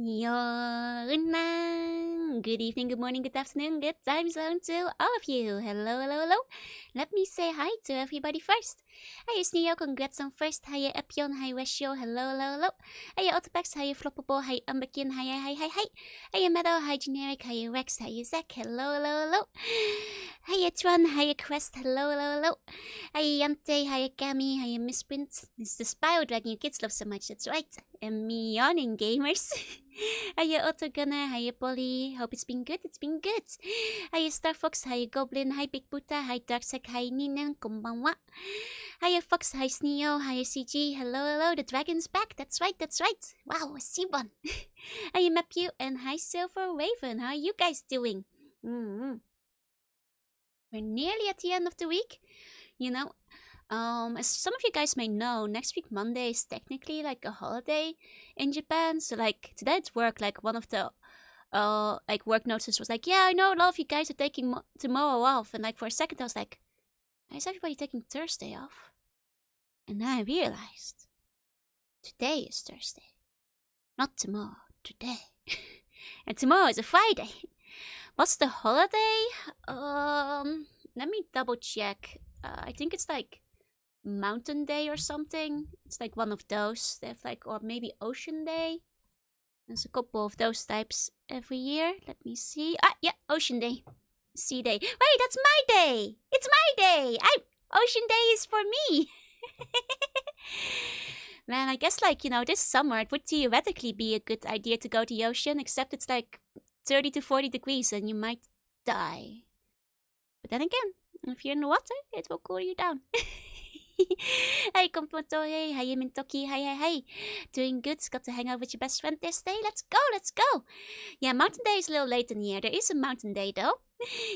Yornang. Good evening, good morning, good afternoon, good time zone to all of you. Hello, hello, hello. Let me say hi to everybody first. Hey, Sneo, congrats on first. Hi, Epion. Hi, Weshio. Hello, hello, hello. Hey, Autopex. Hi, Floppable. Hi, Umbekin. Hi, hi, hi, hi. Hey, Meadow. Hi, Generic. Hi, Rex. Hi, Zach. Hello, hello, hello. Hi, Tron. Hi, Quest. Hello, hello, hello. Hi, Yante. Hi, Kami. Hi, Misprint. This is the Spyro Dragon you kids love so much. That's right. And me yawning gamers. Hiya Autogunner, hiya Polly, hope it's been good, Hiya Star Fox, hiya Goblin, hi Big Buddha, hi Darkseid, hi Ninen, konbanwa. Hiya Fox, hi Sneo, hiya CG, hello, hello, the dragon's back, that's right. Wow, I see one. Hiya Mapu, and hi Silver Raven, how are you guys doing? We're nearly at the end of the week, you know. As some of you guys may know, next week Monday is technically like a holiday in Japan. So like today at work, like one of the like work notices was like, yeah, I know a lot of you guys are taking tomorrow off, and like for a second I was like, why is everybody taking Thursday off? And then I realized today is Thursday, not tomorrow, today, and tomorrow is a Friday. What's the holiday? Let me double check. I think it's like Mountain Day or something. It's like one of those. They have like, or maybe Ocean Day. There's a couple of those types every year. Let me see. Ah, yeah, Ocean Day. Sea Day. Wait, that's my day. It's my day. Ocean Day is for me. Man, I guess like, this summer it would theoretically be a good idea to go to the ocean, except it's like 30 to 40 degrees and you might die. But then again, if you're in the water, it will cool you down. Hey, Kompoto, hey, hi, Mintoki, hi. Doing good, got to hang out with your best friend this day. Let's go. Yeah, Mountain Day is a little late in the year. There is a Mountain Day, though.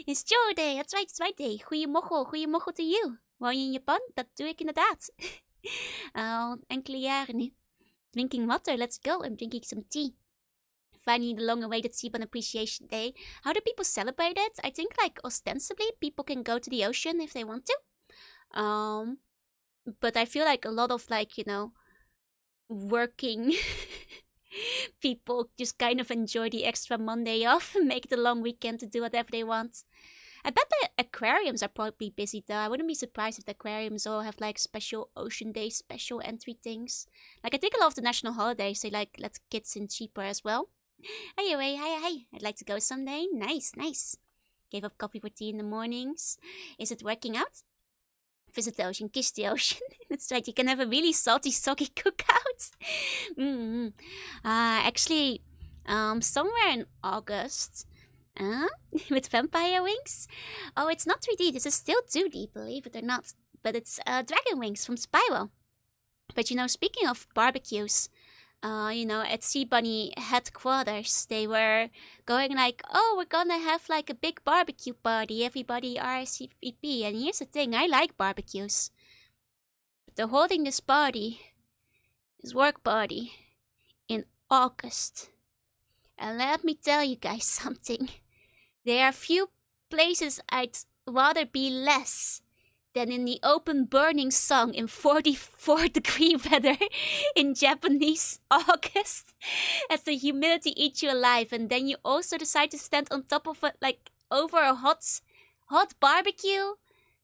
It's Joe Day, that's right, it's my day. Goeiemorgen to you. Woon je in Japan? Dat doe ik inderdaad. Al enkele jaren nu. Drinking water, let's go. I'm drinking some tea. Finally, the long-awaited Seaborn Appreciation Day. How do people celebrate it? I think, like, ostensibly, people can go to the ocean if they want to. But I feel like a lot of, like, working people just kind of enjoy the extra Monday off and make the long weekend to do whatever they want. I bet the aquariums are probably busy though. I wouldn't be surprised if the aquariums all have like special Ocean Day, special entry things. Like I think a lot of the national holidays, they like let kids in cheaper as well. Anyway, hi. I'd like to go someday. Nice. Gave up coffee for tea in the mornings. Is it working out? Visit the ocean, kiss the ocean. That's right, you can have a really salty, soggy cookout. Actually, somewhere in August, with vampire wings. Oh, it's not 3D, this is still 2D, believe it or not. But it's dragon wings from Spyro. But speaking of barbecues, at Sea Bunny headquarters, they were going like, oh, we're gonna have like a big barbecue party, everybody RSVP. And here's the thing, I like barbecues. But they're holding this work party, in August. And let me tell you guys something. There are few places I'd rather be less than in the open burning sun in 44-degree weather in Japanese August, as the humidity eats you alive, and then you also decide to stand on top of it, like over a hot barbecue,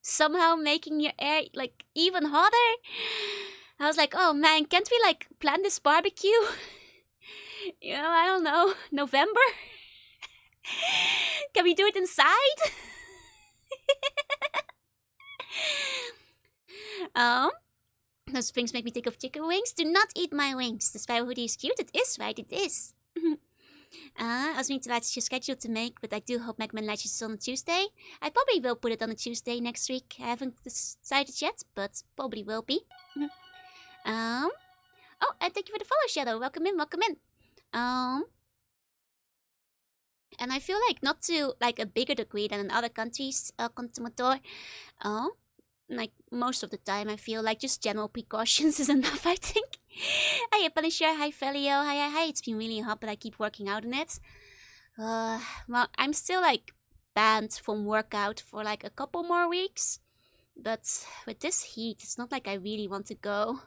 somehow making your air like even hotter. I was like, oh man, can't we like plan this barbecue? I don't know, November? Can we do it inside? Those things make me think of chicken wings. Do not eat my wings. The Spyro hoodie is cute. It is, right? It is. I was meaning to write your schedule to make, but I do hope Mega Man Legends is on a Tuesday. I probably will put it on a Tuesday next week. I haven't decided yet, but probably will be. Oh, and thank you for the follow, Shadow. Welcome in. And I feel like not to like a bigger degree than in other countries, Consumator. Like most of the time, I feel like just general precautions is enough, I think. Hi, Punisher. Hi, Felio. Hi. It's been really hot, but I keep working out on it. Well, I'm still like banned from workout for like a couple more weeks. But with this heat, it's not like I really want to go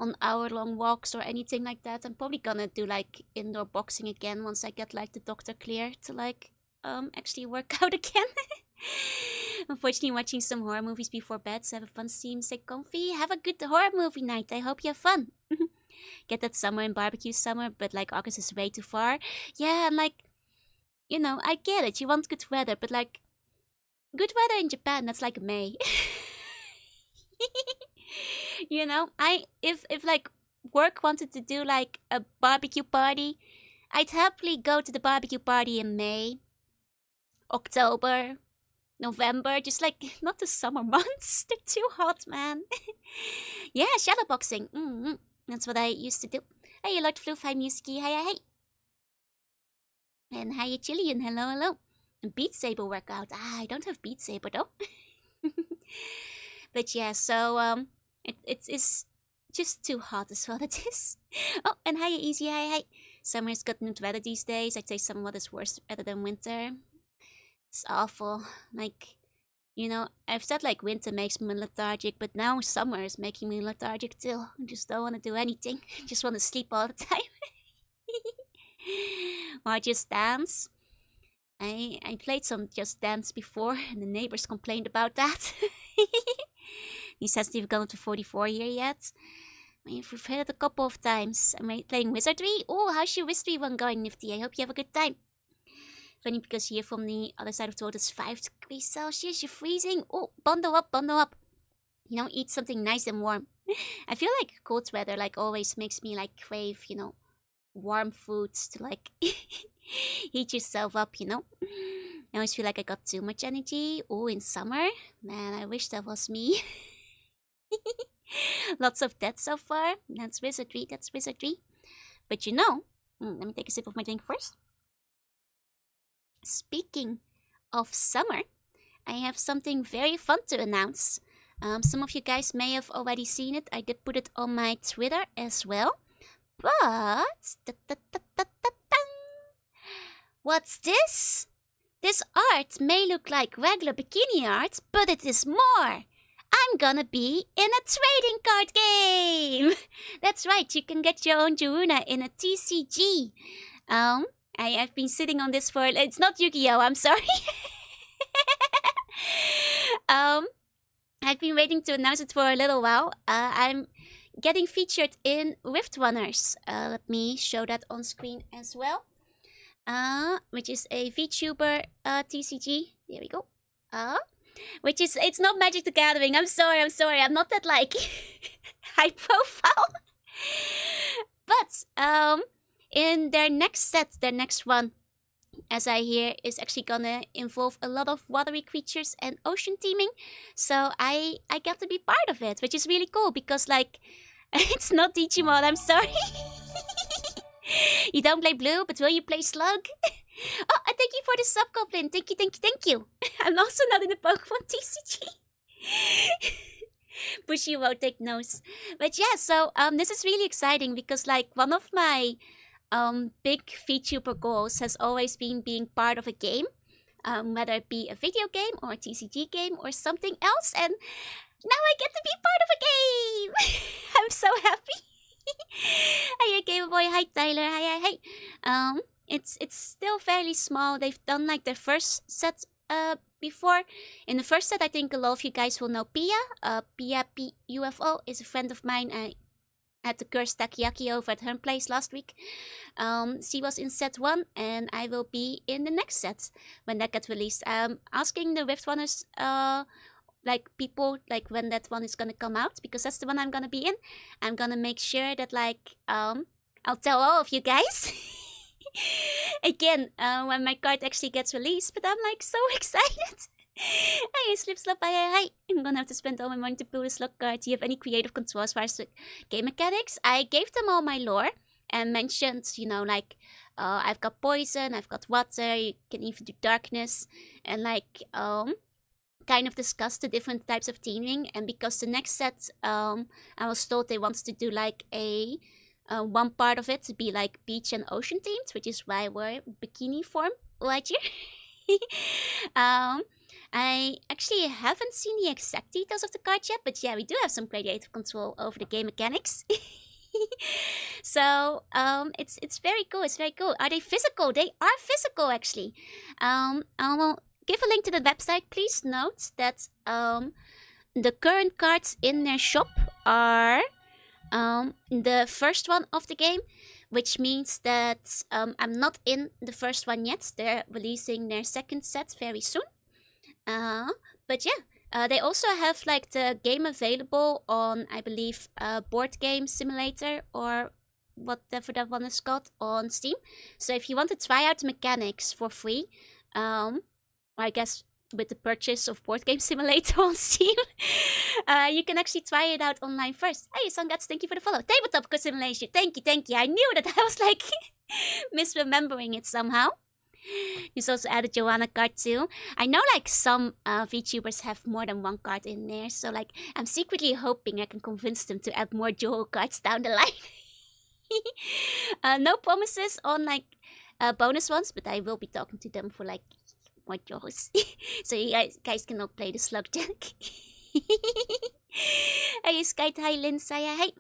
on hour-long walks or anything like that. I'm probably gonna do like indoor boxing again once I get like the doctor clear to like actually work out again. Unfortunately, watching some horror movies before bed, so have a fun stream, stay comfy, have a good horror movie night. I hope you have fun. Get that summer and barbecue summer, but like August is way too far. Yeah, and like, you know, I get it. You want good weather, but like, good weather in Japan, that's like May. You know, if like work wanted to do like a barbecue party, I'd happily go to the barbecue party in May, October, November, just like not the summer months. They're too hot, man. Yeah, shadow boxing. That's what I used to do. Hey, Lord Floof, hi Musiki, hi. And hi Chillian, hello. And Beat Saber workout. I don't have Beat Saber though. But yeah, so it's just too hot as well. It is. Oh, and hi Easy, hi. Summer's got new weather these days. I'd say somewhat is worse weather than winter. It's awful. Like, you know, I've said like winter makes me lethargic, but now summer is making me lethargic too. I just don't want to do anything. I just want to sleep all the time. Or Just Dance. I played some Just Dance before, and the neighbors complained about that. He says they've gone to 44 here yet. We've heard it a couple of times. Am I playing Wizardry? Oh, how's your Wizardry one going, Nifty? I hope you have a good time. Funny because here from the other side of the world it's 5 degrees Celsius. You're freezing. Oh, bundle up. You know, eat something nice and warm. I feel like cold weather like always makes me like crave, you know, warm foods to like heat yourself up, you know. I always feel like I got too much energy. Oh, in summer? Man, I wish that was me. Lots of that so far. That's wizardry. But you know, let me take a sip of my drink first. Speaking of summer, I have something very fun to announce. Some of you guys may have already seen it. I did put it on my Twitter as well. But what's this? This art may look like regular bikini art, but it is more. I'm gonna be in a trading card game. That's right, you can get your own Jaruna in a TCG. I've been sitting on this for... It's not Yu-Gi-Oh! I'm sorry. I've been waiting to announce it for a little while. I'm getting featured in Rift Runners. Let me show that on screen as well. Which is a VTuber TCG. There we go. Which is... It's not Magic the Gathering. I'm sorry. I'm not that, like, high profile. But, in their next set, their next one, as I hear, is actually gonna involve a lot of watery creatures and ocean teaming. So I got to be part of it, which is really cool because, like, it's not Digimon, I'm sorry. You don't play blue, but will you play slug? Oh, and thank you for the sub, Goblin. Thank you. I'm also not in the Pokemon TCG. Bushy won't take notes. But yeah, so this is really exciting because, like, one of my big VTuber goals has always been being part of a game, whether it be a video game or a TCG game or something else, and now I get to be part of a game. I'm so happy. Hi, Game Boy. Hi, Tyler. Hi. It's still fairly small. They've done like their first set before. In the first set, I think a lot of you guys will know Pia. Pia PUFO is a friend of mine. I had the cursed takoyaki over at her place last week. She was in set 1, and I will be in the next set when that gets released. Asking the Rift Runners, like, people, like, when that one is gonna come out, because that's the one I'm gonna be in. I'm gonna make sure that, like, I'll tell all of you guys. Again, when my card actually gets released, but I'm, like, so excited. Hi, Slip Slop, hi. I'm gonna have to spend all my money to pull a slot card. Do you have any creative control as far as game mechanics? I gave them all my lore and mentioned, you know, like, I've got poison, I've got water, you can even do darkness, and, like, kind of discussed the different types of teaming. And because the next set, I was told they wanted to do, like, a one part of it to be, like, beach and ocean themed, which is why we're bikini form right here. I actually haven't seen the exact details of the card yet, but yeah, we do have some creative control over the game mechanics. So it's very cool. It's very cool. Are they physical? They are physical, actually. I will give a link to the website. Please note that the current cards in their shop are the first one of the game, which means that I'm not in the first one yet. They're releasing their second set very soon. But yeah, they also have like the game available on, I believe, Board Game Simulator or whatever that one is called on Steam. So if you want to try out the mechanics for free, I guess with the purchase of Board Game Simulator on Steam, you can actually try it out online first. Hey, Sungats, thank you for the follow. Tabletop Simulation, thank you, thank you. I knew that I was like misremembering it somehow. He's also added Joanna card too. I know like some VTubers have more than one card in there, so like I'm secretly hoping I can convince them to add more dual cards down the line. No promises on like bonus ones, but I will be talking to them for like more duos, so you guys can all play the slug deck. Hey, Sky Thailand, Saya, hey.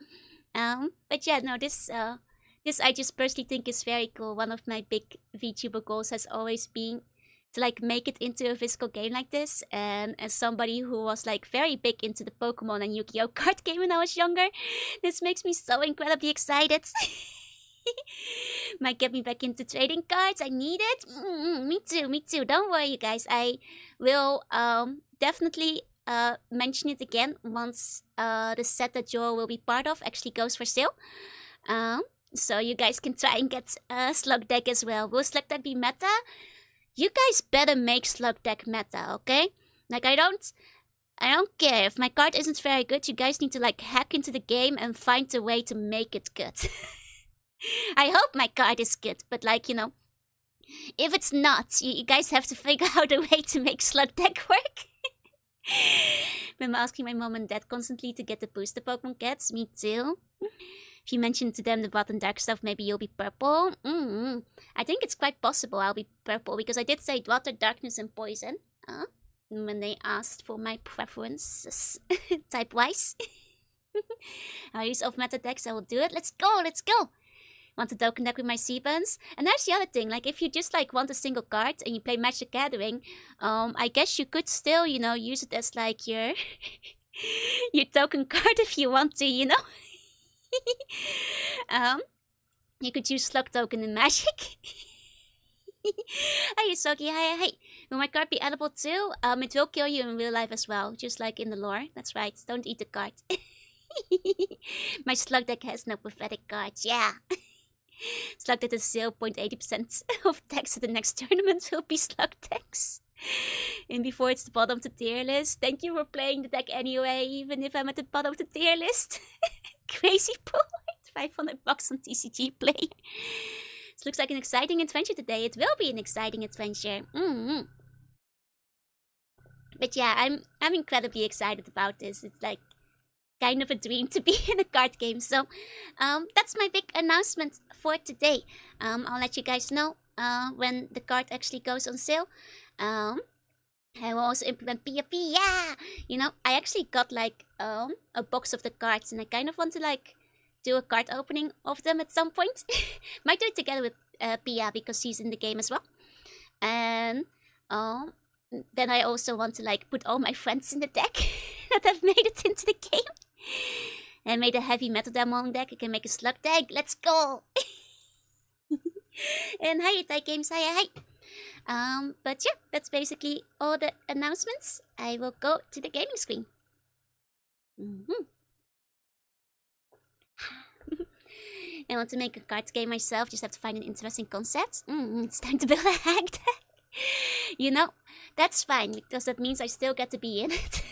But yeah, no, this I just personally think is very cool. One of my big VTuber goals has always been to like make it into a physical game like this. And as somebody who was like very big into the Pokemon and Yu-Gi-Oh card game when I was younger, this makes me so incredibly excited. Might get me back into trading cards. I need it. Me too, me too. Don't worry, you guys. I will definitely mention it again once the set that Joel will be part of actually goes for sale. So you guys can try and get Slug Deck as well. Will Slug Deck be meta? You guys better make Slug Deck meta, okay? Like I don't care if my card isn't very good. You guys need to like hack into the game and find a way to make it good. I hope my card is good, but like, you know, if it's not, you guys have to figure out a way to make Slug Deck work. I'm asking my mom and dad constantly to get the booster Pokemon kits. Me too. If you mention to them the bot and dark stuff, maybe you'll be purple. I think it's quite possible I'll be purple because I did say water, darkness, and poison. When they asked for my preferences type-wise. I'll use off-meta decks, I will do it. Let's go, let's go! Want a token deck with my Seaburns? And there's the other thing, like if you just like want a single card and you play Magic Gathering, I guess you could still, you know, use it as like your your token card if you want to, you know? You could use Slug Token in Magic. Hey, Soki, hey. Will my card be edible too? It will kill you in real life as well, just like in the lore. That's right, don't eat the card. My Slug Deck has no pathetic cards, yeah. Slug Deck is 0.80% of decks at the next tournament will be Slug Decks. And before it's the bottom of the tier list. Thank you for playing the deck anyway, even if I'm at the bottom of the tier list. Crazy pull. 500 bucks on TCG Play. This looks like an exciting adventure today. It will be an exciting adventure. But yeah, I'm incredibly excited about this. It's like kind of a dream to be in a card game. So that's my big announcement for today. I'll let you guys know when the card actually goes on sale. I will also implement PFP. Yeah, you know, I actually got like a box of the cards, and I kind of want to like do a card opening of them at some point. Might do it together with Pia because she's in the game as well. And then I also want to like put all my friends in the deck that have made it into the game. And made a heavy metal demon deck. I can make a slug deck. Let's go! And hi, Thai Games, hi. But yeah, that's basically all the announcements. I will go to the gaming screen. I want to make a card game myself, just have to find an interesting concept. It's time to build a hack deck. You know, that's fine, because that means I still get to be in it.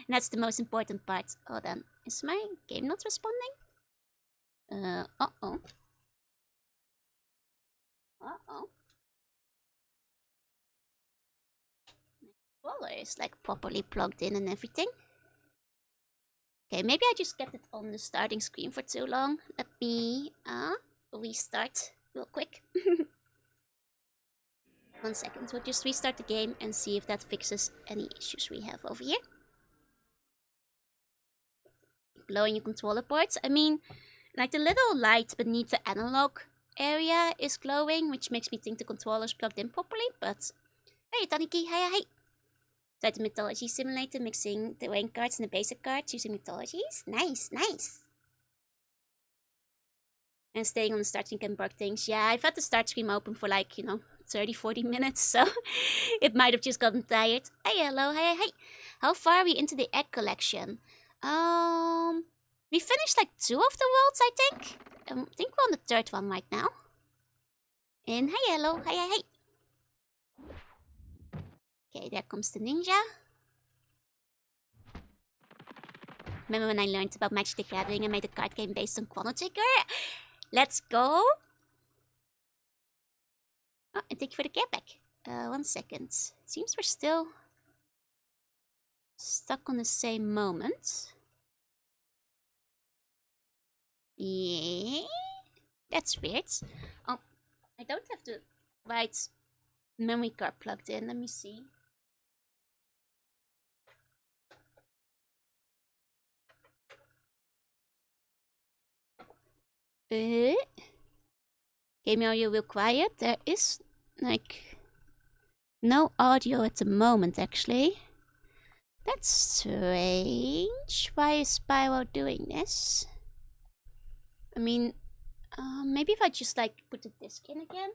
And that's the most important part. Hold on, is my game not responding? Uh-oh. Controller is like properly plugged in and everything. Okay, maybe I just kept it on the starting screen for too long. Let me restart real quick. 1 second. We'll just restart the game and see if that fixes any issues we have over here. Glowing your controller ports. I mean, like the little light beneath the analog area is glowing, which makes me think the controller's plugged in properly, but... Hey, Taniki, hey. Try the mythology simulator, mixing the rain cards and the basic cards using mythologies. Nice. And staying on the start screen can bug things. Yeah, I've had the start screen open for like, 30-40 minutes, so it might have just gotten tired. Hey, hello, hey. How far are we into the egg collection? We finished like 2 of the worlds, I think. I think we're on the 3rd one right now. And hey, hello, hey. Okay, there comes the ninja. Remember when I learned about Magic the Gathering and made a card game based on Chrono Trigger? Let's go! Oh, and thank you for the care back. 1 second. It seems we're still stuck on the same moment. Yeah, that's weird. Oh, I don't have the right memory card plugged in. Let me see. Game audio real quiet. There is like no audio at the moment, actually. That's strange. Why is Spyro doing this? I mean, maybe if I just like put the disc in again.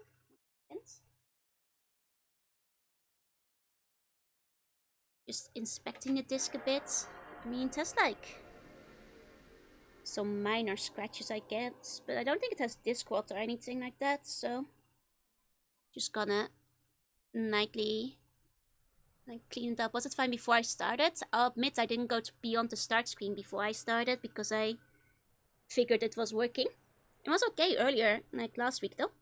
Just inspecting the disc a bit. I mean, it has like some minor scratches, I guess, but I don't think it has disc rot or anything like that, so just gonna nightly clean it up. Was it fine before I started? I'll admit I didn't go beyond the start screen before I started because I figured it was working. It was okay earlier, like last week though.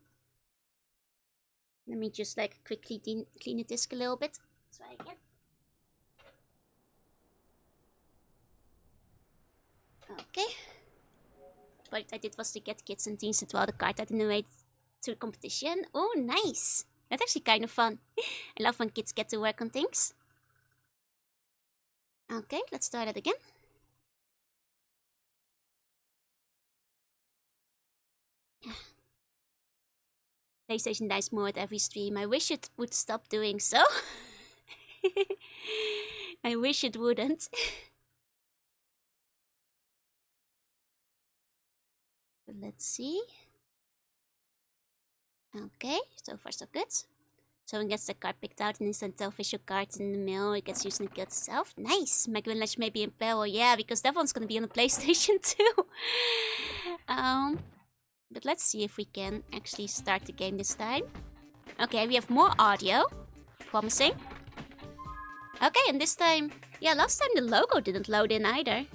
Let me just like quickly clean the disc a little bit. Try again. Okay. What I did was to get kids and teens to draw the card that innovate to the competition. Oh, nice! That's actually kind of fun. I love when kids get to work on things. Okay, let's start it again. PlayStation dies more at every stream. I wish it would stop doing so. I wish it wouldn't. But let's see. Okay, so far so good. Someone gets the card picked out and instant official cards in the mail. It gets used in the guild itself. Nice! Megwin Ledge may be in peril. Yeah, because that one's gonna be on the PlayStation too. But let's see if we can actually start the game this time. Okay, we have more audio. Promising. Okay, and this time... Yeah, last time the logo didn't load in either.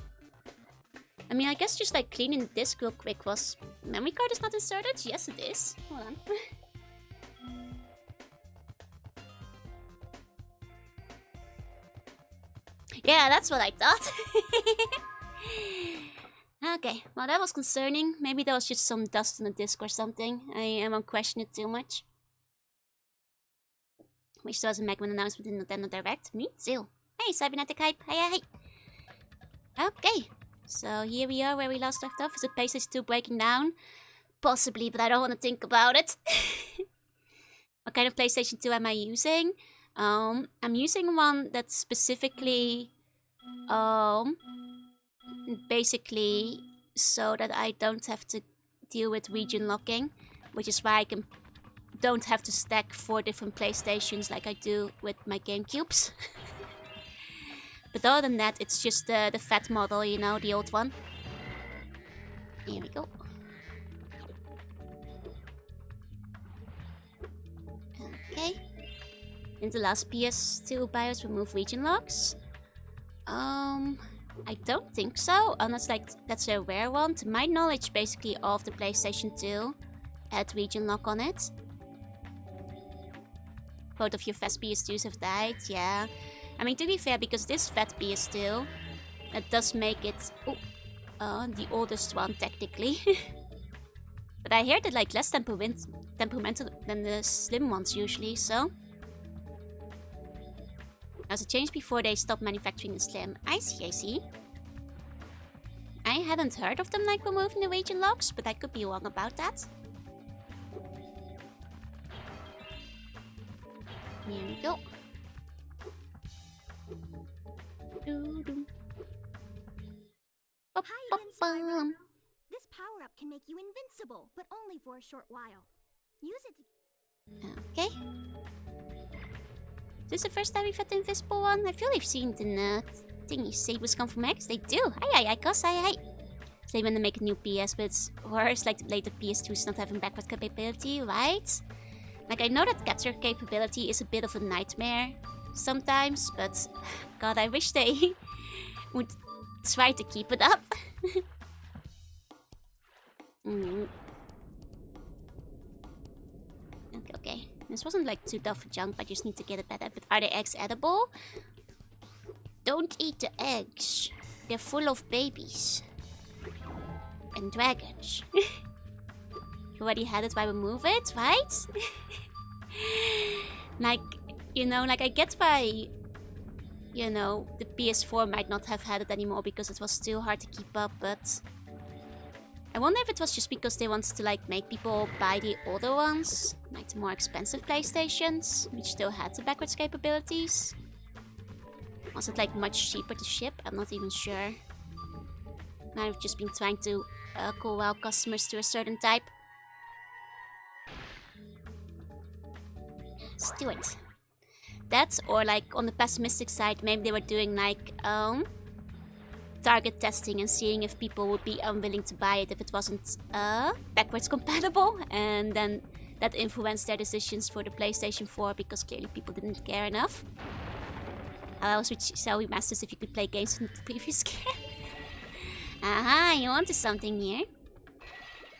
I mean, I guess just like cleaning the disc real quick was... Memory card is not inserted? Yes, it is. Hold on. Yeah, that's what I thought. Okay, well that was concerning. Maybe there was just some dust on the disc or something. I won't question it too much. Wish there was a Megman announcement in Nintendo Direct. Me too. Hey, Cybernetic Hype. Hey. Okay, so here we are where we last left off. Is it PlayStation 2 breaking down? Possibly, but I don't want to think about it. What kind of PlayStation 2 am I using? I'm using one that's specifically... basically so that I don't have to deal with region locking, which is why I don't have to stack 4 different PlayStations like I do with my GameCubes. But other than that, it's just the fat model, you know, the old one. Here we go. Okay. In the last PS2 BIOS remove region locks. I don't think so, unless like that's a rare one. To my knowledge, basically all of the PlayStation 2 had region lock on it. Both of your fast PS2s have died, yeah. I mean, to be fair, because this fat PS2, that does make it the oldest one technically. But I hear that like less temperamental than the slim ones usually, so As a change before they stopped manufacturing the slim. I see, I see. I hadn't heard of them like removing the region locks, but I could be wrong about that. Here we go. Hi again, Spyro. This power-up can make you invincible, but only for a short while. Use it to... Okay. Is this the first time we've had the invisible one? I feel I've seen it in thingy. Sabers come from X. They do. Hi, cuz. Hi. So they want to make a new PS, but it's worse. Like the later PS2's not having backward capability, right? Like I know that capture capability is a bit of a nightmare sometimes, but God, I wish they would try to keep it up. Okay. This wasn't like too tough a jump. I just need to get it better. But are the eggs edible? Don't eat the eggs. They're full of babies. And dragons. You already had it, why remove it, right? Like, you know, like I get why, you know, the PS4 might not have had it anymore because it was too hard to keep up, but I wonder if it was just because they wanted to like make people buy the older ones, like the more expensive PlayStations, which still had the backwards capabilities. Was it like much cheaper to ship? I'm not even sure. Might have just been trying to cool out customers to a certain type. Let's do it. That, or like on the pessimistic side, maybe they were doing like target testing and seeing if people would be unwilling to buy it if it wasn't backwards compatible, and then that influenced their decisions for the PlayStation 4 because clearly people didn't care enough. How else would you sell remasters if you could play games from the previous game? Aha, you wanted something here.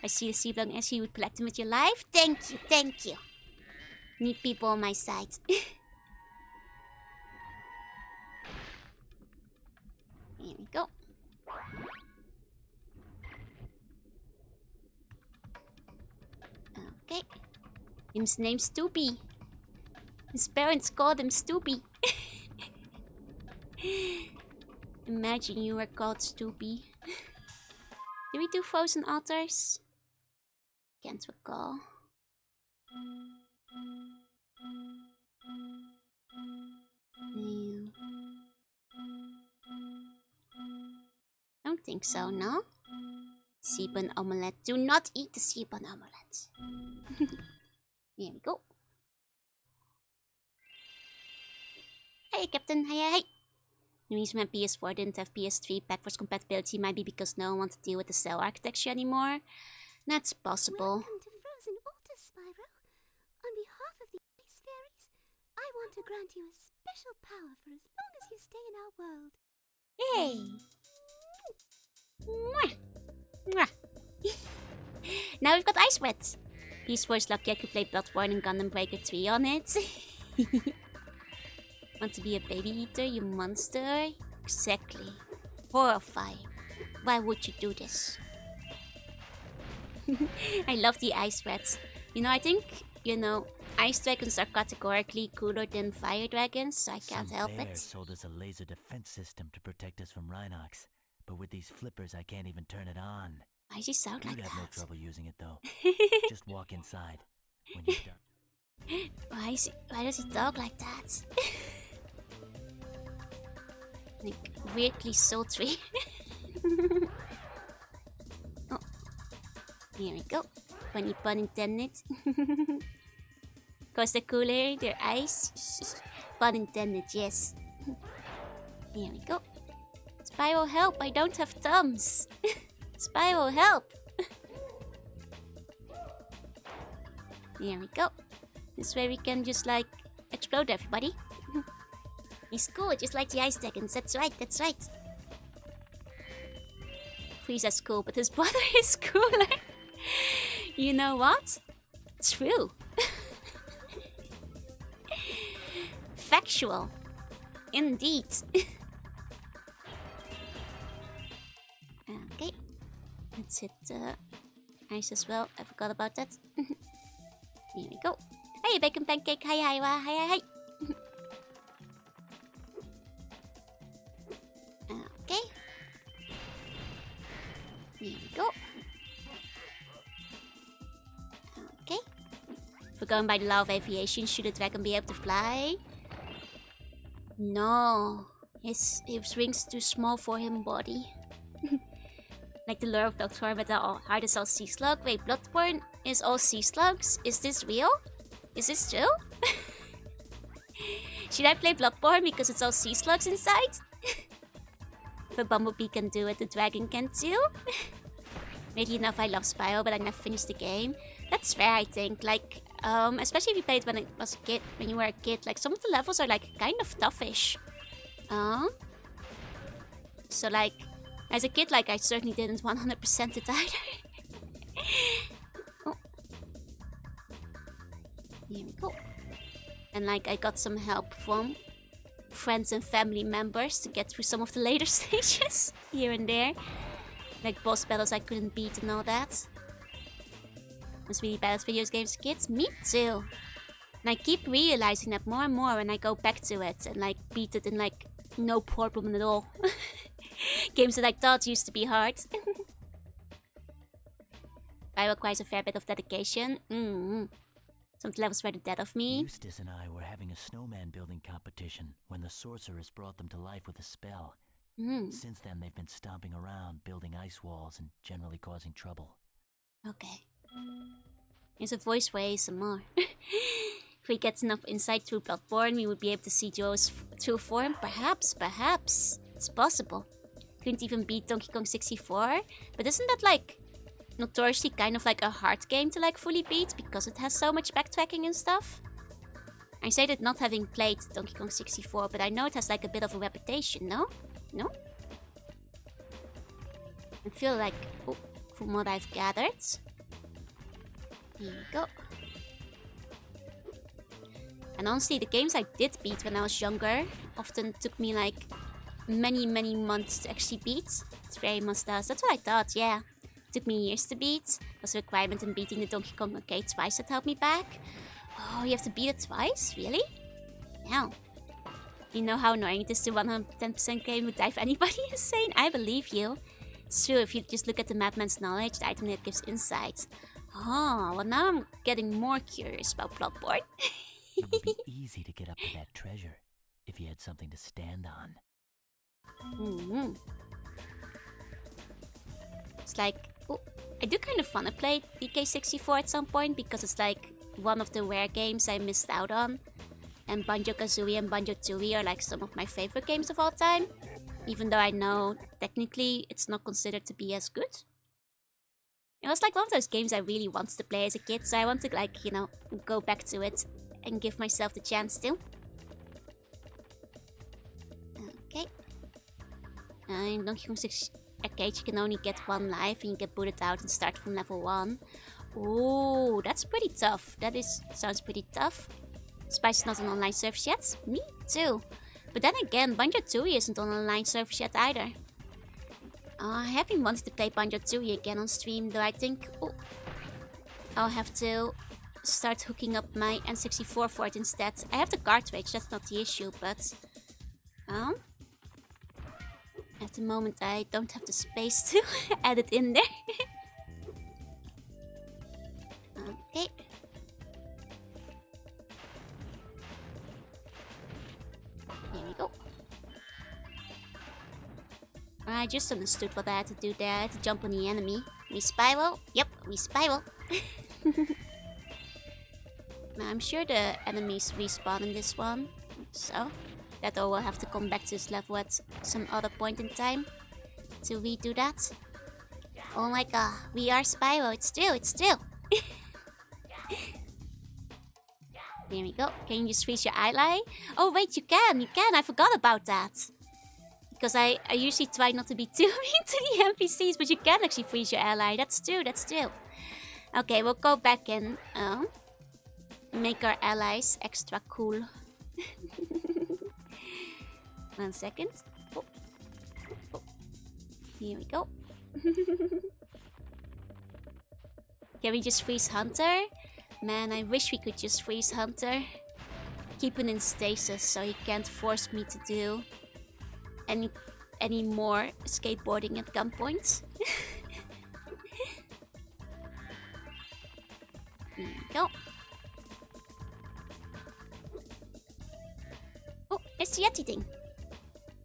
I see the sea long as you would collect them with your life. Thank you, thank you. Need people on my side. Here we go. Okay. His name's Stoopy. His parents called him Stoopy. Imagine you were called Stoopy. Did we do frozen altars? Can't recall. Don't think so, no? Seaborn omelette. Do not eat the seaborn omelette. Here we go. Hey, Captain. Hey. The reason my PS4 didn't have PS3 backwards compatibility might be because no one wanted to deal with the cell architecture anymore. That's possible. Welcome to Frozen Altars, Spyro. On behalf of the Ice Fairies, I want to grant you a special power for as long as you stay in our world. Yay! Mwah! Now we've got Ice Wet. PS4 is lucky I could play Bloodborne and Gundam Breaker 3 on it. Want to be a baby eater, you monster? Exactly. Horrifying. Why would you do this? I love the Ice Rats. You know, I think, you know, ice dragons are categorically cooler than fire dragons, so I can't help it. Sold us a laser defense system to protect us from Rhinox, but with these flippers I can't even turn it on. Why does he sound like You'd that? have no trouble using it though. Just walk inside. When you're done. Why does he talk like that? Like, weirdly sultry. Oh. Here we go. Funny pun intended. Cause they're cooler, they're ice. Pun intended, yes. Here we go. Spyro, help! I don't have thumbs. Spyro, help! Here we go. This way we can just like explode everybody. He's cool, just like the ice dragons. That's right, that's right. Frieza's cool, but his brother is cooler. You know what? True. Factual. Indeed. Okay. Let's hit ice as well. I forgot about that. Here we go. Hey, bacon pancake. Hi. Here we go. Okay. If we're going by the law of aviation, should a dragon be able to fly? No. His wings too small for him body. Like the lure of Doctor, but our heart is all sea slug. Wait, Bloodborne is all sea slugs? Is this real? Is this true? Should I play Bloodborne because it's all sea slugs inside? If a bumblebee can do it, the dragon can too. Maybe enough I love Spyro, but I never finished the game. That's fair, I think. Like, especially if you played when I was a kid, when you were a kid. Like, some of the levels are like kind of toughish. So like, as a kid, like, I certainly didn't 100% it either. Oh. Here we go. And like, I got some help from friends and family members to get through some of the later stages here and there. Like boss battles I couldn't beat and all that. I was really bad at video games, kids. Me too. And I keep realizing that more and more when I go back to it and like beat it in like no problem at all. Games that I thought used to be hard. I requires a fair bit of dedication. Some levels were the death of me. Eustace and I were having a snowman building competition when the sorceress brought them to life with a spell. Since then, they've been stomping around, building ice walls, and generally causing trouble. Okay. Here's a voice for ASMR. If we get enough insight through Bloodborne, we would be able to see Joe's true form. Perhaps. It's possible. Couldn't even beat Donkey Kong 64. But isn't that like notoriously kind of like a hard game to like fully beat because it has so much backtracking and stuff? I say that not having played Donkey Kong 64, but I know it has like a bit of a reputation, no? No? I feel like, from what I've gathered. Here we go. And honestly, the games I did beat when I was younger often took me like many months to actually beat. It very much does. That's what I thought, yeah. It took me years to beat. It was a requirement in beating the Donkey Kong arcade twice that held me back. Oh, you have to beat it twice? Really? Hell. You know how annoying it is to 110% game would drive anybody insane? I believe you. It's true, if you just look at the madman's knowledge, the item that gives insight. Oh, well now I'm getting more curious about Bloodborne. It would be easy to get up to that treasure if you had something to stand on. It's like, I do kind of want to play DK64 at some point because it's like one of the rare games I missed out on. And Banjo-Kazooie and Banjo-Tooie are like some of my favorite games of all time. Even though I know technically it's not considered to be as good. It was like one of those games I really wanted to play as a kid, so I want to like, you know, go back to it and give myself the chance to. Okay. In Donkey Kong 6 Arcade you can only get one life and you get booted out and start from level 1. Ooh, that's pretty tough. Sounds pretty tough. Spice not on online service yet? Me too. But then again, Banjo-Tooie isn't on online service yet either. I have been wanting to play Banjo-Tooie again on stream, though I think I'll have to start hooking up my N64 for it instead. I have the cartridge, that's not the issue, but at the moment I don't have the space to add it in there. Okay. Here we go. I just understood what I had to do there. I had to jump on the enemy. We Spyro? Yep, we Spyro. Now, I'm sure the enemies respawn in this one. So, that I will have to come back to this level at some other point in time to redo that. Oh my god, we are Spyro. It's true. There we go. Can you just freeze your eye? Oh wait, you can. I forgot about that. Because I usually try not to be too mean to the NPCs, but you can actually freeze your ally. That's true. Okay, we'll go back and make our allies extra cool. 1 second. Oh. Here we go. Can we just freeze Hunter? Man, I wish we could just freeze Hunter. Keep him in stasis so he can't force me to do any more skateboarding at gunpoint. go. Oh, there's the Yeti thing.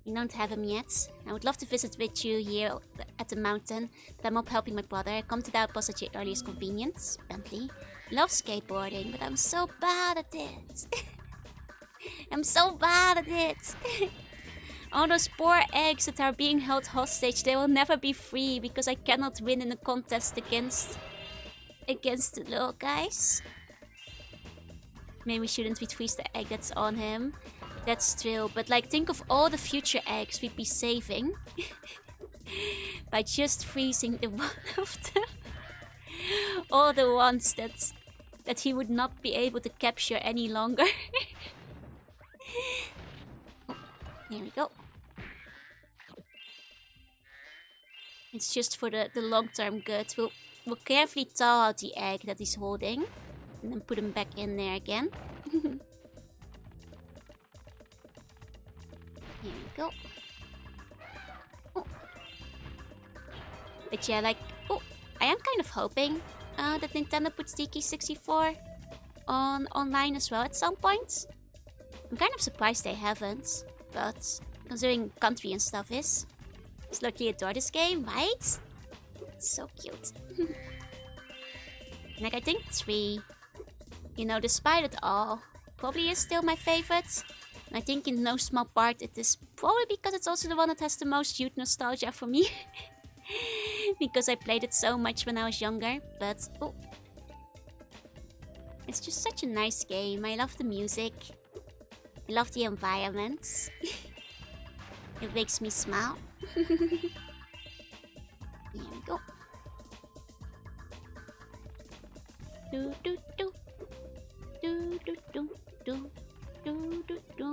We don't have him yet. I would love to visit with you here at the mountain, but I'm up helping my brother. Come to the outpost at your earliest convenience. Bentley. Love skateboarding, but I'm so bad at it. I'm so bad at it. All those poor eggs that are being held hostage, they will never be free because I cannot win in a contest against the little guys. Maybe we shouldn't freeze the egg that's on him. That's true, but like think of all the future eggs we'd be saving by just freezing the one of them. All the ones that he would not be able to capture any longer. Here we go. It's just for the long-term good. We'll carefully thaw out the egg that he's holding and then put him back in there again. Here we go. Oh. But yeah, like, oh, I am kind of hoping that Nintendo puts DK64 online as well at some point. I'm kind of surprised they haven't, but considering country and stuff is, just luckily adore this game, right? It's so cute. Like I think 3, you know, despite it all, probably is still my favorite. And I think in no small part it is probably because it's also the one that has the most youth nostalgia for me. Because I played it so much when I was younger. But, oh. It's just such a nice game. I love the music. I love the environments. It makes me smile. Here we go. Do do do. Do do do do. Do, do, do.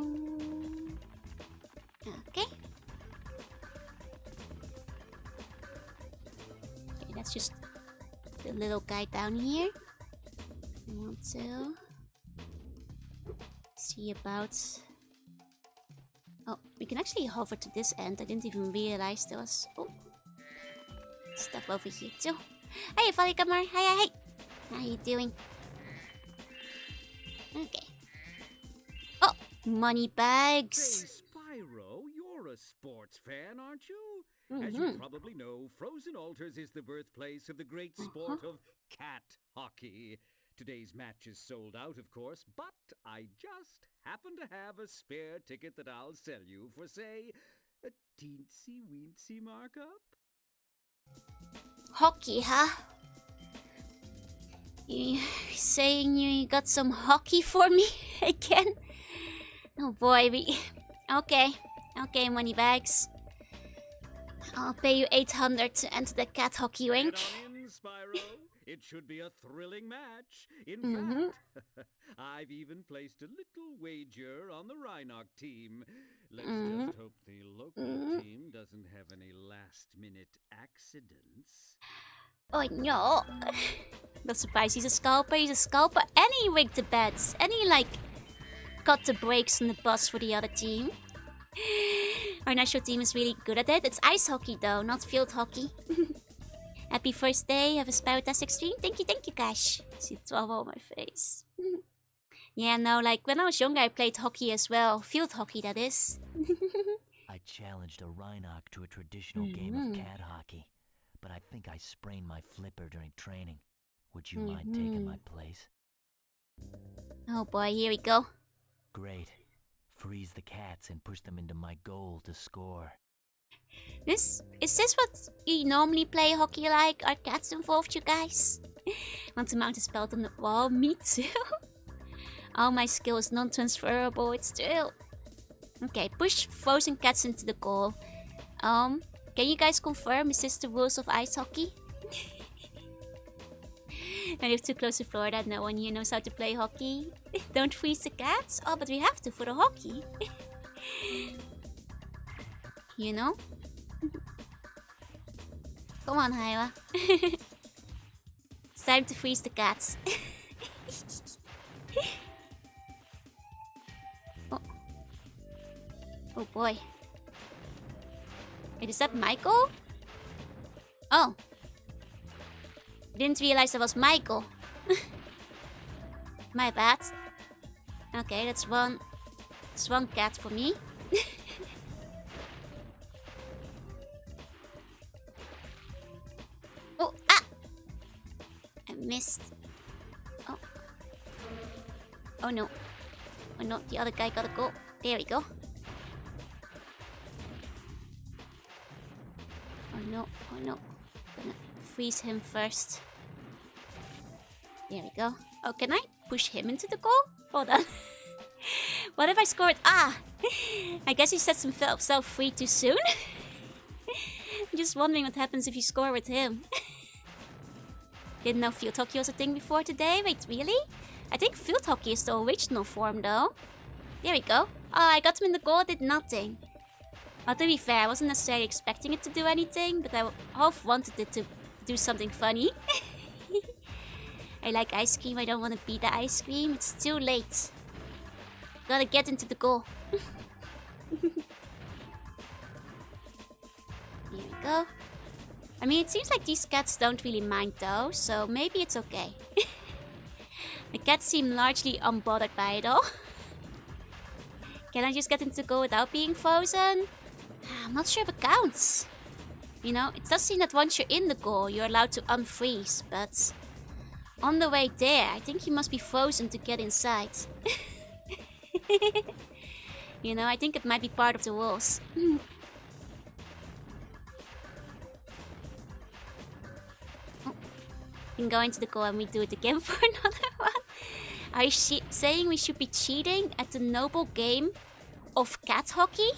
Okay. Okay, that's just the little guy down here. I want to see about... Oh, we can actually hover to this end. I didn't even realize there was... Oh, stuff over here too. Hey, Valigamar. Hi. How you doing? Okay. Money bags. Say, Spyro, you're a sports fan, aren't you? As you probably know, Frozen Altars is the birthplace of the great sport of cat hockey. Today's match is sold out, of course, but I just happen to have a spare ticket that I'll sell you for, say, a teensy-weensy markup. Hockey, huh? You saying you got some hockey for me again? Oh boy, Okay, money bags. I'll pay you 800 to enter the cat hockey rink. Get on in, Spyro. It should be a thrilling match. In fact, I've even placed a little wager on the Rhinoc team. Let's just hope the local team doesn't have any last-minute accidents. Oh no. Not surprised, he's a scalper. And he rigged the bets. And he, like, cut the brakes on the bus for the other team. Our national team is really good at it. It's ice hockey though, not field hockey. Happy first day of a Spyro-tastic stream. Thank you, Cash. See 12 on my face. Yeah, no, like when I was younger I played hockey as well. Field hockey, that is. I challenged a Rhinoc to a traditional game of cat hockey, but I think I sprained my flipper during training. Would you mind taking my place? Oh boy, here we go. Great. Freeze the cats and push them into my goal to score. Is this what you normally play hockey like? Are cats involved, you guys? Want to mount a spell on the wall? Me too. All my skill is non-transferable, it's true. Okay, push frozen cats into the goal. Can you guys confirm, is this the rules of ice hockey? I live too close to Florida, no one here knows how to play hockey. Don't freeze the cats? Oh, but we have to for the hockey. You know? Come on, Hyra. It's time to freeze the cats. Oh. Oh boy. Wait, is that Michael? Oh. I didn't realize that was Michael. My bad. Okay, that's one. It's one cat for me. Oh, ah! I missed. Oh. Oh no. Oh no, the other guy gotta go. There we go. Oh no, oh no. Gonna freeze him first. There we go. Oh, can I push him into the goal? Hold on. What if I scored? Ah! I guess he set himself free too soon. I'm just wondering what happens if you score with him. Didn't know field hockey was a thing before today. Wait, really? I think field hockey is the original form though. There we go. Oh, I got him in the goal, did nothing. Well, to be fair, I wasn't necessarily expecting it to do anything, but I half wanted it to do something funny. I like ice cream, I don't want to beat the ice cream. It's too late. Gotta get into the goal. Here we go. I mean, it seems like these cats don't really mind though, so maybe it's okay. The cats seem largely unbothered by it all. Can I just get into the goal without being frozen? I'm not sure if it counts. You know, it does seem that once you're in the goal, you're allowed to unfreeze, but on the way there, I think you must be frozen to get inside. You know, I think it might be part of the rules. We can go into the goal and we do it again for another one. Are you saying we should be cheating at the noble game of cat hockey?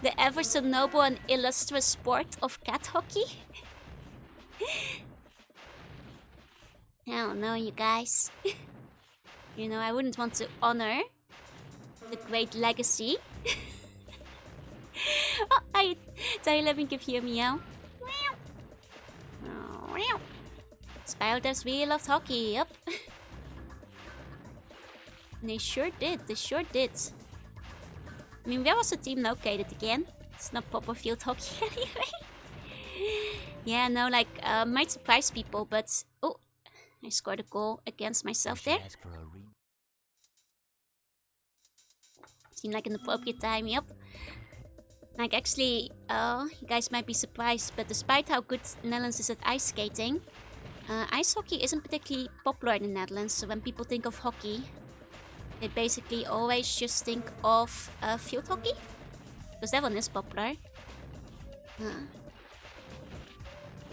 The ever so noble and illustrious sport of cat hockey? I don't know, you guys. You know, I wouldn't want to honor the great legacy. Oh, let me give you a meow. Spyro does really love hockey, yep. And they sure did, they sure did. I mean, where was the team located again? It's not proper field hockey anyway. Yeah, no, like, might surprise people, but... Oh, I scored a goal against myself there. Seemed like an appropriate time, yep. Like, actually, you guys might be surprised, but despite how good Netherlands is at ice skating, ice hockey isn't particularly popular in the Netherlands, so when people think of hockey, they basically always just think of field hockey. Because that one is popular.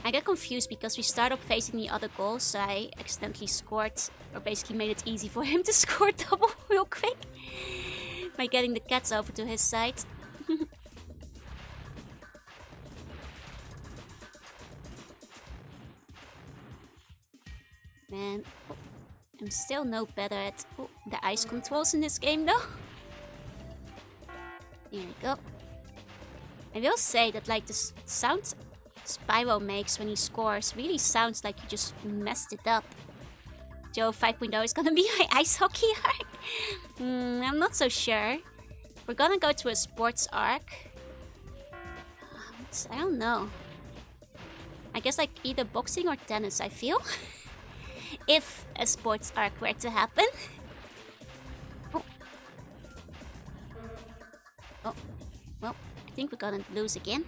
I get confused because we start up facing the other goal, so I accidentally scored, or basically made it easy for him to score double real quick. By getting the cats over to his side. Man, I'm still no better at the ice controls in this game though. Here we go. I will say that like the sound Spyro makes when he scores really sounds like you just messed it up. Joe 5.0 is gonna be my ice hockey arc. I'm not so sure. We're gonna go to a sports arc. I don't know. I guess like either boxing or tennis, I feel. If a sports arc were to happen. Oh. Oh. Well, I think we're gonna lose again.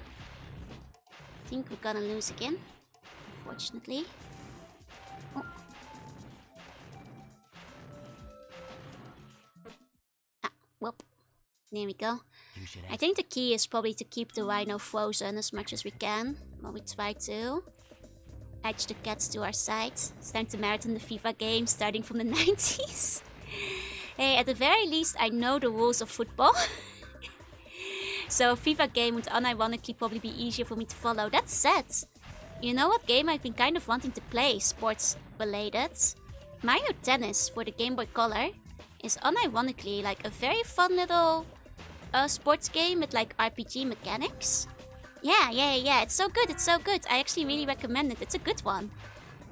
Unfortunately. Oh. Well, there we go. I think the key is probably to keep the rhino frozen as much as we can. Well, we try to edge the cats to our side. It's time to marathon the FIFA game starting from the 90s. Hey, at the very least, I know the rules of football. So a FIFA game would unironically probably be easier for me to follow. That said, you know what game I've been kind of wanting to play, sports related? Mario Tennis for the Game Boy Color is unironically like a very fun little sports game with like RPG mechanics. Yeah, it's so good, I actually really recommend it, it's a good one.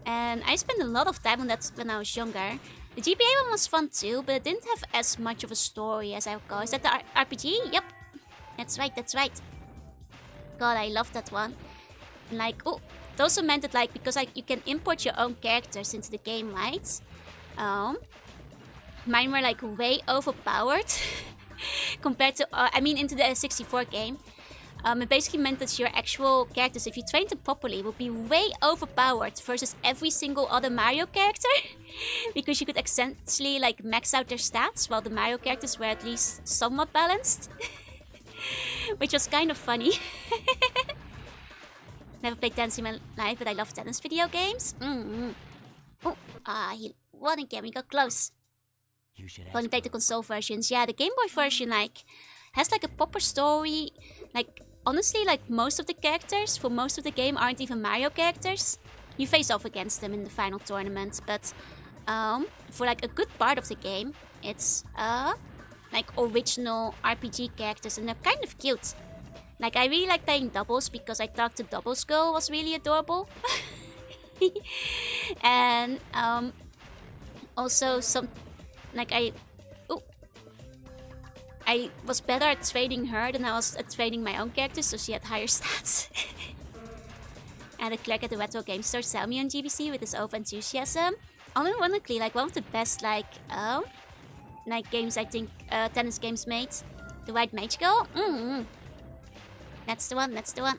And I spent a lot of time on that when I was younger. The GBA one was fun too, but it didn't have as much of a story as I recall. Is that the RPG? Yep, that's right. God, I love that one. And like, oh, it also meant that like, because like you can import your own characters into the game, right? Mine were like way overpowered compared to, into the 64 game. It basically meant that your actual characters, if you trained them properly, would be way overpowered versus every single other Mario character. Because you could essentially like max out their stats, while the Mario characters were at least somewhat balanced. Which was kind of funny. Never played tennis in my life, but I love tennis video games. Oh, he won again. We got close. You should Only played the console versions. Yeah, the Game Boy version like has like a proper story. Like honestly, like most of the characters for most of the game aren't even Mario characters. You face off against them in the final tournament, but for like a good part of the game, it's like original RPG characters, and they're kind of cute. Like I really like playing doubles because I thought the doubles girl was really adorable. And also some like I was better at training her than I was at training my own characters, so she had higher stats. And the clerk at the retro game store sell me on GBC with his over enthusiasm. Unironically, like one of the best like games I think tennis games made. The White Mage Girl. That's the one. That's the one.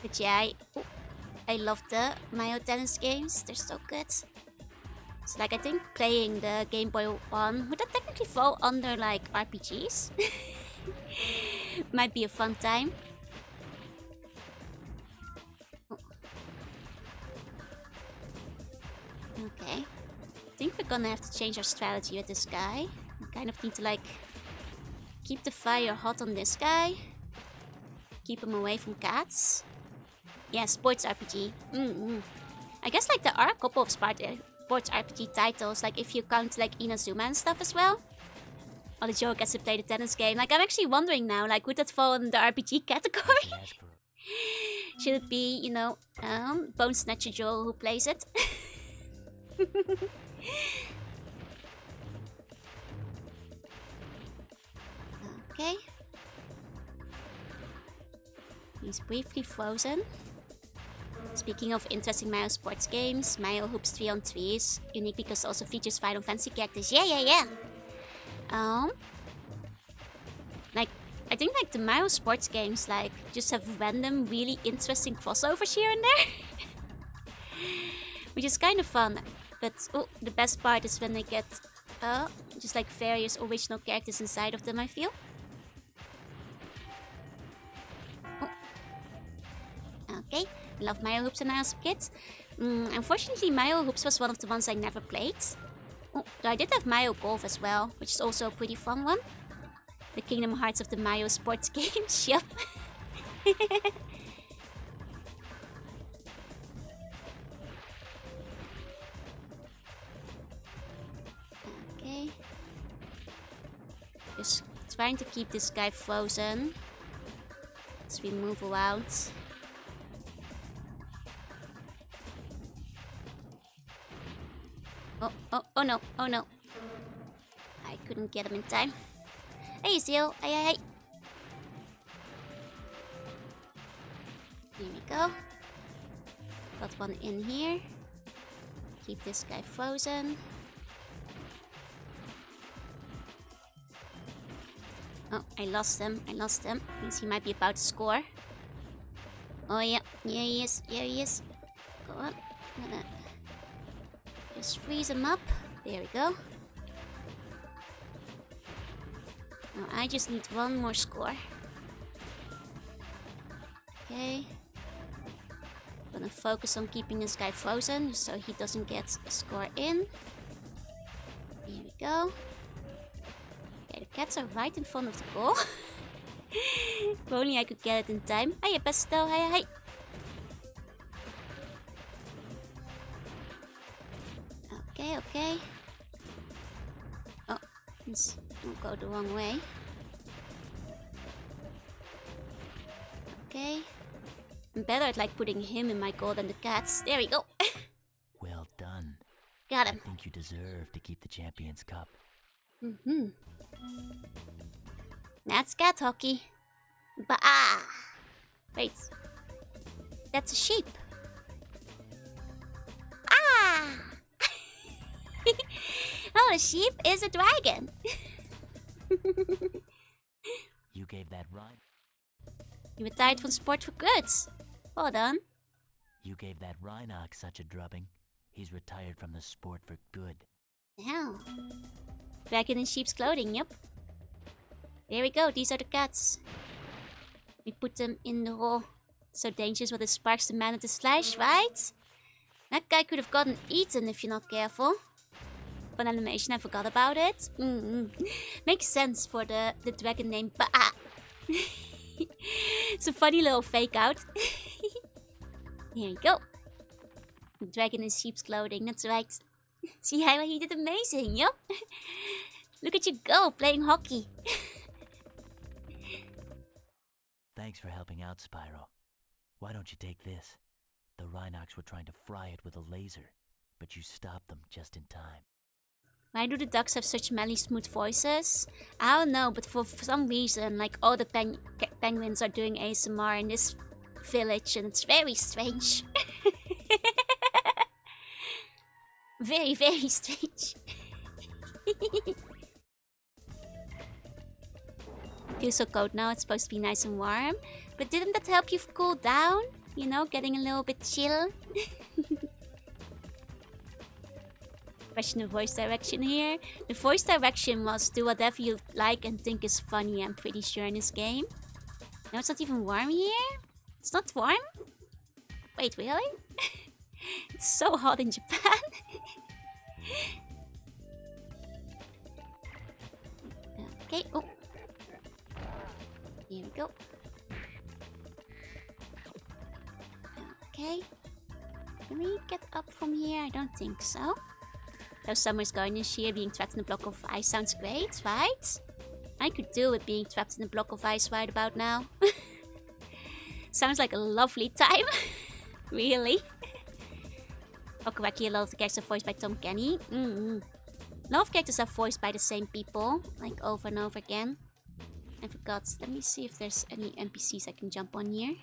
But yeah, I love the Mario tennis games. They're so good. So like I think playing the Game Boy one, would that technically fall under like RPGs? Might be a fun time. Okay. I think we're gonna have to change our strategy with this guy. We kind of need to like keep the fire hot on this guy. Keep him away from cats. Yeah, sports RPG. I guess like there are a couple of sports RPG titles, like if you count like Inazuma and stuff as well. Or the Joe gets to play the tennis game. Like I'm actually wondering now, like would that fall in the RPG category? Should it be, you know, Bone Snatcher Joel who plays it? Okay. He's briefly frozen. Speaking of interesting Mario sports games, Mario Hoops 3-on-3 is unique because it also features Final Fantasy characters. Yeah. Like, I think like the Mario sports games like just have random, really interesting crossovers here and there. Which is kind of fun. But the best part is when they get just like various original characters inside of them, I feel. Okay, I love Mario Hoops when I was a kid. Unfortunately, Mario Hoops was one of the ones I never played. Though I did have Mario Golf as well, which is also a pretty fun one. The Kingdom Hearts of the Mario sports games, yep. Okay. Just trying to keep this guy frozen as we move around. Oh no, oh no. I couldn't get him in time. Hey, Seal. Hey. Here we go. Got one in here. Keep this guy frozen. Oh, I lost him. Means he might be about to score. Oh yeah, yeah he is. Go on. I'm gonna just freeze him up. There we go. Now I just need one more score. Okay. Gonna focus on keeping this guy frozen so he doesn't get a score in. Here we go. Okay, the cats are right in front of the goal. If only I could get it in time. Hiya, Pesto. Hi. Okay. Oh, let's don't go the wrong way. Okay. I'm better at like putting him in my goal than the cats. There we go. Well done. Got him. I think you deserve to keep the Champions Cup. That's cat hockey. But wait. That's a sheep. Oh, the sheep is a dragon. You gave that rhino. You retired from sport for good. Well done. You gave that Rhinox such a drubbing. He's retired from the sport for good. Now, dragon in sheep's clothing, yep. There we go, these are the cats. We put them in the hole. So dangerous what it sparks the man at the slash, right? That guy could have gotten eaten if you're not careful. Fun animation, I forgot about it. Makes sense for the dragon name Ba'a. It's a funny little fake out. Here we go. Dragon in sheep's clothing, that's right. See how he did amazing, yup. Look at you go, playing hockey. Thanks for helping out, Spyro. Why don't you take this? The Rhinox were trying to fry it with a laser, but you stopped them just in time. Why do the ducks have such melly, smooth voices? I don't know, but for some reason, like all the penguins are doing ASMR in this village, and it's very strange. Very, very strange. Feels so cold now, it's supposed to be nice and warm. But didn't that help you cool down? You know, getting a little bit chill? Question of voice direction here. The voice direction was do whatever you like and think is funny, I'm pretty sure, in this game. No, it's not even warm here? It's not warm? Wait, really? It's so hot in Japan. Okay, oh. Here we go. Okay. Can we get up from here? I don't think so. Though summer's going this year, being trapped in a block of ice sounds great, right? I could do with being trapped in a block of ice right about now. Sounds like a lovely time. Really? Oh, correctly, a lot of the characters are voiced by Tom Kenny. A lot of characters are voiced by the same people, like over and over again. I forgot. Let me see if there's any NPCs I can jump on here.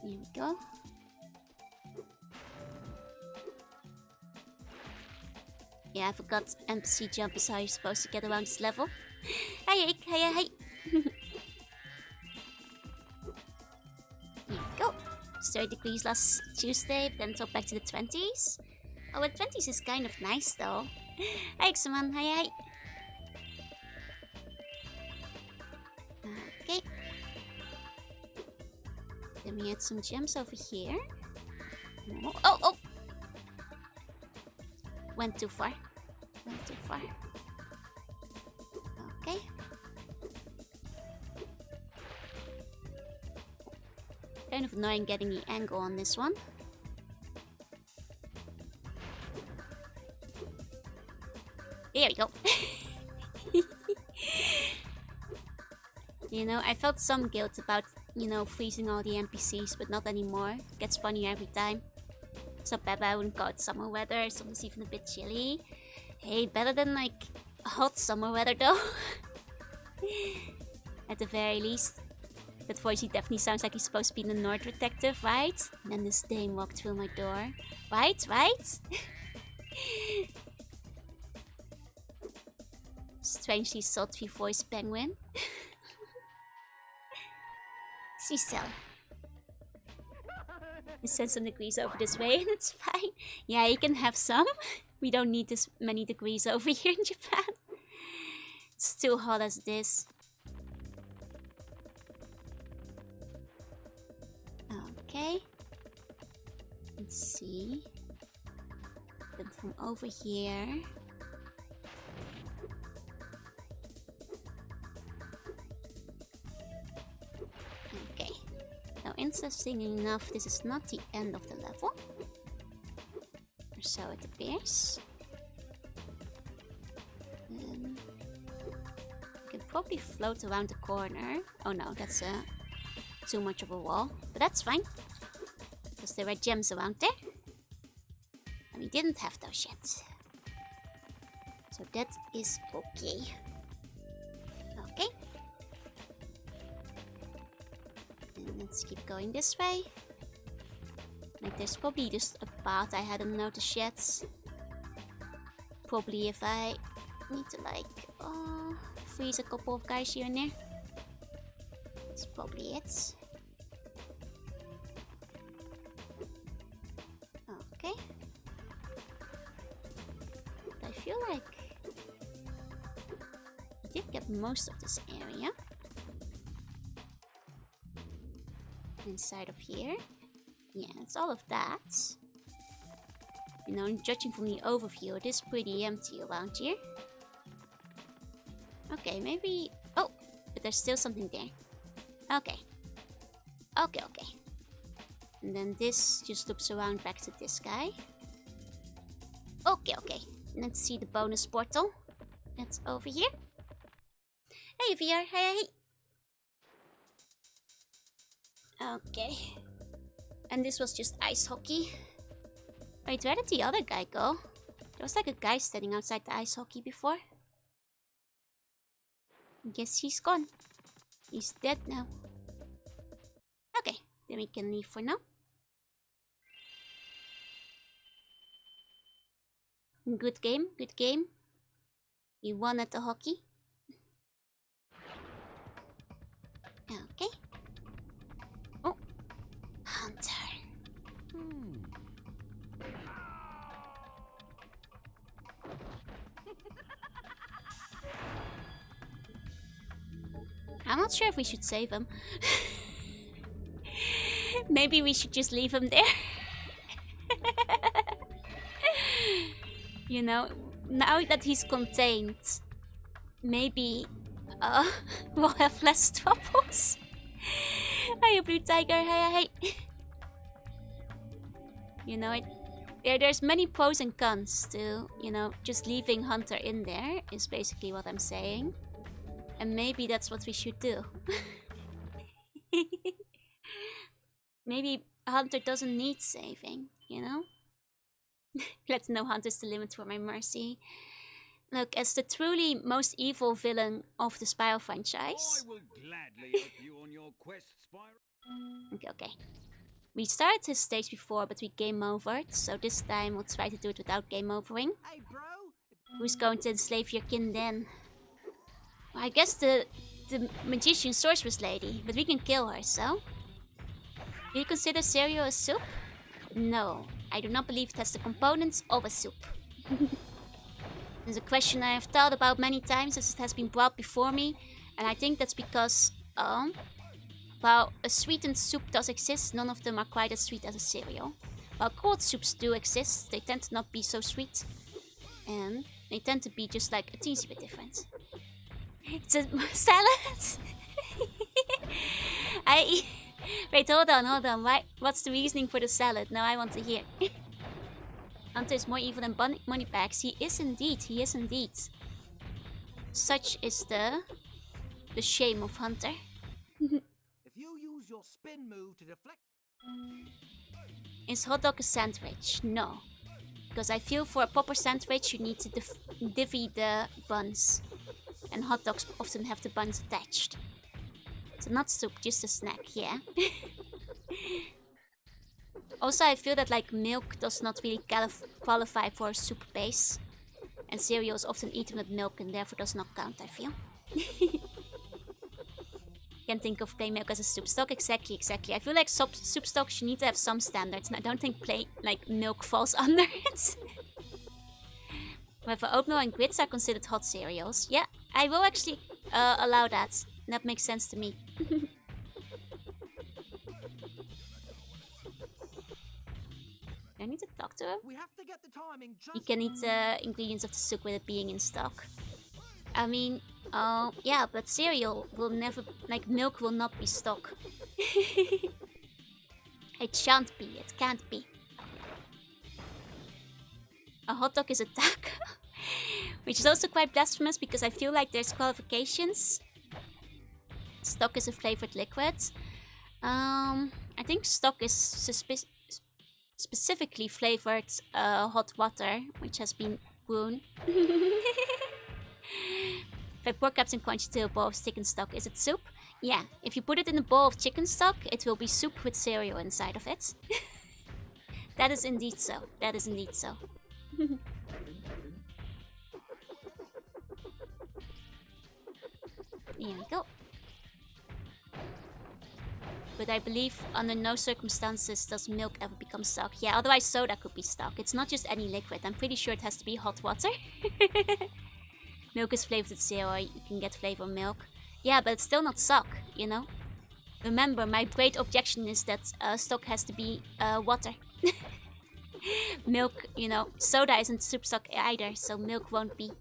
Here we go. Yeah, I forgot NPC jump is how you're supposed to get around this level. Hey, hey, hey. Here we go. 30 degrees last Tuesday, then it's back to the 20s. Oh, the 20s is kind of nice though. Hi, Xaman. Hi, hi. Okay. Then we had some gems over here. Oh, oh! Went too far. Went too far. Okay. Kind of annoying getting the angle on this one. There we go. You know, I felt some guilt about, you know, freezing all the NPCs, but not anymore. It gets funnier every time. It's not bad, but I wouldn't call it summer weather. Sometimes even a bit chilly. Hey, better than like hot summer weather though. At the very least. That voice, he definitely sounds like he's supposed to be the North detective, right? And then this dame walked through my door. Right? Right? Strangely sultry voice penguin. Cecil. You send some degrees over this way and it's fine. Yeah, you can have some. We don't need this many degrees over here in Japan. It's too hot as it is. Okay. Let's see. Then from over here. Okay. Now, interestingly enough, this is not the end of the level. Or so it appears. You can probably float around the corner. Oh no, that's too much of a wall. But that's fine. Because there were gems around there. And we didn't have those yet. So that is okay. Okay. And let's keep going this way. Like, there's probably just a path I hadn't noticed yet. Probably if I need to, like, freeze a couple of guys here and there. That's probably it. Okay. I feel like I did get most of this area. Inside of here. Yeah, it's all of that. You know, judging from the overview, it is pretty empty around here. Okay, maybe... Oh! But there's still something there. Okay. Okay, okay. And then this just loops around back to this guy. Okay, okay. Let's see the bonus portal. That's over here. Hey, VR. Hey, hey. Okay. And this was just ice hockey. Wait, where did the other guy go? There was like a guy standing outside the ice hockey before. Guess he's gone. He's dead now. Okay, then we can leave for now. Good game, good game. You won at the hockey. Okay. Oh, Hunter. I'm not sure if we should save him. Maybe we should just leave him there. You know, now that he's contained, maybe we'll have less troubles. Hey, Blue Tiger, hey, hey. You know, there's many pros and cons to, you know, just leaving Hunter in there, is basically what I'm saying. And maybe that's what we should do. Maybe Hunter doesn't need saving, you know? Let's know Hunter's the limit for my mercy. Look, as the truly most evil villain of the Spyro franchise... I will gladly help you on your quest, Spyro. Okay, okay. We started this stage before, but we game overed, so this time we'll try to do it without game overing. Hey, bro. Who's going to enslave your kin then? Well, I guess the magician sorceress lady, but we can kill her, so... Do you consider cereal a soup? No, I do not believe it has the components of a soup. It's a question I have thought about many times as it has been brought before me, and I think that's because, while a sweetened soup does exist, none of them are quite as sweet as a cereal. While cold soups do exist, they tend to not be so sweet, and they tend to be just like a teensy bit different. It's a salad? Wait, hold on. What's the reasoning for the salad? Now I want to hear. Hunter is more evil than Moneybags. He is indeed. Such is the shame of Hunter. If you use your spin move to deflect... Is hot dog a sandwich? No. Because I feel for a proper sandwich you need to divvy the buns. And hot dogs often have the buns attached. So not soup, just a snack, yeah. Also, I feel that like milk does not really qualify for a soup base. And cereal is often eaten with milk and therefore does not count, I feel. Can't think of plain milk as a soup stock. Exactly. I feel like soup stocks you need to have some standards, and I don't think plain like milk falls under it. However, oatmeal and grits are considered hot cereals. Yeah, I will actually allow that. That makes sense to me. Do I need to talk to him? We have to get the timing just... You can eat the ingredients of the soup with it being in stock. I mean, yeah, but cereal will never, like milk will not be stock. It shan't be, it can't be. A hot dog is a taco. Which is also quite blasphemous because I feel like there's qualifications. Stock is a flavored liquid. I think stock is specifically flavored hot water, which has been brewed. If I pour captain crunchy to a bowl of chicken stock, is it soup? Yeah, if you put it in a bowl of chicken stock, it will be soup with cereal inside of it. That is indeed so. That is indeed so. Here we go. But I believe under no circumstances does milk ever become stock. Yeah, otherwise soda could be stock. It's not just any liquid. I'm pretty sure it has to be hot water. Milk is flavored with zero. You can get flavored milk. Yeah, but it's still not stock, you know? Remember, my great objection is that stock has to be water. Milk, you know, soda isn't soup stock either, so milk won't be.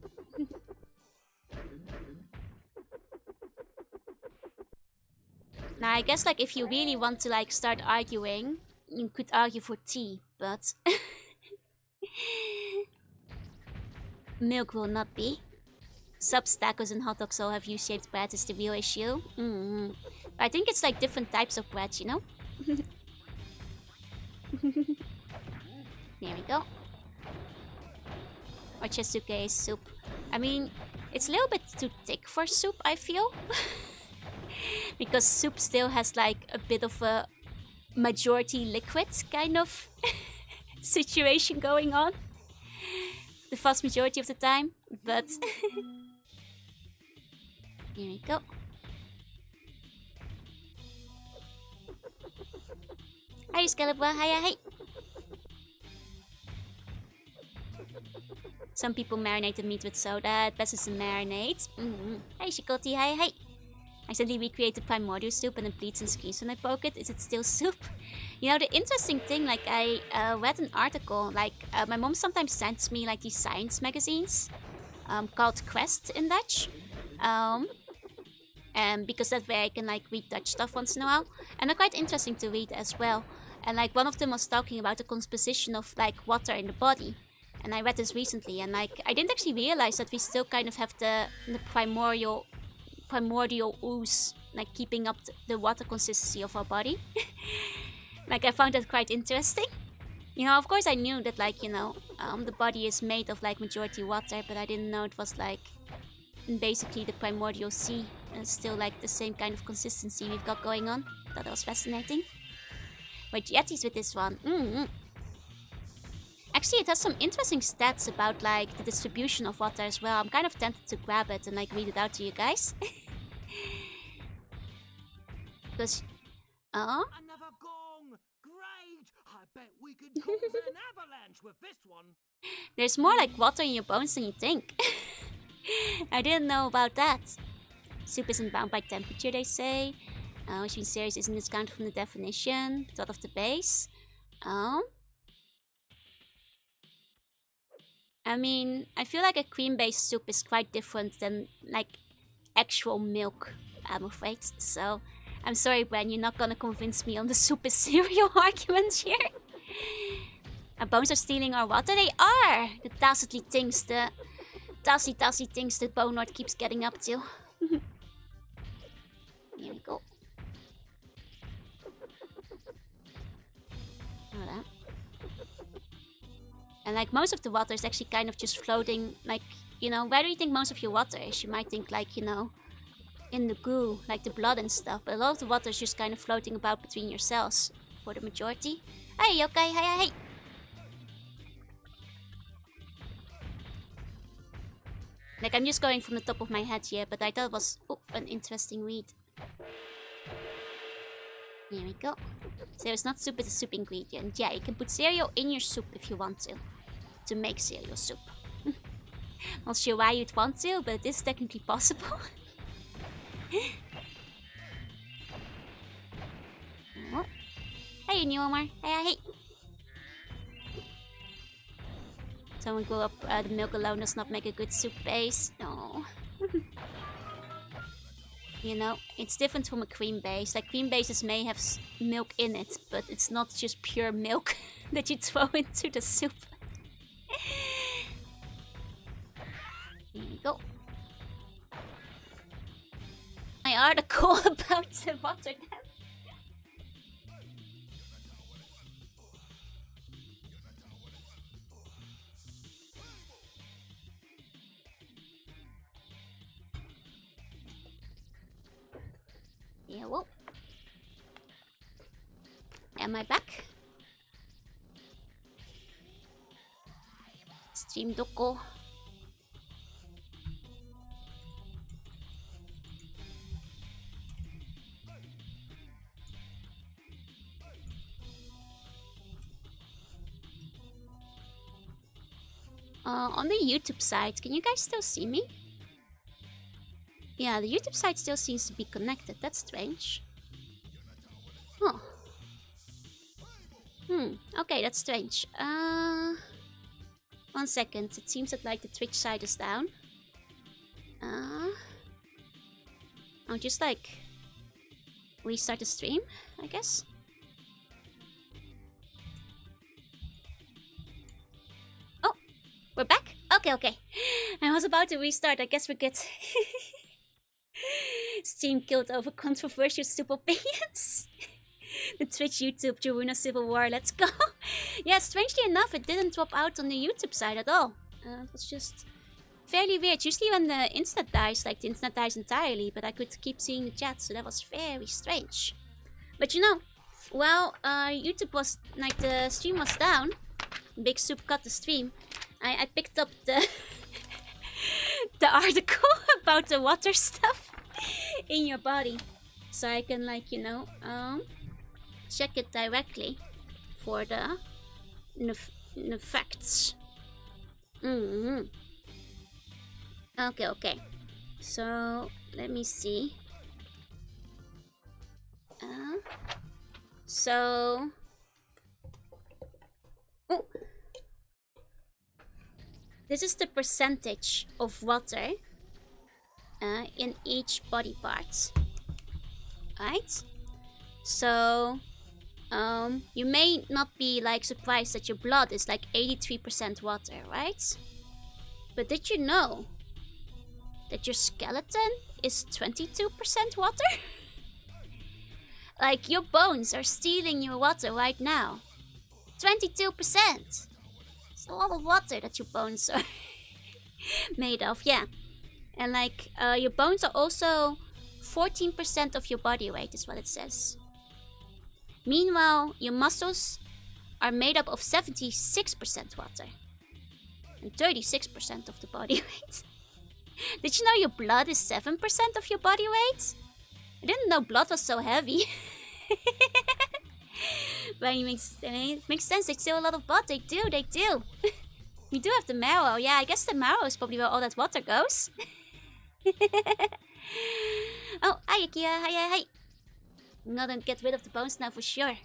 Now, I guess, like, if you really want to, like, start arguing, you could argue for tea, but... milk will not be. Subs, tacos, and hot dogs all have U-shaped bread is the real issue. I think it's, like, different types of bread, you know? There we go. Ochazuke is soup. I mean, it's a little bit too thick for soup, I feel. Because soup still has like a bit of a majority liquid kind of situation going on. The vast majority of the time. But here we go. Hi Scalibur, hi. Some people marinate the meat with soda, it best is a marinade. Hi Shikoti, hi. I suddenly recreate the primordial soup and it bleeds and screams when I poke it. Is it still soup? You know, the interesting thing, like, I read an article, like, my mom sometimes sends me, like, these science magazines, called Quest in Dutch. And because that way I can, like, read Dutch stuff once in a while. And they're quite interesting to read as well. And, like, one of them was talking about the composition of, like, water in the body. And I read this recently, and, like, I didn't actually realize that we still kind of have the primordial ooze, like, keeping up the water consistency of our body. Like, I found that quite interesting. You know, of course I knew that, like, you know, the body is made of, like, majority water, but I didn't know it was, like, basically the primordial sea. And it's still, like, the same kind of consistency we've got going on. Thought that was fascinating. Wait, Yetis with this one. Actually, it has some interesting stats about, like, the distribution of water as well. I'm kind of tempted to grab it and, like, read it out to you guys. Because... Another gong! Great! I bet we could cause an avalanche with this one. There's more, like, water in your bones than you think. I didn't know about that. Soup isn't bound by temperature, they say. Which means series isn't discounted from the definition. Thought of the base. I mean, I feel like a cream-based soup is quite different than, like, actual milk, I'm afraid. So, I'm sorry, Bren, you're not gonna convince me on the soup is cereal argument here. Our bones are stealing our water? They are! The dastardly things, the dastardly things that Bonord keeps getting up to. Here we go. Hold on. And, like, most of the water is actually kind of just floating, like, you know, where do you think most of your water is? You might think, like, you know, in the goo, like the blood and stuff. But a lot of the water is just kind of floating about between your cells for the majority. Hey, okay, hey. Like, I'm just going from the top of my head here, but I thought it was an interesting read. Here we go. So it's not soup, it's a soup ingredient. Yeah, you can put cereal in your soup if you want to make cereal soup. Not sure why you'd want to, but it is technically possible. Oh. Hey, new Omar. Hey. Someone grew up, the milk alone does not make a good soup base. No. You know, it's different from a cream base. Like, cream bases may have milk in it, but it's not just pure milk that you throw into the soup. Here we go. My article about the water dam. Yeah, whoa. Am I back? stream doko. On the YouTube side, can you guys still see me? Yeah, the YouTube side still seems to be connected. That's strange. Oh. Okay, that's strange. 1 second. It seems that like the Twitch side is down. I'll just like restart the stream, I guess. Oh, we're back? Okay. I was about to restart. I guess we get stream killed over controversial stupid opinions. The Twitch, YouTube, Jaruna Civil War, let's go! Yeah, strangely enough, it didn't drop out on the YouTube side at all. It was just fairly weird. Usually when the internet dies, like the internet dies entirely, but I could keep seeing the chat, so that was very strange. But you know, while YouTube was, like the stream was down, Big Soup cut the stream, I picked up the the article about the water stuff in your body. So I can like, you know, check it directly for the facts. Okay. So let me see. Oh, this is the percentage of water in each body part. Right? So you may not be like surprised that your blood is like 83% water, right? But did you know that your skeleton is 22% water? Like your bones are stealing your water right now. 22%! It's a lot of water that your bones are made of, yeah. And like your bones are also 14% of your body weight is what it says. Meanwhile, your muscles are made up of 76% water and 36% of the body weight. Did you know your blood is 7% of your body weight? I didn't know blood was so heavy. But it makes sense. They steal a lot of blood. They do. We do have the marrow. Yeah, I guess the marrow is probably where all that water goes. Oh, hi Akia. Hi. I'm gonna get rid of the bones now for sure.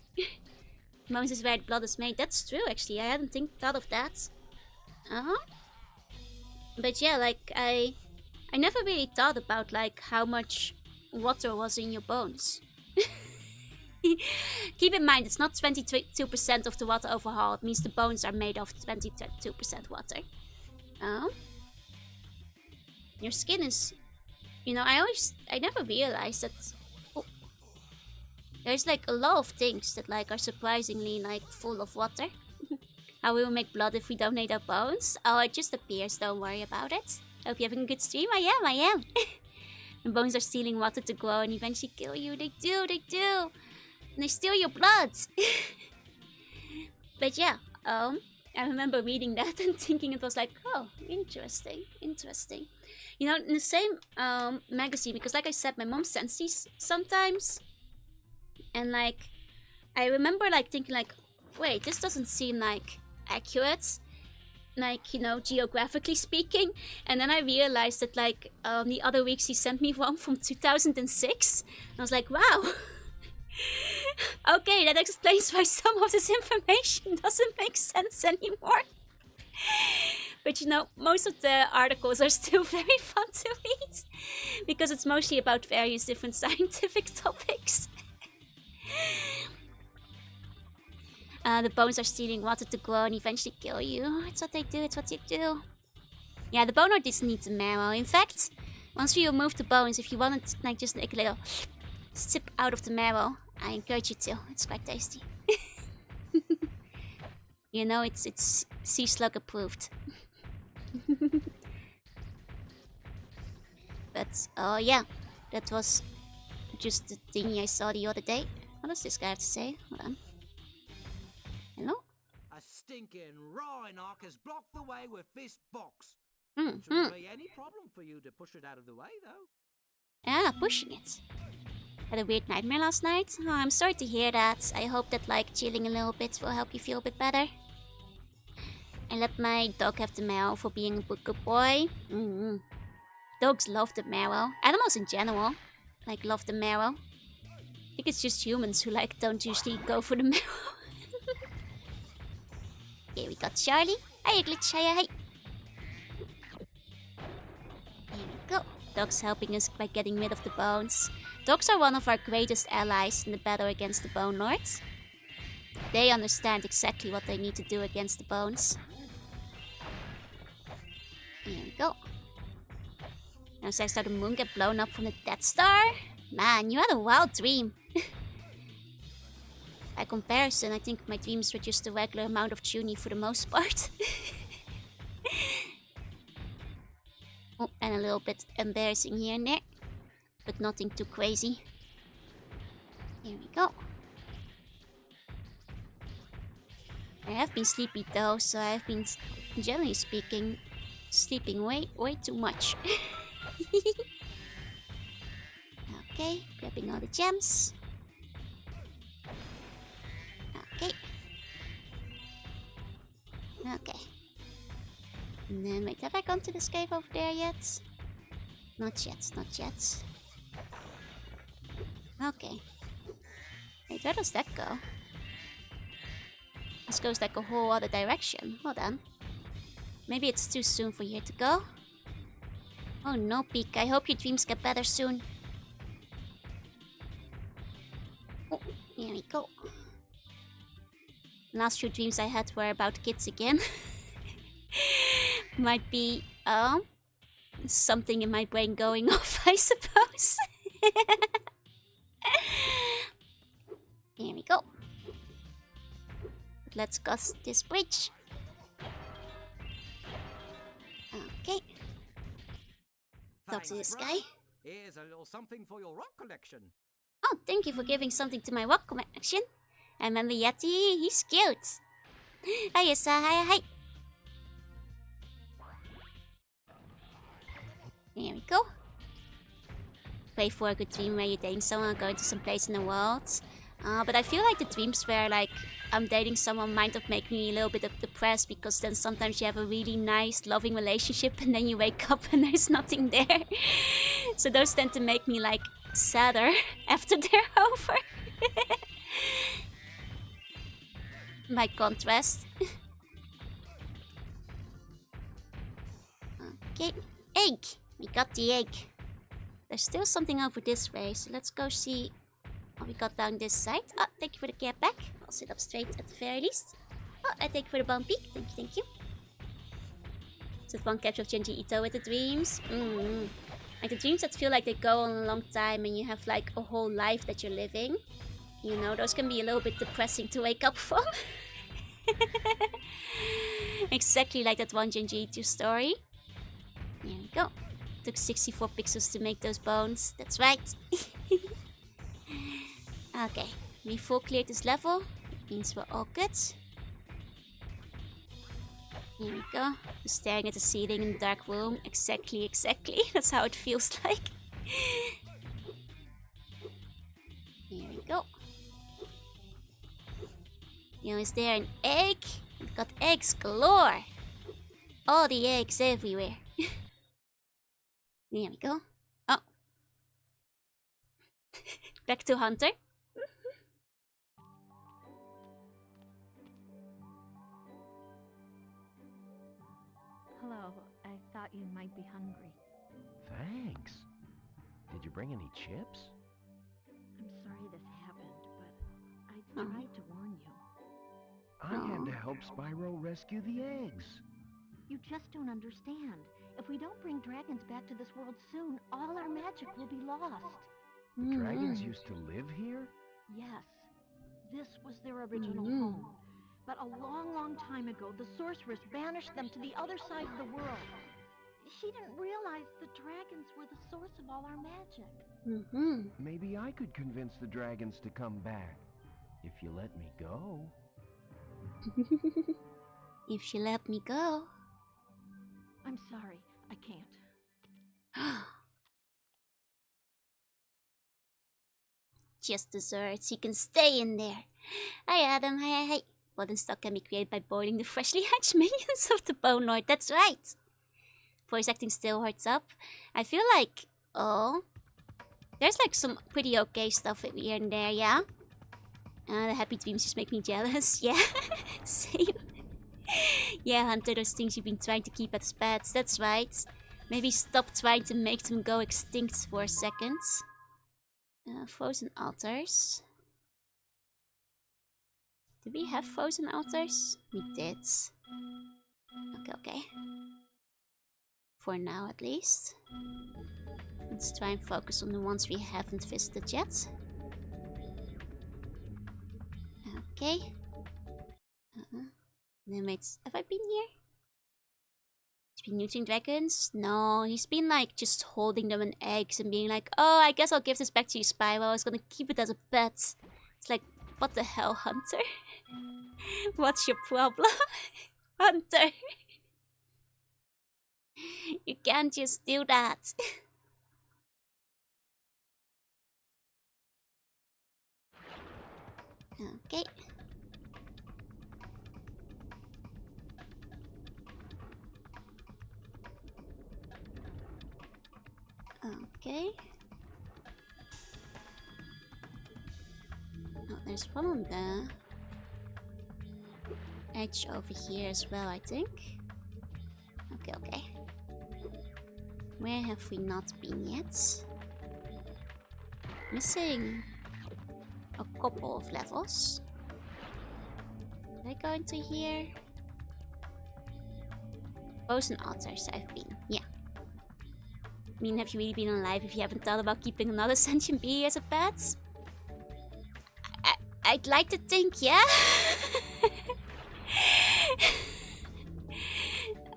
Bones is where the blood is made. That's true, actually. I hadn't thought of that. But yeah, like I never really thought about like how much water was in your bones. Keep in mind, it's not 22% of the water overall. It means the bones are made of 22% water. Your skin is, you know, I never realized that. Oh, there's like a lot of things that like are surprisingly like full of water. How we will make blood if we donate our bones? Oh, it just appears. Don't worry about it. Hope you're having a good stream. I am. The bones are stealing water to grow and eventually kill you. They do. And they steal your blood. But yeah, I remember reading that and thinking it was like, oh, interesting. You know, in the same magazine, because like I said, my mom sends these sometimes. And like, I remember like thinking like, wait, this doesn't seem like accurate. Like, you know, geographically speaking. And then I realized that like the other week she sent me one from 2006. And I was like, wow. Okay, that explains why some of this information doesn't make sense anymore. But you know, most of the articles are still very fun to read. Because it's mostly about various different scientific topics. The bones are stealing water to grow and eventually kill you. It's what they do, it's what you do. Yeah, the bone doesn't need the marrow. In fact, once you remove the bones, if you want to like just like a little sip out of the marrow, I encourage you to. It's quite tasty. You know, it's sea slug approved. But oh yeah, that was just the thingy I saw the other day. What does this guy have to say? Hold on. Hello? stinking Rhinoc has blocked the way with this box. Mm, Shouldn't be any problem for you to push it out of the way, though. Yeah, pushing it. Had a weird nightmare last night? Oh, I'm sorry to hear that. I hope that, like, chilling a little bit will help you feel a bit better. I let my dog have the marrow for being a good boy. Dogs love the marrow. Animals in general, like, love the marrow. I think it's just humans who, like, don't usually go for the marrow. Here we got Charlie. Hiya, Glitch. Hiya, hi. Here we go. Dogs helping us by getting rid of the bones. Dogs are one of our greatest allies in the battle against the Bone Lords. They understand exactly what they need to do against the bones. Here we go. Now since the moon get blown up from the Death Star? Man, you had a wild dream. By comparison, I think my dreams were just a regular amount of tuning for the most part. Oh, and a little bit embarrassing here and there. But nothing too crazy. Here we go. I have been sleepy though, so I've been, generally speaking, sleeping way too much. Okay, grabbing all the gems. Okay. Okay. And then, wait, have I gone to this cave over there yet? Not yet, not yet. Okay. Wait, where does that go? This goes like a whole other direction. Hold on. Maybe it's too soon for you to go. Oh no, Peak. I hope your dreams get better soon. Oh, here we go. Last few dreams I had were about kids again. Might be, something in my brain going off, I suppose. Here we go. Let's cross this bridge. Okay. Talk to this guy. Here's a little something for your rock collection. Oh, thank you for giving something to my rock collection. I remember Yeti, he's cute. Hiya, sir. Hiya, hi. Here we go. Pray for a good dream where you're dating someone or going to some place in the world. But I feel like the dreams where, like, I'm dating someone might have made me a little bit depressed, because then sometimes you have a really nice, loving relationship and then you wake up and there's nothing there. So those tend to make me, like, sadder after they're over. By contrast. Okay, egg! We got the egg. There's still something over this way, so let's go see what we got down this side. Oh, thank you for the care pack. I'll sit up straight at the very least. Oh, I thank you for the bumpy. Thank you, thank you. Is it one capture of Genji Ito with the dreams? Like the dreams that feel like they go on a long time and you have like a whole life that you're living. You know, those can be a little bit depressing to wake up from. Exactly like that one Genji Ito story. There we go. Took 64 pixels to make those bones. That's right. Okay, we full cleared this level. That means we're all good. Here we go. Just staring at the ceiling in the dark room. Exactly. That's how it feels like. Here we go. You know, is there an egg? We've got eggs galore. All the eggs everywhere. There we go. Oh. Back to Hunter. Hello, I thought you might be hungry. Thanks. Did you bring any chips? I'm sorry this happened, but I tried to warn you. I had to help Spyro rescue the eggs. You just don't understand. If we don't bring dragons back to this world soon, all our magic will be lost. The dragons used to live here? Yes, this was their original home. But a long time ago, the sorceress banished them to the other side of the world. She didn't realize the dragons were the source of all our magic. Maybe I could convince the dragons to come back, if you let me go. If she let me go. I'm sorry, I can't. Just desserts. He can stay in there. Hi, Adam. Hi. Button stock can be created by boiling the freshly hatched minions of the Bone Lord. That's right. Voice acting still holds up. I feel like, there's like some pretty okay stuff here and there, yeah? The happy dreams just make me jealous. Yeah, same. Yeah, Hunter, those things you've been trying to keep as pets. That's right. Maybe stop trying to make them go extinct for a second. Frozen altars. Did we have frozen altars? We did. Okay. For now, at least. Let's try and focus on the ones we haven't visited yet. Okay. Mermaids. Have I been here? He's been nurturing dragons? No, he's been like just holding them in eggs and being like, oh, I guess I'll give this back to you, Spyro. I was gonna keep it as a pet. It's like, what the hell, Hunter? What's your problem? Hunter! You can't just do that. Okay. Okay. Oh, there's one on the edge over here as well, I think. Okay. Where have we not been yet? Missing a couple of levels. Did I go into here? Frozen altars I've been, yeah. I mean, have you really been alive if you haven't thought about keeping another sentient bee as a pet? I'd like to think, yeah?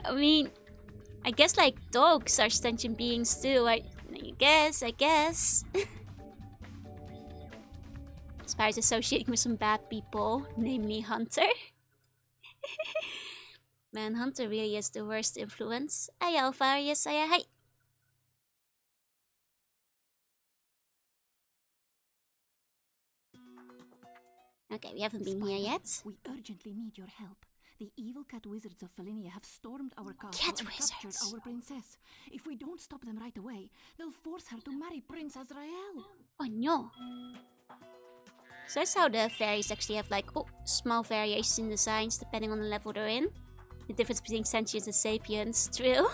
I mean, I guess like dogs are sentient beings too. I guess. Spyro's associating with some bad people, namely Hunter. Man, Hunter really is the worst influence. Hi, Alvarius. Hi. Okay, we haven't been here yet. We urgently need your help. The evil cat wizards of Felinia have stormed our castle and captured our princess. If we don't stop them right away, they'll force her to marry Prince Azrael. Oh no. So that's how the fairies actually have like, small variations in designs depending on the level they're in. The difference between sentients and sapiens, true.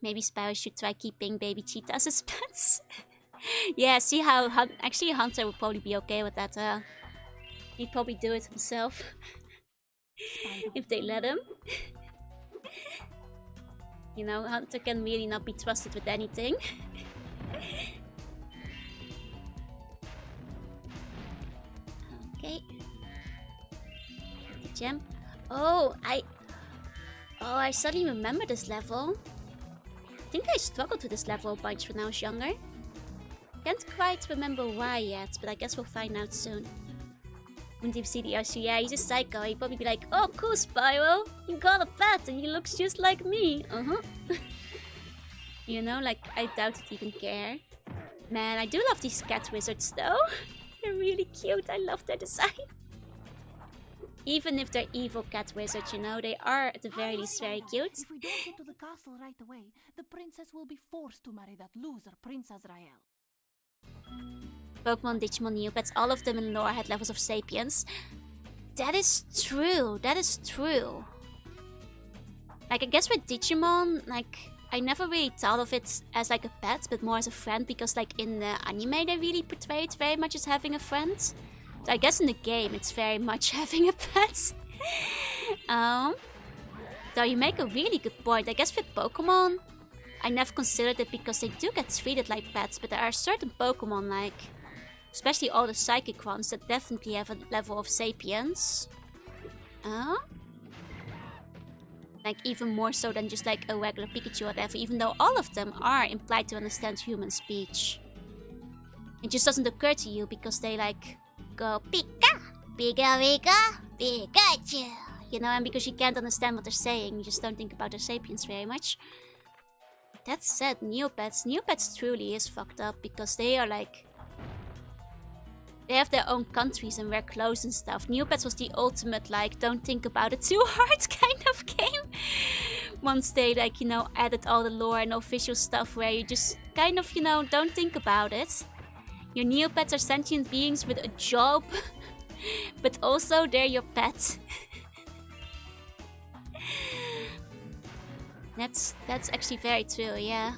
Maybe Spyro should try keeping baby cheetahs as pets. Yeah, see how actually Hunter would probably be okay with that. He'd probably do it himself if they let him. You know, Hunter can really not be trusted with anything. Okay. The gem. Oh, I suddenly remember this level. I think I struggled with this level a bunch when I was younger. Can't quite remember why yet, but I guess we'll find out soon. Wouldn't you see the Yoshi? Yeah, he's a psycho. He'd probably be like, oh, cool, Spyro. You got a pet and he looks just like me. You know, like, I doubt he'd even care. Man, I do love these cat wizards, though. They're really cute. I love their design. Even if they're evil cat wizards, you know, they are at the very least very cute. If we don't get to the castle right away, the princess will be forced to marry that loser, Prince Azrael. Pokemon, Digimon, Neopets, all of them in lore had levels of sapience. That is true. Like, I guess with Digimon, like, I never really thought of it as like a pet, but more as a friend, because like in the anime they really portray it very much as having a friend. So I guess in the game it's very much having a pet. Though you make a really good point. I guess with Pokemon, I never considered it because they do get treated like pets, but there are certain Pokemon, like especially all the psychic ones, that definitely have a level of sapience. Like even more so than just like a regular Pikachu or whatever, even though all of them are implied to understand human speech. It just doesn't occur to you because they like go Pika! Pika Pika, Pikachu. You know, and because you can't understand what they're saying, you just don't think about their sapiens very much. That said, Neopets truly is fucked up because they are like... They have their own countries and wear clothes and stuff. Neopets was the ultimate, like, don't think about it too hard kind of game. Once they, like, you know, added all the lore and official stuff where you just kind of, you know, don't think about it. Your Neopets are sentient beings with a job, but also they're your pet. That's actually very true, yeah.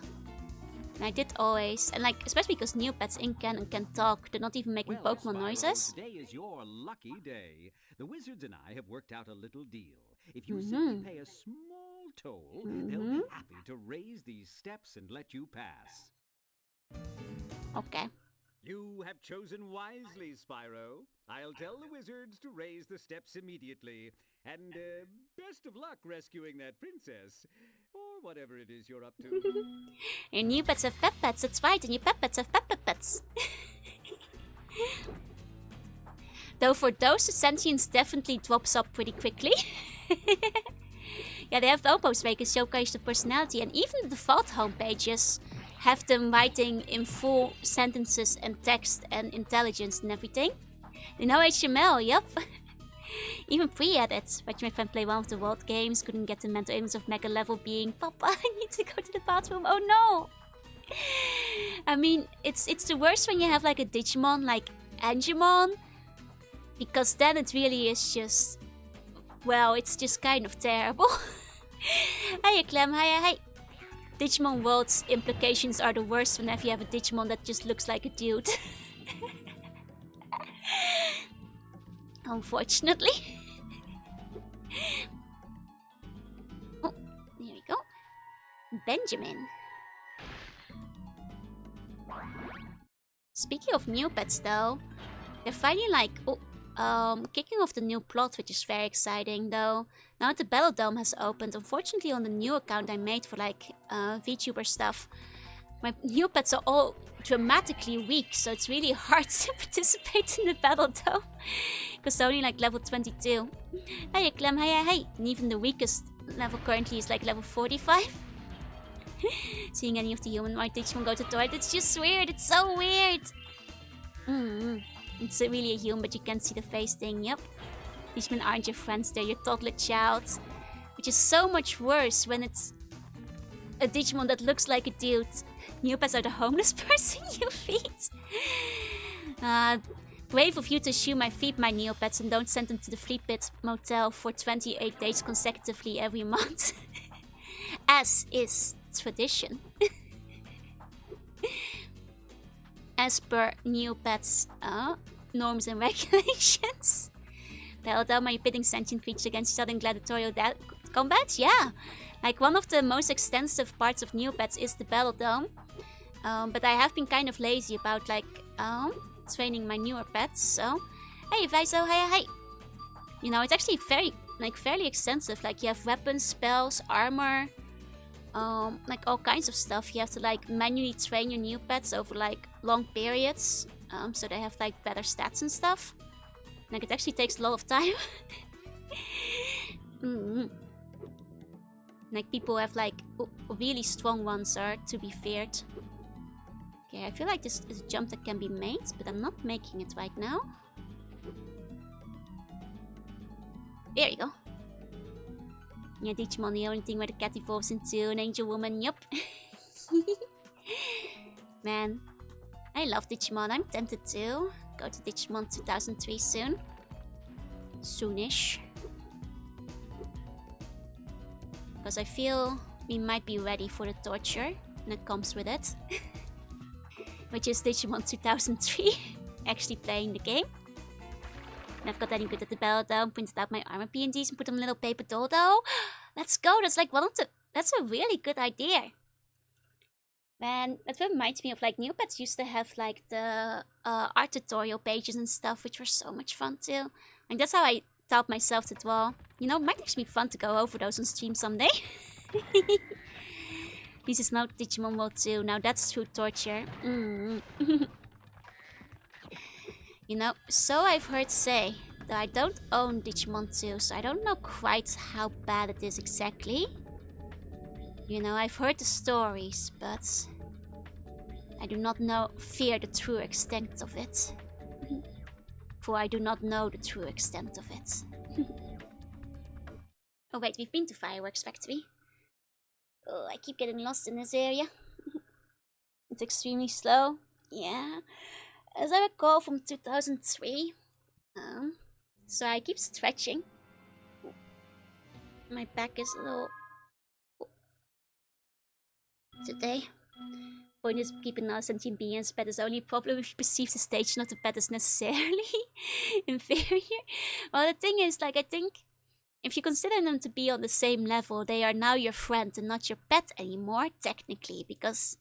And I did always, and like, especially because Neopets in canon can talk, they're not even making Pokemon noises. Today is your lucky day. The wizards and I have worked out a little deal. If you simply pay a small toll, they'll be happy to raise these steps and let you pass. Okay. You have chosen wisely, Spyro. I'll tell the wizards to raise the steps immediately. And best of luck rescuing that princess. Or whatever it is you're up to. Your Neopets have pet pets, that's right, and your pet pets have pet pets. Though for those, the sentience definitely drops up pretty quickly. Yeah, they have Opos where you can showcase the personality, and even the default home pages have them writing in full sentences and text and intelligence and everything. They know HTML, yup. Even pre-edit. Watch my friend play one of the world games, couldn't get the mental image of Mega Level being, Papa, I need to go to the bathroom, oh no! I mean, it's the worst when you have like a Digimon like Angemon, because then it really is just, well, it's just kind of terrible. Hiya Clem, hi. Digimon World's implications are the worst whenever you have a Digimon that just looks like a dude. Unfortunately. Oh, there we go. Benjamin. Speaking of Neopets though, they're finally like, kicking off the new plot, which is very exciting though. Now that the Battle Dome has opened, unfortunately on the new account I made for like VTuber stuff, my Neopets are all dramatically weak, so it's really hard to participate in the Battle Dome. Because they're only like level 22. Hiya Clem, hi. And even the weakest level currently is like level 45. Seeing any of the humanoid Digimon go to the toilet, it's just weird, it's so weird. It's really a human, but you can't see the face thing, yep. Digimon aren't your friends, they're your toddler child. Which is so much worse when it's a Digimon that looks like a dude. Neopets are the homeless person you feed. Brave of you to assume I feed my Neopets and don't send them to the Flea Pit Motel for 28 days consecutively every month. As is tradition. As per Neopets' norms and regulations. Battle Dome, are you pitting sentient creatures against each other in gladiatorial combat? Yeah. Like, one of the most extensive parts of Neopets is the Battle Dome. But I have been kind of lazy about, like, training my newer pets, so... Hey, Vaizo, hi. You know, it's actually fairly extensive. Like, you have weapons, spells, armor, like, all kinds of stuff. You have to, like, manually train your new pets over, like, long periods, so they have, like, better stats and stuff. Like, it actually takes a lot of time. Like, people have, like, really strong ones are to be feared. Okay, I feel like this is a jump that can be made, but I'm not making it right now. There you go. Yeah, Digimon, the only thing where the cat evolves into an angel woman, yup. Man, I love Digimon. I'm tempted to go to Digimon 2003 soon. Soonish. Because I feel we might be ready for the torture that comes with it. Which is Digimon 2003. Actually playing the game. And I've got any good at the Battle Dome, printed out my armor PNGs and put them in a little paper dodo. Let's go, that's like one of the... That's a really good idea. Man, that reminds me of like Neopets used to have like the art tutorial pages and stuff, which were so much fun too. Like that's how I taught myself to draw. You know, it might actually be fun to go over those on stream someday. This is not Digimon World 2. Now that's true torture. You know, so I've heard say Though I don't own Digimon 2, so I don't know quite how bad it is exactly. You know, I've heard the stories, but I do not fear the true extent of it. For I do not know the true extent of it. Oh wait, we've been to Fireworks Factory. Oh, I keep getting lost in this area. It's extremely slow. Yeah. As I recall from 2003. So I keep stretching. My back is a little... Today. Point is keeping our sentient beings pet is only a problem if you perceive the stage not the pet is necessarily inferior. Well, the thing is, like, I think if you consider them to be on the same level, they are now your friend and not your pet anymore, technically, because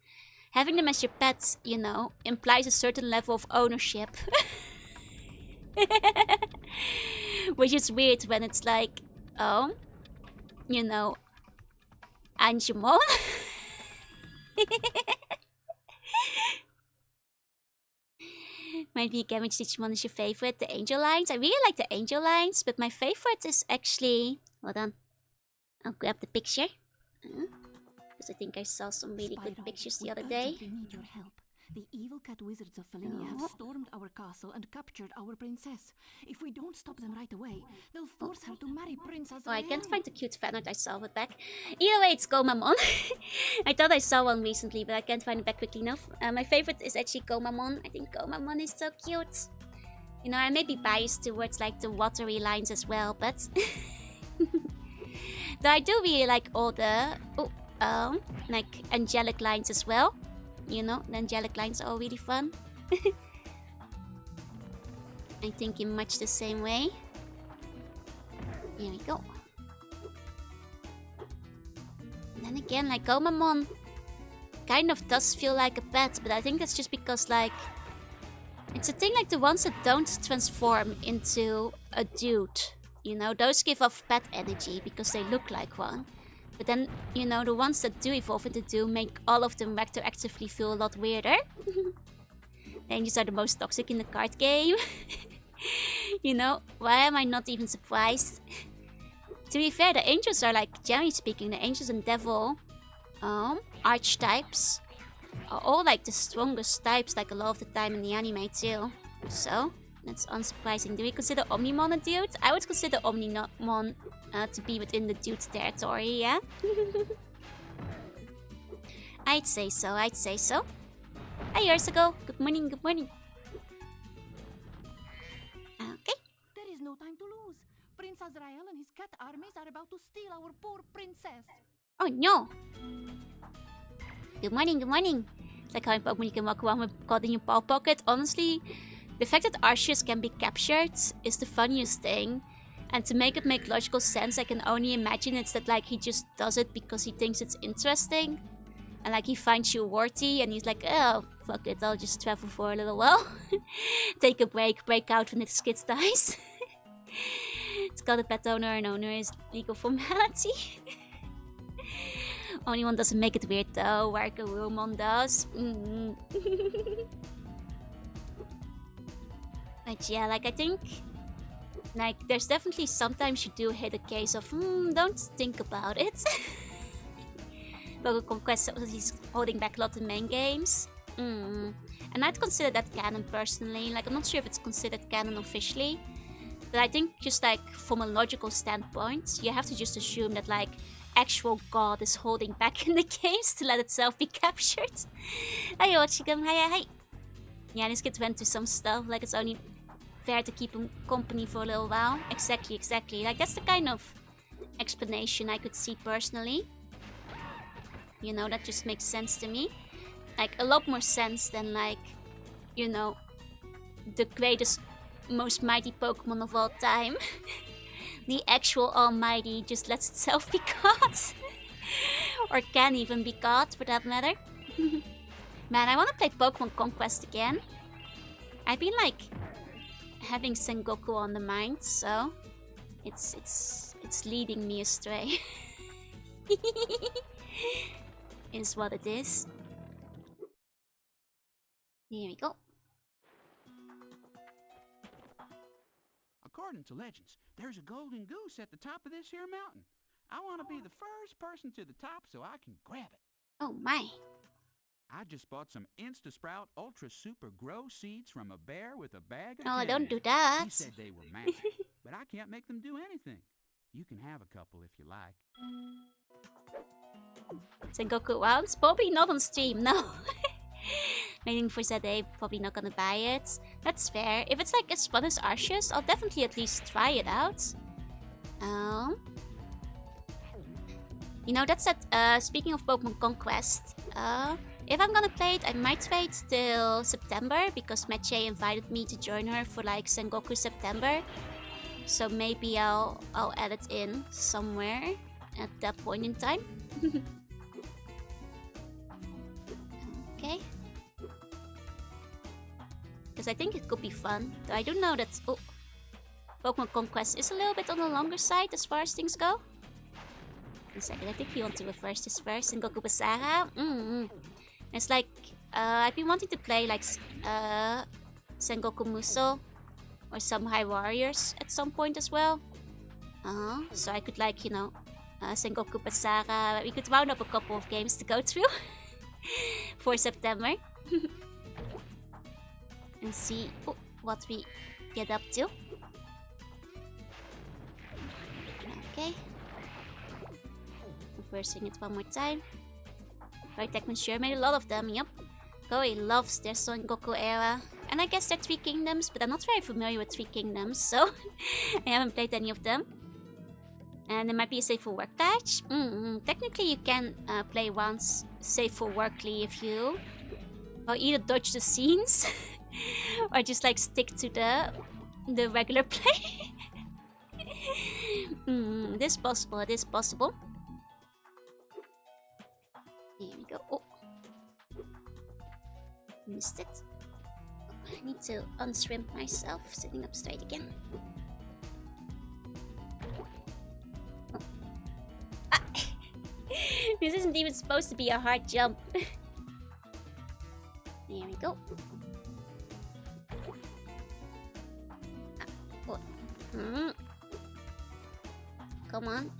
having them as your pet, you know, implies a certain level of ownership. Which is weird when it's like, oh, you know, Anjumon. Might be again which Digimon is your favorite? The Angel Lines? I really like the Angel Lines, but my favorite is actually... Hold on. I'll grab the picture. Because I think I saw some really Spyro, good pictures the we other day. urgently need your help. The evil cat wizards of Felinia have stormed our castle and captured our princess. If we don't stop them right away, they'll force her to marry Prince Azrael. Oh, I can't find the cute fan art I saw it back. Either way, it's Gomamon. I thought I saw one recently, but I can't find it back quickly enough. My favorite is actually Gomamon. I think Gomamon is so cute. You know, I may be biased towards like the watery lines as well, but... Though I do really like all the... like angelic lines as well. You know, the angelic lines are all really fun. I think in much the same way. Here we go. And then again, like Gomamon kind of does feel like a pet, but I think that's just because like it's a thing like the ones that don't transform into a dude. You know, those give off pet energy because they look like one. But then, you know, the ones that do evolve into do make all of them retroactively feel a lot weirder. Angels are the most toxic in the card game. You know, why am I not even surprised? To be fair, the angels are like, generally speaking, the angels and devil archetypes are all like the strongest types like a lot of the time in the anime too. So, that's unsurprising. Do we consider Omnimon a dude? I would consider Omnimon to be within the dude territory, yeah? I'd say so, I'd say so. Hi, Ursago. Good morning, good morning. Okay. There is no time to lose. Prince Azrael and his cat armies are about to steal our poor princess. Oh no! Good morning, good morning. It's like how in Pokemon you can walk around with God in your paw pocket. Honestly, the fact that Arceus can be captured is the funniest thing. And to make it make logical sense, I can only imagine it's that like he just does it because he thinks it's interesting. And like he finds you worthy and he's like, oh, fuck it, I'll just travel for a little while. Take a break, break out when his kid dies. It's called a pet owner, and owner is legal formality. Only one doesn't make it weird though, Warkarumon does. But yeah, like I think... Like, there's definitely sometimes you do hit a case of, don't think about it. Poker Conquest is holding back a lot of main games. And I'd consider that canon personally. Like, I'm not sure if it's considered canon officially. But I think just like, from a logical standpoint, you have to just assume that like, actual God is holding back in the games to let itself be captured. Hi, Ochigam. Hi. Yeah, this kid went through some stuff. Like, it's only... fair to keep him company for a little while. Exactly. Like, that's the kind of explanation I could see personally. You know, that just makes sense to me. Like, a lot more sense than, like, you know, the greatest, most mighty Pokemon of all time. The actual almighty just lets itself be caught. Or can even be caught, for that matter. Man, I want to play Pokemon Conquest again. I've been, like... having Sengoku on the mind, so it's leading me astray. Is what it is. Here we go. according to legends, there's a golden goose at the top of this here mountain. I want to be the first person to the top so I can grab it. Oh my. I just bought some Insta-Sprout Ultra Super Grow seeds from a bear with a bag of Oh, don't do candy. that. He said they were magic, but I can't make them do anything. You can have a couple if you like. Sengoku Rounds? Probably not on stream, no. Waiting for Zade, probably not gonna buy it. That's fair. If it's like as fun as Arceus, I'll definitely at least try it out. You know, that's it. Speaking of Pokemon Conquest, if I'm gonna play it, I might wait till September because Meche invited me to join her for like Sengoku September. So maybe I'll add it in somewhere at that point in time. Okay. Because I think it could be fun. Though I do know that Pokemon Conquest is a little bit on the longer side as far as things go. One second, I think we want to reverse this first. Sengoku Basara. It's like, I've been wanting to play like Sengoku Musou or some High Warriors at some point as well. So I could like, you know, Sengoku Basara. We could round up a couple of games to go through for September. And see what we get up to. Okay. Reversing it one more time. Right, Tekman sure made a lot of them, yep. Koei loves their Son Goku era. And I guess they're 3 kingdoms, but I'm not very familiar with 3 kingdoms, so I haven't played any of them. And there might be a save for work patch. Technically you can play once save for workly if you... or either dodge the scenes or just like stick to the regular play. It is possible, it is possible. Here we go. Oh, missed it. I need to unshrimp myself, sitting up straight again. Oh. Ah. This isn't even supposed to be a hard jump. There we go. Come on.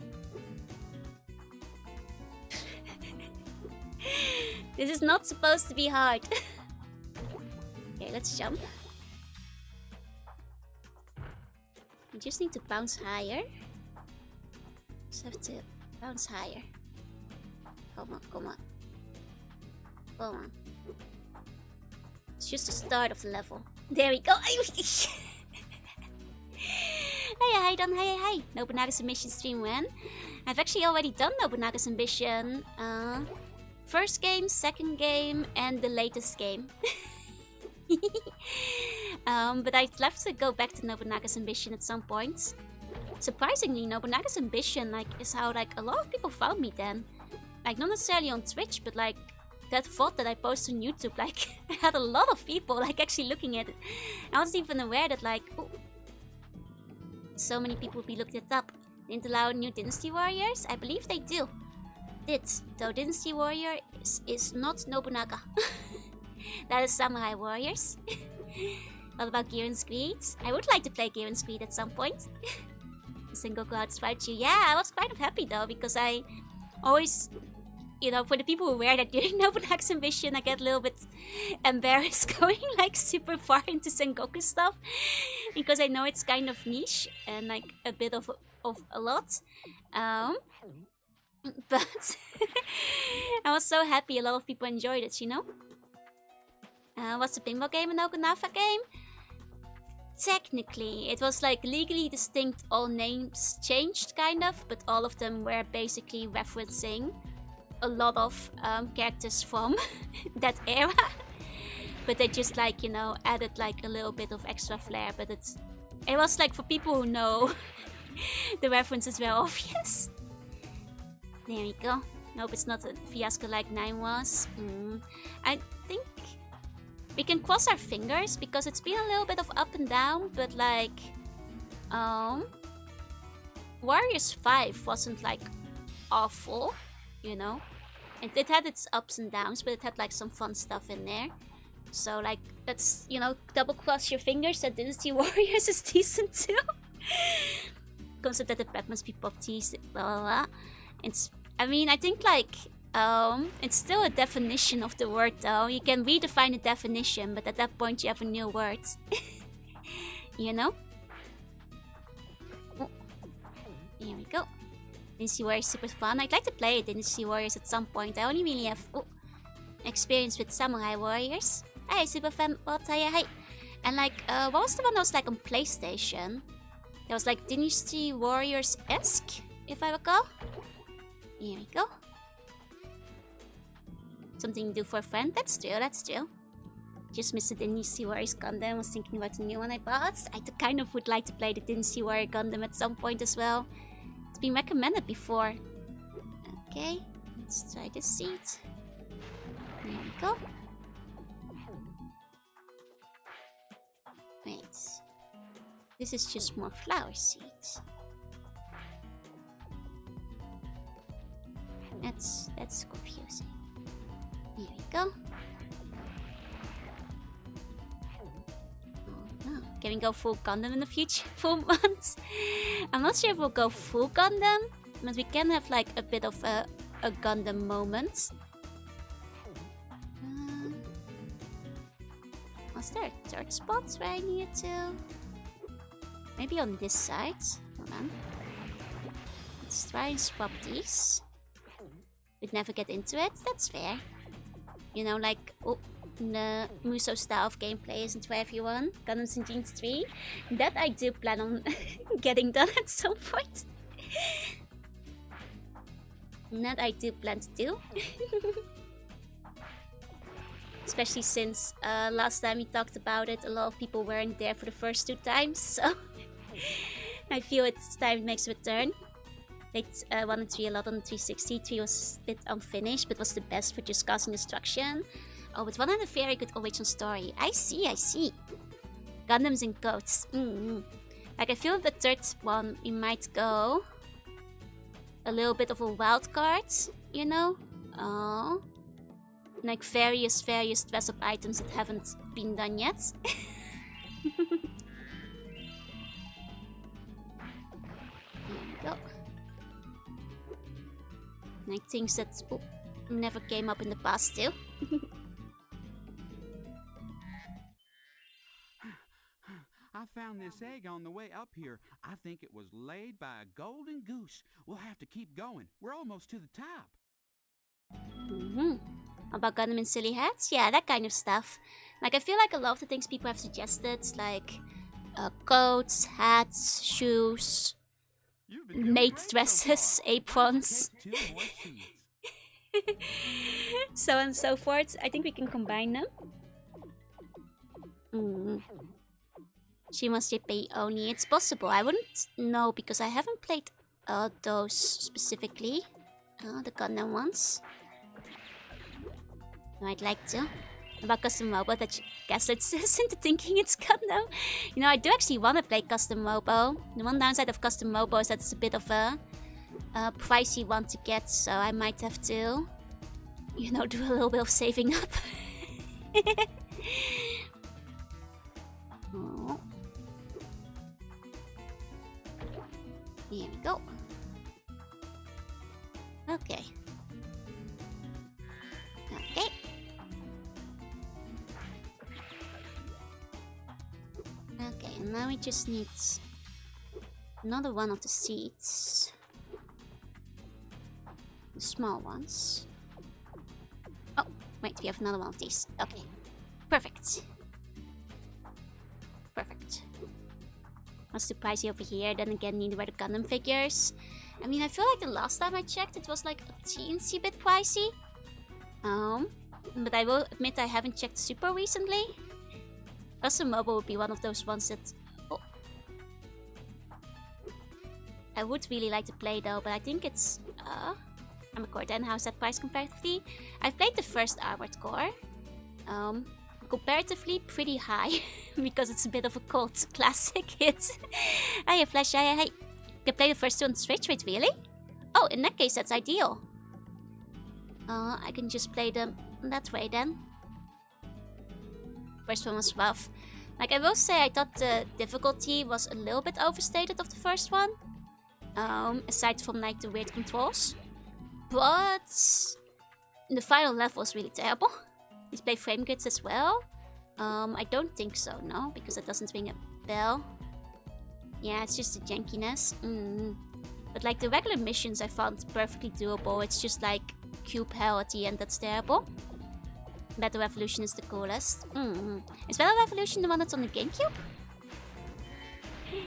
This is not supposed to be hard. Okay, let's jump. We just need to bounce higher. Just have to bounce higher. Come on, come on. Come on. It's just the start of the level. There we go. Hi, Don. Hi. Nobunaga's Ambition stream when? I've actually already done Nobunaga's Ambition. First game, second game, and the latest game. But I'd love to go back to Nobunaga's Ambition at some point. Surprisingly, Nobunaga's Ambition is how like a lot of people found me then. Like not necessarily on Twitch, but like that VOD that I posted on YouTube, like I had a lot of people like actually looking at it. I wasn't even aware that like so many people would be looking it up. Didn't allow new Dynasty Warriors? I believe they do. Though Dynasty Warrior is not Nobunaga. That is Samurai Warriors. What about Gear and Screed? I would like to play Gear and Screed at some point. Sengoku outsmarted you. Yeah, I was kind of happy though, because I always, you know, for the people who wear that during Nobunaga's Ambition, I get a little bit embarrassed going like super far into Sengoku stuff. Because I know it's kind of niche and like a bit of a lot. But I was so happy a lot of people enjoyed it, you know? What's the pinball game, an Okinawa game? Technically, it was like legally distinct, all names changed kind of, but all of them were basically referencing a lot of characters from that era. But they just like, you know, added like a little bit of extra flair, but it was like for people who know the references were obvious. There we go. Nope, it's not a fiasco like 9 was. I think we can cross our fingers because it's been a little bit of up and down, but like Warriors 5 wasn't like awful, you know. It had its ups and downs, but it had like some fun stuff in there. So like let's, you know, double cross your fingers that Dynasty Warriors is decent too. Concept that the bread must be pop teased, blah blah blah. It's, I mean, I think like, it's still a definition of the word though. You can redefine the definition, but at that point you have a new word. You know? Oh. Here we go. Dynasty Warriors is super fun. I'd like to play Dynasty Warriors at some point. I only really have experience with Samurai Warriors. Hi, super fan. Hi. And like, what was the one that was like on PlayStation? That was like Dynasty Warriors-esque, if I recall. Here we go. Something to do for a friend. That's true, that's true. Just missed the Dynasty Warriors Gundam. Was thinking about the new one I bought. I kind of would like to play the Dynasty Warrior Gundam at some point as well. It's been recommended before. Okay, let's try this seed. There we go. Wait. This is just more flower seeds. That's confusing. Here we go. Oh, can we go full Gundam in the future? Full months? I'm not sure if we'll go full Gundam, but we can have like a bit of a Gundam moment. Was there a third spot where I needed to? Maybe on this side. Hold on. Let's try and swap these. We'd never get into it. That's fair. You know, like the Muso style of gameplay isn't for everyone. Gundams and Jeans 3. That I do plan on getting done at some point. That I do plan to do. Especially since last time we talked about it, a lot of people weren't there for the first 2 times, so I feel it's time it makes a return. Played 1 and 3 a lot on the 360. 3 was a bit unfinished, but was the best for just causing destruction. Oh, but 1 had a very good original story. I see. Gundams and goats. Like, I feel the third one, we might go a little bit of a wild card, you know? Oh. Like various dress-up items that haven't been done yet. There we go. Like things that never came up in the past too. I found this egg on the way up here. I think it was laid by a golden goose. We'll have to keep going. We're almost to the top. About Gundam and silly hats? Yeah, that kind of stuff. Like, I feel like a lot of the things people have suggested, like coats, hats, shoes, maid dresses, aprons, so on and so forth. I think we can combine them. She must pay only. It's possible. I wouldn't know because I haven't played those specifically. The Gundam ones. I'd like to. About Custom Mobo, that gaslights us into thinking it's Gundam. You know, I do actually want to play Custom Mobo. The one downside of Custom Mobo is that it's a bit of a pricey one to get, so I might have to, you know, do a little bit of saving up. Oh. Here we go. Okay. Okay. Okay, and now we just need another one of the seeds. The small ones. Oh, wait, we have another one of these. Okay. Perfect. Perfect. Was too pricey over here, then again neither were the Gundam figures. I mean, I feel like the last time I checked it was like a teensy bit pricey. But I will admit I haven't checked super recently. Custom Mobile would be one of those ones that I would really like to play though, but I think it's Armored Core 10. How's that price comparatively? I've played the first Armored Core. Comparatively pretty high because it's a bit of a cult classic hit. Hiya Flash, hiya. Can play the first two on Switch, wait, really? Oh, in that case that's ideal. I can just play them that way then. First one was rough. Like, I will say I thought the difficulty was a little bit overstated of the first one. Aside from like the weird controls. But the final level was really terrible. Display frame grids as well. I don't think so, no, because it doesn't ring a bell. Yeah, it's just the jankiness. But like the regular missions I found perfectly doable. It's just like cube hell at the end that's terrible. Battle Revolution is the coolest. Is Battle Revolution the one that's on the GameCube?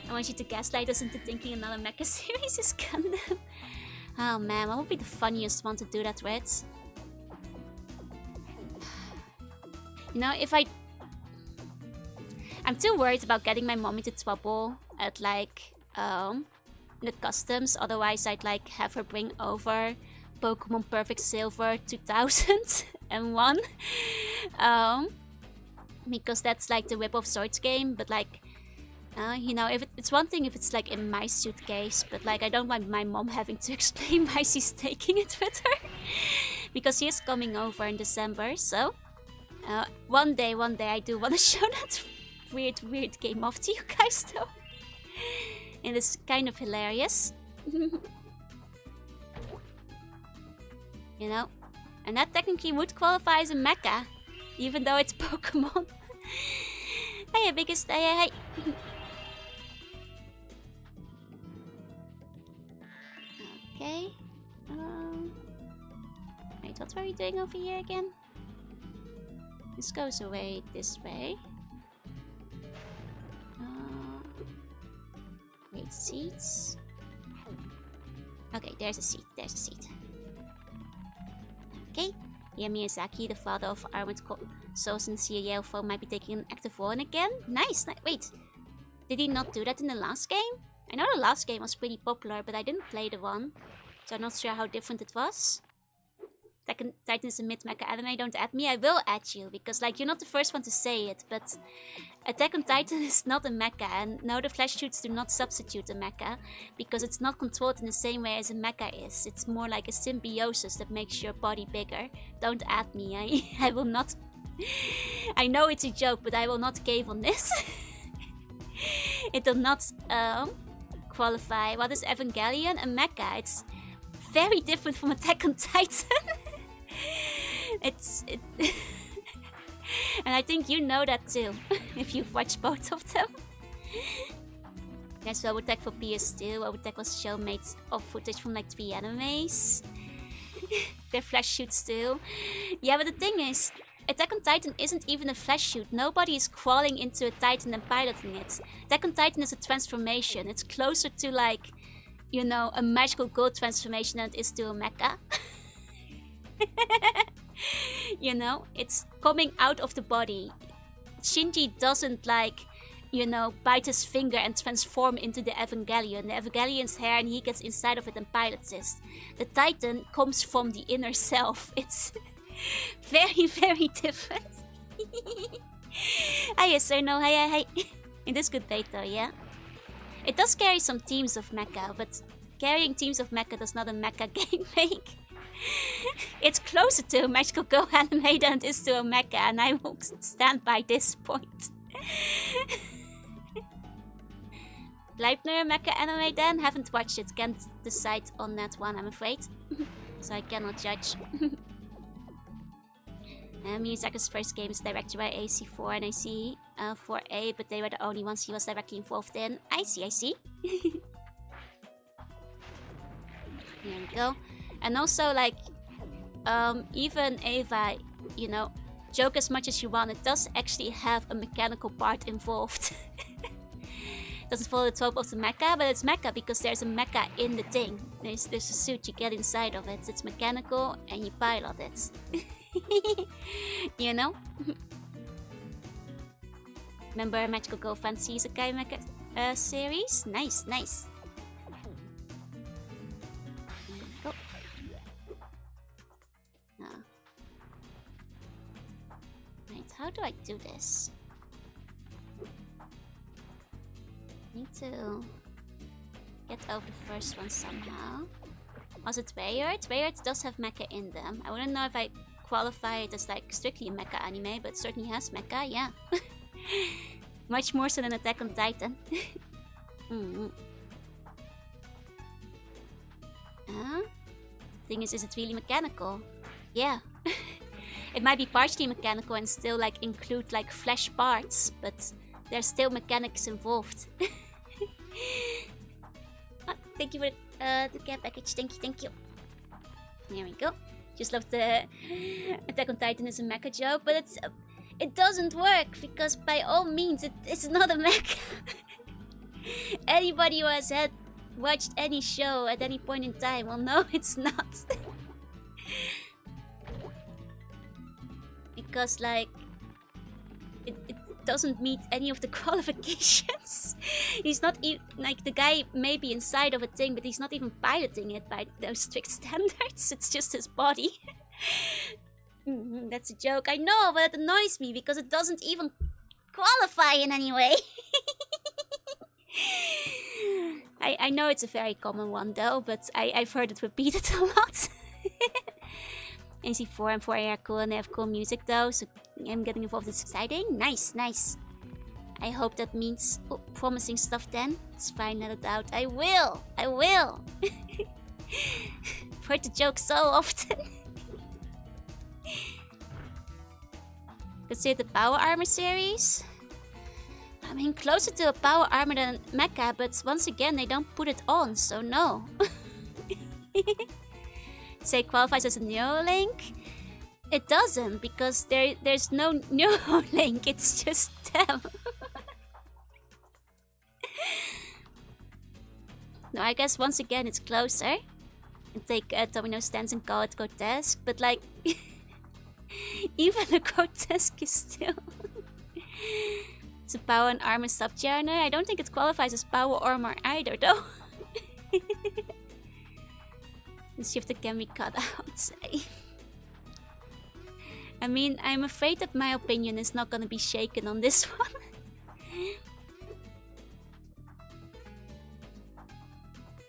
I want you to gaslight us into thinking another mecha series is Gundam. Oh man, what would be the funniest one to do that with? You know, if I'm too worried about getting my mom into trouble at like the customs, otherwise I'd like have her bring over Pokemon Perfect Silver 2001. Because that's like the Whip of Swords game, but like you know, if it's one thing if it's like in my suitcase, but like I don't want my mom having to explain why she's taking it with her. Because she is coming over in December, so one day I do want to show that weird game off to you guys though. And it's kind of hilarious. You know? And that technically would qualify as a mecha, even though it's Pokemon. Hey, biggest hey. Okay. Wait, what were we doing over here again? This goes away this way. Wait, seats. Okay, there's a seat. Okay. Yeah, Miyazaki, the father of Armored Souls and Serial Foe, might be taking an active role in again. Nice. Wait, did he not do that in the last game? I know the last game was pretty popular, but I didn't play the one, so I'm not sure how different it was. Attack on Titan is a mid-mecha anime, don't add me. I will add you, because like you're not the first one to say it, but Attack on Titan is not a mecha, and no, the flash shoots do not substitute a mecha, because it's not controlled in the same way as a mecha is. It's more like a symbiosis that makes your body bigger. Don't add me, I will not... I know it's a joke, but I will not cave on this. It does not qualify. What is Evangelion? A mecha. It's very different from Attack on Titan. And I think you know that too, if you've watched both of them. Yes, Robotech for PS2. Robotech was shown made of footage from like 3 animes. Their flash shoots too. Yeah, but the thing is, Attack on Titan isn't even a flash shoot. Nobody is crawling into a Titan and piloting it. Attack on Titan is a transformation. It's closer to like, you know, a magical gold transformation than it is to a mecha. You know, it's coming out of the body. Shinji doesn't like, you know, bite his finger and transform into the Evangelion. The Evangelion's hair and he gets inside of it and pilots it. The Titan comes from the inner self. It's very, very different. Hiya, sir. No, hi. It is good bait though, yeah? It does carry some themes of mecha, but carrying themes of mecha does not a mecha game make. It's closer to a Magical Girl anime than it is to a mecha, and I will stand by this point. Leibner mecha anime then? Haven't watched it, can't decide on that one, I'm afraid. So I cannot judge. Miyazaki's first game is directed by AC4 and AC4A, but they were the only ones he was directly involved in. I see. Here we go. And also, like, even Eva, you know, joke as much as you want, it does actually have a mechanical part involved. Doesn't follow the trope of the mecha, but it's mecha because there's a mecha in the thing. There's a suit, you get inside of it. It's mechanical and you pilot it. You know? Remember Magical Girl Fantasy Isekai mecha series? Nice. Go. Right, how do I do this? Need to get over the first one somehow. Was it Bayard? Bayard does have mecha in them. I wouldn't know if I qualify it as like strictly a mecha anime, but it certainly has mecha, yeah. Much more so than Attack on Titan. Thing is it really mechanical? Yeah. It might be partially mechanical and still like include like flesh parts, but there's still mechanics involved. Oh, thank you for the care package. Thank you. There we go. Just love the Attack on Titan is a mecha joke, but it doesn't work because by all means it's not a mecha. Anybody who has watched any show at any point in time will know it's not. Because like it doesn't meet any of the qualifications. He's not even like the guy may be inside of a thing, but he's not even piloting it by those strict standards. It's just his body. That's a joke, I know, but it annoys me because it doesn't even qualify in any way. I know it's a very common one though, but I've heard it repeated a lot. AC4 and 4A are cool and they have cool music though, so I'm getting involved. It's exciting. Nice. I hope that means promising stuff then. It's fine, let it out. I will! I've heard the joke so often. Consider the Power Armor series? I mean, closer to a Power Armor than Mecha, but once again, they don't put it on, so no. Say it qualifies as a Neuralink? It doesn't, because there's no Neuralink, it's just them. No, I guess once again it's closer. And take Domino stance and call it grotesque, but like... even the grotesque is still... It's a Power and Armor subgenre. I don't think it qualifies as Power Armor either, though. The shifter can be cut out. I mean, I'm afraid that my opinion is not gonna be shaken on this one.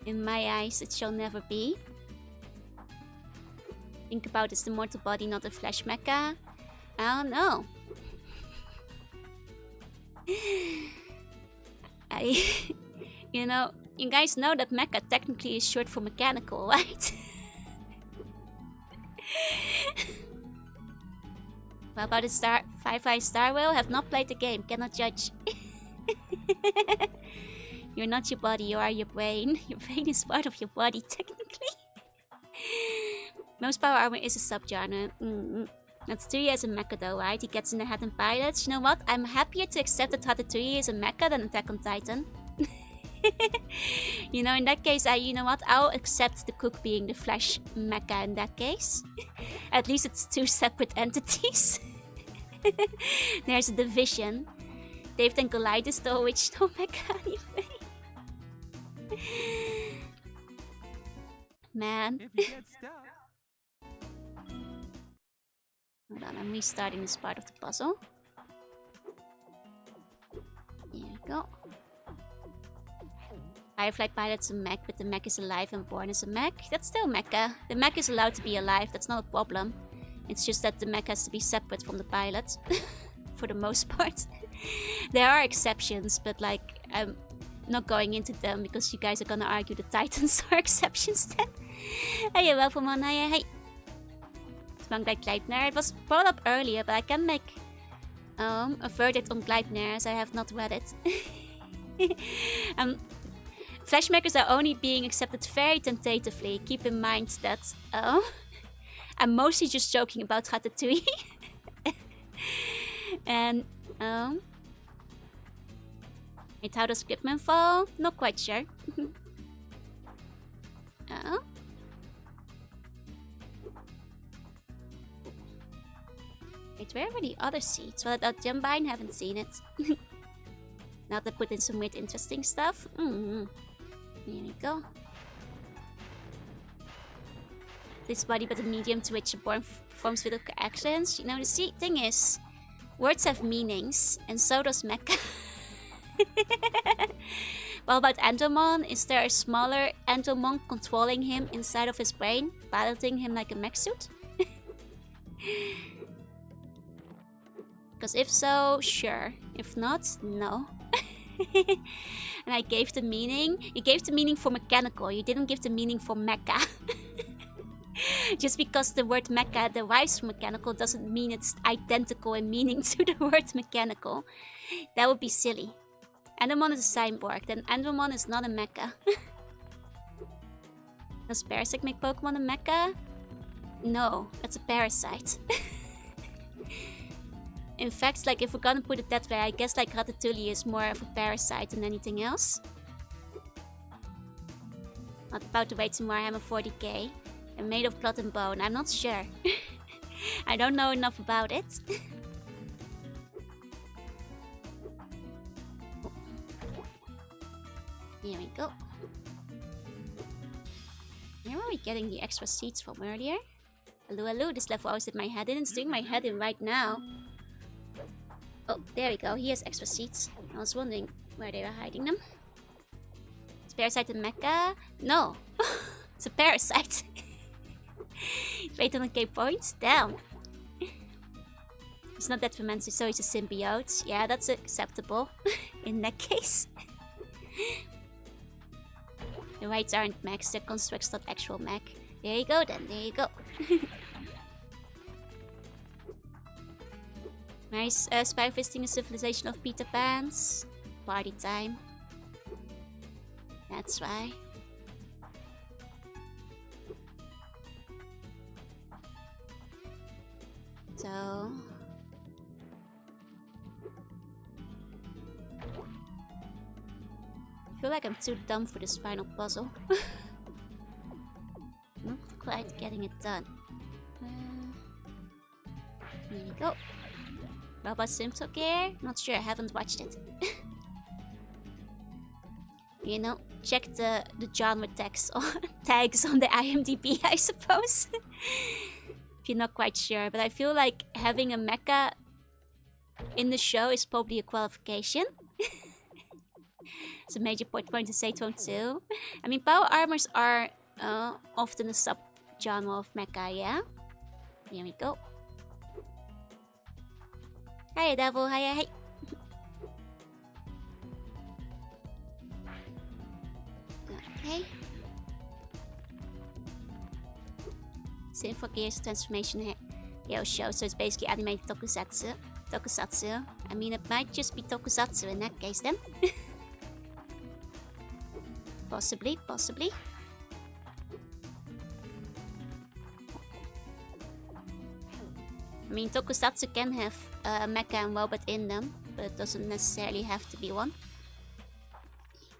In my eyes, it shall never be. Think about it's the mortal body, not a flesh mecha. I don't know. You know, you guys know that mecha technically is short for mechanical, right? What about a Firefly Star Whale? Have not played the game, cannot judge. You're not your body, you are your brain. Your brain is part of your body, technically. Most Power Armor is a subgenre. Ratatouille is a mecha though, right? He gets in the head and pilots. You know what? I'm happier to accept that Ratatouille is a mecha than Attack on Titan. You know, in that case, you know what? I'll accept the cook being the flesh mecha in that case. At least it's two separate entities. There's a division. David and Goliath is the original mecha anyway. Man. If you get stuck. Hold on, I'm restarting this part of the puzzle. There we go. Firefly pilot's a mech, but the mech is alive and born as a mech. That's still mecha. The mech is allowed to be alive, that's not a problem. It's just that the mech has to be separate from the pilot. For the most part. There are exceptions, but like, I'm not going into them because you guys are gonna argue the Titans are exceptions then. Hey, welcome on. Hey. Sprung like Gleipnir. It was brought up earlier, but I can make a verdict on Gleipnir as I have not read it. Flesh makers are only being accepted very tentatively. Keep in mind that I'm mostly just joking about Ratatouille. And wait, how does Gripman fall? Not quite sure. Wait, where were the other seats? Well, that Jumbine, haven't seen it. Now they put in some weird interesting stuff. Here we go. This body but a medium to which a born performs physical actions. You know, the thing is, words have meanings, and so does mecha. What about Endomon? Is there a smaller Endomon controlling him inside of his brain, piloting him like a mech suit? Because if so, sure. If not, no. And I gave the meaning. You gave the meaning for mechanical. You didn't give the meaning for mecha. Just because the word mecha derives from mechanical doesn't mean it's identical in meaning to the word mechanical. That would be silly. Endermon is a cyborg, then Endermon is not a mecha. Does Parasect make Pokemon a mecha? No, it's a parasite. In fact, like, if we're gonna put it that way, I guess like Ratatouille is more of a parasite than anything else. Not about to wait to Warhammer 40k. And made of blood and bone. I'm not sure. I don't know enough about it. Here we go. Where are we getting the extra seeds from earlier? Hello, hello, this level always did my head in. It's doing my head in right now. Oh, there we go. He has extra seeds. I was wondering where they were hiding them. Is Parasite a mecha? No. It's a parasite. 800k points? Damn. It's not that fermented, so it's a symbiote. Yeah, that's acceptable in that case. The rights aren't mechs, they're constructs, not actual mech. There you go then, there you go. Nice, Spyro visiting a civilization of Peter Pans. Party time. That's why. So... I feel like I'm too dumb for this final puzzle. Not quite getting it done. Here we go. Robot Simpson Care? Not sure, I haven't watched it. You know, check the genre tags on the IMDb, I suppose. If you're not quite sure, but I feel like having a mecha in the show is probably a qualification. It's a major point to say too. I mean, power armors are often a sub-genre of mecha, yeah? Here we go. Hiya, devil, hiya, hey. Okay. Same for Gears transformation hero show, so it's basically animated tokusatsu. I mean, it might just be tokusatsu in that case then. Possibly. I mean, tokusatsu can have mecha and robot in them, but it doesn't necessarily have to be one.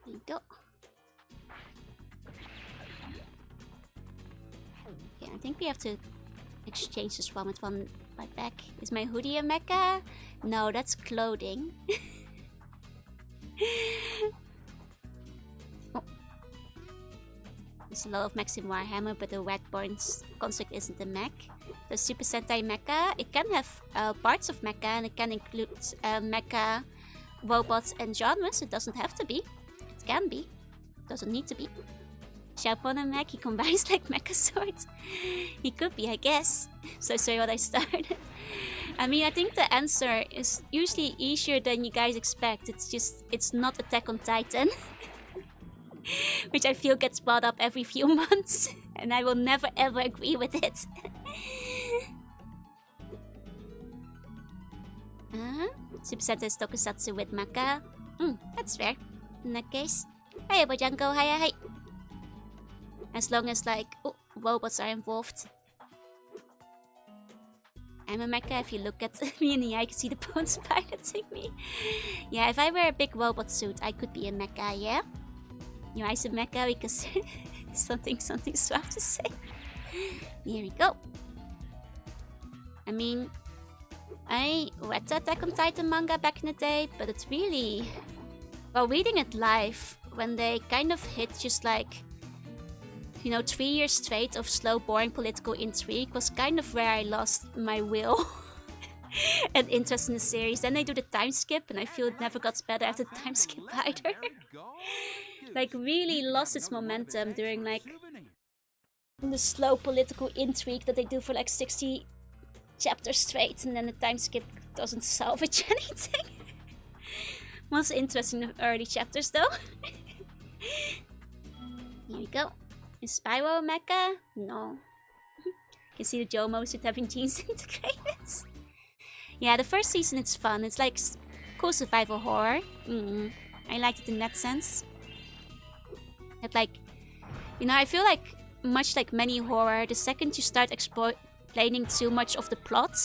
Here we go. Okay, I think we have to exchange this one with one right back. Is my hoodie a mecha? No, that's clothing. Oh. There's a lot of mechs in Warhammer, but the Wagborn's construct isn't a mech. The Super Sentai mecha, it can have parts of mecha, and it can include mecha, robots, and genres. It doesn't have to be. It can be. It doesn't need to be. Sharpon a mech, he combines like mecha swords. He could be, I guess. So sorry what I started. I mean, I think the answer is usually easier than you guys expect. It's just, it's not Attack on Titan. Which I feel gets brought up every few months. And I will never ever agree with it. Super Sentai is tokusatsu with mecha. That's fair. In that case. Hey, Bojanko, hi. As long as, like, robots are involved. I'm a mecha. If you look at me in the eye, you can see the bones piloting me. Yeah, if I wear a big robot suit, I could be a mecha, yeah? Your eyes a mecha because something suave to say. Here we go. I mean, I read the Attack on Titan manga back in the day, but it's really... Well, reading it live, when they kind of hit just like... You know, 3 years straight of slow, boring political intrigue was kind of where I lost my will and interest in the series. Then they do the time skip, and I feel it never got better after the time skip either. Like, really lost its momentum during, like, the slow political intrigue that they do for, like, 60 chapters straight and then the time skip doesn't salvage anything. Was interesting in the early chapters though. Here we go. Is Spyro a mecha? No. You can see the Jomos with having genes integrated. Yeah, the first season it's fun. It's like cool survival horror. I liked it in that sense. But like, you know, I feel like much like many horror, the second you start explaining too much of the plot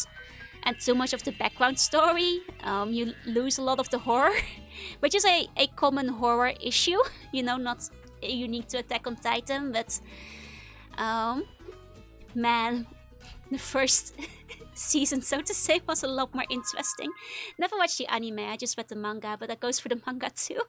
and too much of the background story, you lose a lot of the horror, which is a common horror issue, you know, not unique to Attack on Titan, but man, the first season, so to say, was a lot more interesting. Never watched the anime, I just read the manga, but that goes for the manga too.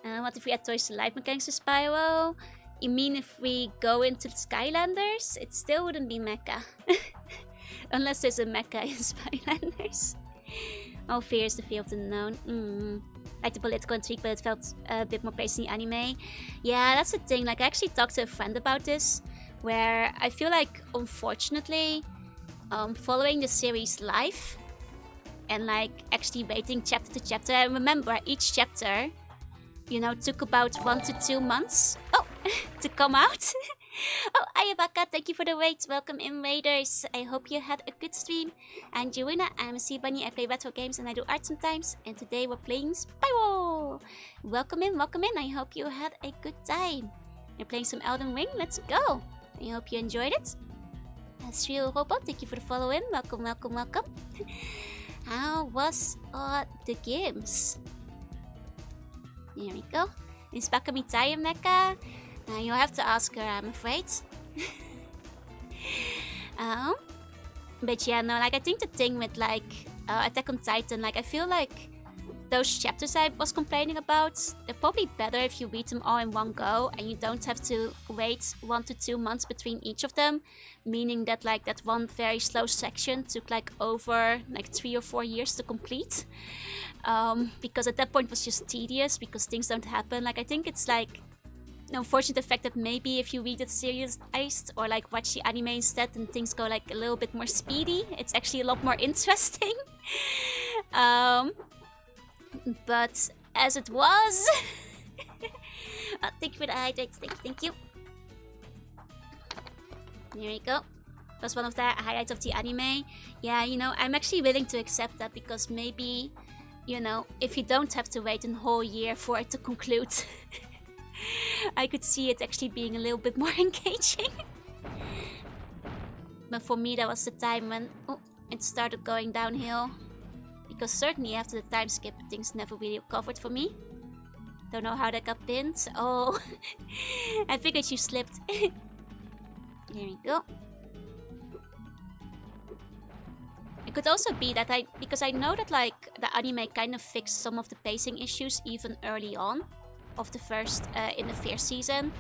What if we add toys to life mechanics to Spyro? You mean if we go into the Skylanders? It still wouldn't be mecha. Unless there's a mecha in Skylanders. All fear is the fear of the unknown. Like the political intrigue, but it felt a bit more based in the anime. Yeah, that's the thing. Like, I actually talked to a friend about this, where I feel like, unfortunately, following the series live and like actually waiting chapter to chapter. I remember each chapter, you know, took about 1 to 2 months to come out. Oh, Ayabaka, thank you for the wait. Welcome in, Raiders. I hope you had a good stream. I'm Juina, I'm a sea bunny. I play retro games and I do art sometimes. And today we're playing Spyro. Welcome in, welcome in. I hope you had a good time. You're playing some Elden Ring? Let's go. I hope you enjoyed it. Real Robot, thank you for the follow in. Welcome, welcome, welcome. How was the games? Here we go. Is Bakamitaya mecha? You'll have to ask her, I'm afraid. But yeah, no, like I think the thing with like Attack on Titan, like I feel like those chapters I was complaining about, they're probably better if you read them all in one go and you don't have to wait 1 to 2 months between each of them, meaning that like that one very slow section took like over like 3 or 4 years to complete. Because at that point it was just tedious because things don't happen. Like I think it's like an unfortunate fact that maybe if you read it serialized or like watch the anime instead and things go like a little bit more speedy, it's actually a lot more interesting. But as it was, thank you for the hydrates, thank you. There you go. That's one of the highlights of the anime. Yeah, you know, I'm actually willing to accept that because maybe, you know, if you don't have to wait a whole year for it to conclude, I could see it actually being a little bit more engaging. But for me, that was the time when it started going downhill. Because certainly after the time skip, things never really recovered for me. Don't know how that got pinned. Oh, I figured you slipped. Here we go. It could also be that because I know that like the anime kind of fixed some of the pacing issues even early on of the first in the first season.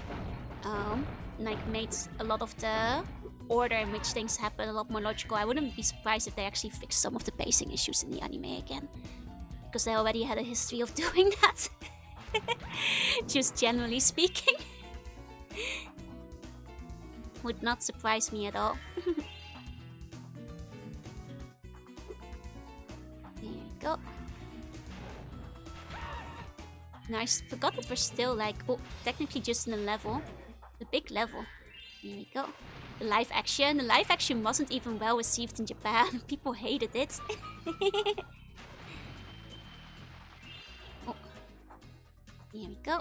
Like made a lot of the order in which things happen a lot more logical. I wouldn't be surprised if they actually fixed some of the pacing issues in the anime again, because they already had a history of doing that. Just generally speaking. Would not surprise me at all. There you go. Now I forgot that we're still like, technically just in a level. The big level. Here we go. The live action. The live action wasn't even well received in Japan. People hated it. Here we go.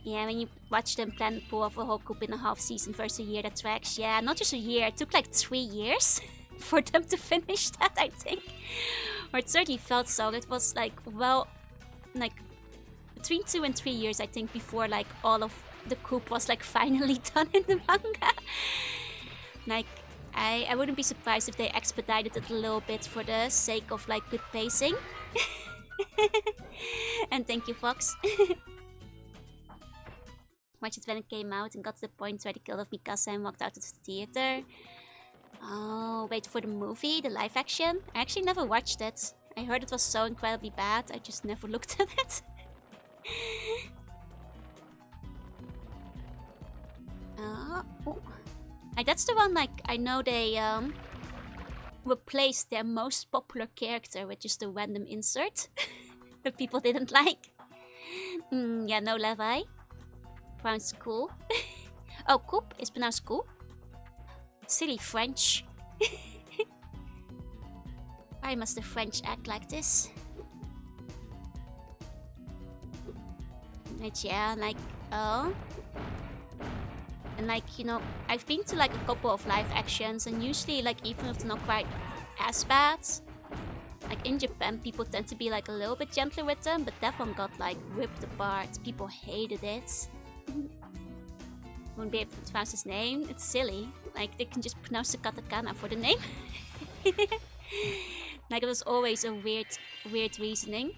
Yeah, when you watch them plan to pull off a whole coup in a half season versus a year that tracks. Yeah, not just a year. It took like 3 years for them to finish that, I think. Or it certainly felt so. It was like, well, like between 2 and 3 years, I think, before like all of the coup was like finally done in the manga. Like, I wouldn't be surprised if they expedited it a little bit for the sake of like good pacing. And thank you, Fox. Watched it when it came out and got to the point where they killed off Mikasa and walked out of the theater. Oh, wait for the movie, the live action? I actually never watched it. I heard it was so incredibly bad, I just never looked at it. Oh. Like, that's the one, like, I know they replaced their most popular character with just a random insert that people didn't like. Yeah, no Levi. Pronounced cool. Oh, coop is pronounced cool. Silly French. Why must the French act like this? But yeah, like, oh. And like, you know, I've been to like a couple of live actions, and usually like even if they're not quite as bad, like in Japan people tend to be like a little bit gentler with them, but that one got like ripped apart. People hated it. Won't be able to pronounce his name. It's silly. Like they can just pronounce the katakana for the name. Like it was always a weird reasoning.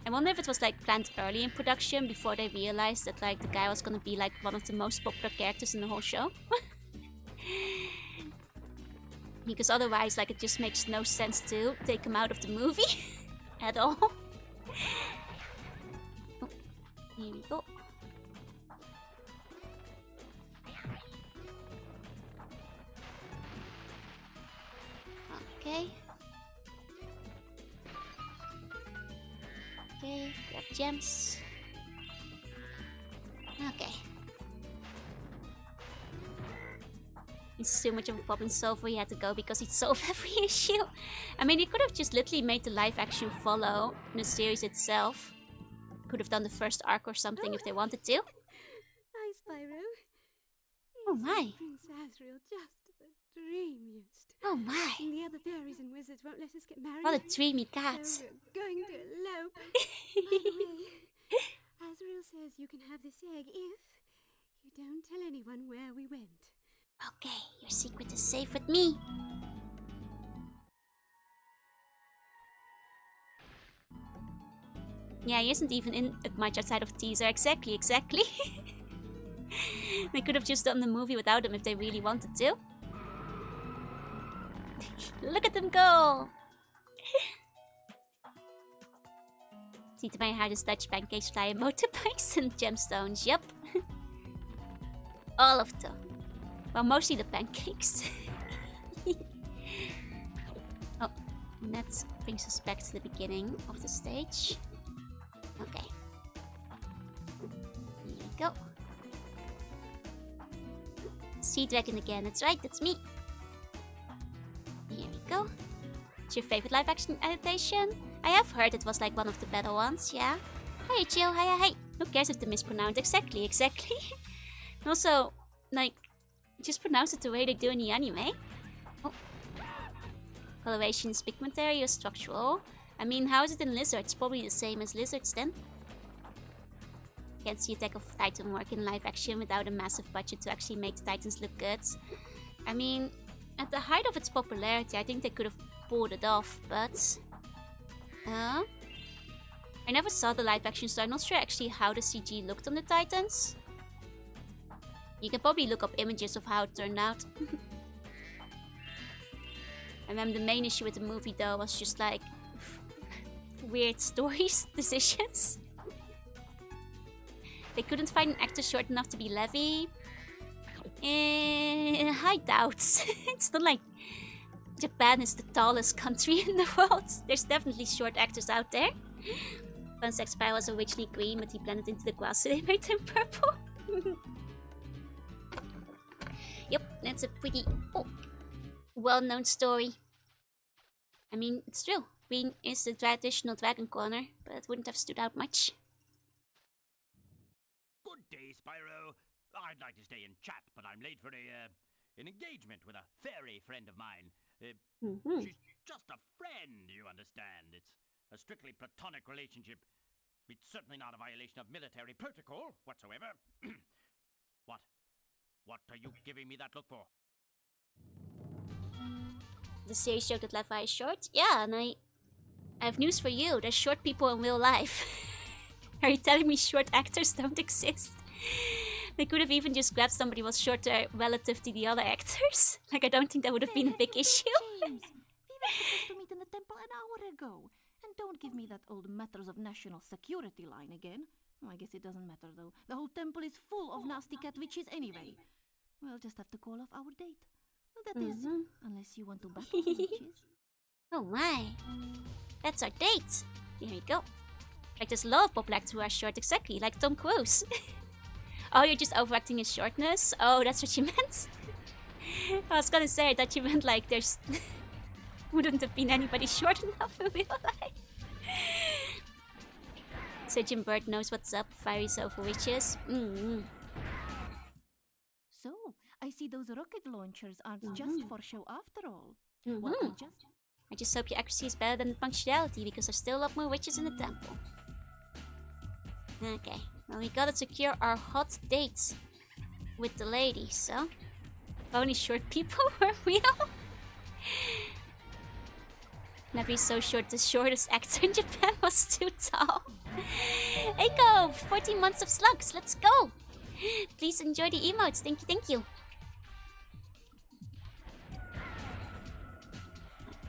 I wonder if it was like planned early in production before they realized that like the guy was gonna be like one of the most popular characters in the whole show. Because otherwise like it just makes no sense to take him out of the movie at all. Oh, here we go. Okay. Okay, grab gems. Okay. It's too much of a problem solver. He had to go because he'd solve every issue. I mean, he could have just literally made the live action follow the series itself. Could have done the first arc or something if they wanted to. Hi, Spyro. Oh my. Prince Azrael, just a dream used. Oh my. The other fairies and wizards won't let us get married. What a dreamy cat. So we're going to elope. By the way, Azrael says you can have this egg if you don't tell anyone where we went. Okay, your secret is safe with me. Yeah, he isn't even in much outside of the teaser. Exactly. They could have just done the movie without him if they really wanted to. Look at them go! See to my hardest Dutch pancakes, flying motorbikes, and gemstones. Yep. All of them. Well, mostly the pancakes. Oh, and that brings us back to the beginning of the stage. Okay. Here we go. Sea Dragon again, that's right, that's me. Here we go. It's your favorite live action adaptation? I have heard it was like one of the better ones, yeah. Hey, chill, hey. Who cares if they mispronounce? Exactly. And also, like, just pronounce it the way they do in the anime. Oh. Coloration is pigmentary or structural. I mean, how is it in lizards? Probably the same as lizards then. Can't see Attack of Titan work in live action without a massive budget to actually make the Titans look good. I mean, at the height of its popularity, I think they could have pulled it off, but... I never saw the live action, so I'm not sure actually how the CG looked on the Titans. You can probably look up images of how it turned out. I remember the main issue with the movie though was just like... weird stories, decisions. They couldn't find an actor short enough to be Levi. I doubt. It's not like Japan is the tallest country in the world. There's definitely short actors out there. Fun sex Spyro was originally green, but he blended into the grass, so they made him purple. Yep, that's a pretty well-known story. I mean, it's true. Green is the traditional dragon corner, but it wouldn't have stood out much. Good day, Spyro. I'd like to stay and chat, but I'm late for an engagement with a fairy friend of mine. She's just a friend, you understand. It's a strictly platonic relationship. It's certainly not a violation of military protocol whatsoever. What are you giving me that look for? The series showed that Levi is short? Yeah, and I have news for you. There's short people in real life. Are you telling me short actors don't exist? They could have even just grabbed somebody who was shorter relative to the other actors. Like, I don't think that would have been a big issue. James, we were supposed to meet in the temple an hour ago. And don't give me that old matters of national security line again. I guess it doesn't matter, though. The whole temple is full of nasty cat witches anyway. We'll just have to call off our date. Well, that is, unless you want to battle the witches. Oh my. That's our date. There you go. I just love popular actors who are short, exactly, like Tom Cruise. Oh, you're just overacting his shortness? Oh, that's what you meant? I was gonna say, I thought you meant like there's... wouldn't have been anybody short enough in real life. So Jim Bird knows what's up, fiery sofa witches. So, I see those rocket launchers aren't just for show after all. Well, I just hope your accuracy is better than punctuality, because there's still a lot more witches in the temple. Okay, well, we gotta secure our hot dates with the lady, so... Only short people were real? Never so short, the shortest actor in Japan was too tall. Eiko, 14 months of slugs, let's go! Please enjoy the emotes, thank you, thank you.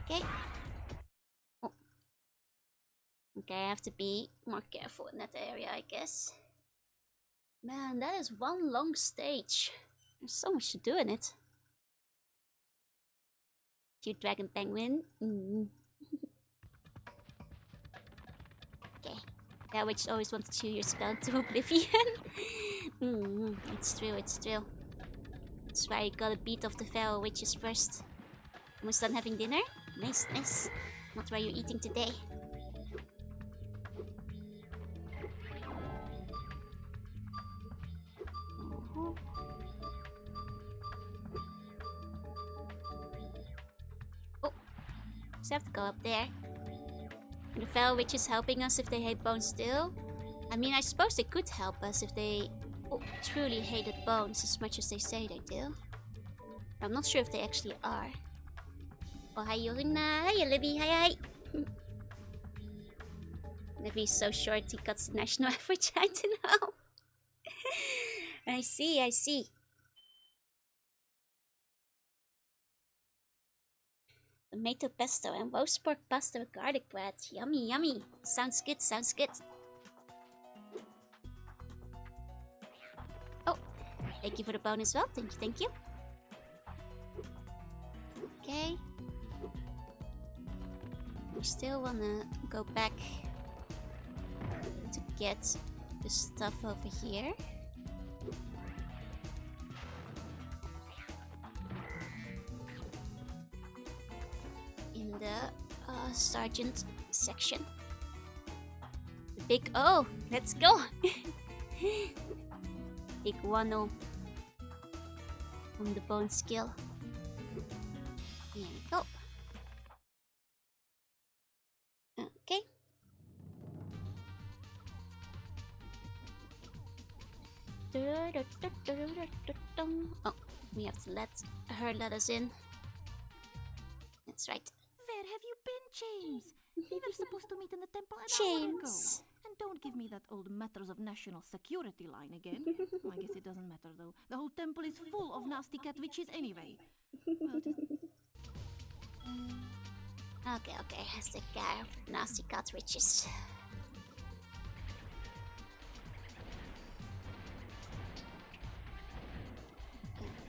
Okay. Oh. Okay, I have to be more careful in that area, I guess. Man, that is one long stage. There's so much to do in it. Cute dragon penguin. Okay. That witch always wants to chew your spell to oblivion. It's true, it's true. That's why you gotta beat off the feral witches first. Almost done having dinner? Nice, nice. Not where you're eating today. Oh, just have to go up there. The feral witch is helping us if they hate bones still. I mean, I suppose they could help us if they truly hated bones as much as they say they do. I'm not sure if they actually are. Oh, hi Yorina. Hi Libby. Hi. Libby's so short he cuts the national average. I don't know. I see, I see. Tomato pesto and roast pork pasta with garlic bread. Yummy, yummy. Sounds good, sounds good. Oh, thank you for the bone as well. Thank you, thank you. Okay. We still wanna go back to get the stuff over here. In the sergeant section. The big O! Let's go! Big 1-0 on the bone skill. Here we go. Okay. Oh, we have to let her let us in. That's right. Where have you been, James? We were supposed to meet in the temple an hour ago. And don't give me that old matters of national security line again. I guess it doesn't matter, though. The whole temple is full of nasty cat witches anyway. Well, Okay, okay, let's take care of nasty cat witches.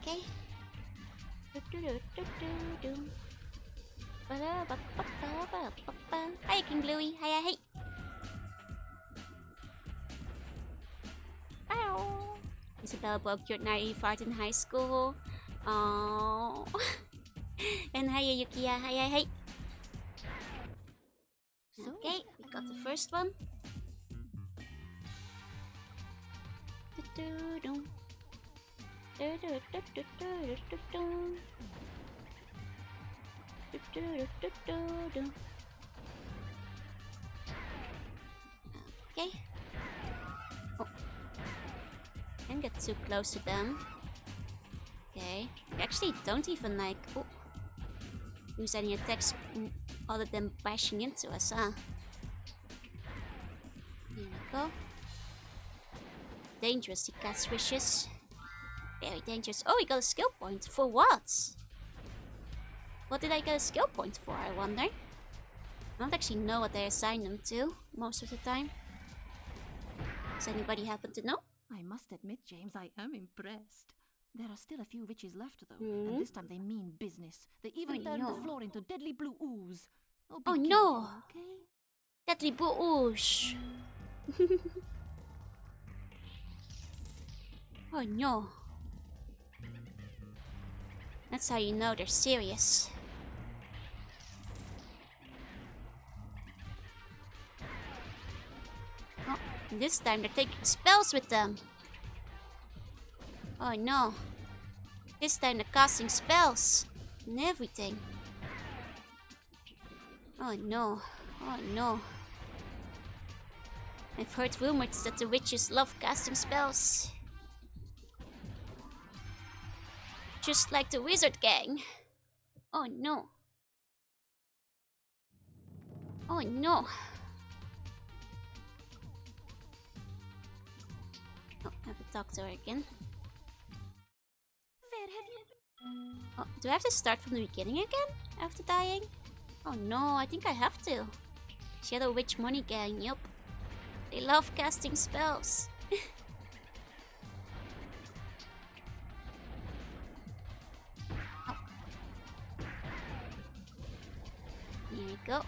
Okay. Hi, King Bluey. Hi, hi. Ow. Isabella broke your naive heart in high school. Oh. And hi, Yukiya. Hi, hi, hi. Okay, we got the first one. Okay. Oh. Can't get too close to them. Okay. We actually don't even like use any attacks other than bashing into us, huh? Here we go. Dangerous, the cat's wishes. Very dangerous. Oh, we got a skill point. For what? What did I get a skill point for, I wonder? I don't actually know what they assign them to most of the time. Does anybody happen to know? I must admit, James, I am impressed. There are still a few witches left, though, and this time they mean business. They even turned the floor into deadly blue ooze. Oh, be careful, okay? Deadly blue ooze. Oh no. That's how you know they're serious. Oh, this time they're taking spells with them. Oh no. This time they're casting spells and everything. Oh no. Oh no. I've heard rumors that the witches love casting spells. Just like the wizard gang. Oh no. Oh no. Oh, I have to talk to her again. Oh, do I have to start from the beginning again after dying? Oh no, I think I have to. Shadow Witch Money Gang, yup. They love casting spells. Oh. Here we go.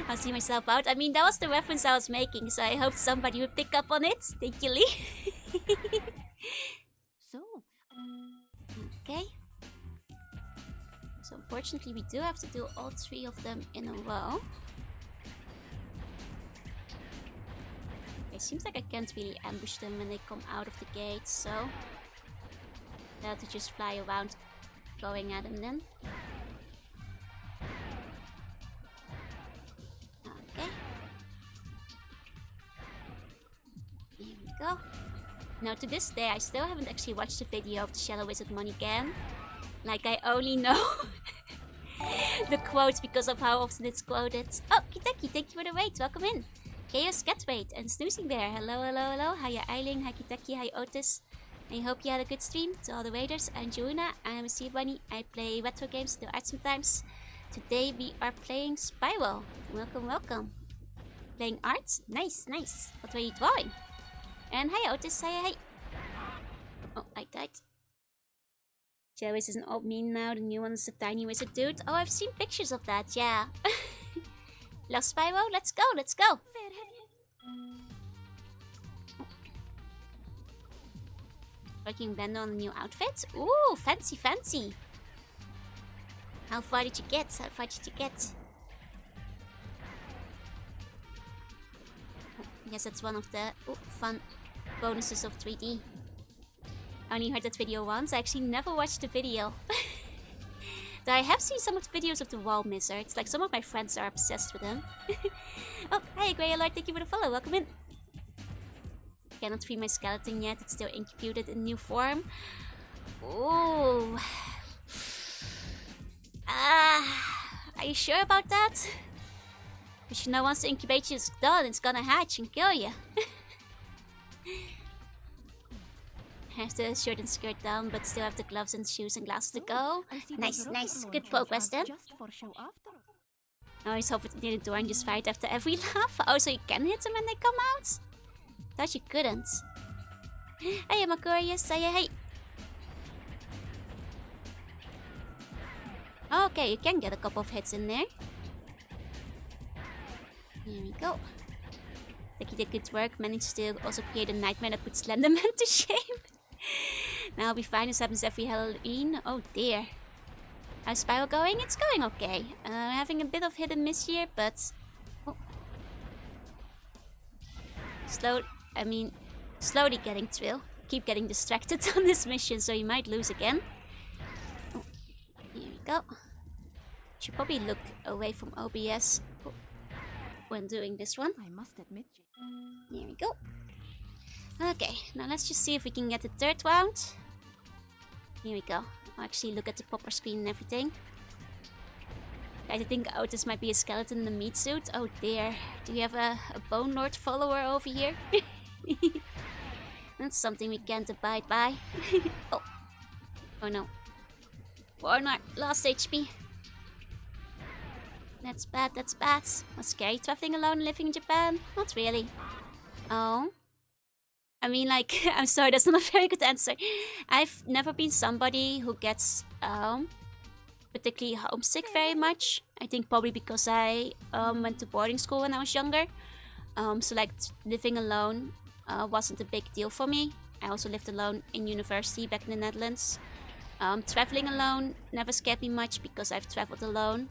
I'll see myself out. I mean, that was the reference I was making, so I hope somebody would pick up on it. Thank you, Lee. So. Okay. So unfortunately we do have to do all 3 of them in a row. Okay, seems like I can't really ambush them when they come out of the gate, so I have to just fly around going at them then. Okay. Here we go. Now to this day I still haven't actually watched the video of the Shadow Wizard Money Gang. Like, I only know the quotes because of how often it's quoted. Oh, Kiteki, thank you for the raid. Welcome in. Chaos Cat Raid and Snoozing Bear. Hello, hello, hello. Hiya, Eiling. Hi, Kiteki. Hi, Otis. I hope you had a good stream. To all the raiders, I'm Joanna. I'm a Sea Bunny. I play retro games, do art sometimes. Today we are playing Spyro. Welcome, welcome. Playing art? Nice, nice. What were you drawing? And hi, Otis. Hi, hi. Oh, I died. Jerry's is an old meme now, the new one is a tiny wizard dude. Oh, I've seen pictures of that, yeah. Love Spyro, let's go, let's go. Working Bender on a new outfit? Ooh, fancy, fancy. How far did you get? How far did you get? Oh, yes, that's one of the fun bonuses of 3D. I only heard that video once. I actually never watched the video. Though I have seen some of the videos of the Wall Miser. It's like some of my friends are obsessed with him. Oh, hi Grey Alert, thank you for the follow. Welcome in. Cannot free my skeleton yet. It's still incubated in new form. Oh. Are you sure about that? Because you know, once the incubation is done, it's gonna hatch and kill you. Have the shirt and skirt down, but still have the gloves and shoes and glasses to go. Nice, nice. Good progress then. I always hope it near the door and just fight after every laugh. Oh, so you can hit them when they come out? Thought you couldn't. Hey, Makura, yes, say hey. Okay, you can get a couple of hits in there. Here we go. Like he did good work, managed to also create a nightmare that puts Slenderman to shame. Now I'll be fine, this happens every Halloween. Oh dear. How's Spyro going? It's going okay. Having a bit of hit and miss here, but... Oh. Slowly getting thrill. Keep getting distracted on this mission, so you might lose again. Oh. Here we go. Should probably look away from OBS when doing this one. I must admit. Here we go. Okay, now let's just see if we can get the 3rd round. Here we go. I'll actually look at the popper screen and everything. Guys, I think Otis might be a skeleton in a meat suit. Oh dear. Do we have a Bone Lord follower over here? That's something we can't abide by. Oh. Oh no. Warner, lost HP. That's bad, that's bad. Was scary traveling alone and living in Japan? Not really. Oh. I mean, like, I'm sorry, that's not a very good answer. I've never been somebody who gets particularly homesick very much. I think probably because I went to boarding school when I was younger. So like living alone wasn't a big deal for me. I also lived alone in university back in the Netherlands. Traveling alone never scared me much because I've traveled alone,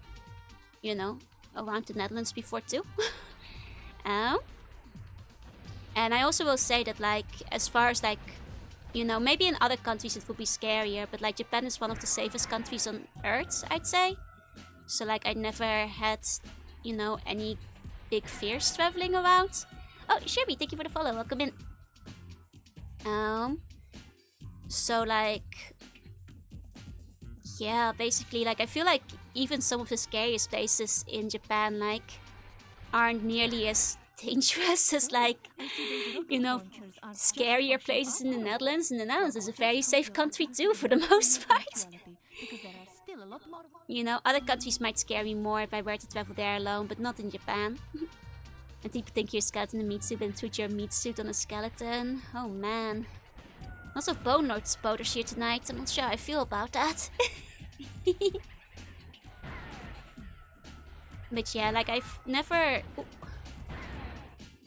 you know, around the Netherlands before too. And I also will say that, like, as far as like, you know, maybe in other countries it would be scarier, but like Japan is one of the safest countries on earth, I'd say. So like I never had, you know, any big fears traveling around. Oh, Sherby, thank you for the follow. Welcome in. So like, yeah, basically, like I feel like even some of the scariest places in Japan, like, aren't nearly as dangerous as like, you know, scarier places in the Netherlands. And the Netherlands is a very safe country too, for the most part. You know, other countries might scare me more if I were to travel there alone, but not in Japan. And people think you're a skeleton in a meat suit and put your meat suit on a skeleton. Oh man. Lots of Bone Lord spotters here tonight. I'm not sure how I feel about that. But yeah, like I've never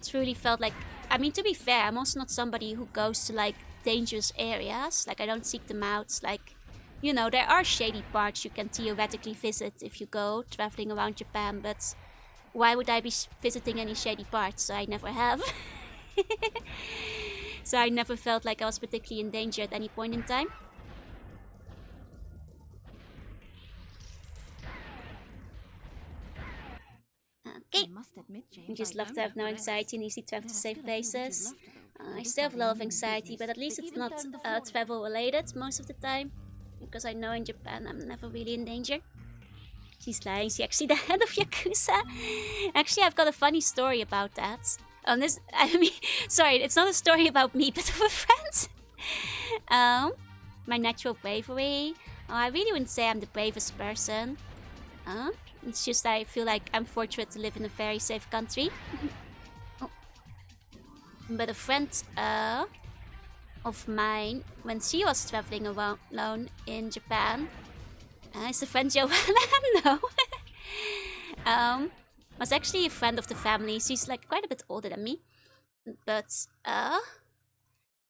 truly felt like... I mean, to be fair, I'm also not somebody who goes to like dangerous areas. Like I don't seek them out. Like, you know, there are shady parts you can theoretically visit if you go traveling around Japan, but why would I be visiting any shady parts? So I never have. So I never felt like I was particularly in danger at any point in time. Okay. I just love to have no anxiety and easy travel to safe places. I still have a lot of anxiety, but at least it's not travel related most of the time. Because I know in Japan I'm never really in danger. She's lying, she's actually the head of Yakuza. Actually, I've got a funny story about that. This, I mean, sorry, it's not a story about me, but of a friend. My natural bravery. I really wouldn't say I'm the bravest person. It's just I feel like I'm fortunate to live in a very safe country. Oh. But a friend of mine, when she was traveling alone in Japan, is a friend Joanna? No. Was actually a friend of the family. She's like quite a bit older than me. But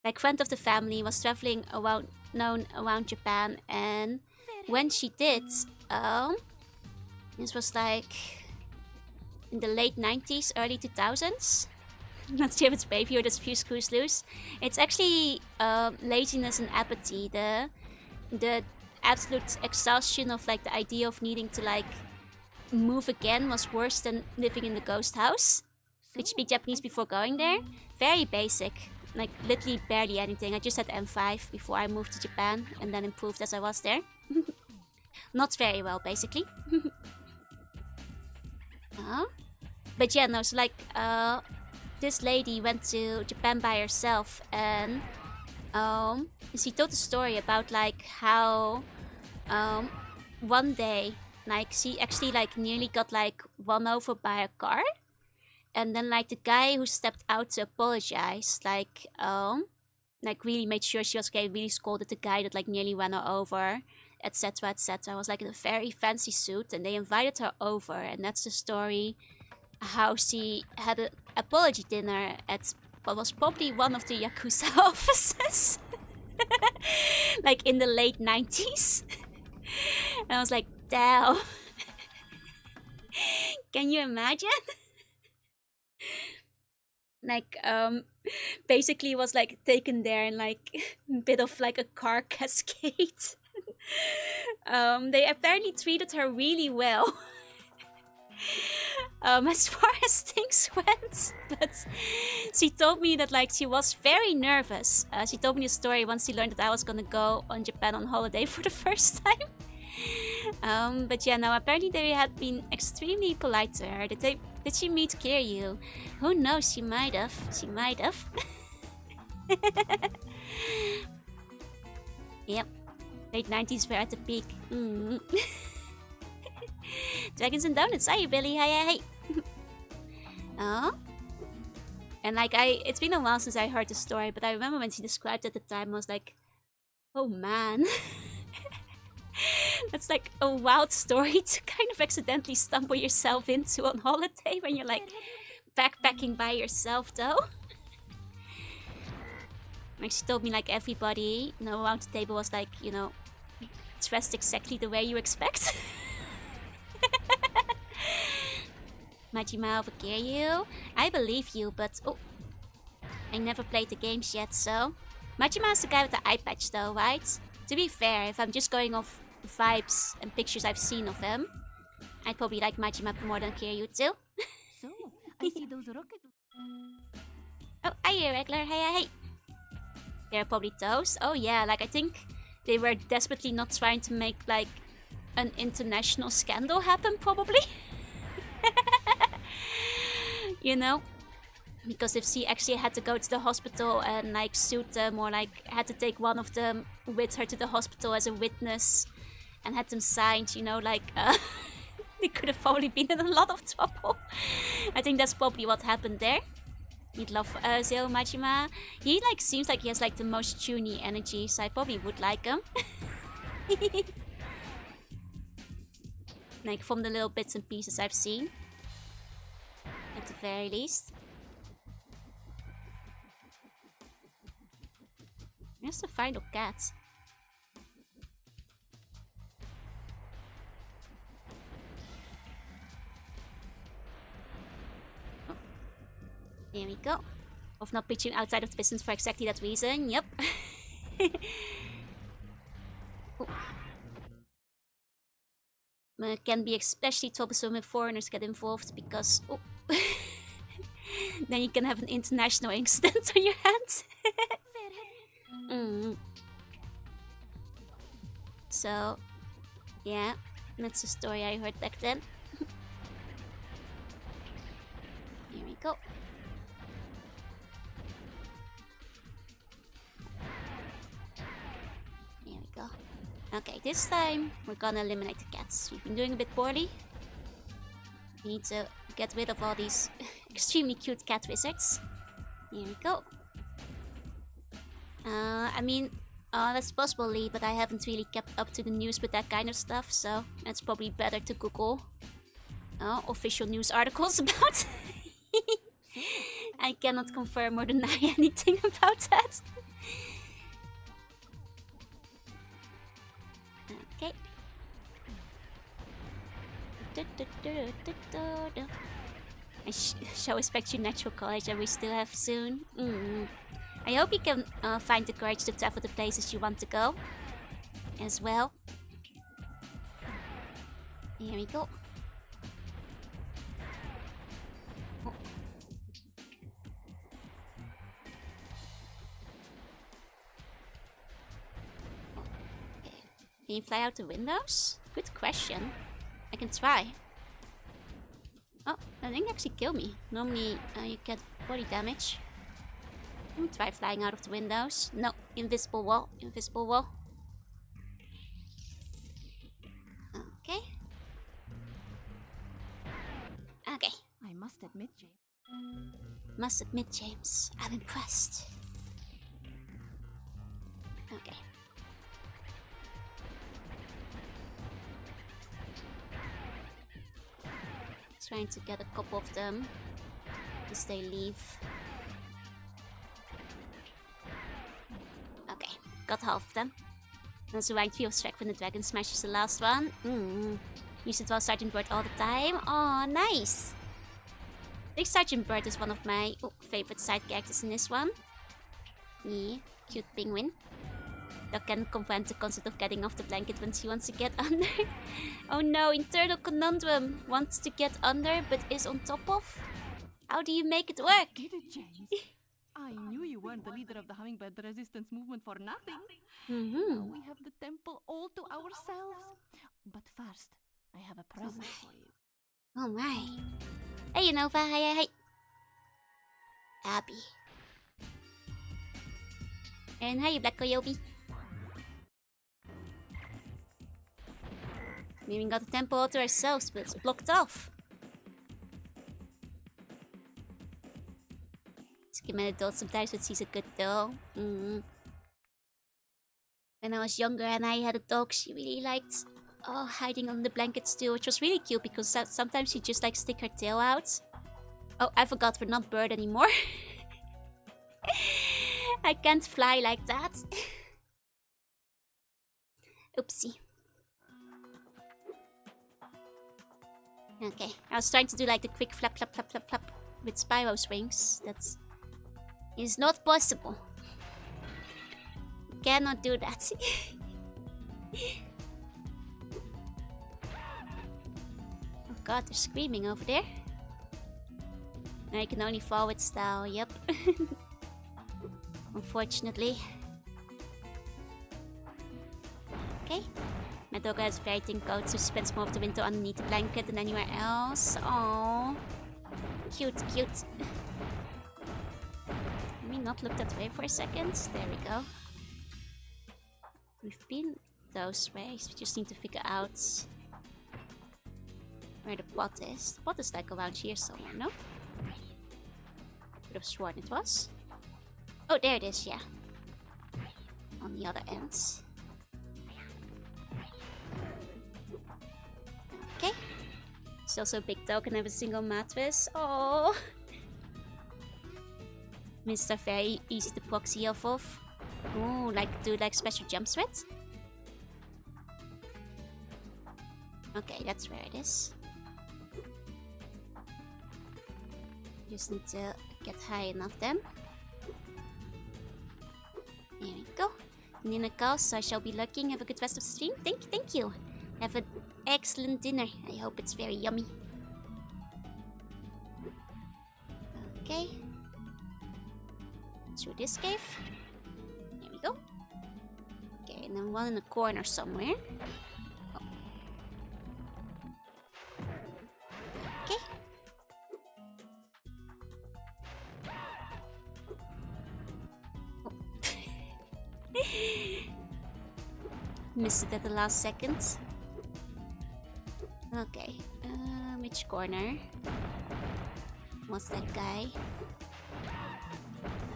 like friend of the family was traveling around Japan, and when she did, this was like in the late 90s, early 2000s. Not sure if it's baby or just a few screws loose. It's actually laziness and apathy. The absolute exhaustion of like the idea of needing to like move again was worse than living in the ghost house. Did you speak Japanese before going there? Very basic. Like literally barely anything. I just had M5 before I moved to Japan and then improved as I was there. Not very well, basically. But yeah, no, so like this lady went to Japan by herself, and she told a story about like how one day like she actually like nearly got like run over by a car, and then like the guy who stepped out to apologize like really made sure she was okay, really scolded the guy that like nearly ran her over, etc, etc. Was like in a very fancy suit, and they invited her over, and that's the story how she had an apology dinner at what was probably one of the Yakuza offices. Like in the late 90s. And I was like, damn. Can you imagine? Like basically was like taken there in like a bit of like a car cascade. They apparently treated her really well. As far as things went, but she told me that like she was very nervous. She told me a story once she learned that I was gonna go on Japan on holiday for the first time. But yeah, no, apparently they had been extremely polite to her. Did she meet Kiryu? Who knows, she might have. She might have. Yep. Late 90s were at the peak. Dragons and Donuts. Hi, Billy. Hi. And like it's been a while since I heard the story, but I remember when she described it at the time, I was like, oh man. That's like a wild story to kind of accidentally stumble yourself into on holiday when you're like backpacking by yourself though. Like she told me like everybody, you know, around the table was like, you know, dressed exactly the way you expect. Majima over Kiryu. I believe you, but oh, I never played the games yet, so Majima is the guy with the eye patch though, right? To be fair, if I'm just going off the vibes and pictures I've seen of him, I'd probably like Majima more than Kiryu too. So, I see those rocket... Oh, hi, regular. Hey. They're probably toast. Oh yeah, like I think they were desperately not trying to make like an international scandal happen, probably. You know? Because if she actually had to go to the hospital and like sued them, or like had to take one of them with her to the hospital as a witness and had them signed, you know, like they could have probably been in a lot of trouble. I think that's probably what happened there. You'd love Zeo Majima. He like seems like he has like the most chuny energy, so I probably would like him. Like from the little bits and pieces I've seen. At the very least. Where's the final cat? Oh. There we go. Of not pitching outside of the distance for exactly that reason. Yep. Can be especially troublesome when foreigners get involved because then you can have an international incident on your hands. So, yeah, that's the story I heard back then. Here we go. Here we go. Okay, this time we're gonna eliminate the cats. We've been doing a bit poorly. We need to get rid of all these extremely cute cat wizards. Here we go. I mean, that's possible, Lee, but I haven't really kept up to the news with that kind of stuff, so it's probably better to Google official news articles about. I cannot confirm or deny anything about that. Okay. I shall expect you natural college that we still have soon. I hope you can find the courage to travel the places you want to go as well. Here we go. Oh. Okay. Can you fly out the windows? Good question. I can try. Oh, that didn't actually kill me. Normally you get body damage. Try flying out of the windows. No, invisible wall. Invisible wall. Okay. Okay. I must admit, James. I'm impressed. Okay. Trying to get a couple of them as they leave. Okay, got half of them. That's the right view of Shrek when the dragon smashes the last one. Use it while Sergeant Bird all the time. Oh, nice! I think Sergeant Bird is one of my favorite side characters in this one. Yeah, cute penguin. That can comprehend the concept of getting off the blanket when she wants to get under. Oh no, internal conundrum. Wants to get under but is on top of? How do you make it work? Did it, James? I knew you weren't the leader of the hummingbird resistance movement for nothing. Now we have the temple all to ourselves. But first, I have a present for you. Oh my. Hey, Nova. Hey. Abby. And hi, Black Coyote. We even got the temple all to ourselves, but it's blocked off. I'm an adult sometimes, but she's a good doll. When I was younger and I had a dog, she really liked hiding on the blankets too, which was really cute because sometimes she just like stick her tail out. Oh, I forgot we're not bird anymore. I can't fly like that. Oopsie. Okay, I was trying to do like the quick flap, flap, flap, flap, flap with Spyro's wings. That is not possible. Cannot do that. Oh god, they're screaming over there. I can only forward style, yep. Unfortunately. Okay. My dog has a very thin coat, so she spends more of the winter underneath the blanket than anywhere else. Aww. Cute, cute. Let me not look that way for a second. There we go. We've been those ways. We just need to figure out where the pot is. The pot is like around here somewhere, no? Would have sworn it was. Oh, there it is, yeah. On the other end. Okay. She's also a big dog and have a single mattress. Oh. Mr. Very easy to proxy off of. Oh, like do like special jumps with. Okay, that's where it is. Just need to get high enough then. There we go. Nina calls, so I shall be looking. Have a good rest of the stream. Thank you. Have an excellent dinner. I hope it's very yummy. Okay. Through this cave. There we go. Okay, and then one in the corner somewhere. Oh. Okay. Oh. Missed it at the last second. Okay, which corner? What's that guy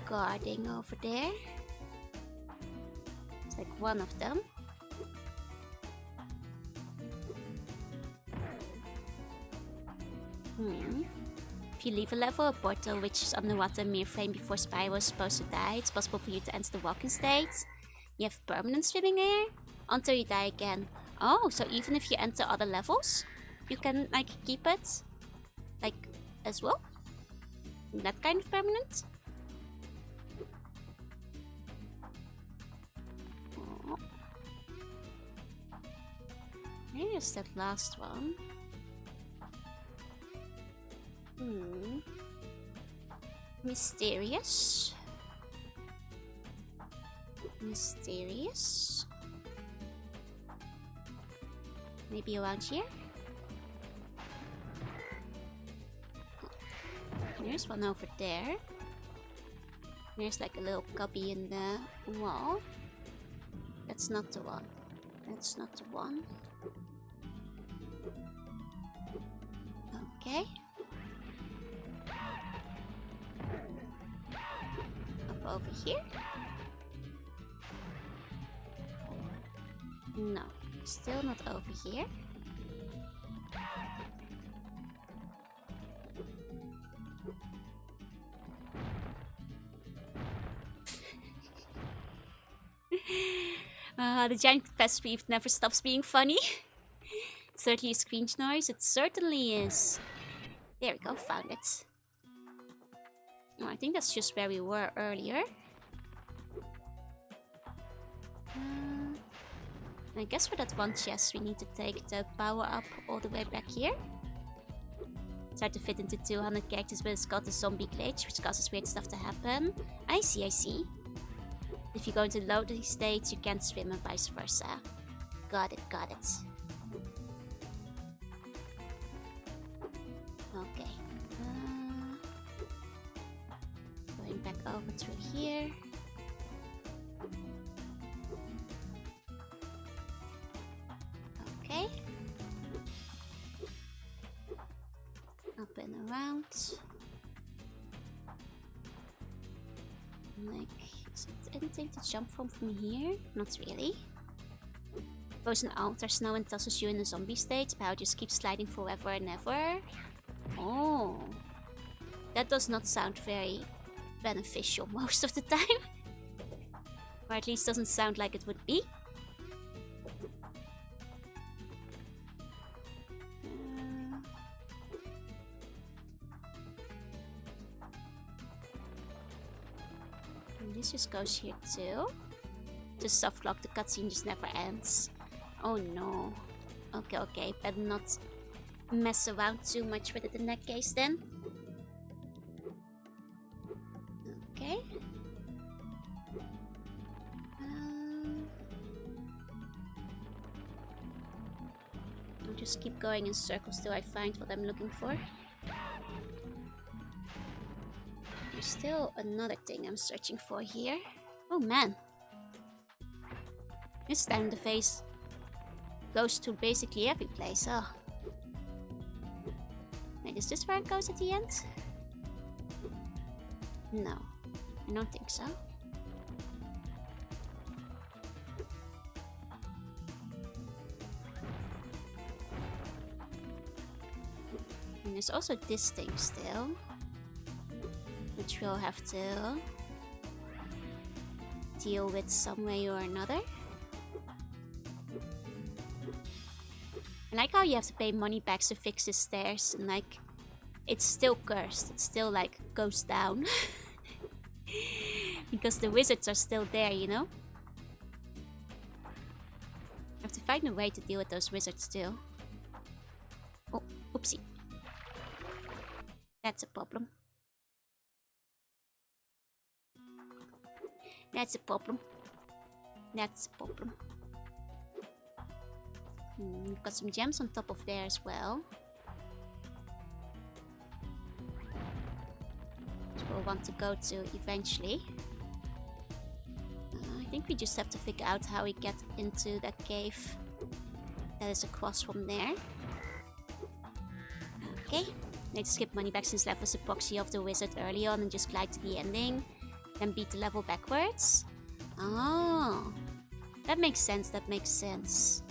guarding over there? It's like one of them. If you leave a level, a portal which is underwater a mere frame before Spyro was supposed to die, it's possible for you to enter the walking state. You have permanent swimming air until you die again. Oh, so even if you enter other levels, you can like keep it like as well? That kind of permanent? Oh. Here's that last one. Mysterious. Mysterious. Maybe around here? There's one over there. There's like a little cubby in the wall. That's not the one. That's not the one. Okay. Up over here? No. Still not over here. The giant pest weave never stops being funny. Certainly a screech noise. It certainly is. There we go, found it. Oh, I think that's just where we were earlier. I guess for that one chest we need to take the power up all the way back here. It's hard to fit into 200 characters, but it's got the zombie glitch, which causes weird stuff to happen. I see, I see. If you go into loading states, you can't swim and vice versa. Got it, got it. Okay. Going back over through here. Okay. Up and around. Like, is it anything to jump from here? Not really. Frozen altar snow and tosses you in a zombie state. Power just keeps sliding forever and ever. Oh. That does not sound very beneficial most of the time. Or at least doesn't sound like it would be. And this just goes here too. To soft lock, the cutscene just never ends. Oh no. Okay, okay. Better not mess around too much with it in that case then. Okay. I'll just keep going in circles till I find what I'm looking for. There's still another thing I'm searching for here. Oh man. This time the face goes to basically every place, huh? Wait, is this where it goes at the end? No, I don't think so. And there's also this thing still, which we'll have to deal with some way or another. I like how you have to pay money back to fix the stairs, and like, it's still cursed. It still like goes down. Because the wizards are still there, you know? I have to find a way to deal with those wizards too. Oh, oopsie. That's a problem. That's a problem. That's a problem. We've got some gems on top of there as well. Which we'll want to go to eventually. I think we just have to figure out how we get into that cave that is across from there. Okay. Let's skip money back since that was a proxy of the wizard early on and just glide to the ending. Then beat the level backwards. Oh. That makes sense, that makes sense.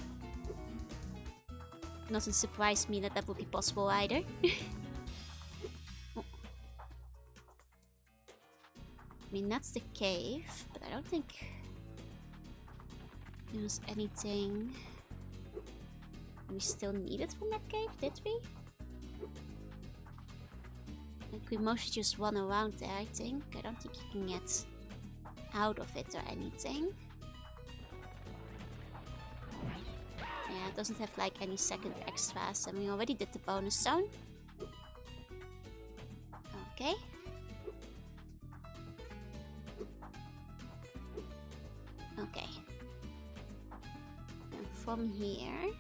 Doesn't surprise me that that would be possible either. Oh. I mean, that's the cave, but I don't think there was anything we still needed from that cave, did we? Like, we mostly just run around there, I think. I don't think you can get out of it or anything. Yeah, it doesn't have like any second extras, and we already did the bonus zone. Okay. Okay. And from here...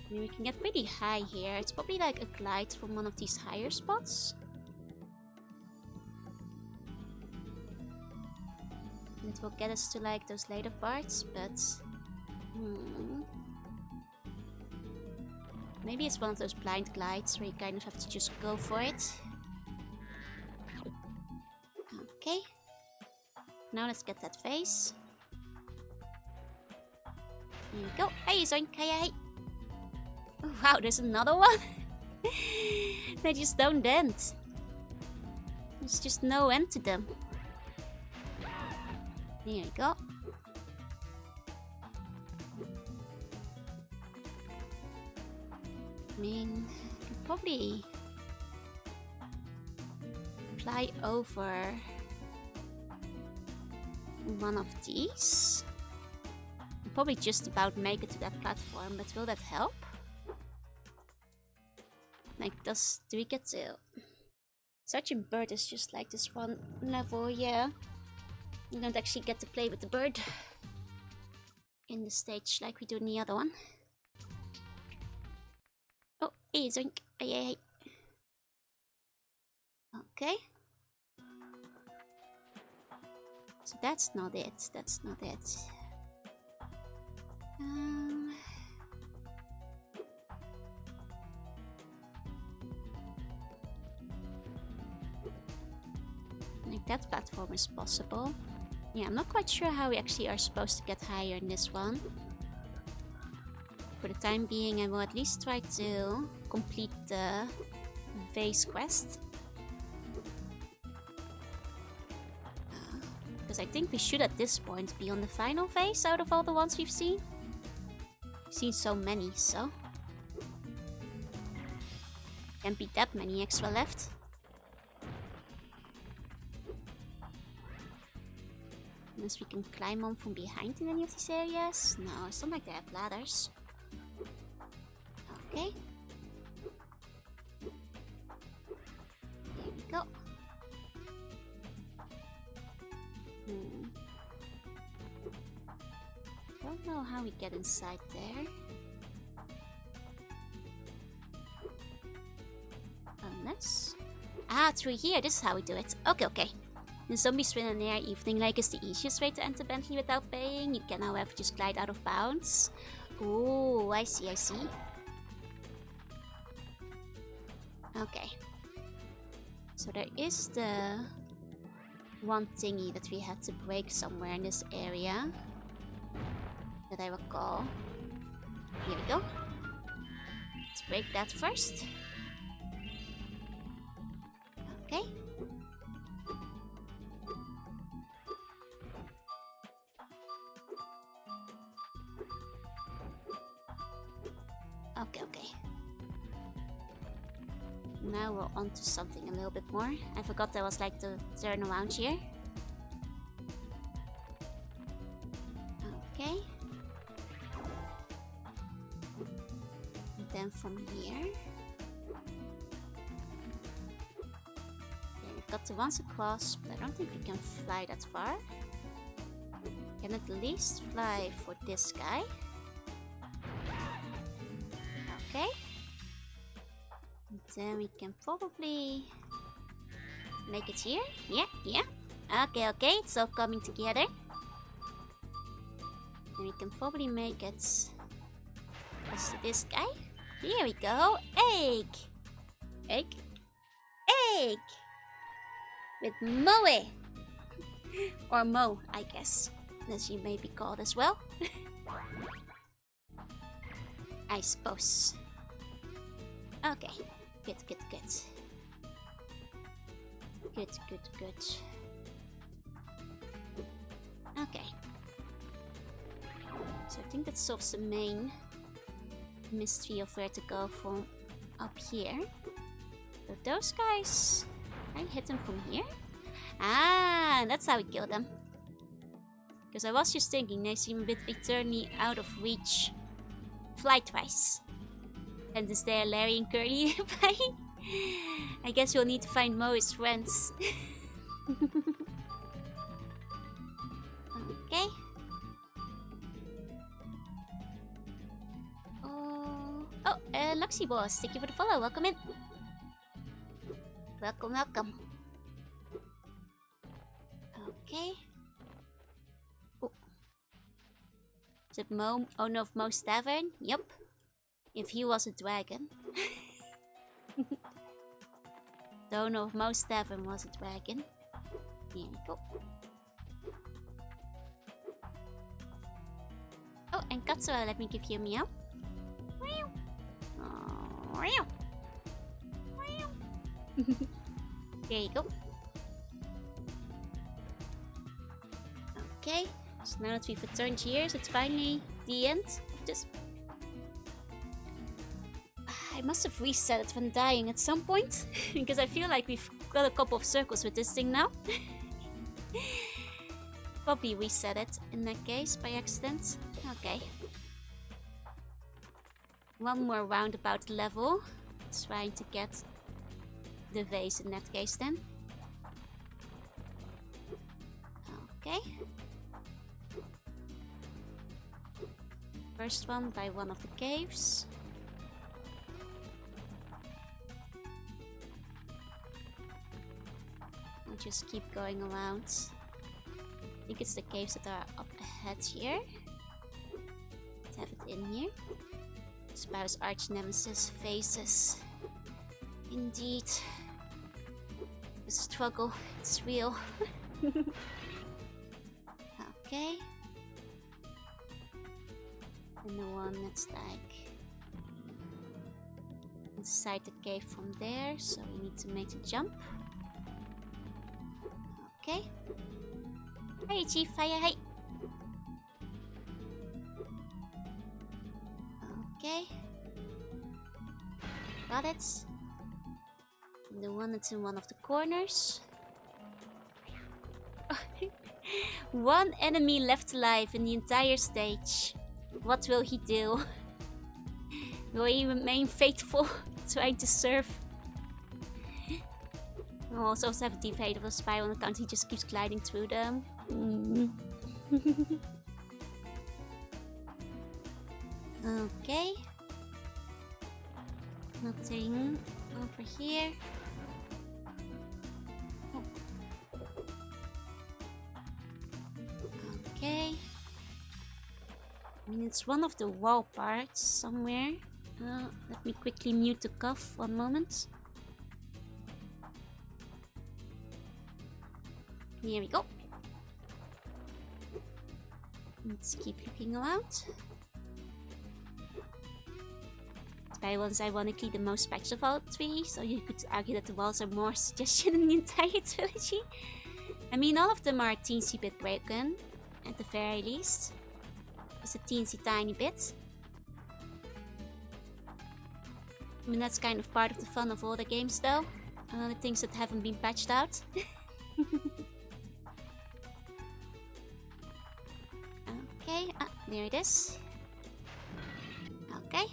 I mean, we can get pretty high here. It's probably like a glide from one of these higher spots. And it will get us to like those later parts, but... Maybe it's one of those blind glides where you kind of have to just go for it. Okay. Now let's get that face. Here we go. Hey, Zoink! Hey! Oh, wow, there's another one. They just don't end. There's just no end to them. There you go. I mean, I can probably fly over one of these. I'll probably just about make it to that platform, but will that help? Like, do we get to... Searching bird is just like this one level, yeah. You don't actually get to play with the bird in the stage like we do in the other one. Oh, hey, Zoink. Hey. Okay. So that's not it. That's not it. that platform is possible. Yeah, I'm not quite sure how we actually are supposed to get higher in this one. For the time being, I will at least try to complete the vase quest. Because I think we should at this point be on the final phase out of all the ones we've seen. We've seen so many, so... Can't be that many extra left. Unless we can climb on from behind in any of these areas. No, it's not like they have ladders. Okay. There we go. Don't know how we get inside there. Unless... Ah, through here. This is how we do it. Okay, okay. The zombies win an air evening like is the easiest way to enter Bentley without paying. You can however just glide out of bounds. Oh, I see, I see. Okay. So there is the one thingy that we had to break somewhere in this area. That I recall. Here we go. Let's break that first. Okay. Okay, okay. Now we're on to something a little bit more. I forgot there was like the turn around here. Okay. And then from here. Yeah, we've got the ones across, but I don't think we can fly that far. Can at least fly for this guy. Okay. And then we can probably make it here. Yeah, yeah. Okay, okay. It's all coming together. And we can probably make it as this guy. Here we go. Egg. Egg. Egg. With Moe. Or Mo, I guess. As you may be called as well. I suppose. Okay. Good, good, good. Good, good, good. Okay. So I think that solves the main mystery of where to go from up here. So those guys... Can I hit them from here? Ah, that's how we kill them. Because I was just thinking, they seem a bit eternally out of reach. Flight-wise. And is there Larry and Curly by? I guess we'll need to find Moe's friends. Okay. Oh, Luxy Boss, thank you for the follow. Welcome in. Welcome, welcome. Okay. Oh. Is it Mo? Owner of Mo's Tavern? Yup. If he was a dragon. The owner of Mo's Tavern was a dragon. Here we go. Oh, and Katsura, let me give you a meow. There you go. Okay, so now that we've returned here, it's finally the end of this. I must have reset it when dying at some point, because I feel like we've got a couple of circles with this thing now. Probably reset it in that case by accident. Okay. One more roundabout level. Trying to get the vase in that case then. Okay. First one by one of the caves. I'll just keep going around. I think it's the caves that are up ahead here. Let's have it in here. Spyro's arch nemesis faces. Indeed. The struggle, it's real. Okay. And the one that's like inside the cave from there, so we need to make the jump. Okay. Hey, Chief Fire, hey! Okay. Got it. And the one that's in one of the corners. One enemy left alive in the entire stage. What will he do? Will he remain faithful, trying to serve? I'll also have a defeat of the Spyro on account he just keeps gliding through them. Okay. Nothing over here. Oh. Okay. I mean, it's one of the wall parts somewhere. Let me quickly mute the cough 1 moment. Here we go. Let's keep looking around. Spyro is ironically the most patched of all 3, so you could argue that the walls are more suggestion in the entire trilogy. I mean, all of them are a teensy bit broken, at the very least. Just a teensy tiny bit. I mean, that's kind of part of the fun of all the games though. The things that haven't been patched out. Okay, there it is. Okay.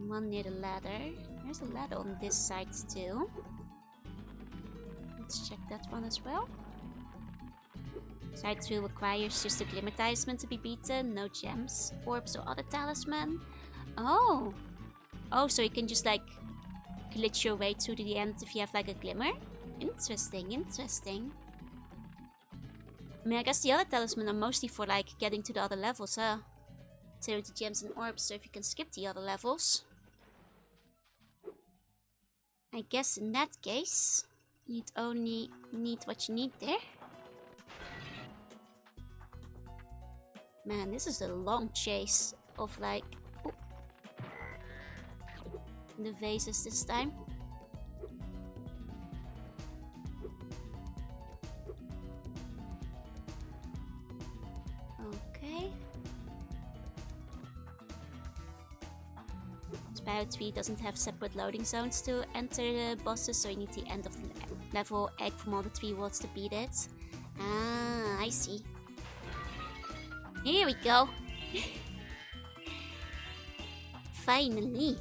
One near the ladder. There's a ladder on this side too. Let's check that one as well. Side 2 requires just a glimmer talisman to be beaten, no gems, orbs or other talisman. Oh! Oh, so you can just like glitch your way to the end if you have like a glimmer? Interesting, interesting. I mean, I guess the other talisman are mostly for like getting to the other levels, huh? Same with the gems and orbs, so if you can skip the other levels. I guess in that case, you'd only need what you need there. Man, this is a long chase of like... Oh, the vases this time. Okay. Spyro 3 doesn't have separate loading zones to enter the bosses, so you need the end of the level egg from all the 3 worlds to beat it. Ah, I see. Here we go. Finally.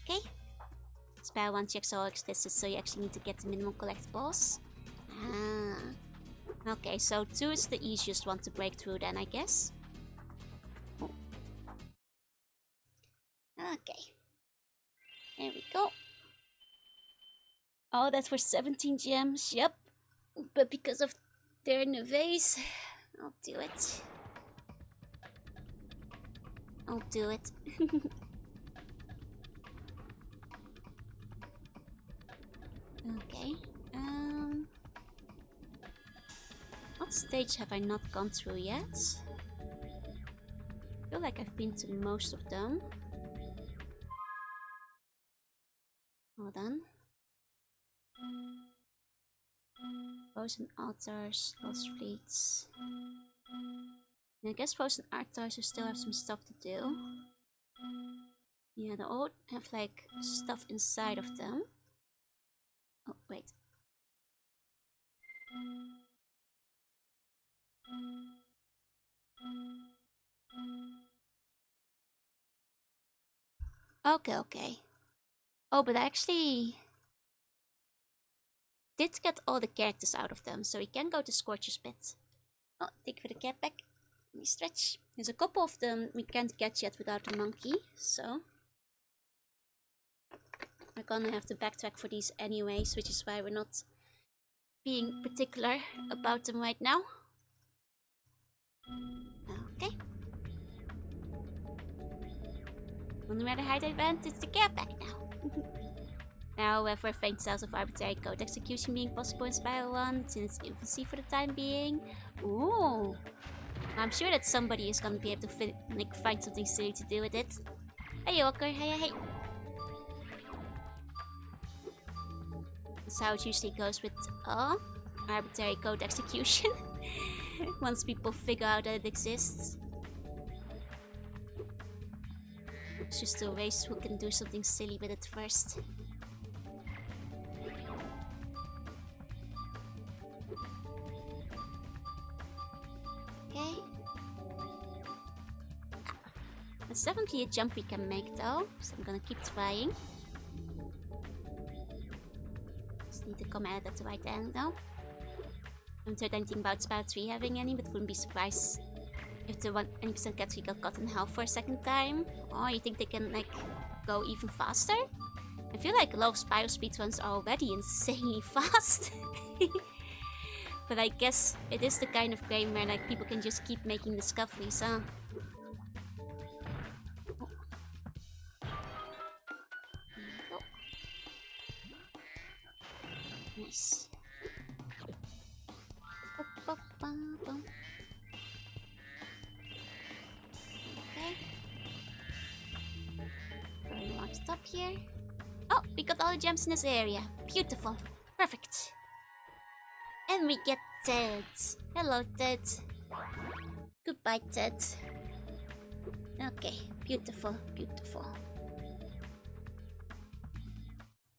Okay. Spyro 1 checks all explicit, so you actually need to get the minimum collectibles. Ah. Okay, so 2 is the easiest one to break through then, I guess. Oh. Okay. There we go. Oh, that's for 17 gems, yep. But because of their vase, I'll do it. I'll do it. Okay. What stage have I not gone through yet? I feel like I've been to most of them. Hold on. Frozen Altars, Lost Fleets. And I guess Frozen Altars you still have some stuff to do. Yeah, they all have like stuff inside of them. Oh, wait. Okay. Oh, but I actually did get all the characters out of them, so we can go to Scorcher's Pit. Oh, thank you for the cat back. Let me stretch. There's a couple of them we can't get yet without the monkey, so we're gonna have to backtrack for these anyways, which is why we're not being particular about them right now. Okay. Wonder where the hideout went. It's the cat back now. Now, for faint cells of arbitrary code execution being possible in Spyro 1 since infancy for the time being. Ooh. I'm sure that somebody is gonna be able to find something silly to do with it. Hey, Walker. Hey. That's how it usually goes with arbitrary code execution. Once people figure out that it exists. It's just a race who can do something silly with it first. Okay. That's definitely a jump we can make though, so I'm gonna keep trying. Just need to come at it at the right angle. I haven't heard anything about Spyro 3 having any, but wouldn't be surprised if the 100% cat got cut in half for a second time. Oh, you think they can like go even faster? I feel like a lot of Spyro speedruns are already insanely fast. But I guess it is the kind of game where like people can just keep making discoveries, huh? Oh. Nice. Okay. Going on stop here. Oh, we got all the gems in this area. Beautiful. Perfect. And we get Ted. Hello, Ted. Goodbye, Ted. Okay, beautiful.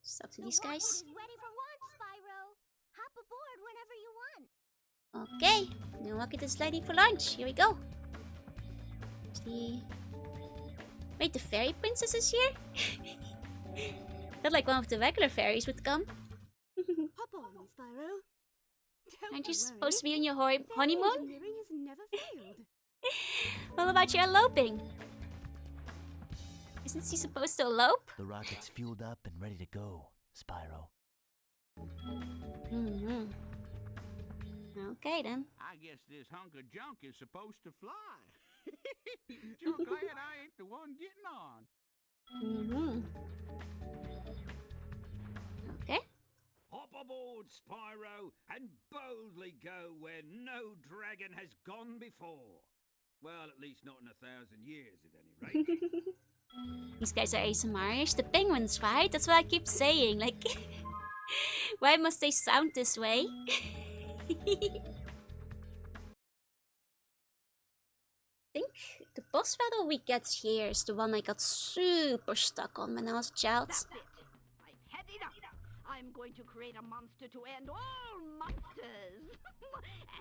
Stop to these guys. Is ready for launch, Spyro. Hop aboard whenever you want. Okay, the rocket is ready for launch. Here we go. See. Wait, the fairy princess is here? Thought like one of the regular fairies would come. Hop on, Spyro. Aren't you supposed to be on your honeymoon? Engineering has never failed. What about your eloping? Isn't she supposed to elope? The rocket's fueled up and ready to go, Spyro. Okay then. I guess this hunk of junk is supposed to fly. Sure glad I ain't the one getting on. Okay. Hop aboard, Spyro, and boldly go where no dragon has gone before. Well, at least not in 1,000 years, at any rate. These guys are ASMRish. The penguins, right? That's what I keep saying. Like, why must they sound this way? I think the boss battle we get here is the one I got super stuck on when I was a child. That's it. I've had enough. I'm going to create a monster to end all monsters.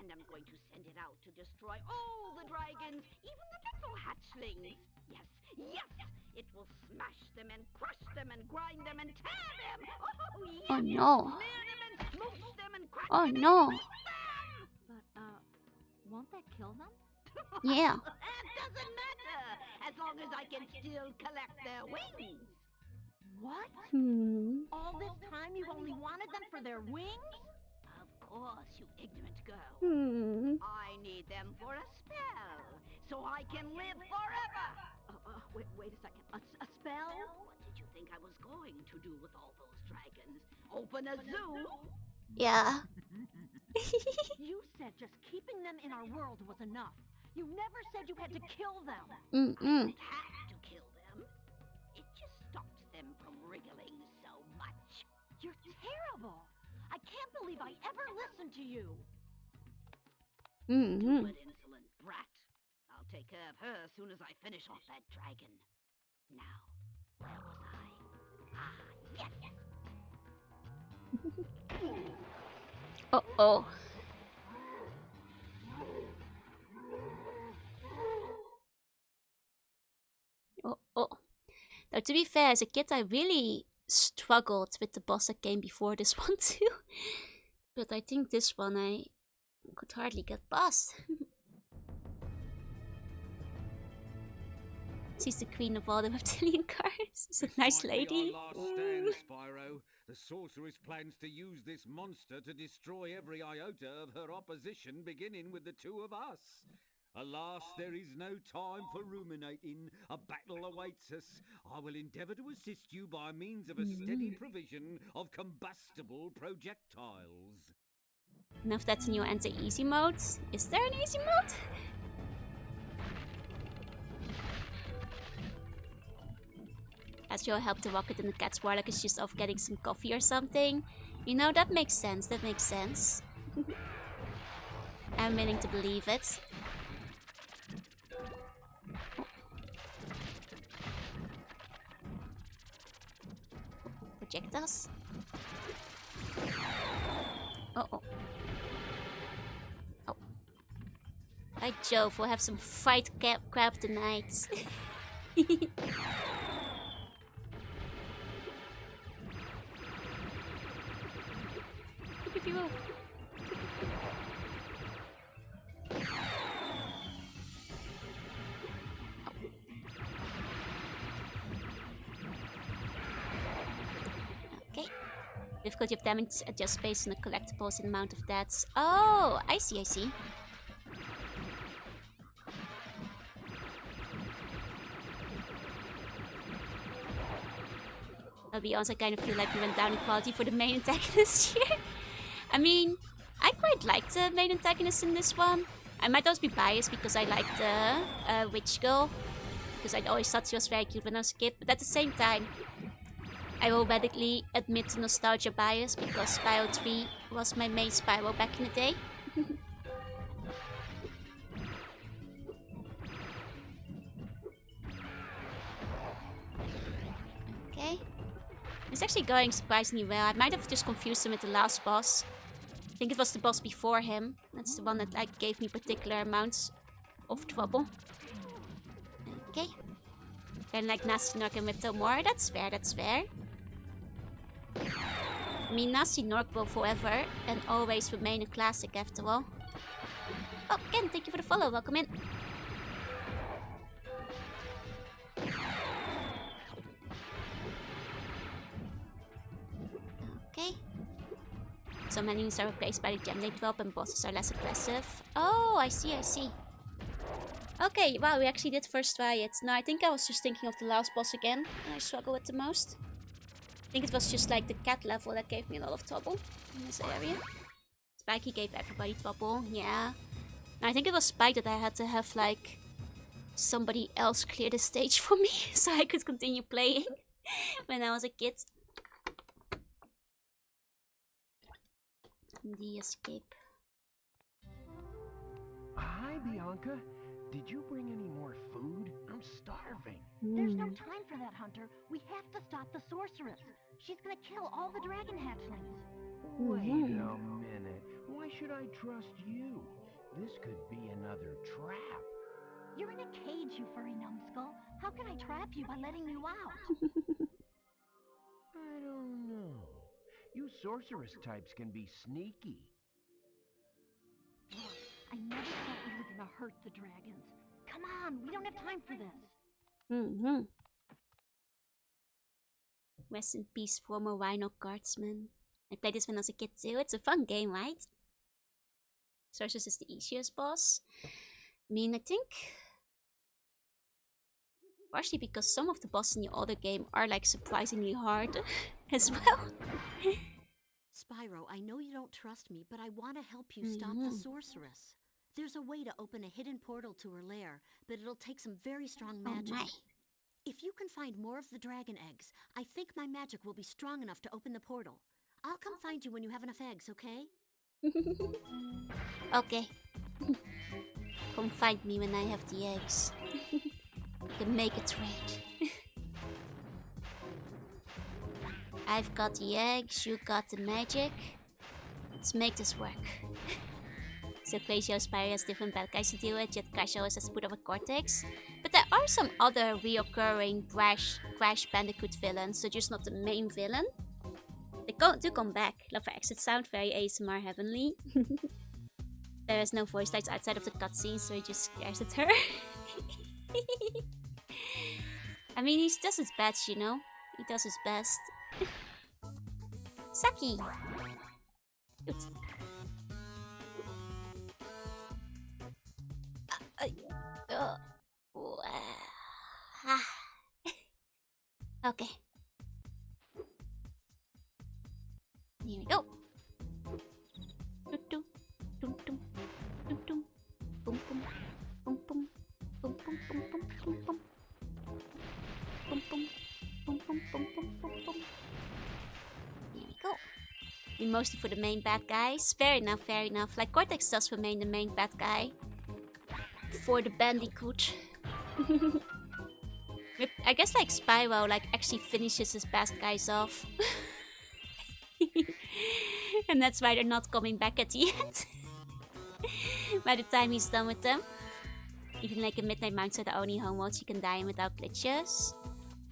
And I'm going to send it out to destroy all the dragons, even the little hatchlings. Yes, it will smash them and crush them and grind them and tear them. Oh, yes. Oh no. Smear them and smoosh them and crack Oh them no. and them. But, won't that kill them? Yeah. That doesn't matter, as long as I can still collect their wings. What? All this time you've only wanted them for their wings? Of course, you ignorant girl. I need them for a spell, so I can live forever. Wait a second. A spell? What did you think I was going to do with all those dragons? Open a zoo? Yeah. You said just keeping them in our world was enough. You never said you had to kill them. Mm-mm. I have to kill them. It just stops them from wriggling so much. You're terrible. I can't believe I ever listened to you. Stupid, insolent brat. I'll take care of her as soon as I finish off that dragon. Now, where was I? Ah, yes! Uh-oh. Oh. Now, to be fair, as a kid, I really struggled with the boss that came before this one too. But I think this one I could hardly get past. She's the queen of all the reptilian cars. She's a nice lady. Our last stand, Spyro. The sorceress plans to use this monster to destroy every iota of her opposition, beginning with the two of us. Alas, there is no time for ruminating. A battle awaits us. I will endeavour to assist you by means of a steady provision of combustible projectiles. Now if that's new enter easy mode. Is there an easy mode? As you'll help the rocket and the cat's warlock is just off getting some coffee or something. You know, that makes sense, that makes sense. I'm willing to believe it. Projectiles? Uh-oh. Oh. By Jove, we'll have some fried crab tonight. Okay. Difficulty of damage adjusts based on the collectibles and amount of deaths. Oh, I see, I see. I'll be honest, I kind of feel like we went down in quality for the main antagonist here. I mean, I quite like the main antagonist in this one. I might also be biased because I like the witch girl. Because I always thought she was very cute when I was a kid. But at the same time, I will readily admit to nostalgia bias because Spyro 3 was my main Spyro back in the day. Okay. It's actually going surprisingly well. I might have just confused him with the last boss. I think it was the boss before him. That's the one that like gave me particular amounts of trouble. Okay. Then like Nasty Nork and Whipto more. That's fair, that's fair. I mean, Nasty Nork will forever and always remain a classic after all. Oh, Ken, thank you for the follow. Welcome in. Okay. Some enemies are replaced by the gem they drop and bosses are less aggressive. Oh, I see, I see. Okay, wow, we actually did first try it. No, I think I was just thinking of the last boss again, and I struggle with the most. I think it was just like the cat level that gave me a lot of trouble in this area. Spiky gave everybody trouble, yeah. And I think it was Spike that I had to have like somebody else clear the stage for me so I could continue playing when I was a kid. The escape. Hi, Bianca. Did you bring any more food? I'm starving. There's no time for that, Hunter. We have to stop the sorceress. She's gonna kill all the dragon hatchlings. Wait a minute. Why should I trust you? This could be another trap. You're in a cage, you furry numbskull. How can I trap you by letting you out? I don't know. You sorceress types can be sneaky. Look, I never thought we were gonna hurt the dragons. Come on, we don't have time for this. Rest in peace, former Rhino Guardsman. I played this when I was a kid too. It's a fun game, right? Sorceress is the easiest boss. I mean, I think partially because some of the bosses in the other game are like surprisingly hard as well. Spyro, I know you don't trust me, but I want to help you stop the sorceress. There's a way to open a hidden portal to her lair, but it'll take some very strong magic. If you can find more of the dragon eggs, I think my magic will be strong enough to open the portal. I'll come find you when you have enough eggs, okay? Okay. Come find me when I have the eggs. We can make a trade. I've got the eggs, you got the magic. Let's make this work. So crazy how Spyro has different bad guys to deal with, yet Crash always has put up a Cortex. But there are some other reoccurring Crash Bandicoot villains, so just not the main villain. They do come back. Love her exit sound, very ASMR heavenly. There is no voice lines outside of the cutscene, so he just stares at her. I mean, he does his best, you know? He does his best. Saki! Oops. Okay. Here we go. Here we go. Be mostly for the main bad guys. Fair enough, fair enough. Like Cortex does remain the main bad guy. For the Bandicoot. I guess like Spyro like actually finishes his bad guys off. And that's why they're not coming back at the end. By the time he's done with them. Even like in Midnight Mounts are the only home modes you can die in without glitches.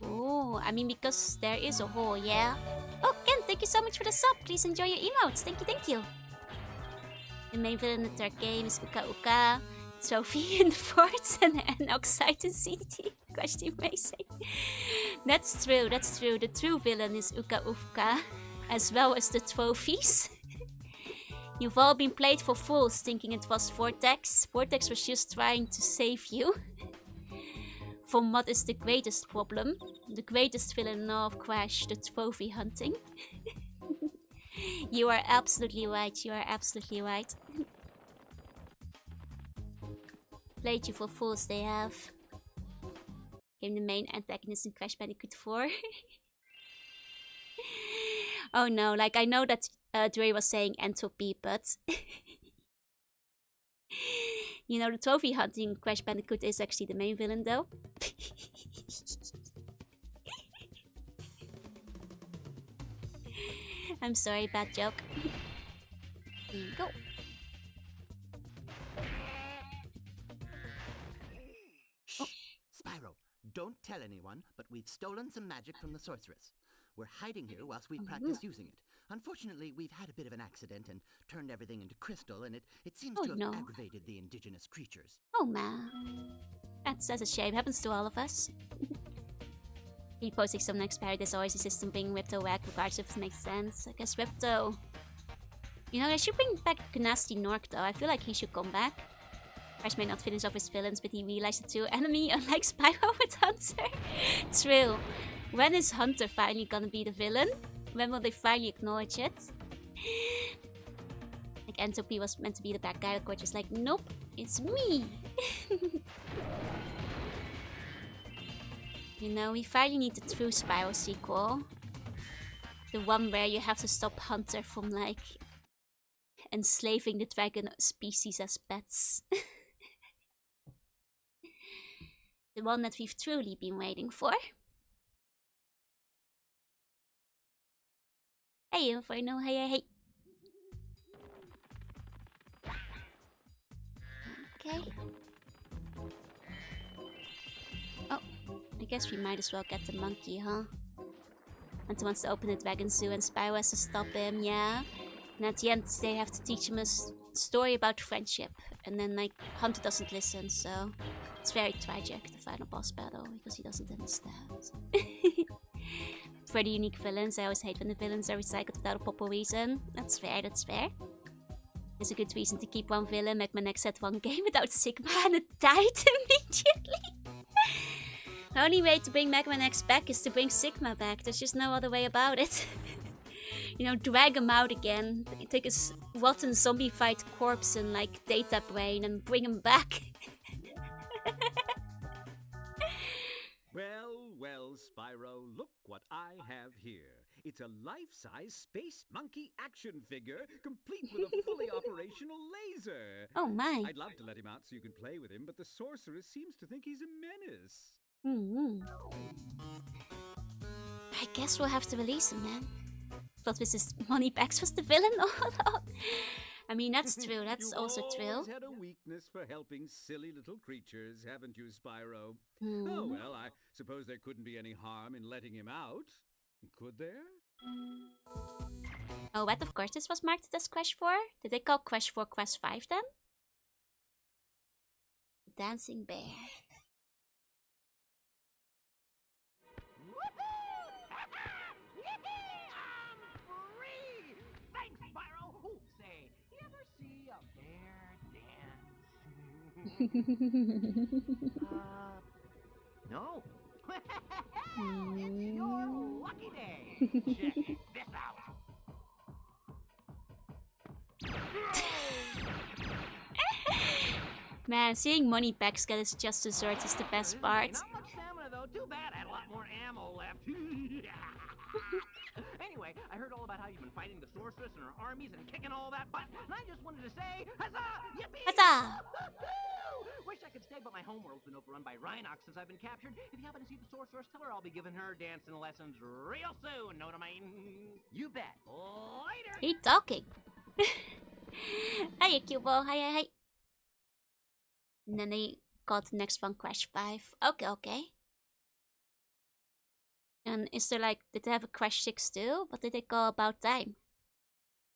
Oh, I mean because there is a hole, yeah? Oh, Ken, thank you so much for the sub. Please enjoy your emotes. Thank you, thank you. The main villain in the third game is Uka Uka. Trophy in the forts and oxide in CDT. Question amazing. That's true, that's true. The true villain is Uka Uka. As well as the trophies. You've all been played for fools thinking it was Vortex. Vortex was just trying to save you. From what is the greatest problem. The greatest villain of Crash, the trophy hunting. You are absolutely right, you are absolutely right. Played you for fools they have. Became the main antagonist in Crash Bandicoot 4. Oh no, like I know that Dre was saying entropy, but... You know, the trophy hunting Crash Bandicoot is actually the main villain though. I'm sorry, bad joke. Here you go. Shh! Spyro, don't tell anyone, but we've stolen some magic from the sorceress. We're hiding here whilst we practice using it. Unfortunately, we've had a bit of an accident and turned everything into crystal, and it seems to have aggravated the indigenous creatures. Oh man. That's a shame. Happens to all of us. Reposting some next parry, there's always a system bringing Ripto back, regardless if it makes sense. I guess Ripto... You know, they should bring back Nasty Nork though. I feel like he should come back. Crash may not finish off his villains, but he realized the true enemy, unlike Spyro with Hunter. True. When is Hunter finally gonna be the villain? When will they finally acknowledge it? Like Entropy was meant to be the bad guy, of course, just like, nope, it's me. You know, we finally need the true Spyro sequel. The one where you have to stop Hunter from, like, enslaving the dragon species as pets. The one that we've truly been waiting for. Hey, Inferno, hey. Okay. Oh, I guess we might as well get the monkey, huh? Hunter wants to open the dragon zoo and Spyro has to stop him, yeah? And at the end, they have to teach him a story about friendship. And then, like, Hunter doesn't listen, so... It's very tragic, the final boss battle, because he doesn't understand. For the unique villains, I always hate when the villains are recycled without a proper reason. That's fair, that's fair. There's a good reason to keep one villain. Mega Man X had one game without Sigma and it died immediately. The only way to bring Mega Man X back is to bring Sigma back. There's just no other way about it. You know, drag him out again. Take his rotten zombified corpse and like data brain and bring him back. Well, Spyro, look what I have here. It's a life-size space monkey action figure, complete with a fully operational laser. Oh my. I'd love to let him out so you can play with him, but the sorceress seems to think he's a menace. I guess we'll have to release him then. But with his money bags was the villain all along. I mean, that's true. That's also true. You've always had a weakness for helping silly little creatures, haven't you, Spyro? Oh, well, I suppose there couldn't be any harm in letting him out. Could there? Oh, what? Of course this was marketed as Crash 4? Did they call Crash 4 Crash 5 then? Dancing Bear. No. It's your lucky day. Check this out. Man, seeing money packs get its just desserts is the best part. Not much stamina though. Too bad. I had a lot more ammo left. Anyway, I heard all about how you've been fighting the sorceress and her armies and kicking all that butt, and I just wanted to say, huzzah! Yippee! Huzzah! Wish I could stay, but my homeworld's been overrun by Rhinox since I've been captured. If you happen to see the sorceress, tell her I'll be giving her dancing lessons real soon. Know what I mean? You bet. Later. He talking. Hiya, Cubo. Hi. And then they got the next one, Crash 5. Okay. And is there like, did they have a Crash 6 too? But did they go about time?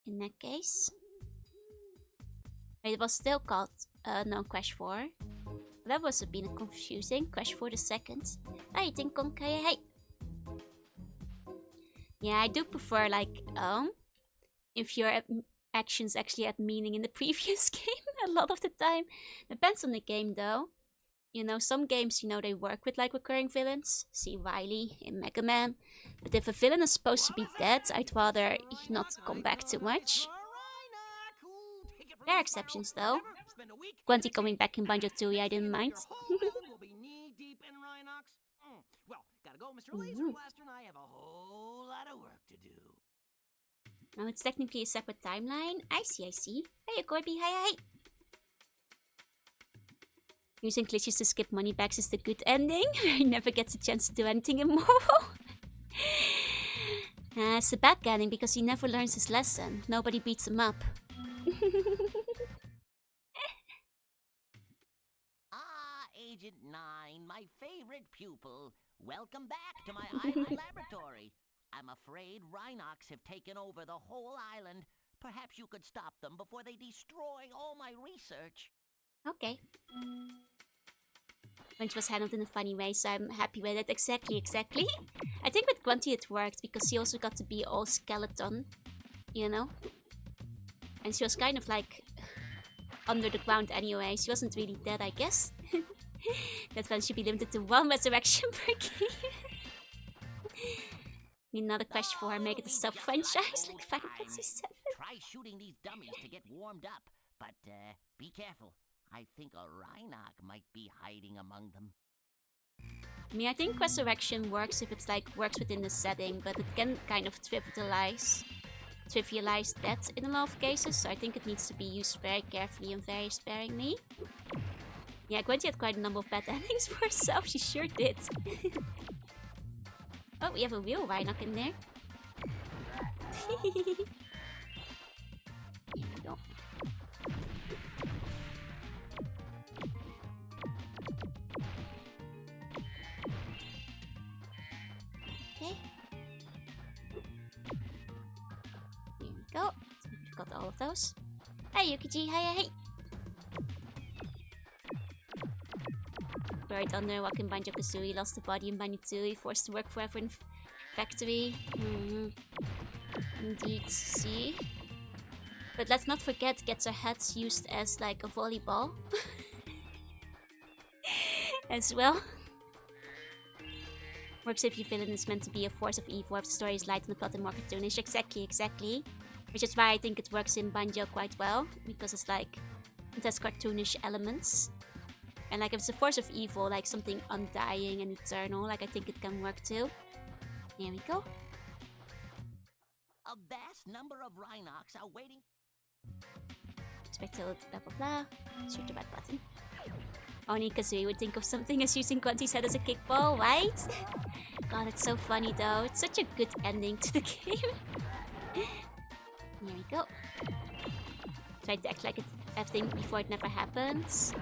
In that case. Wait, it was still called, no, Crash 4. That was a bit confusing. Crash 4 the second. Hi, Ting Kong. Hey. Yeah, I do prefer like, if your actions actually had meaning in the previous game a lot of the time. Depends on the game though. You know, some games, you know, they work with like recurring villains. See Wily in Mega Man. But if a villain is supposed to be dead, I'd rather he not come back too much. There are exceptions though. Grunty coming back in Banjo-Tooie, I didn't mind. Well, gotta go, Mr. Laser Blaster, and I have a whole lot of work to do. Now it's technically a separate timeline. I see. Hey, Corby, hi. Using glitches to skip money bags is the good ending. He never gets a chance to do anything immoral. It's a bad ending because he never learns his lesson. Nobody beats him up. Agent 9, my favorite pupil. Welcome back to my island laboratory. I'm afraid Rhinox have taken over the whole island. Perhaps you could stop them before they destroy all my research. Okay. Which was handled in a funny way, so I'm happy with it. Exactly. I think with Grunty it worked, because she also got to be all skeleton, you know? And she was kind of like under the ground anyway. She wasn't really dead, I guess. That one should be limited to 1 resurrection per game. Need another Crash 4, make it a sub-franchise like Final Fantasy 7. Try shooting these dummies to get warmed up, but be careful. I think a Rhinox might be hiding among them. I mean, I think Resurrection works if it's like works within the setting, but it can kind of trivialize that in a lot of cases, so I think it needs to be used very carefully and very sparingly. Yeah, Gwenty had quite a number of bad endings for herself, she sure did. Oh, we have a real Rhinox in there. Here we go. Okay. Here we go. So we've got all of those. Hey, Yukiji, hey. Buried under walking Banjo-Kazooie, lost the body in Banjo-Tooie, forced to work forever in factory. Indeed, see? But let's not forget, gets her heads used as like a volleyball. As well. Works if your villain is meant to be a force of evil, if the story is light and the plot and more cartoonish. Exactly. Which is why I think it works in Banjo quite well, because it's like, it has cartoonish elements. And like if it's a force of evil, like something undying and eternal, like I think it can work too. Here we go. A vast number of Rhinox are waiting. Expect blah blah blah. Shoot the red button. Only Kazooie would think of something as using Grunty's head as a kickball, right? God, it's so funny though. It's such a good ending to the game. Here we go. Try to act like it's everything before it never happens.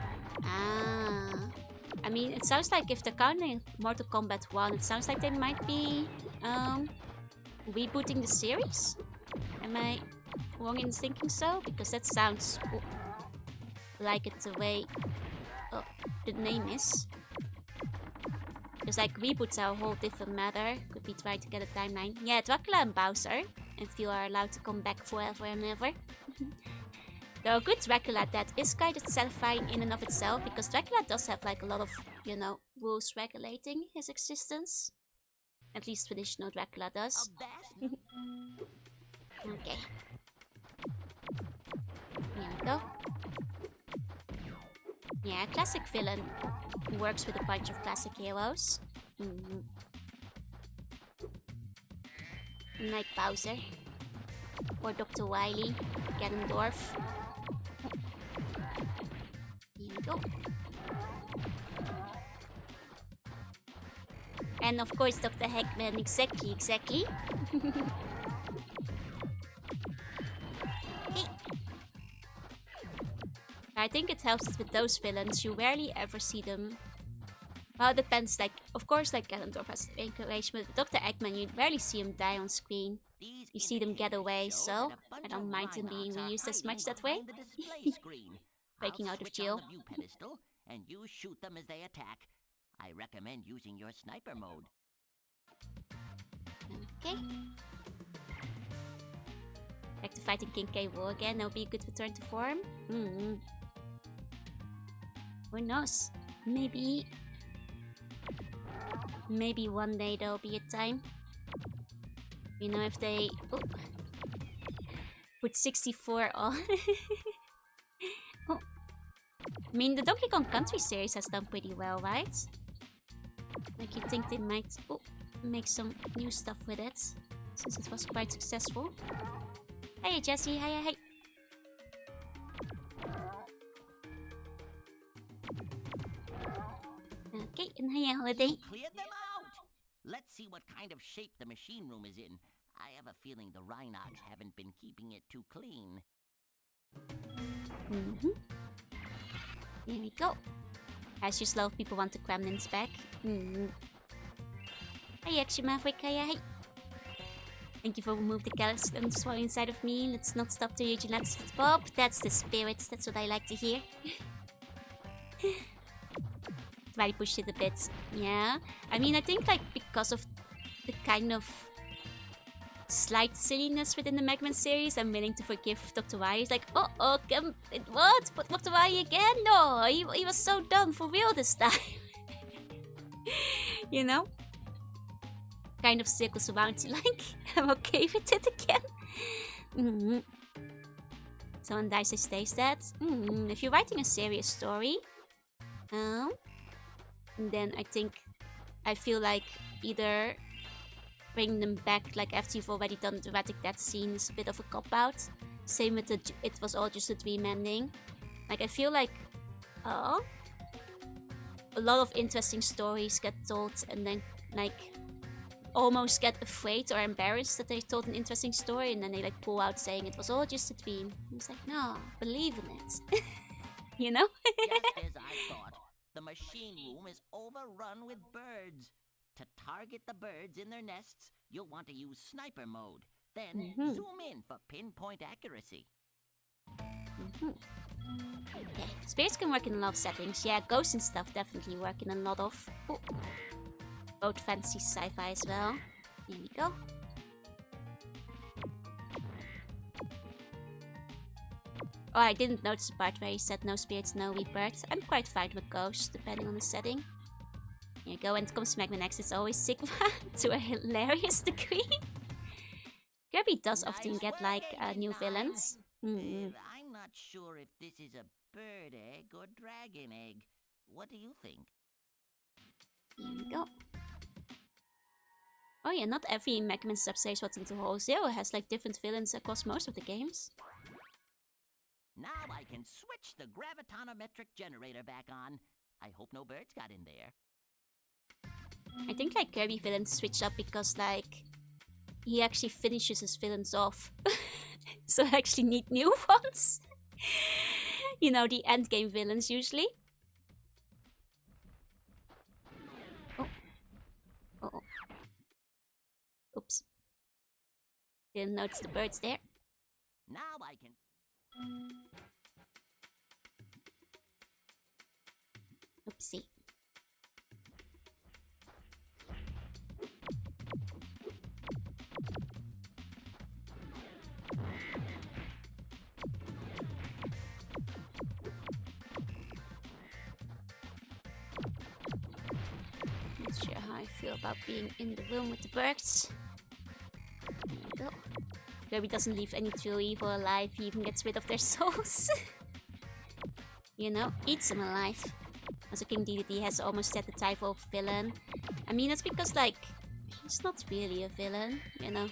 I mean, it sounds like if they're counting Mortal Kombat 1, it sounds like they might be rebooting the series. Am I wrong in thinking so? Because that sounds like it's the way the name is. Because like reboots are a whole different matter. Could be trying to get a timeline. Yeah, Dracula and Bowser. If you are allowed to come back forever and ever. Though a good Dracula that is kind of satisfying in and of itself, because Dracula does have like a lot of, you know, rules regulating his existence. At least traditional Dracula does. Okay. Here we go. Yeah, classic villain works with a bunch of classic heroes. Like Bowser. Or Dr. Wily. Ganondorf. Here we go. And of course Dr. Eggman, exactly. I think it helps with those villains, you rarely ever see them. Well, it depends, like, of course, like Ganondorf has encouragement, but with Dr. Eggman, you rarely see him die on screen. You see them get away, so I don't mind him being reused as much that way. Breaking out of jail. And you shoot them as they attack. I recommend using your sniper mode. Okay. Back to fighting King K. Rool again, that would be a good return to form. Who knows? Maybe one day there'll be a time. You know, if they put 64 on. I mean, the Donkey Kong Country series has done pretty well, right? Like, you think they might make some new stuff with it, since it was quite successful. Hey, Jesse, hey. Okay, and hey, Holiday. Cleared them out! Let's see what kind of shape the machine room is in. I have a feeling the Rhinox haven't been keeping it too clean. There we go. As you slow, people want the Gremlins back. Hey, Action Maverick, hey. Thank you for removing the skeleton swirl inside of me. Let's not stop the Let's Bob. That's the spirit. That's what I like to hear. Try to push it a bit. Yeah. I mean, I think like because of the kind of slight silliness within the Mega Man series, I'm willing to forgive Dr. Wily. He's like, what? But Dr. Wily again? No, he was so dumb for real this time. You know? Kind of circles around you like, I'm okay with it again. Someone dies and stays dead. If you're writing a serious story, then I feel like either bring them back like after you've already done the dramatic death scene is a bit of a cop-out. Same with it was all just a dream ending. Like, I feel like a lot of interesting stories get told and then like almost get afraid or embarrassed that they told an interesting story, and then they like pull out saying it was all just a dream. And it's like, no, believe in it. You know? Just as I thought, the machine room is overrun with birds. To target the birds in their nests, you'll want to use sniper mode. Then zoom in for pinpoint accuracy. Okay, spirits can work in a lot of settings. Yeah, ghosts and stuff definitely work in a lot of both fantasy sci-fi as well. Here we go. Oh, I didn't notice the part where he said no spirits, no rebirth. I'm quite fine with ghosts, depending on the setting. Here you go, when it comes to Mega Man X, it's always Sigma to a hilarious degree. Kirby does often get like new villains. I'm not sure if this is a bird egg or dragon egg. What do you think? Here we go. Oh yeah, not every Mega Man sub-series what's into Whole Zero has like different villains across most of the games. Now I can switch the gravitonometric generator back on. I hope no birds got in there. I think like Kirby villains switch up because like he actually finishes his villains off. So I actually need new ones. You know, the endgame villains usually. Oh. Oops. Didn't notice the birds there. Now I can... Oopsie. wonder how I feel about being in the room with the birds. There we go. Kirby doesn't leave any true evil alive, he even gets rid of their souls. You know, eats them alive. Also, King Dedede has almost set the title of villain. I mean, that's because, like, he's not really a villain, you know.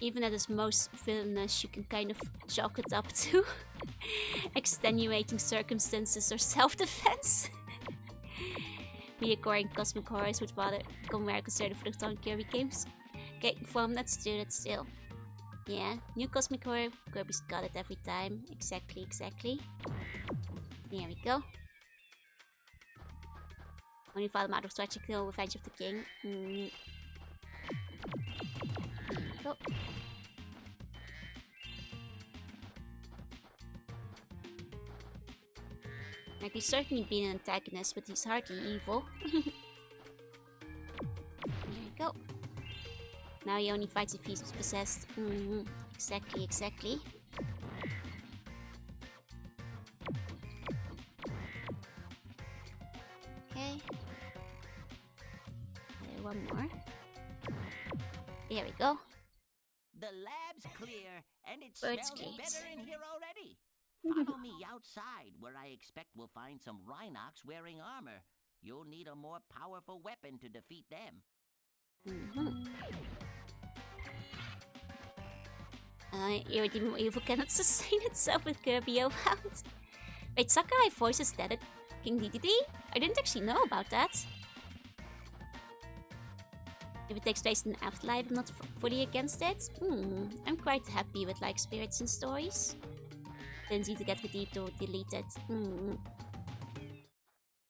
Even at his most villainous, you can kind of chalk it up to extenuating circumstances or self-defense. Reoccurring cosmic horrors would rather come where considered for the Kirby games. Okay, from let's do that still. Yeah, new cosmic horror, Kirby's got it every time. Exactly. There we go. Only follow him out of Stretch to kill Revenge of the King. There we go. Like, he's certainly been an antagonist, but he's hardly evil. There we go. Now he only fights if he's possessed. Exactly. Okay. One more. There we go. The lab's clear, and it Birds smells great. better in here already. Follow me outside, where I expect we'll find some Rhinox wearing armor. You'll need a more powerful weapon to defeat them. Irredeemable Evil cannot sustain itself with Kirby around. Wait, Sakurai voices dead at King Dedede? I didn't actually know about that. If it takes place in the afterlife, I'm not fully against it. I'm quite happy with like spirits and stories. Didn't need to get redeemed or deleted.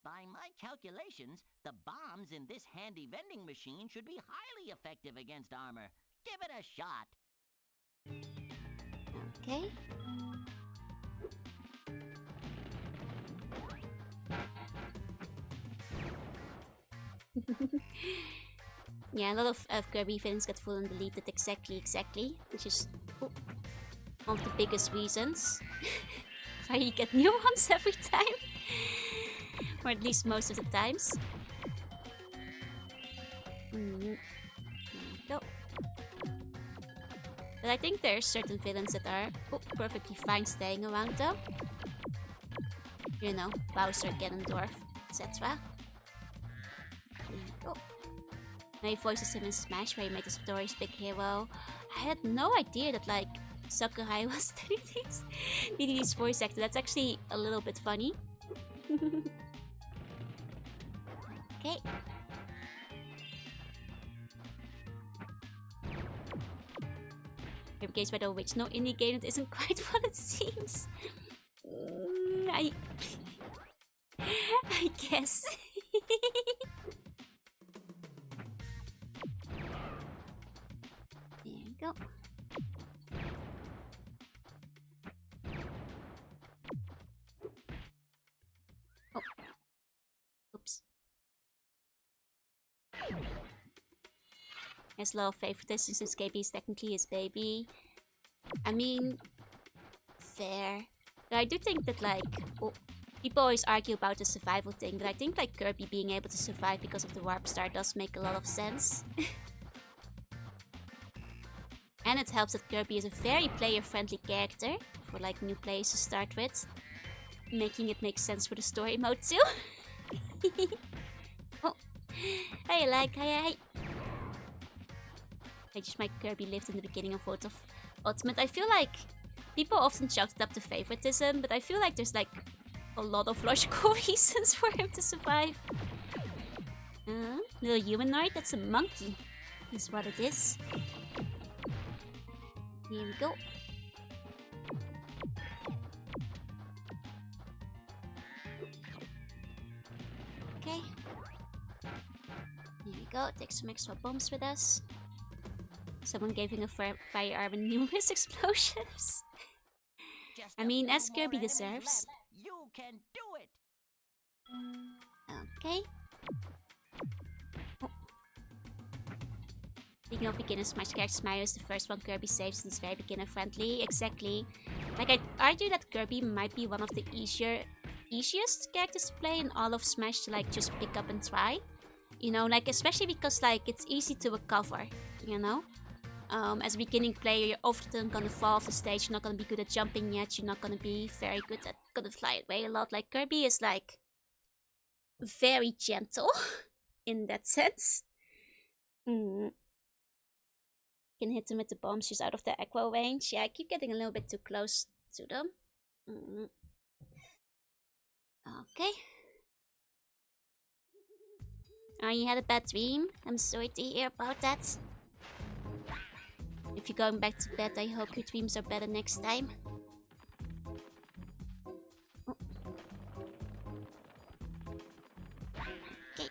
By my calculations, the bombs in this handy vending machine should be highly effective against armor. Give it a shot. Okay. Yeah, a lot of Kirby villains get full and deleted exactly, which is one of the biggest reasons why you get new ones every time, or at least most of the times. There we go. But I think there are certain villains that are perfectly fine staying around though. You know, Bowser, Ganondorf, etc. Now he voices him in Smash, where he made the story's big hero. I had no idea that, like, Sakurai was Dedede's voice actor. That's actually a little bit funny. Okay. Case by the original indie game, it isn't quite what it seems. I guess. There we go. Oh. Oops. Has a lot of favoritism since KB is technically his baby. I mean, fair. But I do think that, like, people always argue about the survival thing, but I think, like, Kirby being able to survive because of the Warp Star does make a lot of sense. And it helps that Kirby is a very player-friendly character for, like, new players to start with, making it make sense for the story mode too. Oh, hey, like, hey. I just my Kirby lived in the beginning of World of Ultimate. I feel like people often chalked up to favoritism, but I feel like there's like a lot of logical reasons for him to survive. Little humanoid, that's a monkey, is what it is. Here we go. Okay. Here we go, take some extra bombs with us. Someone gave him a firearm and numerous explosions. I mean, as Kirby deserves. You can do it. Okay. Oh. Speaking of beginner Smash characters, Mario is the first one Kirby saves and he's very beginner friendly. Exactly. Like, I'd argue that Kirby might be one of the easiest characters to play in all of Smash to like just pick up and try. You know, like, especially because, like, it's easy to recover, you know? As a beginning player, you're often gonna fall off the stage, you're not gonna be good at jumping yet, you're not gonna be very good at gonna fly away a lot. Like, Kirby is, like, very gentle in that sense. Can hit them with the bombs just out of the aggro range. Yeah, I keep getting a little bit too close to them. Okay. Oh, you had a bad dream? I'm sorry to hear about that. If you're going back to bed, I hope your dreams are better next time. Oh. Okay.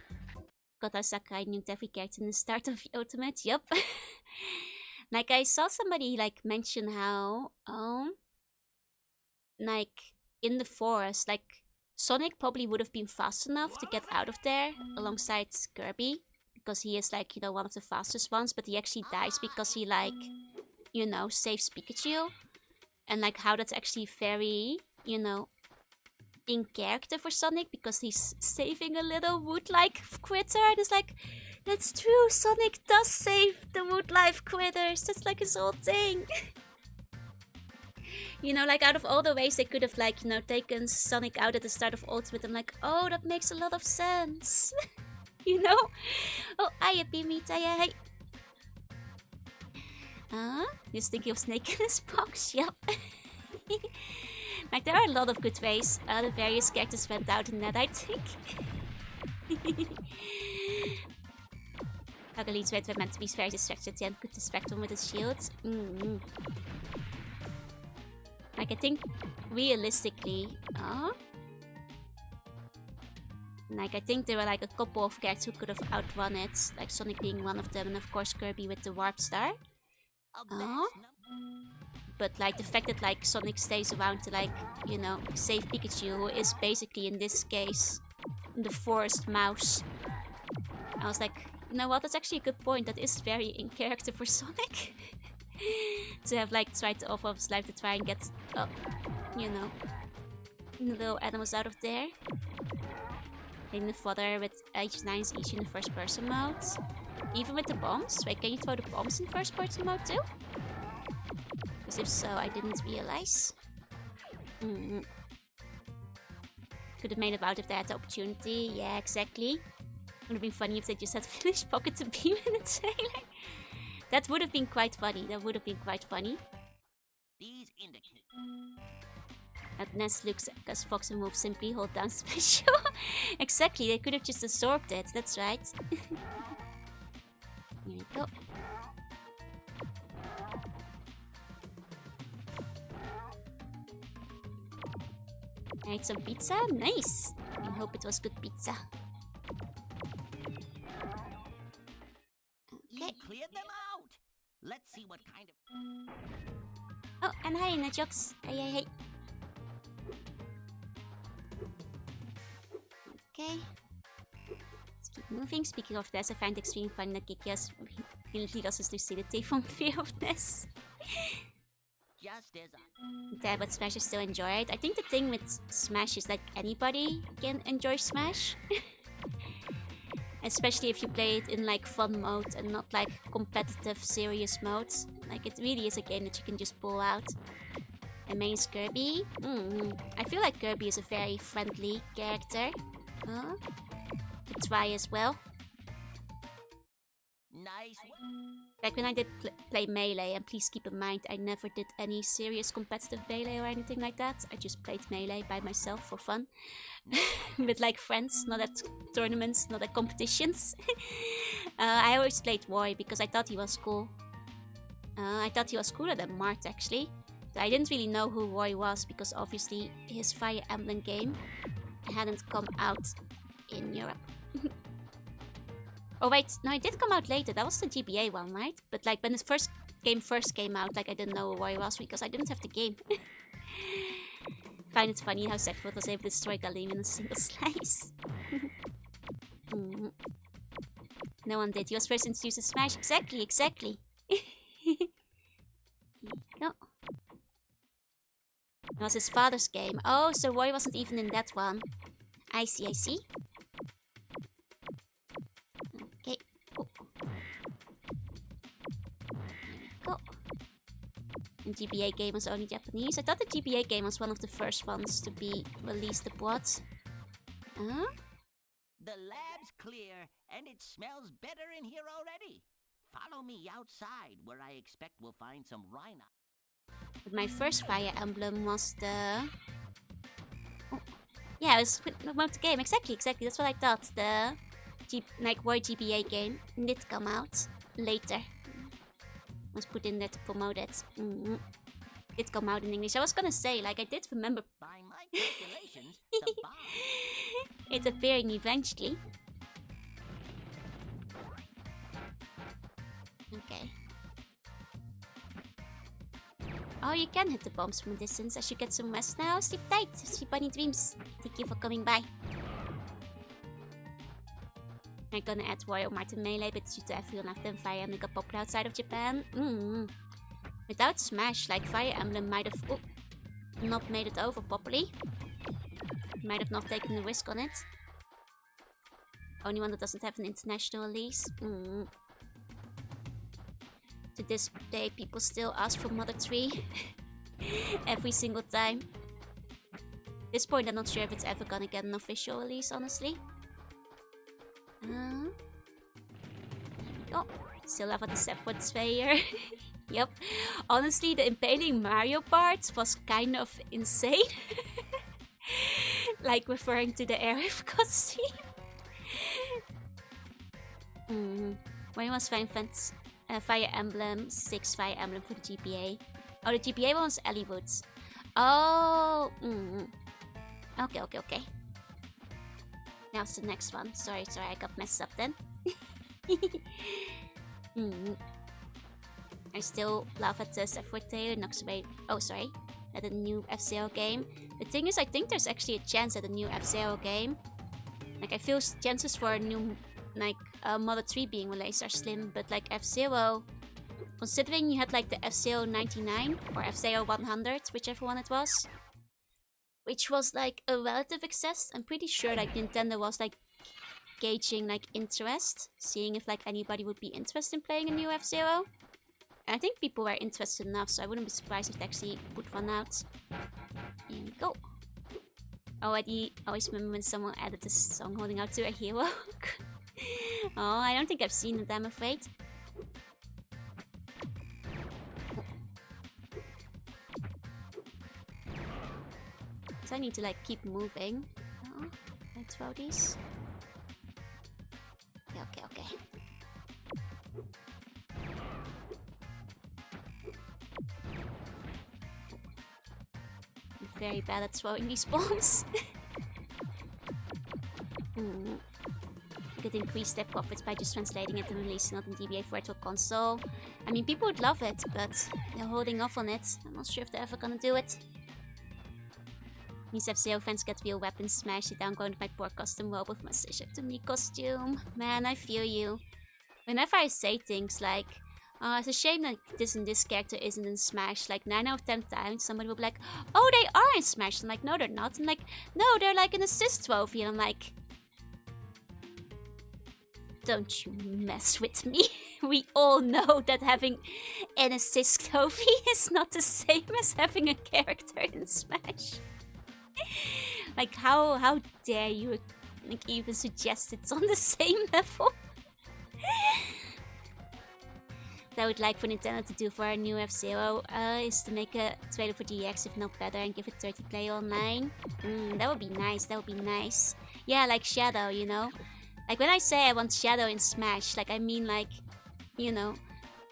Kota Sakai nuked every character in the start of the Ultimate. Yup. Like, I saw somebody, like, mention how, like, in the forest, like, Sonic probably would have been fast enough to get out of there alongside Kirby. Because he is, like, you know, one of the fastest ones. But he actually dies because he, like, you know, saves Pikachu. And, like, how that's actually very, you know, in character for Sonic. Because he's saving a little wood-like critter. And it's like, that's true, Sonic does save the wood-life critters. That's, like, his whole thing. You know, like, out of all the ways they could have, like, you know, taken Sonic out at the start of Ultimate, I'm like, oh, that makes a lot of sense. You know? Oh, hiya, Pimita, hey. Just thinking of Snake in his box, yep. Like, there are a lot of good ways the various characters went out in that, I think. Ugly's red were meant to be very distracted at the end, could distract him with his shield. Like, I think, realistically, like, I think there were, like, a couple of characters who could have outrun it, like Sonic being one of them, and of course Kirby with the Warp Star. But, like, the fact that, like, Sonic stays around to, like, you know, save Pikachu, who is basically, in this case, the forest mouse. I was like, you know what, that's actually a good point, that is very in character for Sonic. To have, like, tried to offer his life to try and get, you know, the little animals out of there. Hitting the fodder with H9 is easy in the first person mode. Even with the bombs? Wait, can you throw the bombs in first person mode too? Because if so, I didn't realize. Could have made it out if they had the opportunity. Yeah, exactly. Would have been funny if they just had finished Pocket to Beam in the trailer. That would have been quite funny. That would have been quite funny. These indicate. At Ness looks as Fox and Wolf simply hold down special. Exactly, they could have just absorbed it. That's right. Here we go. I ate some pizza. Nice. I hope it was good pizza. You cleared them out. Let's see what kind of. Oh, and hi, Najox. Hey. Okay. Let's keep moving. Speaking of this, I find it extremely funny that Kikias immediately lost his lucidity from fear of this. Just as but Smash is still enjoyed. I think the thing with Smash is like anybody can enjoy Smash. Especially if you play it in like fun mode and not like competitive serious modes. Like, it really is a game that you can just pull out. And main is Kirby. I feel like Kirby is a very friendly character. To try as well. Nice. Like when I did play Melee, and please keep in mind I never did any serious competitive Melee or anything like that. I just played Melee by myself for fun. With like friends, not at tournaments, not at competitions. I always played Roy because I thought he was cool. I thought he was cooler than Mart actually. But I didn't really know who Roy was because obviously his Fire Emblem game hadn't come out in Europe. Oh wait, no, it did come out later. That was the GBA one, right? But like when the first game came out, like I didn't know who Roy was because I didn't have the game. Find it funny how Sephiroth was able to destroy Galim in a single slice. No one did. He was first introduced to Smash. Exactly. No. It was his father's game. Oh, so Roy wasn't even in that one. I see. The GBA game was only Japanese. I thought the GBA game was one of the first ones to be released abroad. Huh? The lab's clear, and it smells better in here already. Follow me outside, where I expect we'll find some rhino. But my first Fire Emblem was the... Oh. Yeah, it was about the game. Exactly. That's what I thought. The World GBA game did come out later. Was put in there to promote it. Did come out in English. I was gonna say, like, I did remember... By my calculations, the bomb... It's appearing eventually. Okay. Oh, you can hit the bombs from a distance. I should get some rest now. Sleep tight. Sleep bunny dreams. Thank you for coming by. I'm gonna add Royal Martin Melee, but due to everyone have them, Fire Emblem got popular outside of Japan. Without Smash, like, Fire Emblem might have not made it over properly. Might have not taken the risk on it. Only one that doesn't have an international release. To this day, people still ask for Mother 3 every single time. At this point, I'm not sure if it's ever gonna get an official release, honestly. Oh, still love at the Sephiroth sphere. Yep. Honestly, the impaling Mario part was kind of insane. Like referring to the Arif costume. When was Fire Emblem 6 Fire Emblem for the GBA? Oh, the GBA one was Ellywoods. Oh, Okay. Now it's the next one. Sorry, I got messed up then. I still laugh at the Sephiroth Taylor knocks away. Oh, sorry. At a new F-Zero game. The thing is, I think there's actually a chance at a new F-Zero game. Like, I feel chances for a new, like, Mother 3 being released are slim, but like F-Zero, considering you had like the F-Zero 99 or F-Zero 100, whichever one it was, which was like a relative success. I'm pretty sure like Nintendo was like gauging like interest, seeing if like anybody would be interested in playing a new F-Zero. I think people were interested enough, so I wouldn't be surprised if they actually put one out. Here we go. Already, always remember when someone added this song holding out to a hero. Oh, I don't think I've seen it, I'm afraid. So I need to like keep moving. Oh, let's throw these. Okay. Very bad at throwing these bombs. Could increase their profits by just translating it and releasing it on DBA for Virtual Console. I mean, people would love it, but they're holding off on it. I'm not sure if they're ever gonna do it. These F-Zero fans get real weapons, smash it down, going to my poor custom robe with my to me costume. Man, I feel you. Whenever I say things like, oh, it's a shame that this character isn't in Smash. Like 9 out of 10 times, somebody will be like, oh, they are in Smash. I'm like, no, they're not. I'm like, no, they're like an assist trophy. And I'm like, don't you mess with me. We all know that having an assist trophy is not the same as having a character in Smash. Like, how dare you like, even suggest it's on the same level? What I would like for Nintendo to do for our new F-Zero is to make a trailer for DX, if not better, and give it 30 player online. That would be nice. Yeah, like Shadow, you know? Like, when I say I want Shadow in Smash, like, I mean, like, you know,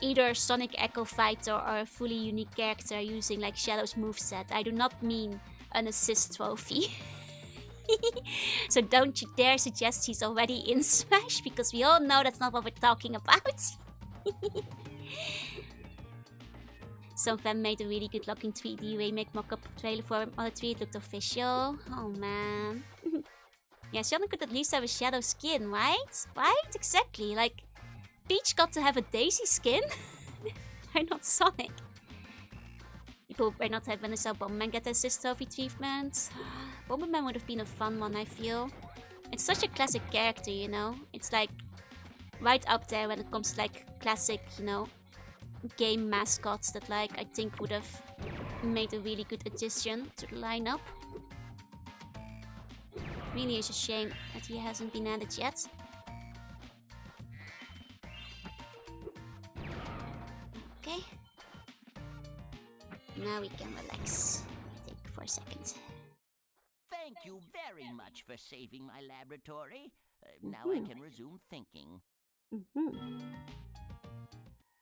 either Sonic Echo Fighter or a fully unique character using, like, Shadow's moveset. I do not mean an assist trophy. So don't you dare suggest he's already in Smash, because we all know that's not what we're talking about. Some fan made a really good looking 3D remake mock-up trailer for Mother 3. It looked official. Oh man. Yeah, Sheldon could at least have a Shadow skin, right? Right? Exactly. Like, Peach got to have a Daisy skin. Why not Sonic? People were not happy when they saw Bomberman get the assist trophy treatment. Bomberman would have been a fun one, I feel. It's such a classic character, you know? It's like right up there when it comes to like classic, you know, game mascots that like I think would have made a really good addition to the lineup. Really is a shame that he hasn't been added yet. Okay. Now we can relax. Think for a second. Thank you very much for saving my laboratory. Now I can resume thinking.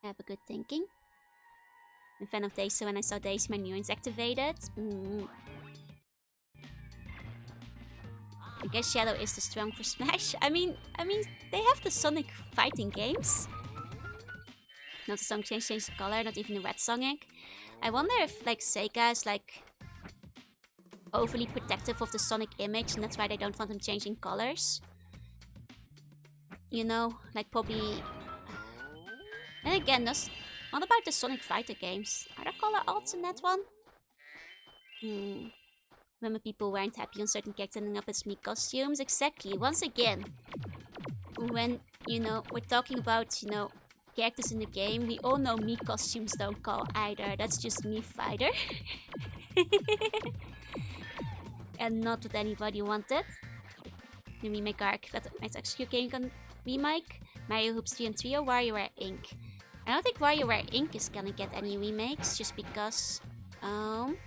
Have a good thinking. I'm a fan of Daisy, so when I saw Daisy, my neurons activated. I guess Shadow is too strong for Smash. I mean, they have the Sonic fighting games. Not the Sonic change the color, not even the red Sonic. I wonder if like Sega is like overly protective of the Sonic image, and that's why they don't want him changing colors. You know, like probably. And again, what about the Sonic Fighter games? Are there color alts in that one? Remember people weren't happy on certain characters ending up as Mii costumes? Exactly. Once again, when, you know, we're talking about, you know, characters in the game, we all know Mii costumes don't call either. That's just Mii Fighter. And not what anybody wanted. The remake arc that might execute game can remake. Mario Hoops 3 and 3 or WarioWare Inc. I don't think WarioWare Inc. is gonna get any remakes just because it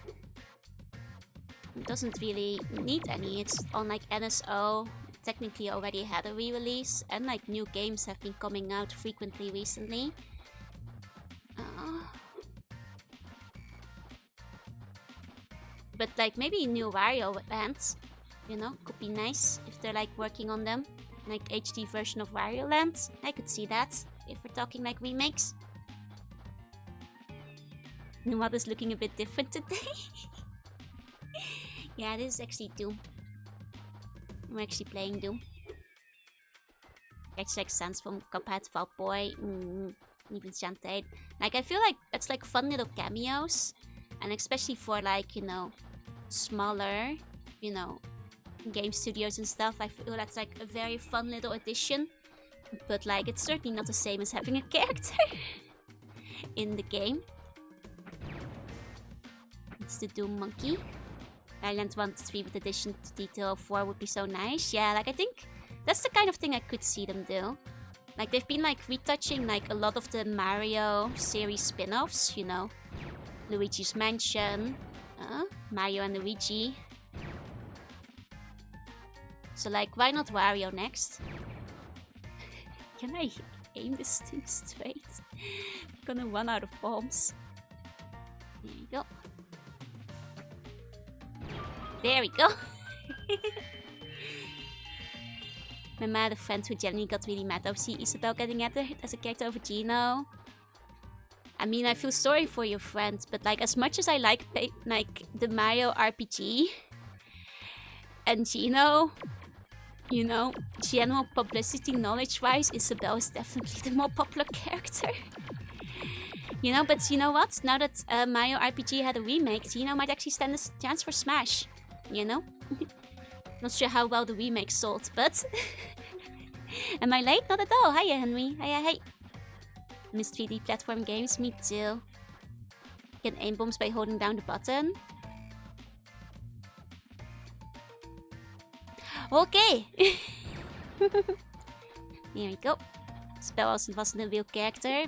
doesn't really need any. It's on like NSO, technically already had a re-release, and like new games have been coming out frequently recently. But like maybe new Wario Land, you know, could be nice if they're like working on them. Like HD version of Wario Land. I could see that if we're talking like remakes. Nuad is looking a bit different today. Yeah, this is actually Doom. I'm actually playing Doom. It's like Sans from Cuphead, Fall Boy, even Shantae. Like I feel like that's like fun little cameos. And especially for like, you know, smaller, you know, game studios and stuff, I feel that's like a very fun little addition. But like it's certainly not the same as having a character in the game. It's the Doom Monkey. Island 1 to 3 with addition to detail 4 would be so nice. Yeah, like I think that's the kind of thing I could see them do. Like they've been like retouching like a lot of the Mario series spin-offs, you know. Luigi's Mansion, Mario and Luigi. So like, why not Wario next? Can I aim this thing straight? I'm gonna run out of bombs. There you go. There we go. My mad friend who generally got really mad over Isabelle getting added as a character over Gino. I mean, I feel sorry for your friend, but like as much as I like the Mario RPG and Gino, you know, general publicity knowledge-wise, Isabelle is definitely the more popular character. You know, but you know what? Now that Mario RPG had a remake, Gino might actually stand a chance for Smash. You know? Not sure how well the remake sold, but... Am I late? Not at all. Hiya, Henry. Hiya, hey. Miss 3D platform games? Me too. Can aim bombs by holding down the button. Okay. Here we go. Spell wasn't a real character.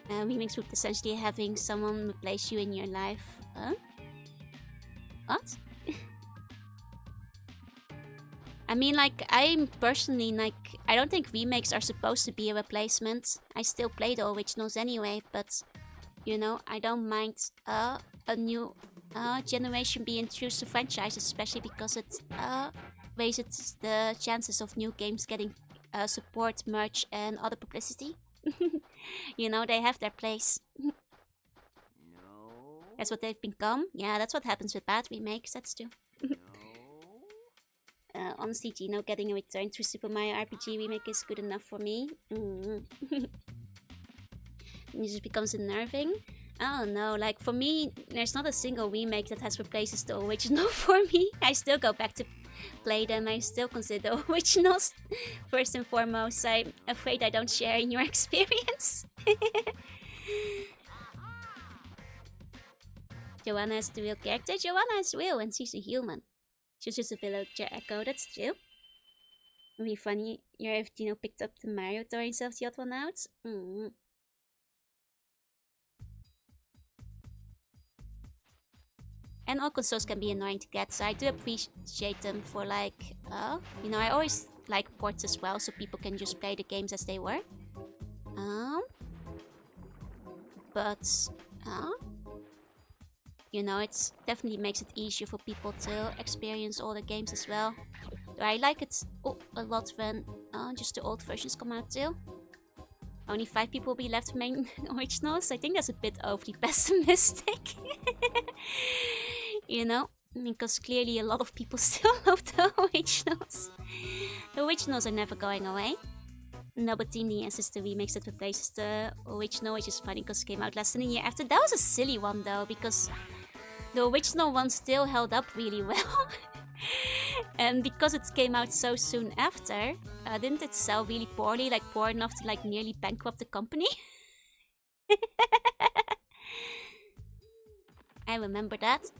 Remakes would essentially having someone replace you in your life. Huh? What? I mean, like, I'm personally, like, I don't think remakes are supposed to be a replacement. I still play the originals anyway, but, you know, I don't mind a new generation being introduced to franchises, especially because it raises the chances of new games getting support, merch, and other publicity. You know, they have their place. No. That's what they've become. Yeah, that's what happens with bad remakes, that's true. Honestly, Gino getting a return to Super Mario RPG remake is good enough for me. It just becomes unnerving. I don't know, like for me, there's not a single remake that has replaced the original for me. I still go back to play them, I still consider the originals first and foremost. I'm afraid I don't share in your experience. Joanna is the real character. Joanna is real and she's a human. She's just a villager echo, that's true. It would be funny if Gino picked up the Mario toy instead of the other one out. And all consoles can be annoying to get, so I do appreciate them for like, you know, I always like ports as well, so people can just play the games as they were. But, you know, it definitely makes it easier for people to experience all the games as well. I like it a lot when just the old versions come out too. Only 5 people will be left main originals. I think that's a bit overly pessimistic. You know, because clearly a lot of people still love the originals. The originals are never going away. No, but Team DS is the remix that replaces the original, which is funny because it came out less than a year after. That was a silly one though, because the original one still held up really well. And because it came out so soon after, didn't it sell really poorly, like poor enough to like nearly bankrupt the company? I remember that.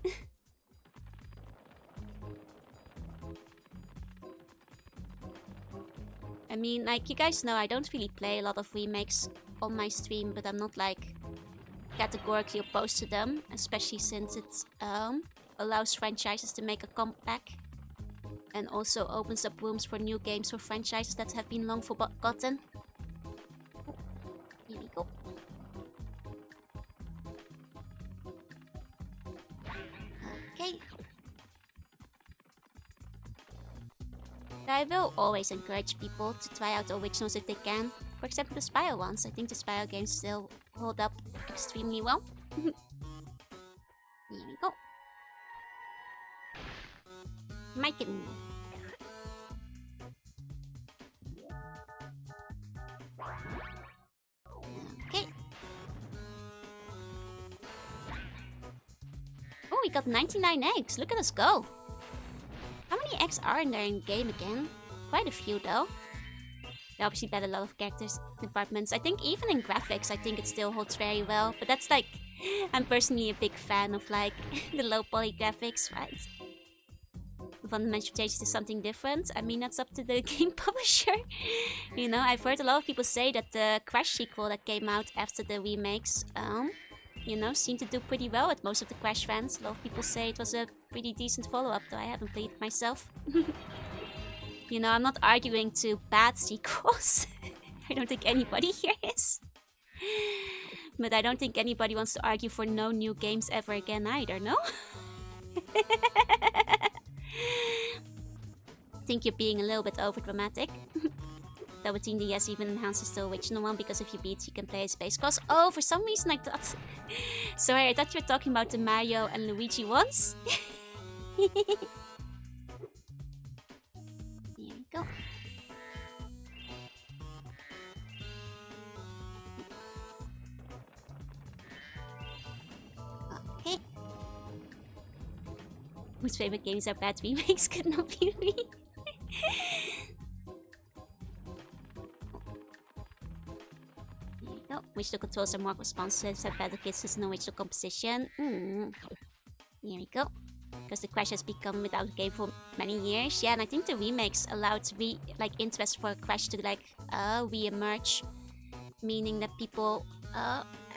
I mean, like, you guys know I don't really play a lot of remakes on my stream, but I'm not like categorically opposed to them, especially since it allows franchises to make a comeback and also opens up rooms for new games for franchises that have been long forgotten. Here we go. Okay. I will always encourage people to try out originals if they can. For example, the Spyro ones. I think the Spyro games still hold up extremely well. Here we go. Miken. Okay. Oh, we got 99 eggs. Look at us go. How many eggs are in there in game again? Quite a few though. They obviously bet a lot of characters departments. I think even in graphics, I think it still holds very well. But that's like, I'm personally a big fan of like the low poly graphics, right? If one dimension changes to something different, I mean that's up to the game publisher. You know, I've heard a lot of people say that the Crash sequel that came out after the remakes, you know, seemed to do pretty well with most of the Crash fans. A lot of people say it was a pretty decent follow-up, though I haven't played it myself. You know, I'm not arguing to bad sequels. I don't think anybody here is. But I don't think anybody wants to argue for no new games ever again either, no? I think you're being a little bit over-dramatic. Though Team DS even enhances the original one, because if you beat, you can play as Space Cross. Oh, for some reason I thought... Sorry, I thought you were talking about the Mario and Luigi ones. Here we go. Okay. Whose favorite games are bad remakes could not be me. No, which the controls are more responsive, have better kisses, no original composition. Here we go. Because the Crash has become without a game for many years. Yeah, and I think the remakes allowed interest for Crash to re-emerge. Meaning that people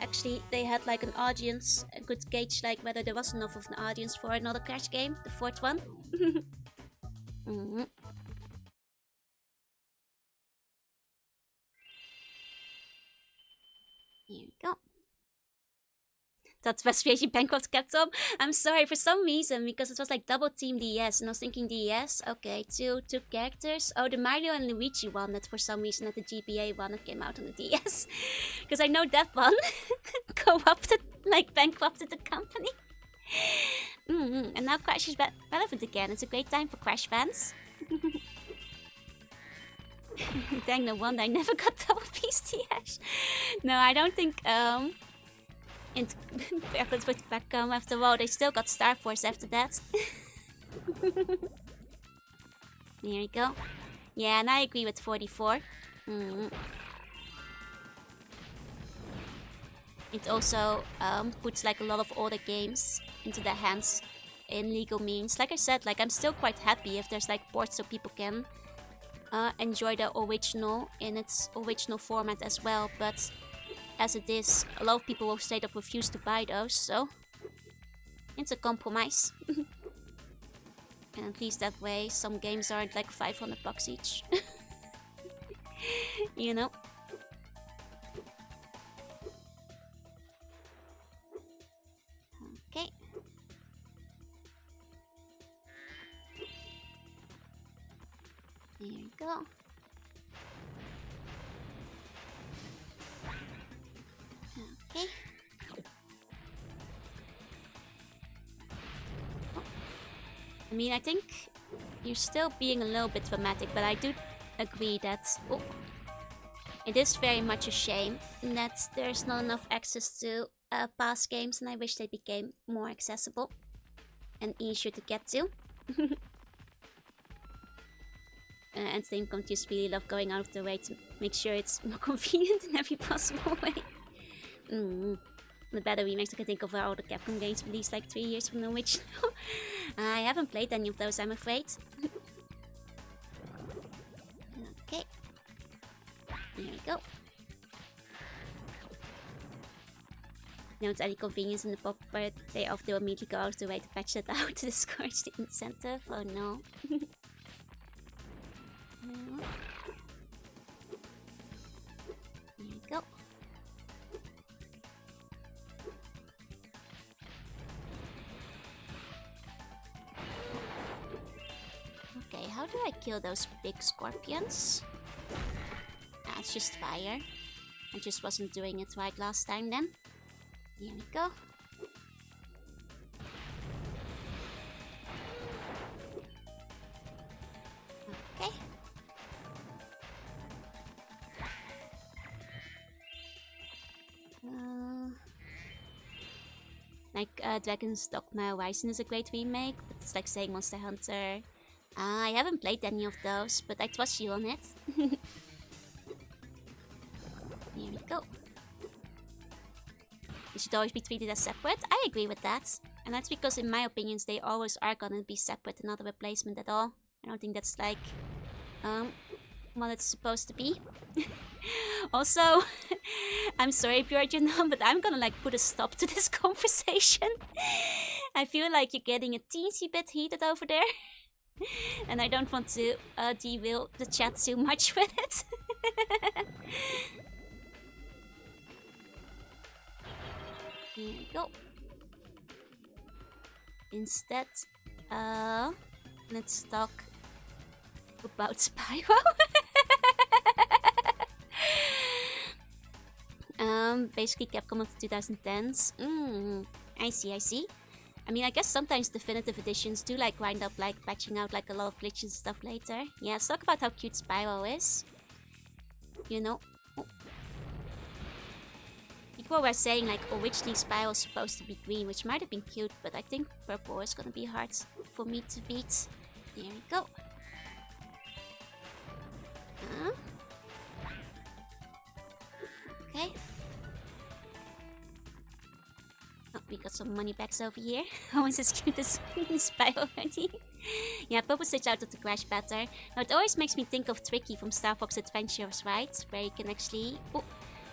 actually they had like an audience, a good gauge like whether there was enough of an audience for another Crash game, the 4th one. Here we go. That's Frustration Bankrupt Capcom. I'm sorry, for some reason, because it was like double Team DS, and I was thinking DS, okay, two characters. Oh, the Mario and Luigi one, that for some reason at the GBA one that came out on the DS. Because I know that one co-opted, like bankrupted the company. And now Crash is relevant again. It's a great time for Crash fans. Dang, no wonder I never got double PSTS. No, I don't think in Backwards with Capcom after all, they still got Star Force after that. There you go. Yeah, and I agree with 44. It also puts like a lot of older games into their hands in legal means. Like I said, like I'm still quite happy if there's like ports so people can enjoy the original in its original format as well. But as it is, a lot of people will straight up refuse to buy those, so it's a compromise. And at least that way, some games aren't like 500 bucks each. You know? Okay. There you go. Okay. I mean, I think you're still being a little bit dramatic, but I do agree that it is very much a shame that there's not enough access to past games, and I wish they became more accessible and easier to get to. And same just really love going out of the way to make sure it's more convenient in every possible way. The better remakes I can think of are all the Capcom games released like 3 years from the original. I haven't played any of those, I'm afraid. Okay. There we go. Note any convenience in the pop where they often immediately go out of the way to patch it out to discourage the incentive. Oh no. There you go. Okay, how do I kill those big scorpions? Ah, it's just fire. I just wasn't doing it right last time then. Here we go. Okay. Dragon's Dogma Horizon is a great remake, but it's like saying Monster Hunter. I haven't played any of those, but I trust you on it. Here we go. They should always be treated as separate. I agree with that. And that's because in my opinions they always are gonna be separate and not a replacement at all. I don't think that's like what it's supposed to be. Also, I'm sorry Björn, but I'm gonna like put a stop to this conversation. I feel like you're getting a teensy bit heated over there. And I don't want to derail the chat too much with it. Here we go. Instead, let's talk about Spyro. Basically Capcom of the 2010s. I see. I mean, I guess sometimes definitive editions do like wind up like patching out like a lot of glitches and stuff later. Yeah, let's talk about how cute Spyro is. You know. People were saying like originally Spyro was supposed to be green, which might have been cute, but I think purple is gonna be hard for me to beat. There we go. Okay. Oh, we got some money bags over here. Almost as cute as Spyro already. Yeah, purple sticks out of the crash better. Now it always makes me think of Tricky from Star Fox Adventures, right? Where you can actually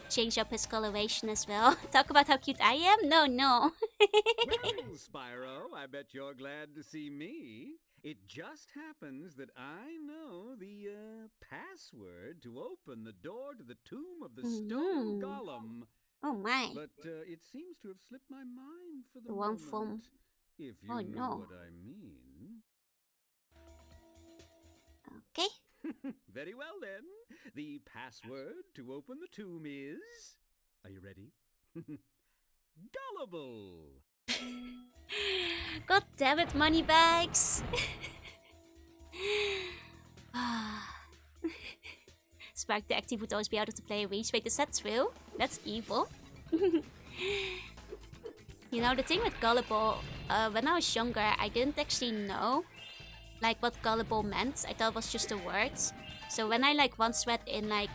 change up his coloration as well. Talk about how cute I am? No. Well, Spyro, I bet you're glad to see me. It just happens that I know the password to open the door to the tomb of the stone golem. Oh my. But it seems to have slipped my mind for the one moment. from... If you know what I mean. Okay. Very well then. The password to open the tomb is... Are you ready? Gullible! God damn it, Moneybags! Spark the active would always be out of the player reach. Wait, is that true? That's evil. You know, the thing with Gullible, when I was younger, I didn't actually know like what gullible meant. I thought it was just a word. So when I like once read in like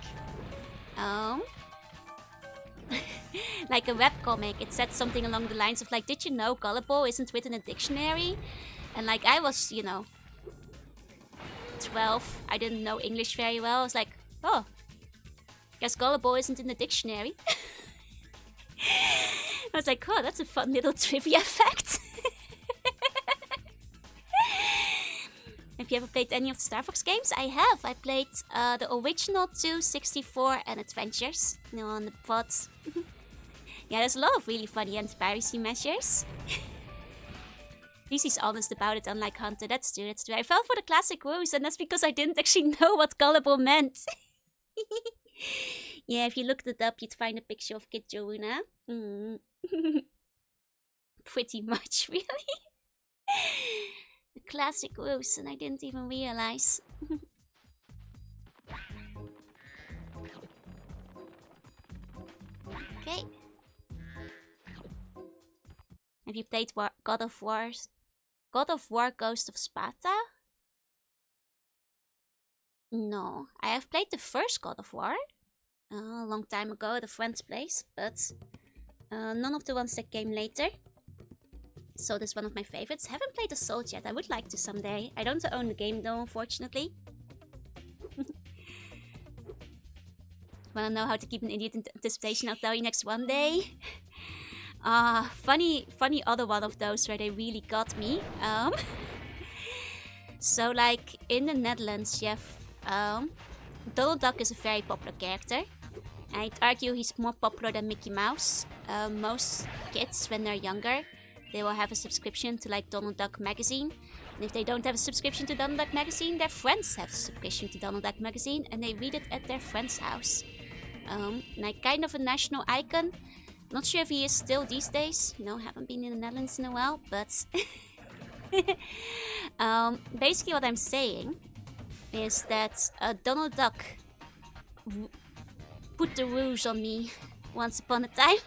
like a webcomic, it said something along the lines of like, did you know gullible isn't written in a dictionary? And like I was, you know, 12. I didn't know English very well. I was like, oh, guess gullible isn't in the dictionary. I was like, oh, that's a fun little trivia fact. Have you ever played any of the Star Fox games? I have. I played the original 2, 64, and Adventures. You know, on the pods. Yeah, there's a lot of really funny anti-piracy measures. At least he's honest about it, unlike Hunter. That's true, that's true. I fell for the classic ruse, and that's because I didn't actually know what gullible meant. Yeah, if you looked it up, you'd find a picture of Kid Jouna. Pretty much, really. The classic ruse, and I didn't even realize. Okay. Have you played God of War Ghost of Sparta? No. I have played the first God of War. A long time ago at a friend's place, but none of the ones that came later. So this is one of my favorites. Haven't played Assault yet. I would like to someday. I don't own the game though, unfortunately. Wanna know how to keep an idiot in anticipation? I'll tell you next one day. Funny other one of those where they really got me. So like in the Netherlands, you have Donald Duck is a very popular character. I'd argue he's more popular than Mickey Mouse. Most kids, when they're younger, they will have a subscription to like Donald Duck magazine. And if they don't have a subscription to Donald Duck magazine, their friends have a subscription to Donald Duck magazine and they read it at their friend's house. Like kind of a national icon. Not sure if he is still these days. You know, haven't been in the Netherlands in a while, but basically what I'm saying is that Donald Duck put the ruse on me once upon a time.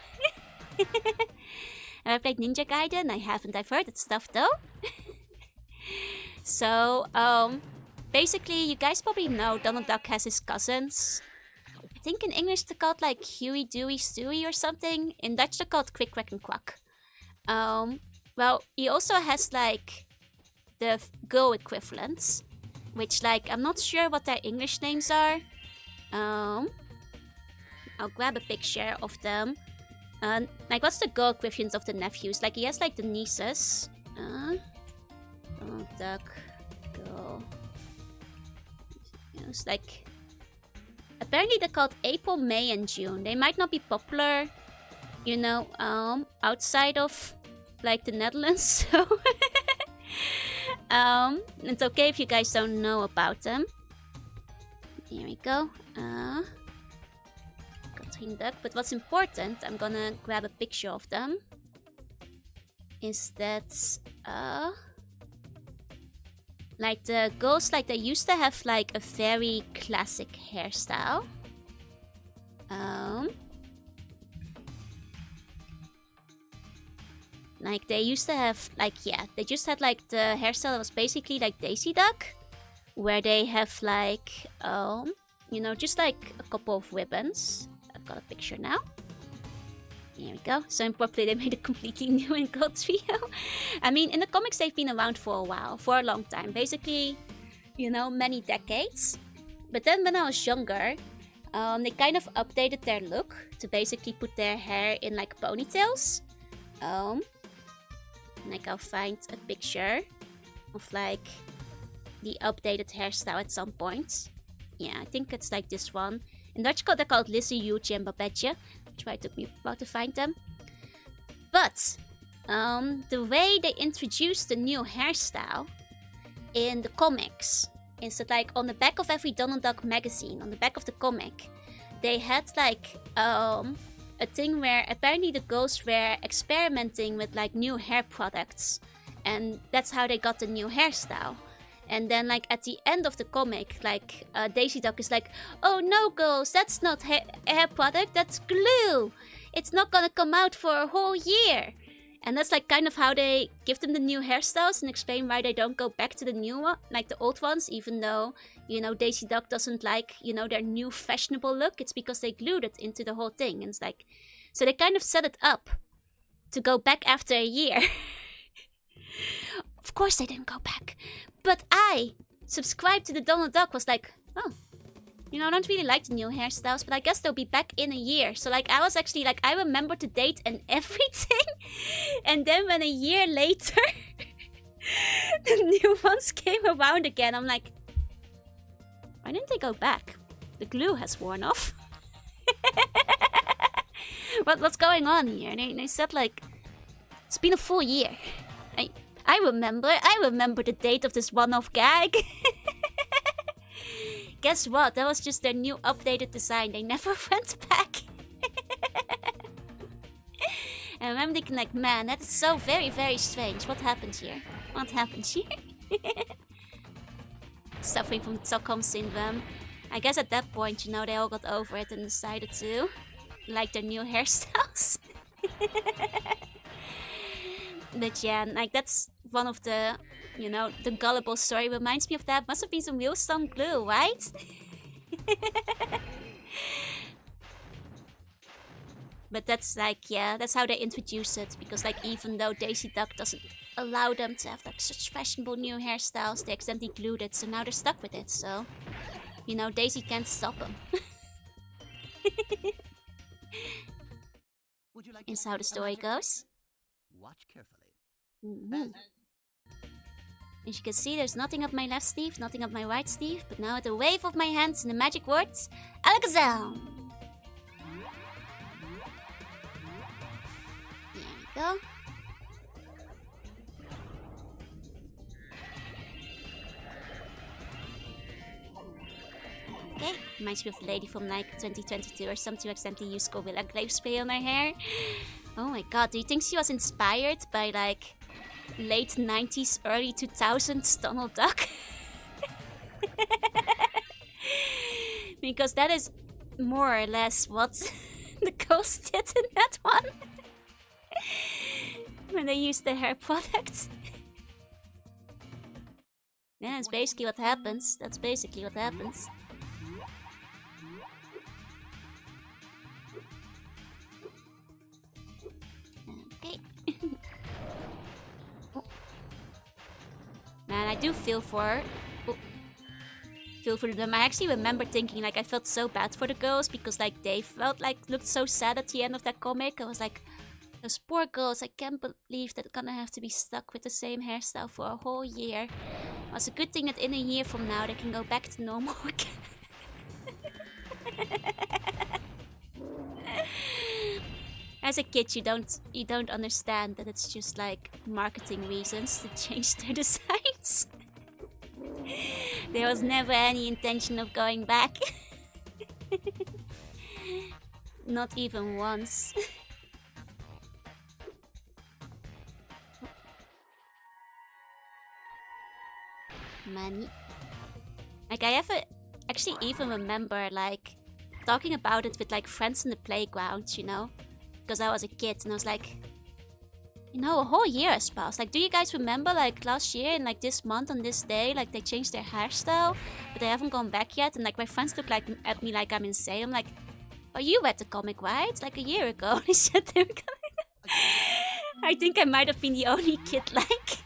Have I played Ninja Gaiden? I haven't. I've heard that stuff though. So, basically, you guys probably know Donald Duck has his cousins. I think in English they're called like Huey, Dewey, Stewie or something. In Dutch they're called Quick, Quack and Quack. Well, he also has like the girl equivalents, which like I'm not sure what their English names are. I'll grab a picture of them. Like what's the girl equivalents of the nephews? Like he has like the nieces. Donald Duck, girl. It's like apparently they're called April, May, and June. They might not be popular, you know, outside of like the Netherlands. So it's okay if you guys don't know about them. Here we go. Catherine Duck. But what's important, I'm gonna grab a picture of them, is that like the girls, like they used to have like a very classic hairstyle. Like they used to have like, yeah, they just had like the hairstyle that was basically like Daisy Duck, where they have like you know, just like a couple of ribbons. I've got a picture now. Here we go. So improperly they made a completely new and gold trio. I mean, in the comics they've been around for a while, for a long time. Basically, you know, many decades. But then when I was younger, they kind of updated their look to basically put their hair in like ponytails. Like I'll find a picture of like the updated hairstyle at some point. Yeah, I think it's like this one. In Dutch they're called Lizzie, Yuji, and Babetje. Which why it took me about to find them. But the way they introduced the new hairstyle in the comics is that like on the back of every Donald Duck magazine, on the back of the comic, they had like a thing where apparently the girls were experimenting with like new hair products, and that's how they got the new hairstyle. And then like at the end of the comic, like Daisy Duck is like, oh no girls, that's not hair product, that's glue. It's not gonna come out for a whole year. And that's like kind of how they give them the new hairstyles and explain why they don't go back to the new one, like the old ones, even though, you know, Daisy Duck doesn't like, you know, their new fashionable look. It's because they glued it into the whole thing. And it's like, so they kind of set it up to go back after a year. Of course they didn't go back. But I subscribed to the Donald Duck, was like, oh, you know, I don't really like the new hairstyles, but I guess they'll be back in a year. So like I was actually like, I remember the date and everything. And then when a year later the new ones came around again, I'm like, why didn't they go back? The glue has worn off. What's going on here? They said like, it's been a full year. I remember the date of this one-off gag. Guess what? That was just their new updated design. They never went back. And I remember thinking like, man, that is so very, very strange. What happened here? What happened here? Suffering from Stockholm Syndrome. I guess at that point, you know, they all got over it and decided to like their new hairstyles. But yeah, like that's one of the, you know, the gullible story reminds me of that. Must have been some real strong glue, right? But that's like, yeah, that's how they introduce it. Because like, even though Daisy Duck doesn't allow them to have like such fashionable new hairstyles, they accidentally glued it, so now they're stuck with it. So, you know, Daisy can't stop them. Is how the story goes. Watch carefully. As you can see, there's nothing up my left sleeve, nothing up my right sleeve, but now with a wave of my hands and the magic words, Alakazam! There we go. Okay, reminds me of the lady from like 2022 or something who accidentally used Gorilla Glaive spray on her hair. Oh my god, do you think she was inspired by like late 90s, early 2000s Donald Duck? Because that is more or less what the ghost did in that one. When they used the hair product. Yeah, that's basically what happens. That's basically what happens. Okay. Man, I do feel for them. I actually remember thinking like I felt so bad for the girls because like they felt like looked so sad at the end of that comic. I was like, those poor girls, I can't believe they're gonna have to be stuck with the same hairstyle for a whole year. Well, it's a good thing that in a year from now they can go back to normal again. As a kid, you don't understand that it's just like marketing reasons to change their designs. There was never any intention of going back. Not even once. Money. Like I actually even remember like talking about it with like friends in the playground, you know? Because I was a kid and I was like, you know, a whole year has passed. Like, do you guys remember like last year and like this month on this day, like they changed their hairstyle, but they haven't gone back yet? And like my friends look like at me like I'm insane. I'm like, oh, you read the comic, right? It's like a year ago. They said they were coming. I think I might have been the only kid like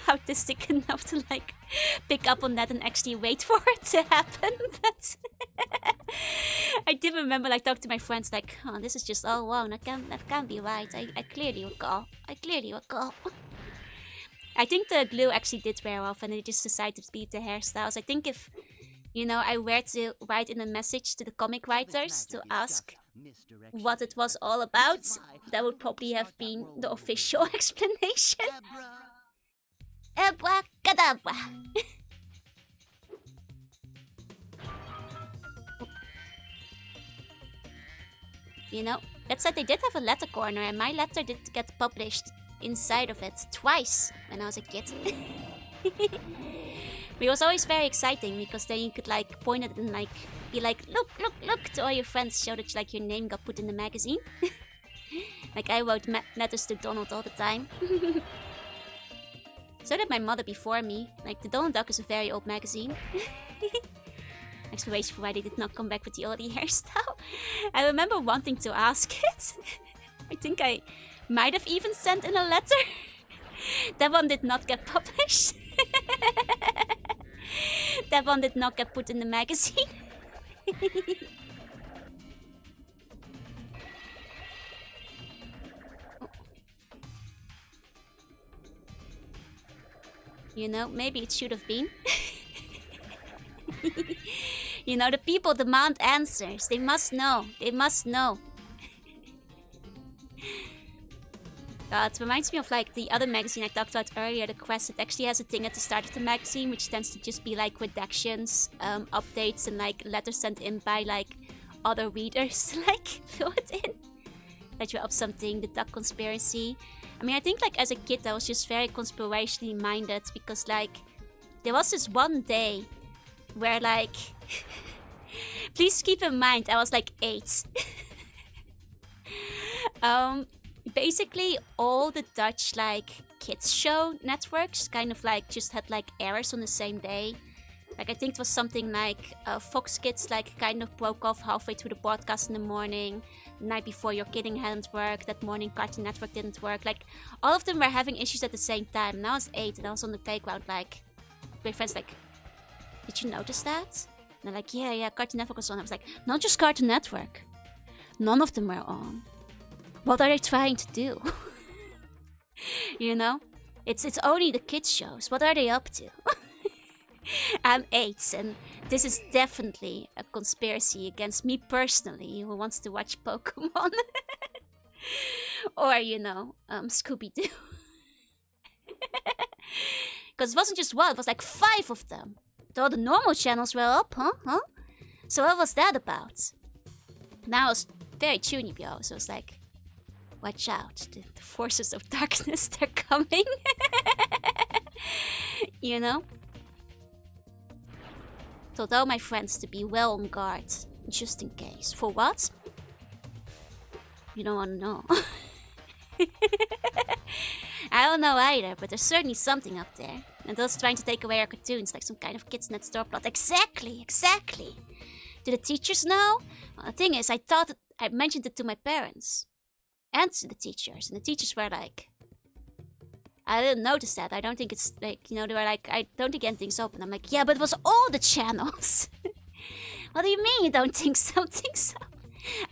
autistic enough to like pick up on that and actually wait for it to happen. But I did remember like talking to my friends like, oh, this is just all wrong. That can't be right. I clearly recall. I think the glue actually did wear off and they just decided to beat the hairstyles. I think if, you know, I were to write in a message to the comic writers to ask what it was all about, that would probably have been the official explanation. Abracadabra! You know, that said, they did have a letter corner, and my letter did get published inside of it twice when I was a kid. But it was always very exciting because then you could like point at it and like be like, look to all your friends, show that like your name got put in the magazine. Like, I wrote letters to Donald all the time. So did my mother before me. Like, the Donald Duck is a very old magazine. Explanation for why they did not come back with the oldie hairstyle. I remember wanting to ask it. I think I might have even sent in a letter. That one did not get published. That one did not get put in the magazine. You know, maybe it should have been. You know, the people demand answers. They must know. They must know. It reminds me of like the other magazine I talked about earlier, The Quest. It actually has a thing at the start of the magazine which tends to just be like redactions, updates, and like letters sent in by like other readers. Like fill it in. That you're up something, the Duck Conspiracy. I mean, I think like as a kid I was just very conspirationally minded because like there was this one day where like please keep in mind I was like 8. Basically all the Dutch like kids show networks kind of like just had like errors on the same day. Like I think it was something like Fox Kids like kind of broke off halfway through the broadcast in the morning. The night before Your Kidding hadn't worked. That morning Cartoon Network didn't work. Like all of them were having issues at the same time. And I was 8 and I was on the playground like my friends like, did you notice that? And they're like, yeah, Cartoon Network was on. I was like, not just Cartoon Network. None of them were on. What are they trying to do? You know? It's only the kids shows. What are they up to? I'm 8 and this is definitely a conspiracy against me personally who wants to watch Pokemon. Or, you know, Scooby-Doo. Because it wasn't just one, it was like 5 of them. All the normal channels were up, huh? So what was that about? Now I was very Chunibyo, so it's like, watch out, the forces of darkness, they're coming. You know? Told all my friends to be well on guard, just in case. For what? You don't want to know. I don't know either, but there's certainly something up there. And those trying to take away our cartoons, like some kind of kids next door plot. Exactly. Do the teachers know? Well, the thing is, I mentioned it to my parents. And to the teachers. And the teachers were like, I didn't notice that. I don't think it's like, you know, they were like, I don't think anything's open. I'm like, yeah, but it was all the channels. What do you mean you don't think something's up?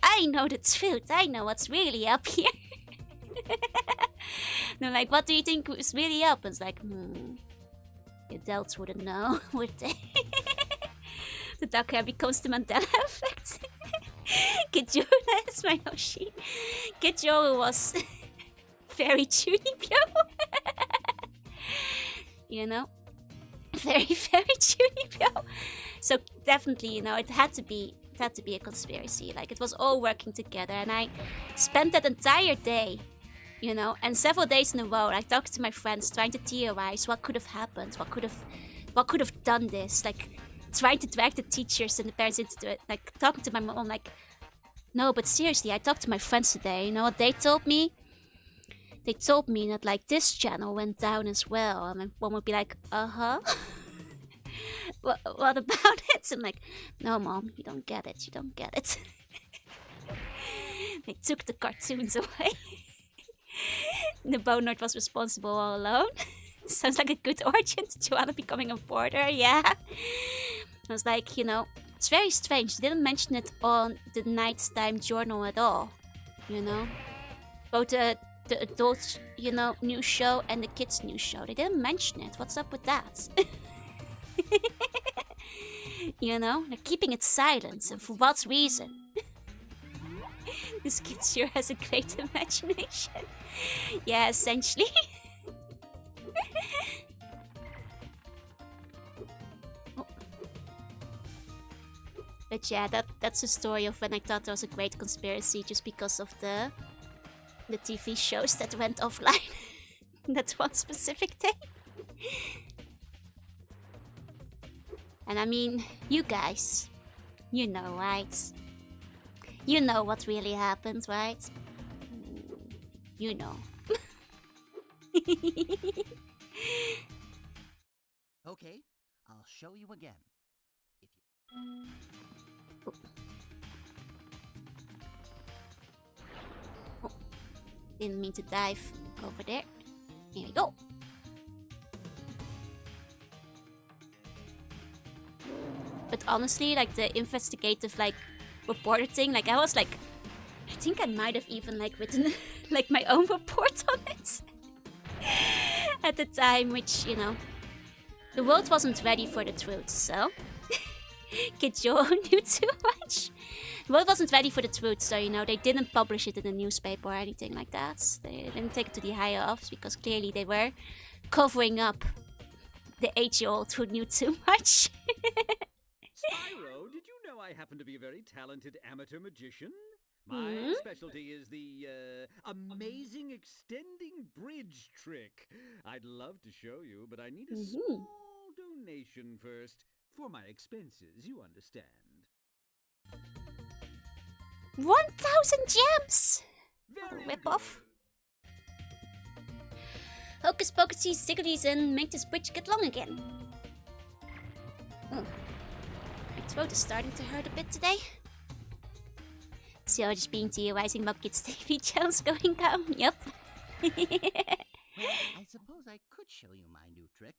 I know the truth. I know what's really up here. And I'm like, what do you think was really up? And it's like, the adults wouldn't know, would they? The dark hair becomes the Mandela effect. Kijura is my Yoshi. Kijura was very Chunibyo. You know? Very Chunibyo. So definitely, you know, it had to be a conspiracy. Like it was all working together, and I spent that entire day, you know, and several days in a row, I talked to my friends trying to theorize what could have happened, what could have done this, like trying to drag the teachers and the parents into it, like talking to my mom, like, no, but seriously, I talked to my friends today, you know what they told me? They told me that like this channel went down as well, and my mom would be like, what about it? I'm like, no mom, you don't get it. They took the cartoons away. The Bone Lord was responsible all alone. Sounds like a good origin to Joanna becoming a porter, yeah. I was like, you know, it's very strange. They didn't mention it on the nighttime journal at all, you know. Both the adult, you know, news show and the kids news show. They didn't mention it. What's up with that? You know, they're keeping it silent, and for what reason? This kid sure has a great imagination. Yeah, essentially. But yeah, that's the story of when I thought there was a great conspiracy just because of the TV shows that went offline. That one specific day. And I mean, you guys, you know, right? You know what really happened, right? You know. Okay, I'll show you again. If you... Oh. Didn't mean to dive over there. Here we go. But honestly, like the investigative like reporter thing, like I was like, I think I might have even like written like my own report on it at the time, which, you know, the world wasn't ready for the truth, so Kid Joe knew too much. The world wasn't ready for the truth, so, you know, they didn't publish it in the newspaper or anything like that. They didn't take it to the higher ups because clearly they were covering up the 8-year-old who knew too much. Spyro, did you know I happen to be a very talented amateur magician? My specialty is the amazing extending bridge trick. I'd love to show you, but I need a small donation first. For my expenses, you understand. 1,000 gems! Rip off. Hocus pocusy, zigglies, and make this bridge get long again. Oh. My throat is starting to hurt a bit today. So just being theorizing about kids' TV channels going down. Yep. Well, I suppose I could show you my new trick.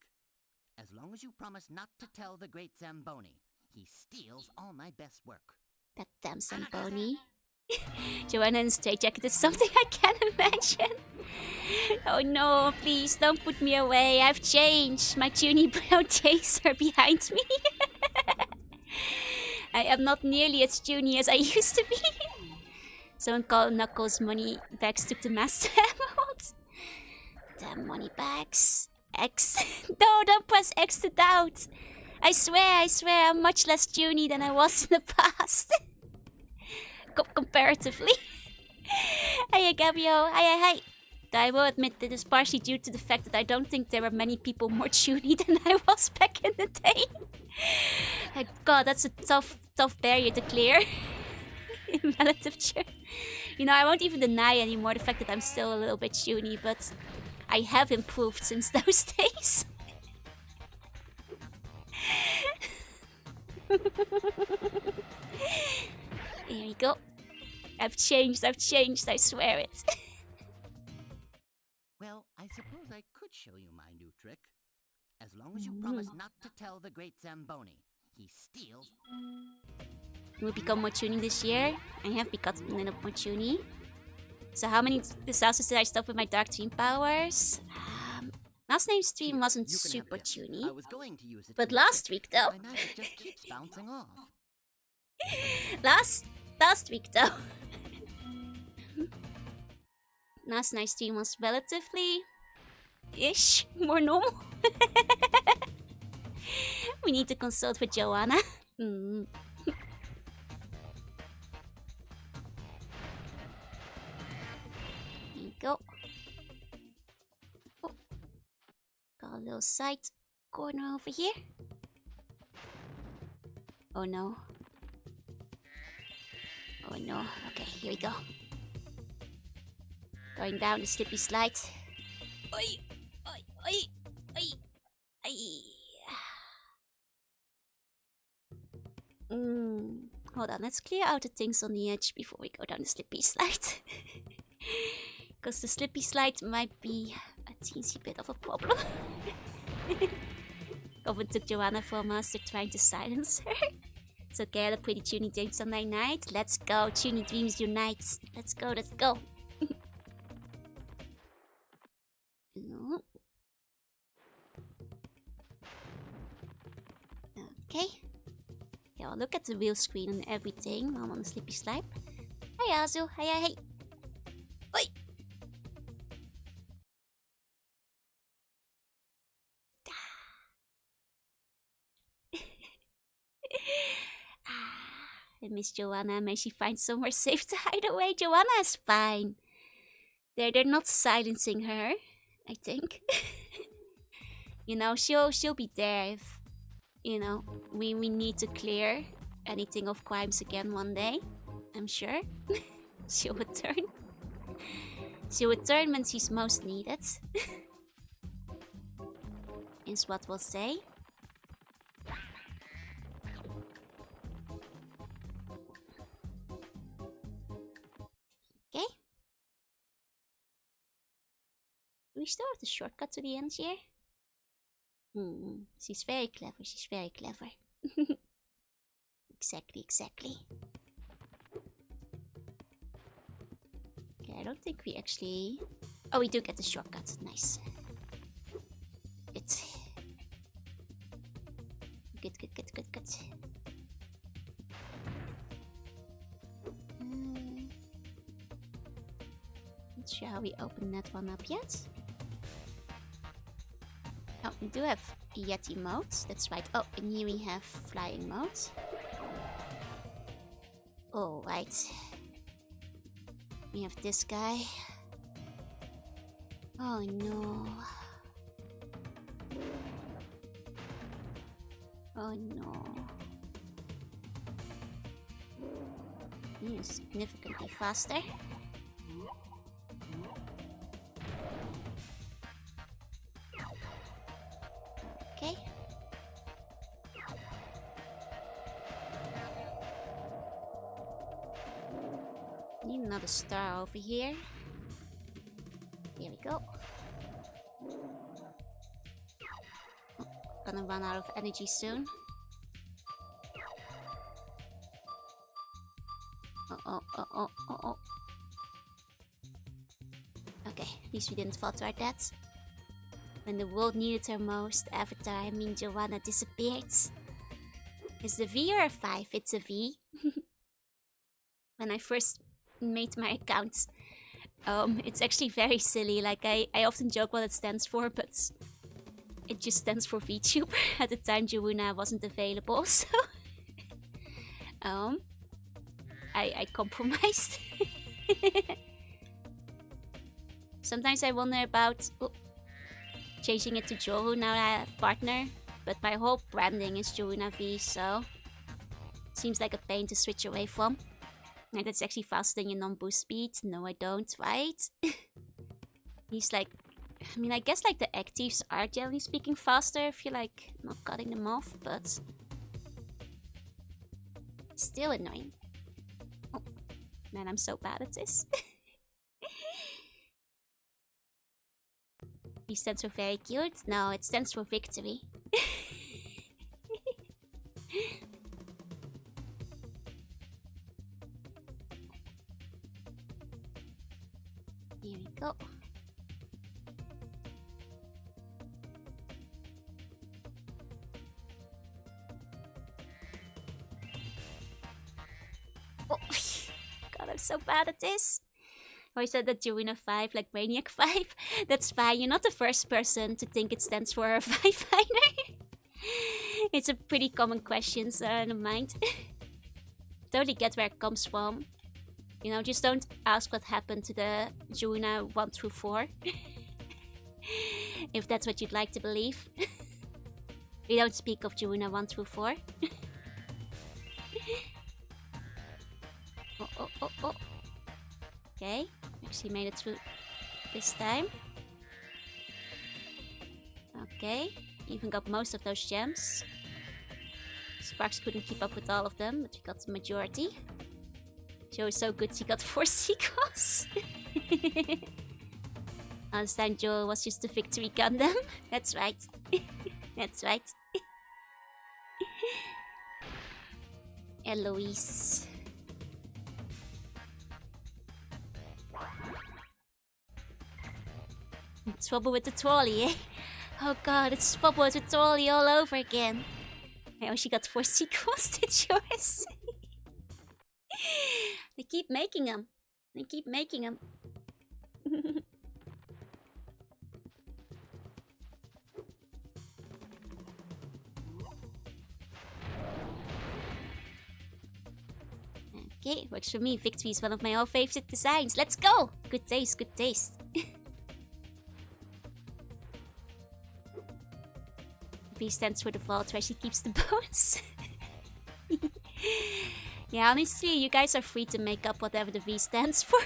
As long as you promise not to tell the great Zamboni. He steals all my best work. That damn Zamboni. Joanna in straight jacket is something I can't imagine. Oh no, please don't put me away. I've changed. My puny brown days are behind me. I am not nearly as puny as I used to be. Someone called Knuckles money bags took the master emerald. Damn money bags. X. No, don't press X to doubt. I swear, I'm much less puny than I was in the past. Comparatively. Hiya, Gabio. Hi. I will admit that it's partially due to the fact that I don't think there were many people more puny than I was back in the day. Like, God, that's a tough barrier to clear. In relative terms. You know, I won't even deny anymore the fact that I'm still a little bit puny, but I have improved since those days. Here we go. I've changed, I swear it. Well, I suppose I could show you my new trick. As long as you promise not to tell the great Zamboni. He steals... Will become more tuning this year. I have become a little more tuny. So how many disasters did I stop with my Dark Dream powers? Last night's stream wasn't super tuny. I was going to use it, but last week though. My magic just keeps bouncing off. Last week though. Last night's stream was relatively ish more normal. We need to consult with Joanna. Here you go. Oh. Got a little side corner over here. Oh no. Oh no. Okay, here we go. Going down the slippy slide. Oi! Oi! Oi! Oi! Oi! Hold on, let's clear out the things on the edge before we go down the slippy slide. Because the slippy slide might be a teensy bit of a problem. Goblin took Joanna for a master trying to silence her. It's okay, I had a pretty tuny dream Sunday night. Let's go, tuny dreams unite. Let's go, let's go. Okay. Yeah, I'll look at the real screen and everything while I'm on the slippy slide. Hi Azu, hi. Oi! I miss Joanna. May she find somewhere safe to hide away. Joanna is fine. They're not silencing her, I think. You know, she'll be there if, you know, we need to clear anything of crimes again one day. I'm sure she'll return. She'll return when she's most needed. Is what we'll say. Okay. Do we still have the shortcut to the end here? She's very clever, she's very clever. Exactly, exactly. Okay, I don't think we actually... Oh, we do get the shortcut. Nice. Good. Good. Not sure how we open that one up yet. Oh, we do have Yeti mode. That's right. Oh, and here we have flying mode. Oh, right. We have this guy. Oh no. Oh no. He is significantly faster. Okay. Need another star over here. Here we go. Oh, gonna run out of energy soon. Uh-oh. Okay, at least we didn't falter at that. When the world needed her most, Avatar, I mean Joanna, disappeared. Is the V or a 5? It's a V. When I first made my account, it's actually very silly. Like, I often joke what it stands for, but it just stands for VTuber. At the time, Joanna wasn't available, so... I compromised. Sometimes I wonder about changing it to Joru now that I have a partner, but my whole branding is Joanna V, so seems like a pain to switch away from. Like, that's actually faster than your non-boost speed. No, I don't, right? He's like, I mean, I guess like the actives are generally speaking faster if you're like not cutting them off, but still annoying. Oh, man, I'm so bad at this. V stands for very cute. No, it stands for victory. Here we go. Oh, God, I'm so bad at this. I said that Joanna 5, like Brainiac 5. That's fine, you're not the first person to think it stands for a 5-liner. It's a pretty common question, so I don't mind. Totally get where it comes from. You know, just don't ask what happened to the Joanna 1 through 4. If that's what you'd like to believe. We don't speak of Joanna 1 through 4. Oh. Okay, actually made it through this time. Okay, even got most of those gems. Sparks couldn't keep up with all of them, but we got the majority. Joe is so good, she got 4 sequels. Understand Joe was just a victory Gundam. That's right. That's right. Eloise. Trouble with the trolley, eh? Oh god, it's trouble with the trolley all over again. Oh, she got 4 sequels to yours. They keep making them. They keep making them. Okay, works for me. Victory is one of my all favorite designs. Let's go! Good taste, good taste. V stands for the vault where she keeps the bones. Yeah, honestly, you guys are free to make up whatever the V stands for.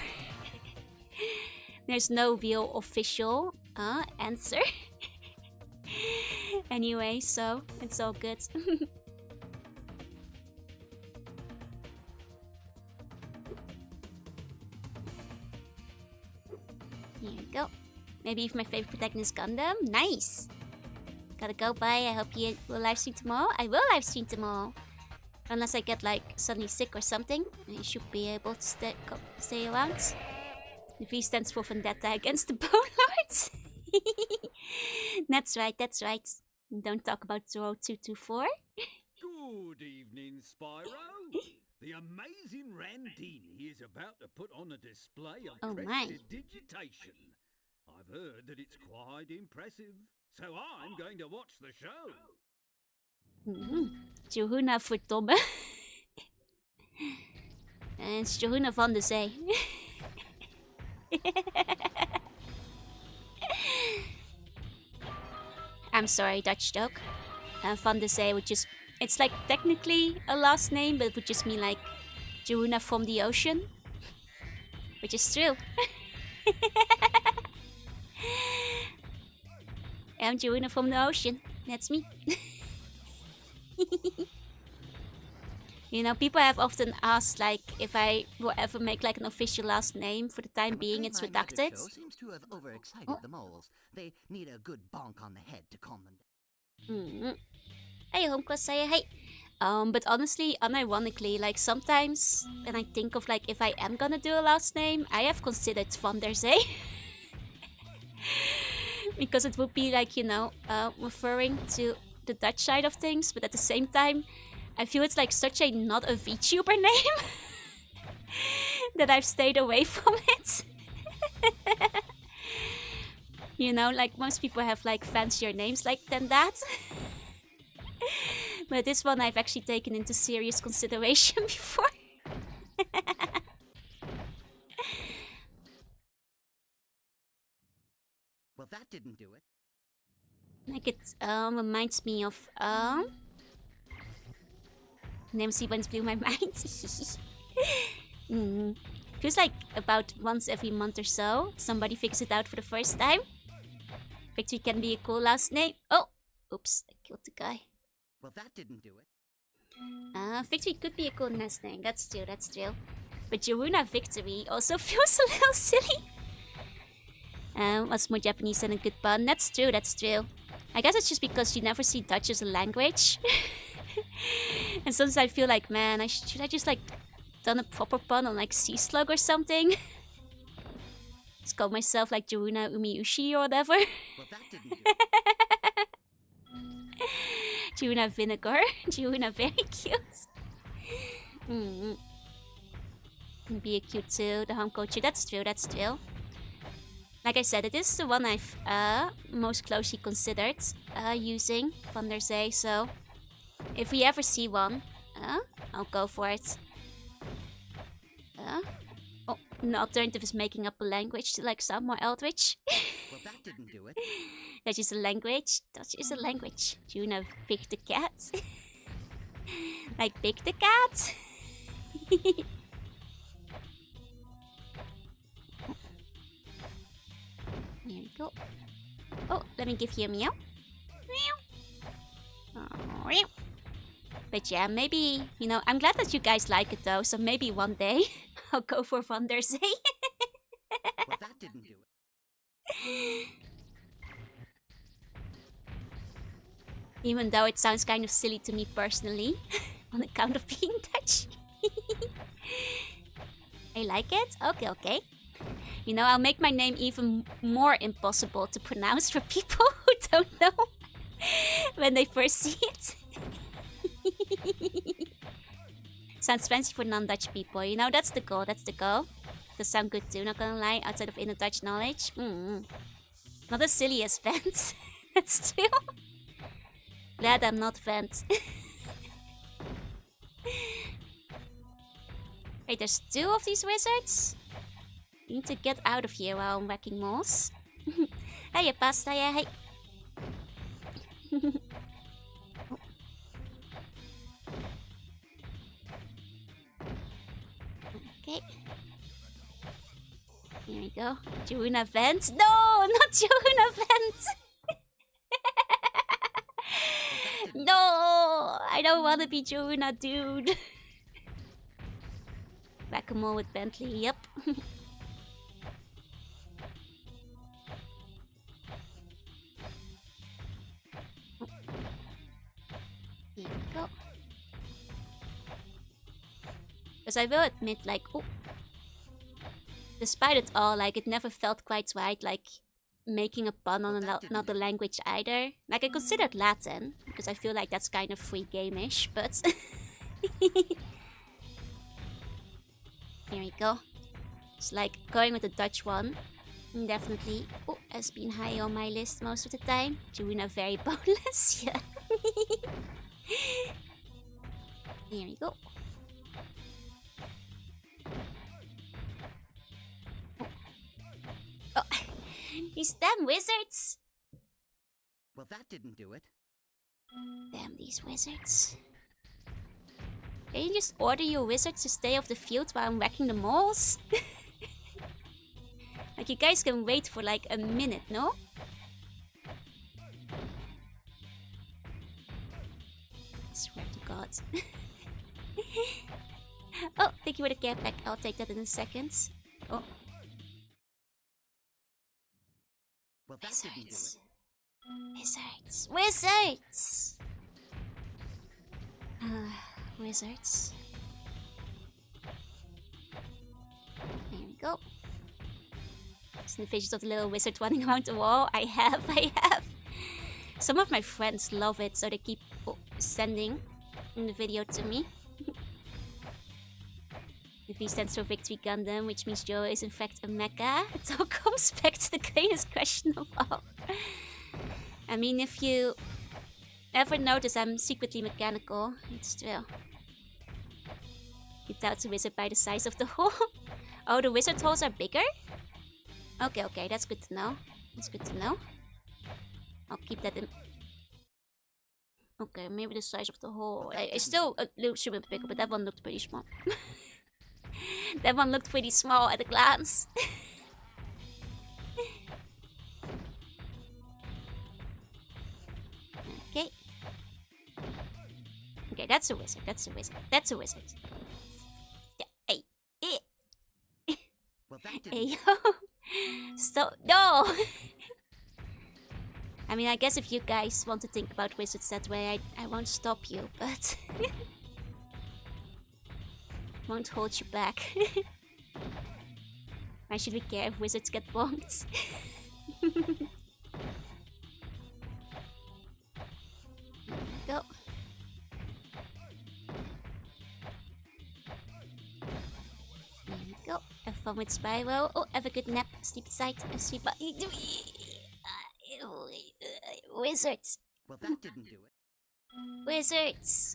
There's no real official answer. Anyway, so it's all good. Here we go. Maybe if my favorite protagonist Gundam. Nice! Gotta go, bye. I hope you will live stream tomorrow. I will live stream tomorrow. Unless I get like suddenly sick or something. I should be able to stay around. The V stands for Vendetta against the Bone Lords. That's right, that's right. Don't talk about Zoro 224. Good evening, Spyro. The amazing Randini is about to put on a display of prestidigitation. I've heard that it's quite impressive, so I'm going to watch the show. Johuna voor Tobbe. En Johuna van de Zee. I'm sorry, Dutch joke. Van de Zee would just... It's like technically a last name, but it would just mean like Johuna from the ocean. Which is true. I'm Johuna from the ocean. That's me. You know, people have often asked like if I will ever make like an official last name. For the time being, it's redacted. Seems to have overexcited the moles. They need a good bonk on the head to calm them down. Hey, Homeclass, say hey. But honestly, unironically, like sometimes when I think of like if I am gonna do a last name, I have considered Van der Zee. Because it would be like, you know, referring to the Dutch side of things, but at the same time, I feel it's like such a not a VTuber name that I've stayed away from it. You know, like most people have like fancier names like than that. But this one I've actually taken into serious consideration before. Well, that didn't do it. Like it reminds me of name sequence blew my mind. Feels like about once every month or so somebody figures it out for the first time. Victory can be a cool last name. Oh, oops, I killed the guy. Well, that didn't do it. Victory could be a cool last name. That's true, that's true. But Yoruna Victory also feels a little silly. What's more Japanese than a good pun? That's true, that's true. I guess it's just because you never see Dutch as a language. And sometimes I feel like, man, should I just like done a proper pun on like sea slug or something? Just call myself like Joruna Umiushi or whatever. Well, that didn't do it. Joruna Vinegar. Joruna very cute. Be a cute too, the home culture. That's true, that's true. Like I said, it is the one I've most closely considered using, Van der Zee, so if we ever see one, I'll go for it. Oh, the alternative is making up a language to like sound more eldritch. Well, that didn't do it. That is a language. That is a language. Do you know Big the Cat? Like Big the Cat? Here we go. Oh, let me give you a meow. Meow. But yeah, maybe, you know, I'm glad that you guys like it though, so maybe one day I'll go for Van der Zee. Well, that didn't do it. Even though it sounds kind of silly to me personally, on account of being Dutch. I like it? Okay, okay. You know, I'll make my name even more impossible to pronounce for people who don't know when they first see it. Sounds fancy for non-Dutch people, you know, that's the goal, that's the goal. Does sound good too, not gonna lie, outside of inner Dutch knowledge. Not as silly as Vent. That's true. Glad I'm not Vent. Wait, there's 2 of these wizards? You need to get out of here while I'm whacking moles. Hey, pasta, yeah, hey. Okay. Here we go. Juna Vent. No, not Juna Vent. No, I don't want to be Juna, dude. Whack-a-mole with Bentley, yep. Here we go. Because I will admit, like, despite it all, like, it never felt quite right, like, making a pun on another language either. Like, I considered Latin, because I feel like that's kind of free game-ish, but... Here we go. It's like going with the Dutch one. Definitely has been high on my list most of the time. Juna very boneless, yeah. Here we go. Oh, these damn wizards! Well, that didn't do it. Damn these wizards. Can you just order your wizards to stay off the field while I'm wrecking the moles? Like, you guys can wait for like a minute, no? I swear to God. Oh, thank you for the care pack. I'll take that in a second. Oh. Well, that didn't do it. Wizards! Wizards! Wizards. There we go. Some visions of the little wizard running around the wall. I have. Some of my friends love it, so they keep sending the video to me. The V stands for Victory Gundam, which means Joe is in fact a mecha. It all comes back to the greatest question of all. I mean, if you ever notice I'm secretly mechanical, it's true. You doubt the wizard by the size of the hole. Oh, the wizard holes are bigger? Okay, that's good to know. That's good to know. I'll keep that in. Okay, maybe the size of the hole. It's still a little super bigger, but that one looked pretty small. That one looked pretty small at a glance. Okay. Okay, that's a wizard. That's a wizard. That's a wizard. Yeah, hey. Well, that didn't. Hey, yo. Stop. No! I mean, I guess if you guys want to think about wizards that way, I won't stop you, but... won't hold you back. Why should we care if wizards get bonked? Go. There we go. Have fun with Spyro. Oh, have a good nap. Sleep tight. Sleep. Wizards. Well, that didn't do it. Wizards.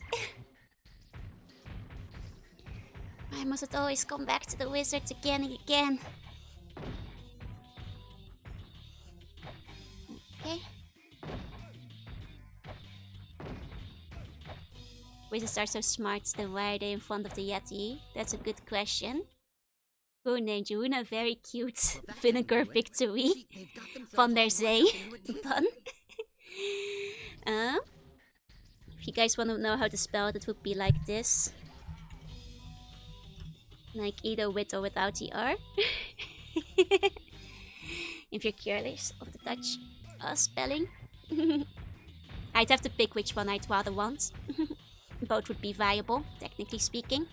I must always come back to the wizards again and again. Okay. Wizards are so smart, then why are they in front of the Yeti? That's a good question. Who named Juna? Very cute. Vinegar Victory. Van der Zee. Fun. If you guys want to know how to spell it, it would be like this. Like either with or without the R. If you're curious of the Dutch spelling. I'd have to pick which one I'd rather want. Both would be viable, technically speaking.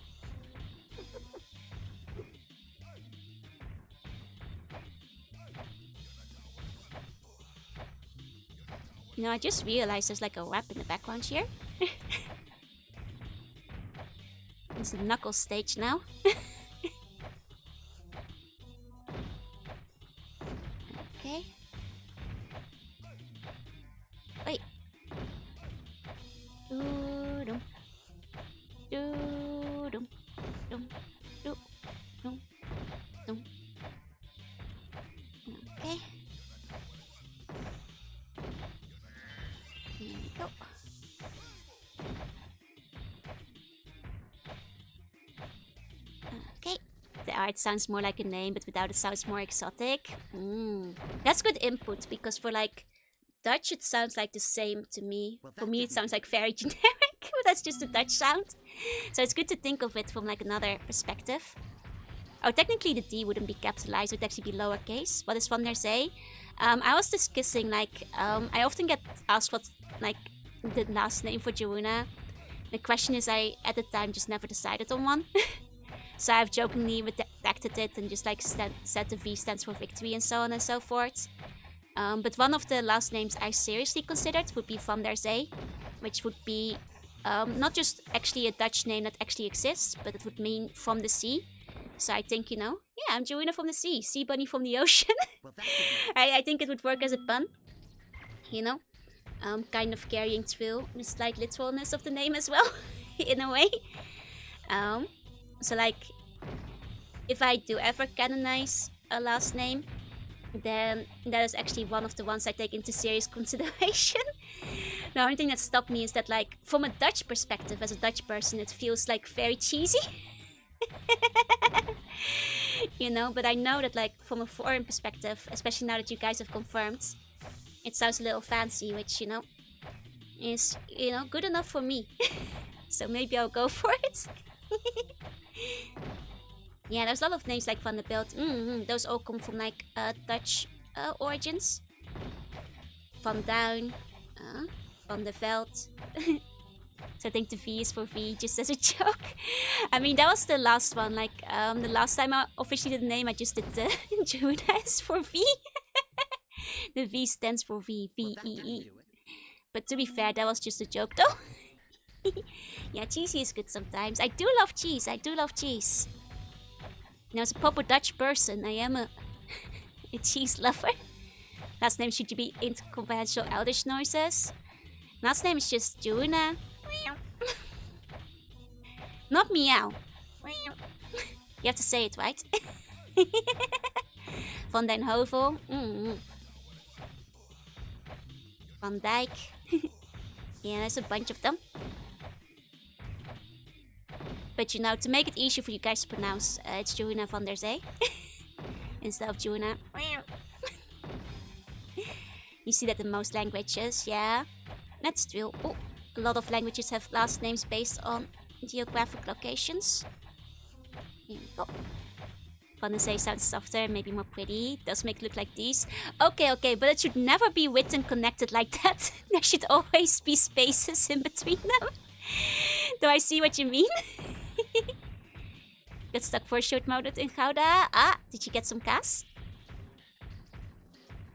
You know, I just realized there's like a rap in the background here. It's the Knuckles stage now. Okay. Wait. Doo-dum. Doo-dum. Dum. Doo-dum. Dum. Okay. Here we go. Okay. The art sounds more like a name, but without it sounds more exotic. That's good input, because for like Dutch it sounds like the same to me. For me it sounds like very generic, but that's just a Dutch sound. So it's good to think of it from like another perspective. Oh, technically the D wouldn't be capitalized, it would actually be lowercase. What is Van der Zee? I was discussing, like, I often get asked what, like, the last name for Joanna. The question is, I, at the time, just never decided on one. So I've jokingly redacted it and just, like, said the V stands for victory and so on and so forth. But one of the last names I seriously considered would be Van der Zee, which would be not just actually a Dutch name that actually exists, but it would mean from the sea. So I think, you know, yeah, I'm Joanna from the sea, sea bunny from the ocean. I think it would work as a pun, you know, kind of carrying through the slight literalness of the name as well, in a way. So like, if I do ever canonize a last name, then that is actually one of the ones I take into serious consideration. The only thing that stopped me is that, like, from a Dutch perspective, as a Dutch person, it feels like very cheesy. You know, but I know that, like, from a foreign perspective, especially now that you guys have confirmed, it sounds a little fancy, which, you know, is, you know, good enough for me. So maybe I'll go for it. Yeah, there's a lot of names like Van der Bilt. Those all come from, like, Dutch origins. Van Duin, Van der Veld. So I think the V is for V, just as a joke. I mean, that was the last one. Like, the last time I officially did the name, I just did the Judas for V. The V stands for V, V-E-E. But to be fair, that was just a joke, though. Yeah, cheesy is good sometimes. I do love cheese. I do love cheese. Now, as a proper Dutch person, I am a cheese lover. Last name should be incomprehensible Eldish noises. Last name is just Joanna. Not meow. You have to say it, right? Van den Heuvel. Van Dijk. Yeah, there's a bunch of them. But you know, to make it easier for you guys to pronounce, it's Joanna van der Zee. Instead of Joanna. You see that in most languages, yeah. That's true. Oh, a lot of languages have last names based on geographic locations. Here we go. Van der Zee sounds softer, maybe more pretty. Does make it look like these. Okay, but it should never be written connected like that. There should always be spaces in between them. Do I see what you mean? Got stuck for a short moment in Gouda. Ah, did you get some gas?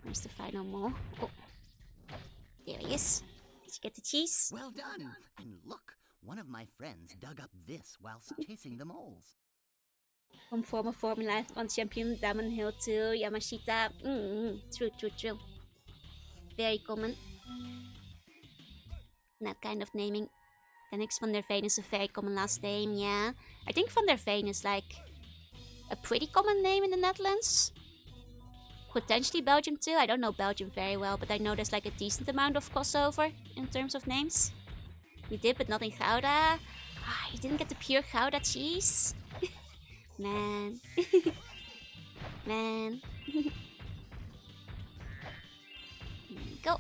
Where's the final mole? Oh, there he is. Did you get the cheese? Well done! And look, one of my friends dug up this whilst chasing the moles. From former Formula 1 champion Damon Hill to Yamashita. True. Very common. That kind of naming. Dennis van der Veen is a very common last name, yeah. I think Van der Veen is like a pretty common name in the Netherlands. Potentially Belgium too. I don't know Belgium very well, but I know there's like a decent amount of crossover in terms of names. You did, but not in Gouda. Ah, you didn't get the pure Gouda cheese. Man. Man. Here we go.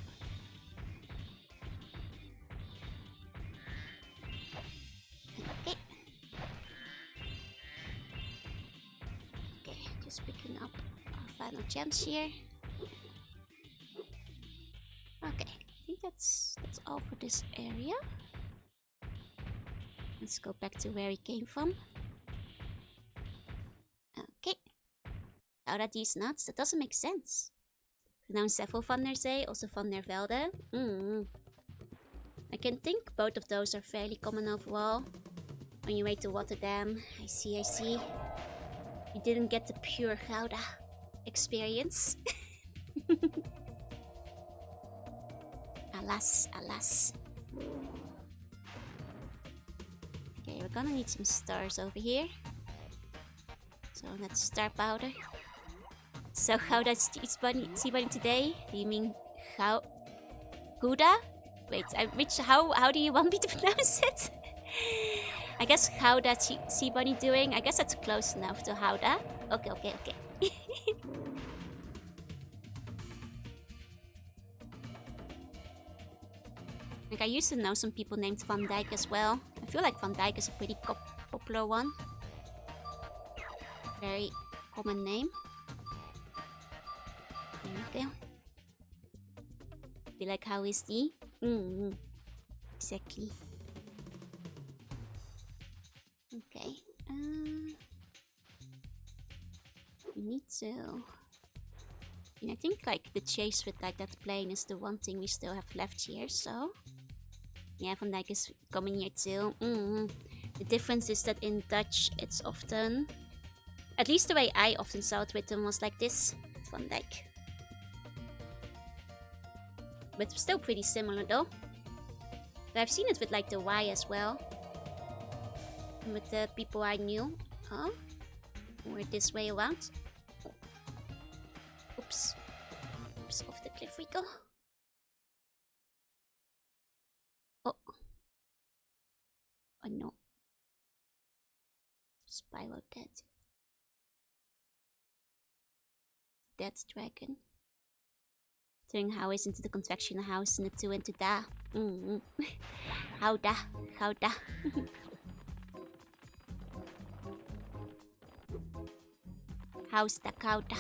Okay. Okay, just picking up our final gems here. Okay, I think that's all for this area. Let's go back to where we came from. Okay. How are these nuts? That doesn't make sense. Pronounce several Van der Zee, also Van der Velde. I can think both of those are fairly common overall. On your way to Rotterdam. I see. You didn't get the pure Gouda experience. Alas. Okay, we're gonna need some stars over here. So let's star powder. So how does sea bunny today? Do you mean Gouda? Wait, how do you want me to pronounce it? I guess Howda Sea Bunny doing? I guess that's close enough to Howda. Okay. Like, I used to know some people named Van Dyke as well. I feel like Van Dyke is a pretty popular one. Very common name. There we go. Be like, how is he? Exactly. Okay. We need to... And I think like the chase with like that plane is the one thing we still have left here, so... Yeah, Van Dyke is coming here too. The difference is that in Dutch it's often... At least the way I often saw it with them was like this. Van Dyke. But still pretty similar though. But I've seen it with like the Y as well. And with the people I knew. Oh. We're this way around. Oops. Oops, off the cliff we go. Oh. Oh no. Spyro dead. Dead dragon. Turning Howies into the confection house and the two into da. Howda. How's the cowda?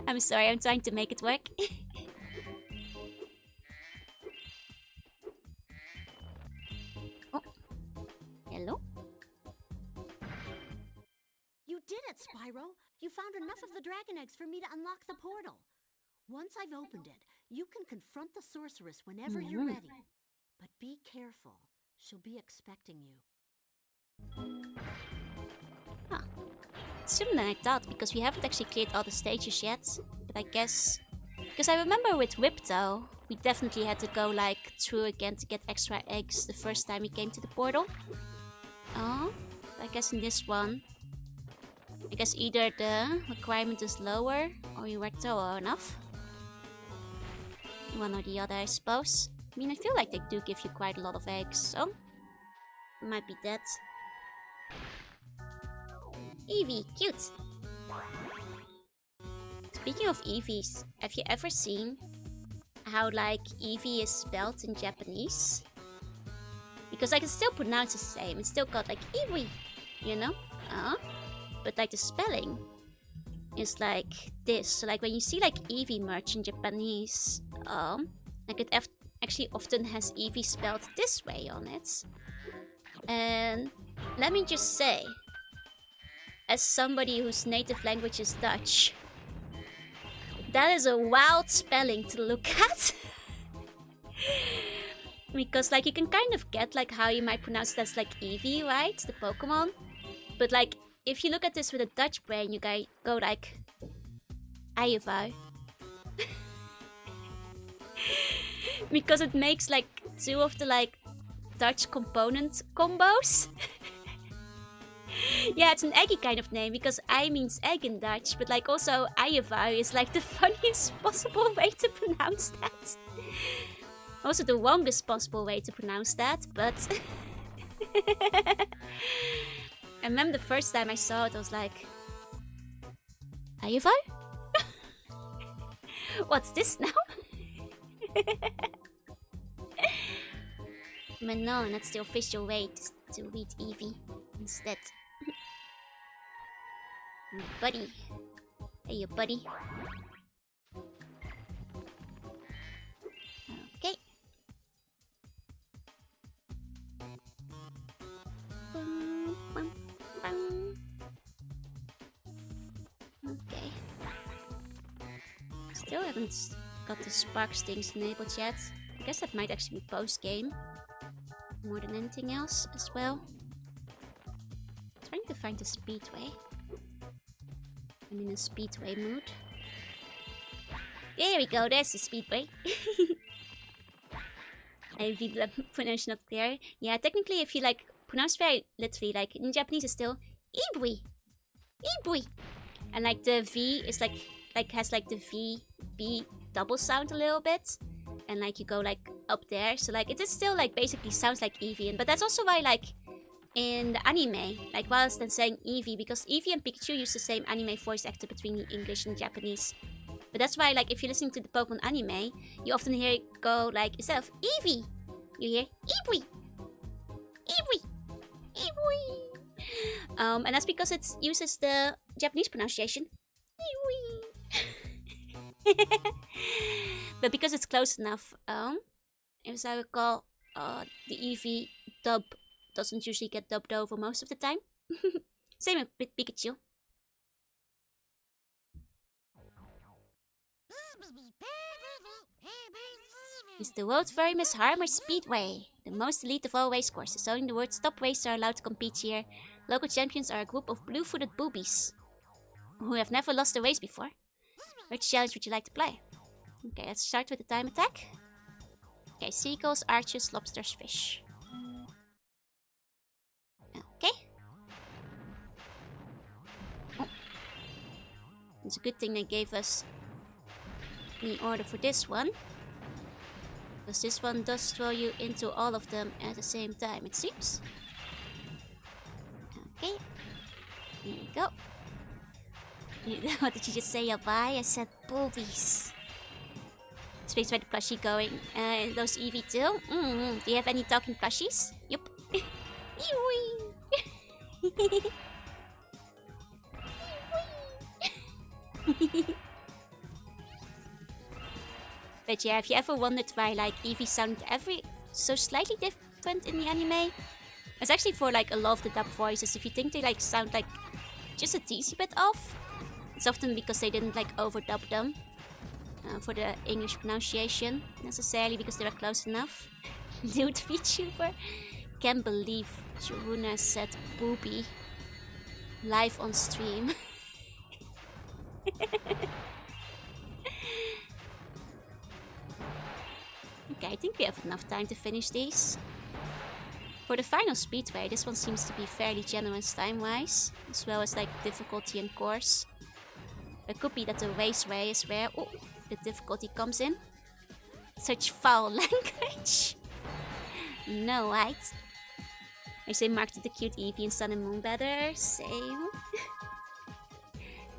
I'm sorry, I'm trying to make it work. Oh. Hello? You did it, Spyro! You found enough of the dragon eggs for me to unlock the portal. Once I've opened it, you can confront the sorceress whenever you're ready. But be careful. She'll be expecting you. Huh. Sooner than I thought, because we haven't actually cleared all the stages yet. But I guess... Because I remember with Whip though, we definitely had to go like through again to get extra eggs the first time we came to the portal. Oh, I guess in this one... I guess either the requirement is lower or you were thorough enough. One or the other, I suppose. I mean, I feel like they do give you quite a lot of eggs, so... It might be that. Eevee, cute! Speaking of Eevees, have you ever seen how, like, Eevee is spelled in Japanese? Because I can still pronounce the same. It's still called, like, Eevee, you know? But, like, the spelling is like this. So, like, when you see, like, Eevee merch in Japanese, like, it actually often has Eevee spelled this way on it. And let me just say, as somebody whose native language is Dutch, that is a wild spelling to look at. Because, like, you can kind of get, like, how you might pronounce it as, like, Eevee, right? The Pokemon. But, like, if you look at this with a Dutch brain, you go, like, Eievaar. Because it makes, like, two of the, like, Dutch component combos. Yeah, it's an eggy kind of name, because I means egg in Dutch, but, like, also Eievaar is, like, the funniest possible way to pronounce that. Also the longest possible way to pronounce that, but... I remember the first time I saw it, I was like... Eievaar? What's this now? But no, that's the official way to read Eevee instead. Buddy. Hey, buddy. Okay. Okay. Still haven't got the spark stings enabled yet. I guess that might actually be post-game. More than anything else as well. Trying to find the speedway. I'm in a speedway mood. There we go, there's the speedway. Maybe the pronunciation not clear. Yeah, technically if you like pronounce very literally, like in Japanese it's still Ibui. Ibui. And like the V is like has like the V B double sound a little bit. And like you go like up there. So like it is still like basically sounds like Eevee, but that's also why like in the anime, like whilst then saying Eevee, because Eevee and Pikachu use the same anime voice actor between the English and Japanese. But that's why like if you're listening to the Pokemon anime, you often hear it go like instead of Eevee, you hear Eevee, Eevee, Eevee. And that's because it uses the Japanese pronunciation. But because it's close enough, as I recall, the Eevee dub doesn't usually get dubbed over most of the time. Same with Pikachu. It's the world's famous Harmer Speedway, the most elite of all race courses. Only the world's top racers are allowed to compete here. Local champions are a group of blue-footed boobies who have never lost a race before. Which challenge would you like to play? Okay, let's start with the time attack. Okay, seagulls, archers, lobsters, fish. Okay. Oh. It's a good thing they gave us the order for this one. Because this one does throw you into all of them at the same time, it seems. Okay. Here we go. What did you just say, Yabai? I said boobies. Space where the plushie going. Those Eevee too? Do you have any talking plushies? Yup. But yeah, have you ever wondered why like Eevee sounded so slightly different in the anime? It's actually for like a lot of the dub voices. If you think they like sound like just a teensy bit off, it's often because they didn't like overdub them for the English pronunciation, necessarily because they were close enough. Dude, VTuber. Can't believe Juruna said booby live on stream. Okay, I think we have enough time to finish these. For the final speedway, this one seems to be fairly generous time-wise, as well as like difficulty and course. It could be that the raceway is where the difficulty comes in. Such foul language. No, right? I say Mark did the cute Eevee and Sun and Moon better. Same.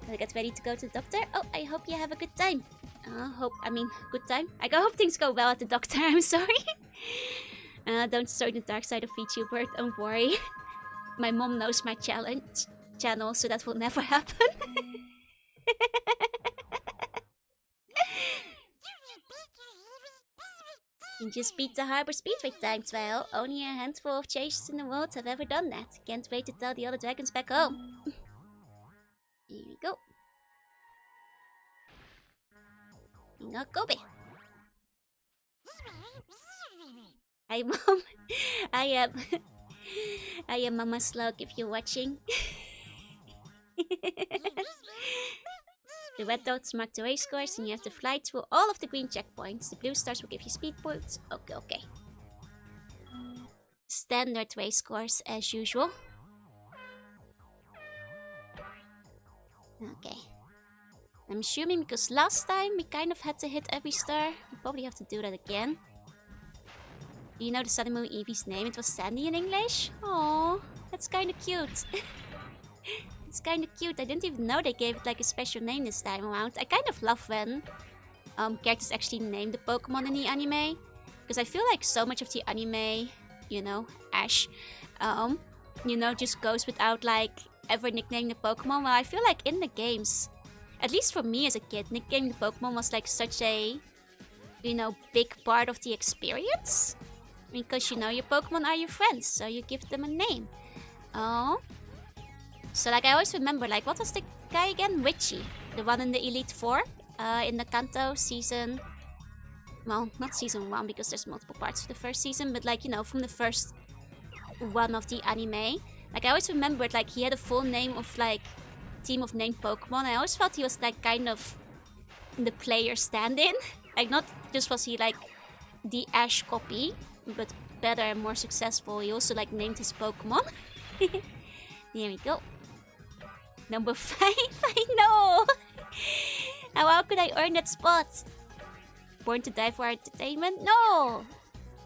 Gotta get ready to go to the doctor. Oh, I hope you have a good time. Good time. I hope things go well at the doctor. I'm sorry. Don't start the dark side of VTuber. Don't worry. My mom knows my channel, so that will never happen. You just beat the Harbor Speedway time trial. Only a handful of chasers in the world have ever done that. Can't wait to tell the other dragons back home. Here we go. No, Kobe. Hi, Mom. I am Mama Slug if you're watching. The red dots mark the race course and you have to fly through all of the green checkpoints. The blue stars will give you speed points. Okay. Standard race course as usual. Okay. I'm assuming because last time we kind of had to hit every star. We probably have to do that again. Do you know the Sun and Moon Eevee's name? It was Sandy in English? Aww, that's kind of cute. It's kind of cute. I didn't even know they gave it like a special name this time around. I kind of love when characters actually name the Pokemon in the anime. Because I feel like so much of the anime, Ash, just goes without like ever nicknaming the Pokemon. Well, I feel like in the games, at least for me as a kid, nicknaming the Pokemon was like such a, big part of the experience. Because, your Pokemon are your friends, so you give them a name. Oh. So, like, I always remember, like, what was the guy again? Richie. The one in the Elite Four. In the Kanto season. Well, not season 1, because there's multiple parts of the first season. But, like, from the first one of the anime. Like, I always remembered, like, he had a full name of, like, team of named Pokemon. I always felt he was, like, kind of the player stand-in. Like, not just was he, like, the Ash copy, but better and more successful. He also, like, named his Pokemon. There we go. Number 5, I know! How could I earn that spot? Born to die for entertainment? No!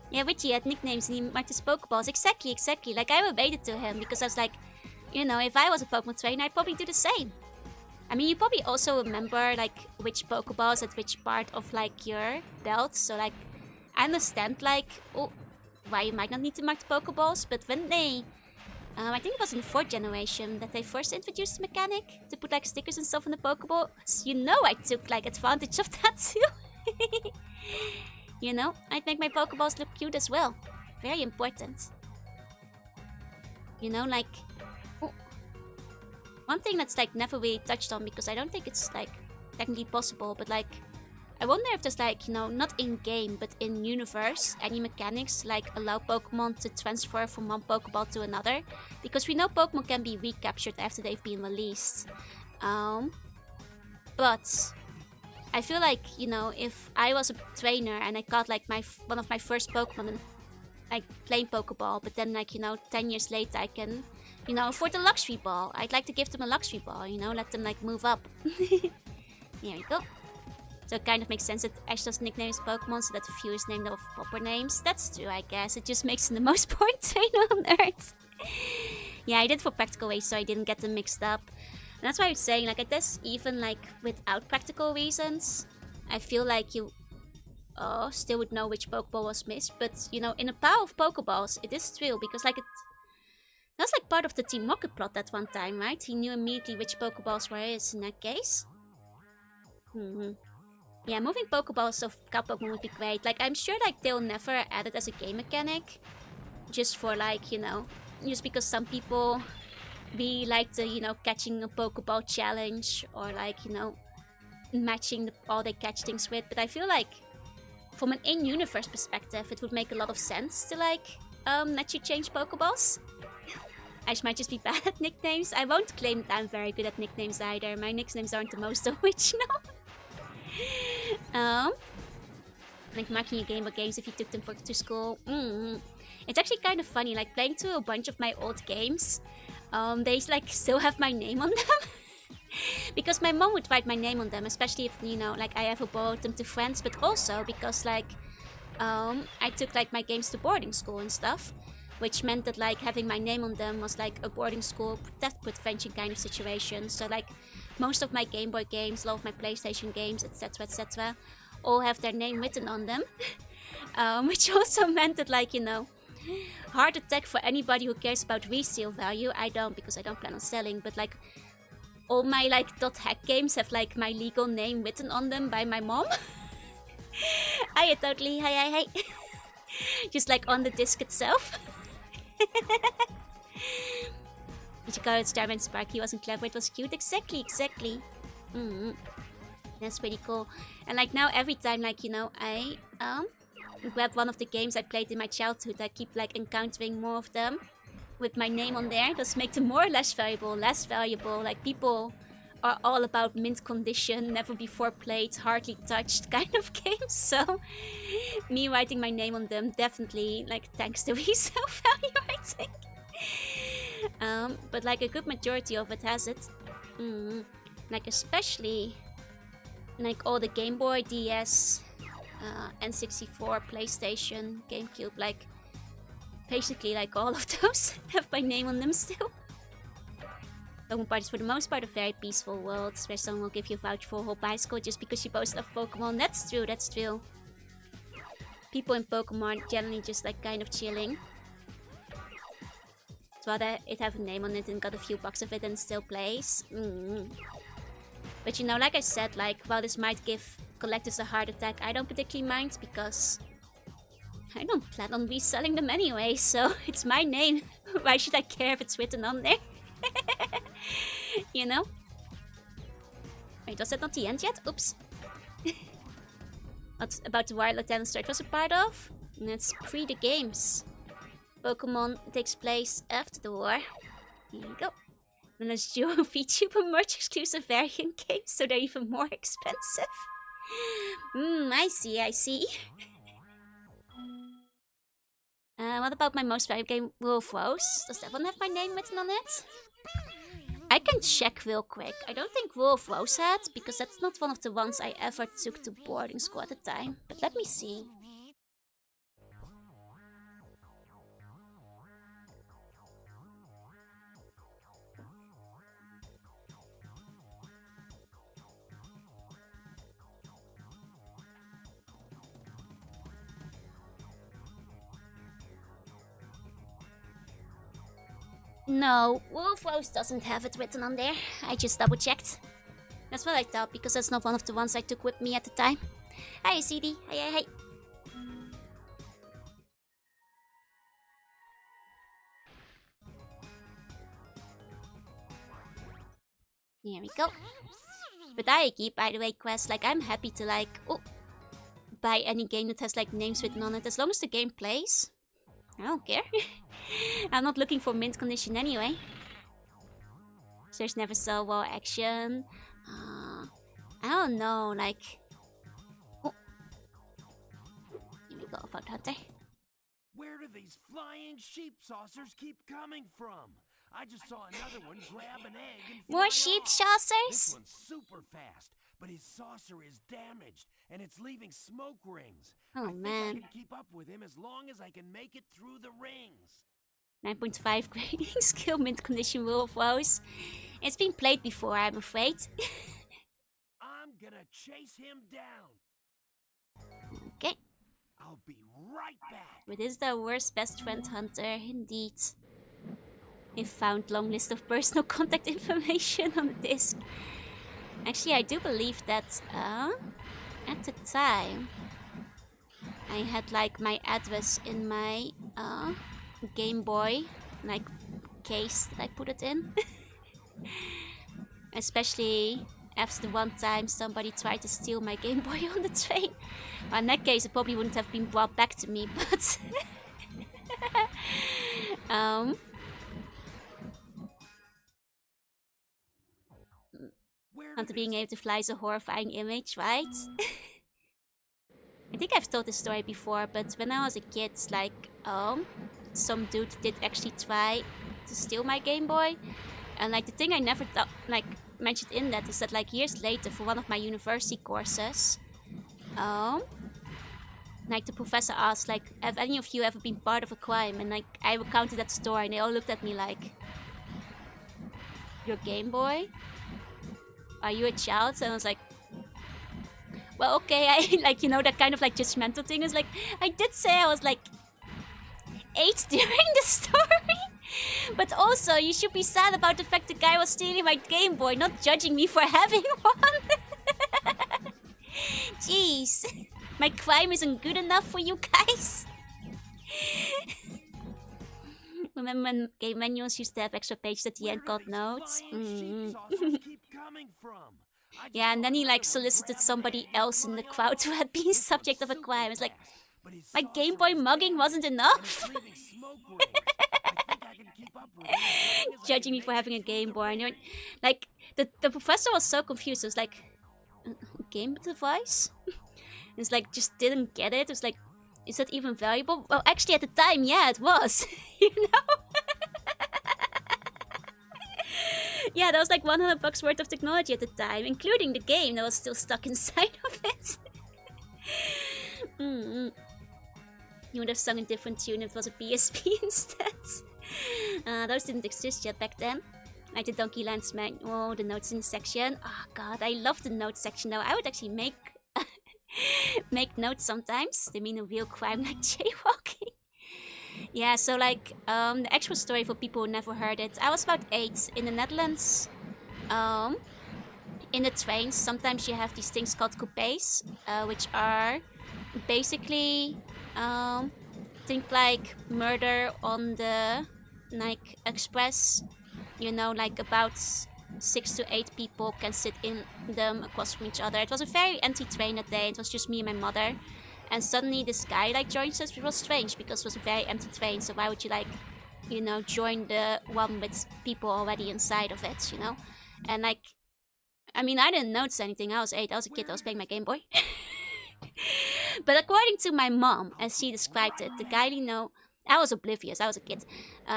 Yeah, Richie had nicknames and he marked his Pokeballs. Exactly. Like, I related to him because I was like, you know, if I was a Pokemon trainer, I'd probably do the same. I mean, you probably also remember, like, which Pokeballs at which part of, like, your belt. So, like, I understand, like, why you might not need to mark the Pokeballs. But when they... I think it was in the 4th generation that they first introduced the mechanic to put, like, stickers and stuff on the Pokeballs. You know I took, like, advantage of that, too. You know, I'd make my Pokeballs look cute as well. Very important. You know, like... One thing that's, like, never really touched on, because I don't think it's, like, technically possible, but, like, I wonder if there's, like, you know, not in-game, but in-universe, any mechanics, like, allow Pokemon to transfer from one Pokeball to another. Because we know Pokemon can be recaptured after they've been released. But I feel like, you know, if I was a trainer and I got, like, one of my first Pokemon, like, plain Pokeball, but then, like, you know, 10 years later I can... You know, for the luxury ball, I'd like to give them a luxury ball, you know, let them, like, move up. There we go. So it kind of makes sense that Ash doesn't nickname his Pokemon, so that the few is named off proper names. That's true, I guess. It just makes him the most boring trainer on Earth. Yeah, I did it for practical ways, so I didn't get them mixed up. And that's why I was saying, like, I guess even, like, without practical reasons, I feel like you still would know which Pokeball was missed. But, you know, in a pile of Pokeballs, it is true, because, like, that's like part of the Team Rocket plot that one time, right? He knew immediately which Pokeballs were his in that case. Yeah, moving Pokeballs of cow Pokemon would be great. Like, I'm sure, like, they'll never add it as a game mechanic. Just for, like, you know, just because some people really like the, you know, catching a Pokeball challenge. Or, like, you know, matching all they catch things with. But I feel like, from an in-universe perspective, it would make a lot of sense to, like, let you change Pokeballs. I might just be bad at nicknames. I won't claim that I'm very good at nicknames either. My nicknames aren't the most original. Like marking your Game Boy games if you took them to school. It's actually kind of funny, like playing through a bunch of my old games. They like still have my name on them. Because my mom would write my name on them, especially if, you know, like I ever borrowed them to friends, but also because like I took like my games to boarding school and stuff. Which meant that like having my name on them was like a boarding school theft prevention kind of situation. So like most of my Game Boy games, a lot of my PlayStation games, etc, all have their name written on them. Which also meant that like, you know, heart attack for anybody who cares about resale value. I don't, because I don't plan on selling, but like all my like .hack games have like my legal name written on them by my mom. I totally, hey. Just like on the disc itself. Did you call it Starman Spark? He wasn't clever, it was cute. Exactly. That's pretty cool. And like now every time like, you know, I grab one of the games I played in my childhood, I keep like encountering more of them with my name on there. Does make them more or less valuable, Like people are all about mint condition, never before played, hardly touched kind of games. So me writing my name on them definitely like thanks to resale value, I think. But like a good majority of it has it. Like especially like all the Game Boy, DS, N64, PlayStation, GameCube, like basically like all of those have my name on them still. Pokemon parties for the most part are very peaceful worlds where someone will give you a voucher for a whole bicycle just because you both love Pokemon. That's true. People in Pokemon are generally just like kind of chilling. It's rather it have a name on it and got a few bucks of it and still plays. But you know, like I said, like while this might give collectors a heart attack, I don't particularly mind because I don't plan on reselling them anyway, so it's my name. Why should I care if it's written on there? You know? Wait, was that not the end yet? Oops. What about the Wild Dinosaur it was a part of? And it's pre the games. Pokemon takes place after the war. Here you go. And there's dual VTuber merch exclusive variant games, so they're even more expensive. I see. What about my most valuable game, Wolf Rose? Does that one have my name written on it? I can check real quick. I don't think Wolf Rose had, because that's not one of the ones I ever took to boarding school at the time. But let me see. No, Wolf Rose doesn't have it written on there. I just double checked. That's what I thought, because that's not one of the ones I took with me at the time. Hi, CD. Hi. Here we go. But Aiki, by the way, quest, like, I'm happy to, like, buy any game that has, like, names written on it. As long as the game plays, I don't care. I'm not looking for mint condition anyway. So there's never so well action. I don't know, like... Oh. Here we go, Found Hunter. Where do these flying sheep saucers keep coming from? I just saw another one grab an egg and more sheep off. saucers? This one's super fast, but his saucer is damaged, and it's leaving smoke rings. Oh, man. I can keep up with him as long as I can make it through the rings. 9.5 grading skill, mint condition, Wolf Rose. It's been played before, I'm afraid. I'm gonna chase him down. Okay. I'll be right back. But is the worst best friend hunter, indeed. If found long list of personal contact information on the disc. Actually, I do believe that at the time I had like my address in my Game Boy like case that I put it in. Especially after the one time somebody tried to steal my Game Boy on the train. Well, in that case it probably wouldn't have been brought back to me, but Hunter being able to fly is a horrifying image, right? I think I've told this story before, but when I was a kid, like, some dude did actually try to steal my Game Boy. And, like, the thing I never thought, like, mentioned in that is that, like, years later, for one of my university courses, like, the professor asked, like, have any of you ever been part of a crime? And, like, I recounted that story, and they all looked at me like, your Game Boy? Are you a child? And I was like, well, okay, I, like, you know, that kind of, like, judgmental thing is, like, I did say I was, like, 8 during the story. But also, you should be sad about the fact the guy was stealing my Game Boy, not judging me for having one. Jeez. My crime isn't good enough for you guys. Remember when game manuals used to have extra pages at the end called notes? Yeah, and then he like solicited somebody else in the crowd who had been subject of a crime. It's like, my Game Boy mugging wasn't enough. Judging me for having a Game Boy. And like, the professor was so confused. It was like, game device? It's like, just didn't get it. It was like, is that even valuable? Well, actually, at the time, yeah, it was. You know? Yeah, that was like $100 worth of technology at the time, including the game that was still stuck inside of it. You would have sung a different tune if it was a PSP instead. Those didn't exist yet back then. Like the Donkey Land's manual, the notes in the section. Oh god, I love the notes section though. I would actually make notes sometimes. They mean a real crime like jaywalking. Yeah, so like the actual story for people who never heard it. I was about 8 in the Netherlands. In the trains, sometimes you have these things called coupés, which are basically think like murder on the like express. You know, like about 6 to 8 people can sit in them across from each other. It was a very empty train that day. It was just me and my mother. And suddenly this guy like joins us, which was strange because it was a very empty train. So why would you like, you know, join the one with people already inside of it, you know? And like, I mean, I didn't notice anything. I was 8. I was a kid. I was playing my Game Boy. But according to my mom, as she described it, the guy, you know, I was oblivious. I was a kid.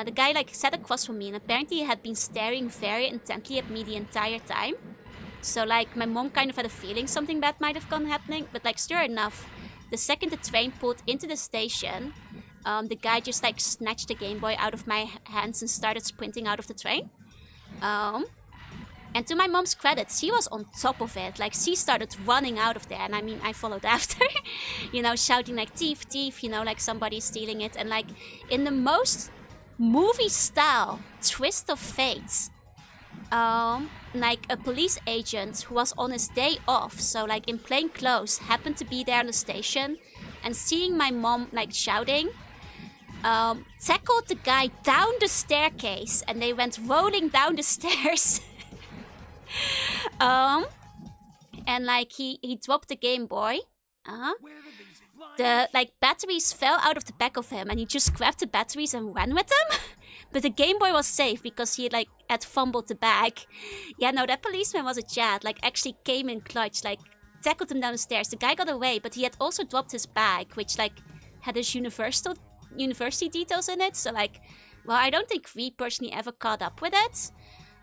The guy like sat across from me, and apparently he had been staring very intently at me the entire time. So like my mom kind of had a feeling something bad might have gone happening. But like sure enough, the second the train pulled into the station, the guy just like snatched the Game Boy out of my hands and started sprinting out of the train. And to my mom's credit, she was on top of it. Like, she started running out of there. And I mean, I followed after, you know, shouting like, thief, thief, you know, like somebody's stealing it. And like, in the most movie style twist of fate. Like a police agent who was on his day off, so like in plain clothes, happened to be there on the station, and seeing my mom like shouting, tackled the guy down the staircase, and they went rolling down the stairs. And like he dropped the Game Boy. The like batteries fell out of the back of him, and he just grabbed the batteries and ran with them. But the Game Boy was safe because he like had fumbled the bag. Yeah, no, that policeman was a Chad. Like actually came in clutch, like tackled him down the stairs. The guy got away, but he had also dropped his bag, which like had his university details in it. So like, well, I don't think we personally ever caught up with it.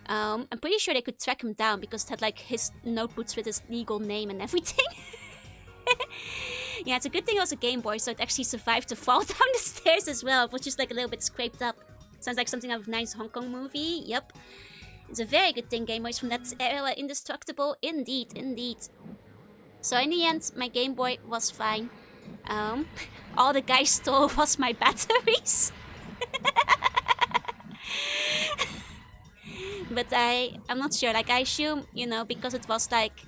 I'm pretty sure they could track him down because it had like his notebooks with his legal name and everything. Yeah, it's a good thing it was a Game Boy, so it actually survived to fall down the stairs as well. It was just like a little bit scraped up. Sounds like something out of a nice Hong Kong movie. Yep. It's a very good thing Game Boys from that era indestructible. Indeed, indeed. So in the end, my Game Boy was fine. All the guy stole was my batteries. But I'm not sure. Like, I assume, you know, because it was like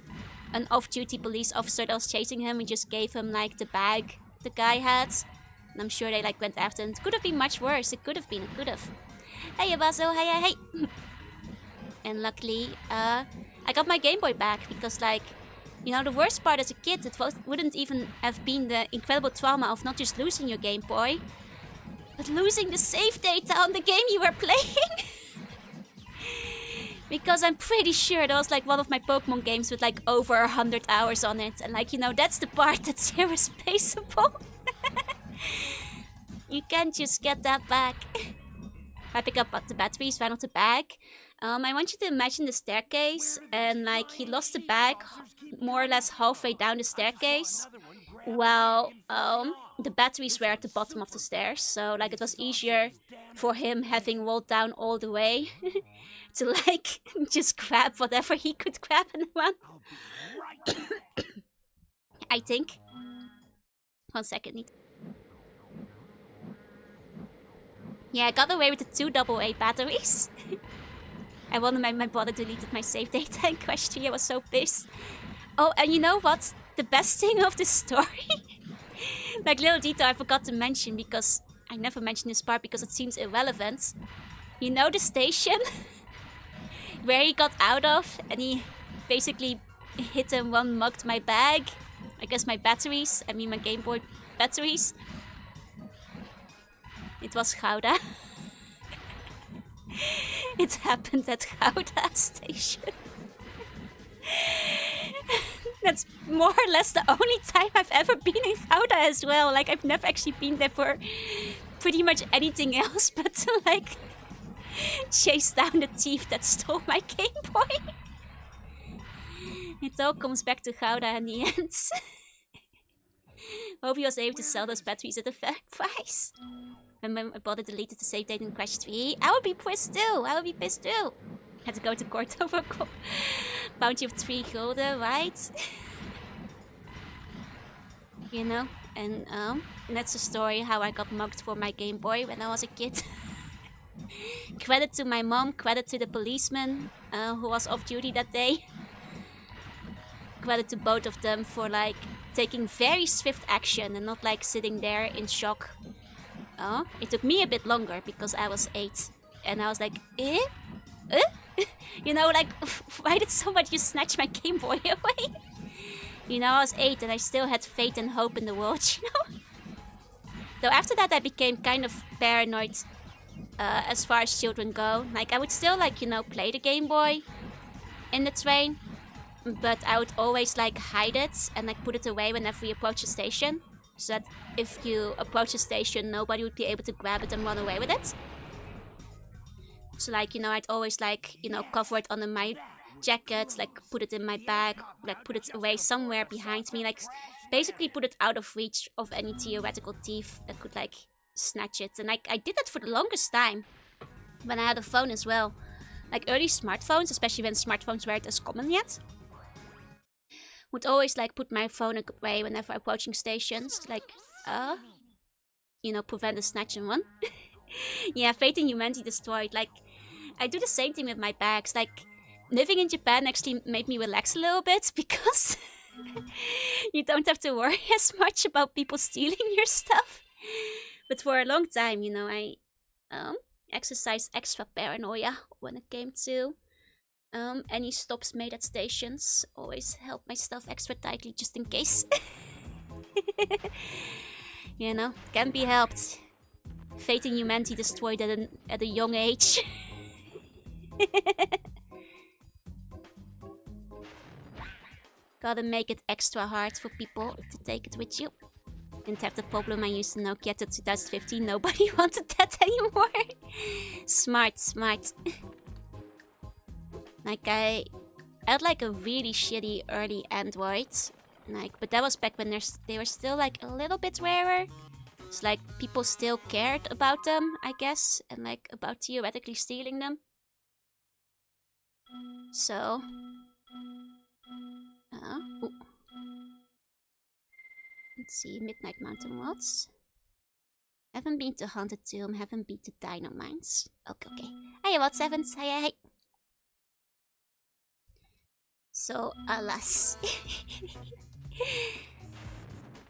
an off-duty police officer that was chasing him, we just gave him like the bag the guy had. And I'm sure they like went after him. It could have been much worse. It could have been. It could have. Hey, Abazo. Hey, hey, hey. And luckily, I got my Game Boy back because, like, you know, the worst part as a kid, it wouldn't even have been the incredible trauma of not just losing your Game Boy, but losing the save data on the game you were playing. Because I'm pretty sure that was like one of my Pokemon games with like over 100 hours on it. And like, you know, that's the part that's irreplaceable. You can't just get that back. I pick up the batteries, ran off the bag. I want you to imagine the staircase, and like he lost the bag more or less halfway down the staircase, while the batteries were at the bottom of the stairs. So like it was easier for him having rolled down all the way to like just grab whatever he could grab and run. I think. 1 second. Yeah, I got away with the 2 AA batteries. I wonder my brother deleted my save data in question. I was so pissed. Oh, and you know what? The best thing of this story? Like, little detail I forgot to mention because I never mentioned this part because it seems irrelevant. You know the station where he got out of and he basically hit and one mugged my bag? I guess my batteries. I mean my Game Boy batteries. It was Gouda. It happened at Gouda station. That's more or less the only time I've ever been in Gouda as well. Like, I've never actually been there for pretty much anything else but to, like, chase down the thief that stole my Game Boy. It all comes back to Gouda in the end. Hope he was able to sell those batteries at a fair price. When my brother deleted the save date in Crash 3, I would be pissed too. I would be pissed too. Had to go to court over a bounty of 3 gulden, right? You know, and that's the story how I got mugged for my Game Boy when I was a kid. Credit to my mom, credit to the policeman who was off duty that day. Credit to both of them for like taking very swift action and not like sitting there in shock. It took me a bit longer because I was 8 and I was like, eh? You know, like, why did somebody just snatch my Game Boy away? You know, I was 8 and I still had faith and hope in the world, you know? Though after that I became kind of paranoid as far as children go. Like, I would still, like, you know, play the Game Boy in the train, but I would always, like, hide it and, like, put it away whenever we approach a station. So that if you approach a station, nobody would be able to grab it and run away with it. So, like, you know, I'd always, like, you know, cover it under my jacket, like, put it in my bag, like, put it away somewhere behind me, like, basically put it out of reach of any theoretical thief that could, like, snatch it. And, like, I did that for the longest time when I had a phone as well. Like, early smartphones, especially when smartphones weren't as common yet, would always, like, put my phone away whenever approaching stations, like, you know, prevent a snatch and run. Yeah, Fate and Humanity Destroyed. Like, I do the same thing with my bags. Like, living in Japan actually made me relax a little bit because you don't have to worry as much about people stealing your stuff. But for a long time, you know, I exercised extra paranoia when it came to any stops made at stations. Always held my stuff extra tightly just in case. You know, can't be helped. Fate and Humanity Destroyed at a young age. Gotta make it extra hard for people to take it with you. Didn't have the problem I used to Nokia till 2015. Nobody wanted that anymore. Smart, smart. Like I had like a really shitty early Android. Like, but that was back when they were still like a little bit rarer. It's like people still cared about them, I guess, and like about theoretically stealing them. So, ooh. Let's see, Midnight Mountain Wilds. Haven't been to Haunted Tomb, haven't been to Dino Mines. Okay, okay. Hey, what's Evans? Hey, hey. So, alas.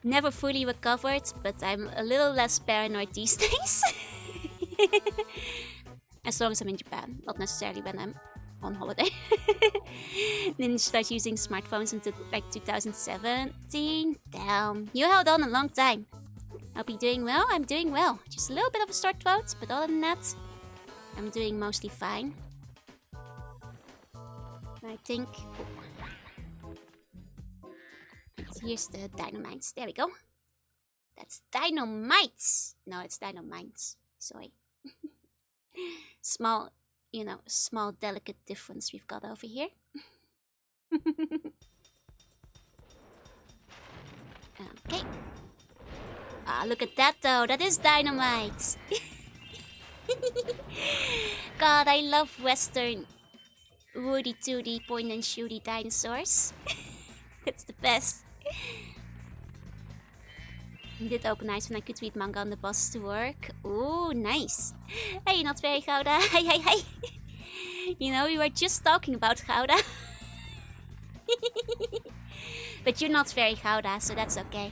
Never fully recovered, but I'm a little less paranoid these days. As long as I'm in Japan, not necessarily when I'm on holiday. Didn't start using smartphones until like 2017. Damn, you held on a long time. Hope you're doing well. I'm doing well. Just a little bit of a sore throat, but other than that, I'm doing mostly fine. I think. Here's the Dynamites. There we go. That's Dynamites. No, it's Dynamites. Sorry. Small, you know, small delicate difference we've got over here. Okay. Ah, look at that though. That is Dynamite. God, I love Western Woody Tooty point and shooty dinosaurs. It's the best. I did open eyes when I could read manga on the bus to work. Ooh, nice. Hey, not very Gouda. Hey, hey, hey. You know, we were just talking about Gouda. But you're not very Gouda, so that's okay.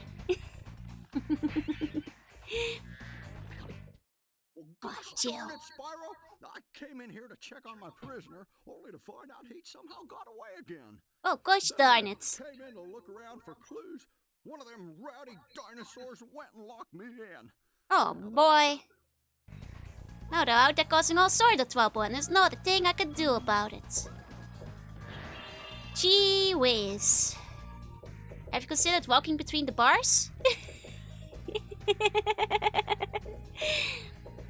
Well, gosh darn it, Spyro! I came in here to check on my prisoner, only to find out he'd somehow got away again. Oh, gosh darn it. Came in to look around for clues. One of them rowdy dinosaurs went and locked me in. Oh, boy. Now they're out there causing all sorts of trouble, and there's not a thing I can do about it. Gee whiz. Have you considered walking between the bars?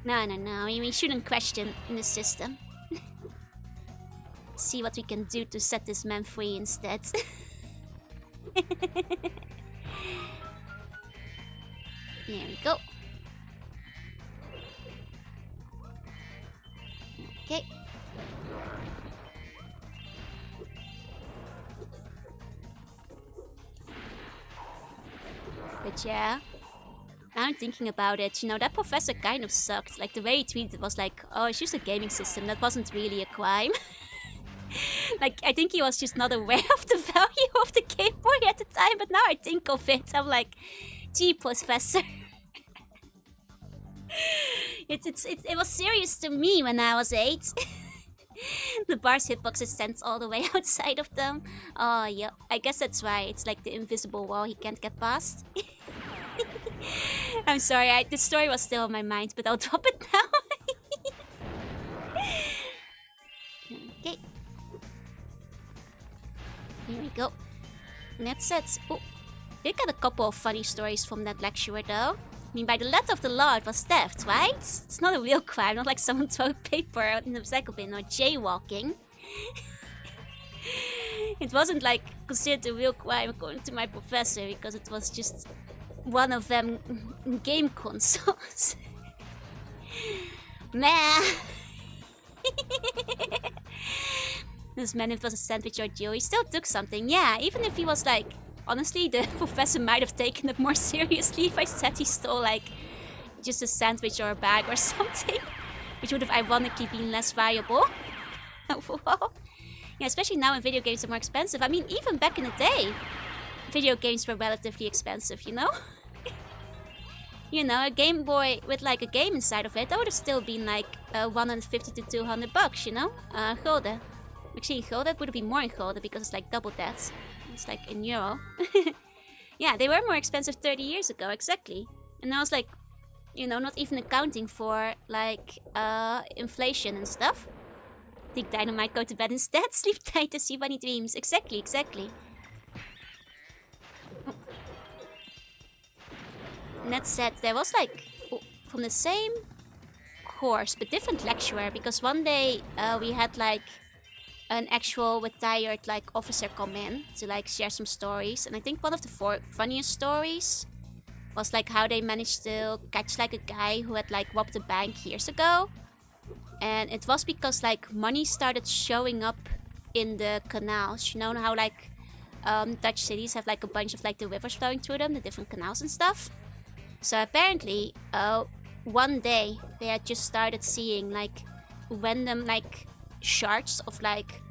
No, no, no. We shouldn't question in the system. See what we can do to set this man free instead. There we go. Okay. But yeah, I'm thinking about it. You know, that professor kind of sucked. Like, the way he tweeted was like, oh, it's just a gaming system. That wasn't really a crime. Like, I think he was just not aware of the value of the Game Boy at the time. But now I think of it, I'm like, gee, professor. It was serious to me when I was 8. The bar's hitboxes sense all the way outside of them. Oh, yeah. I guess that's why. It's like the invisible wall he can't get past. I'm sorry, the story was still on my mind, but I'll drop it now. Okay. Here we go. That's it. Oh, we got a couple of funny stories from that lecturer, though. I mean, by the letter of the law, it was theft, right? It's not a real crime, not like someone throwing paper out in the recycle bin or jaywalking. It wasn't like considered a real crime according to my professor, because it was just one of them game consoles. Man. This man, if it was a sandwich or Joe, he still took something. Yeah, even if he was like, honestly, the professor might have taken it more seriously if I said he stole like just a sandwich or a bag or something, which would have ironically been less valuable overall. Yeah, especially now when video games are more expensive. I mean, even back in the day, video games were relatively expensive, you know? You know, a Game Boy with like a game inside of it, that would have still been like 150 to 200 bucks, you know? Gulden. Actually, in Gulden, it would have been more in Gulden because it's like double that. It's like in euro. Yeah, they were more expensive 30 years ago, exactly. And I was like, you know, not even accounting for like inflation and stuff. Think Dynamite, go to bed instead, sleep tight to see funny dreams. Exactly, exactly. And that said, there was like, from the same course, but different lecturer, because one day we had like an actual retired like officer come in to like share some stories. And I think one of the funniest stories was like how they managed to catch like a guy who had like robbed a bank years ago. And it was because like money started showing up in the canals. You know how like Dutch cities have like a bunch of like the rivers flowing through them, the different canals and stuff. So apparently one day they had just started seeing like random like shards of like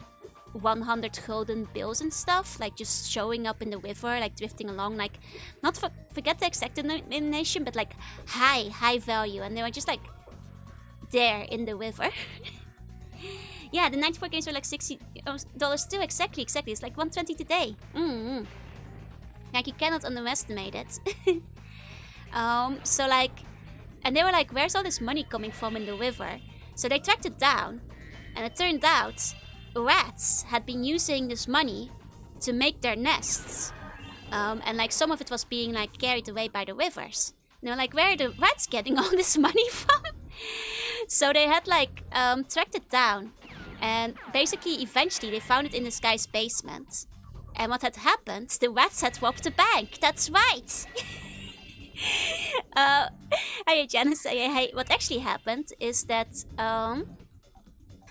100 golden bills and stuff, like just showing up in the river, like drifting along, like not forget the exact denomination, but like high value, and they were just like there in the river. Yeah, the 94 games were like $60 too. Exactly. It's like 120 today. Like you cannot underestimate it. So like, and they were like, where's all this money coming from in the river? So they tracked it down, and it turned out rats had been using this money to make their nests. And like some of it was being like carried away by the rivers. And they were like, where are the rats getting all this money from? So they had like tracked it down, and basically eventually they found it in this guy's basement. And what had happened, the rats had robbed the bank. That's right. Hey Janice, hey, what actually happened is that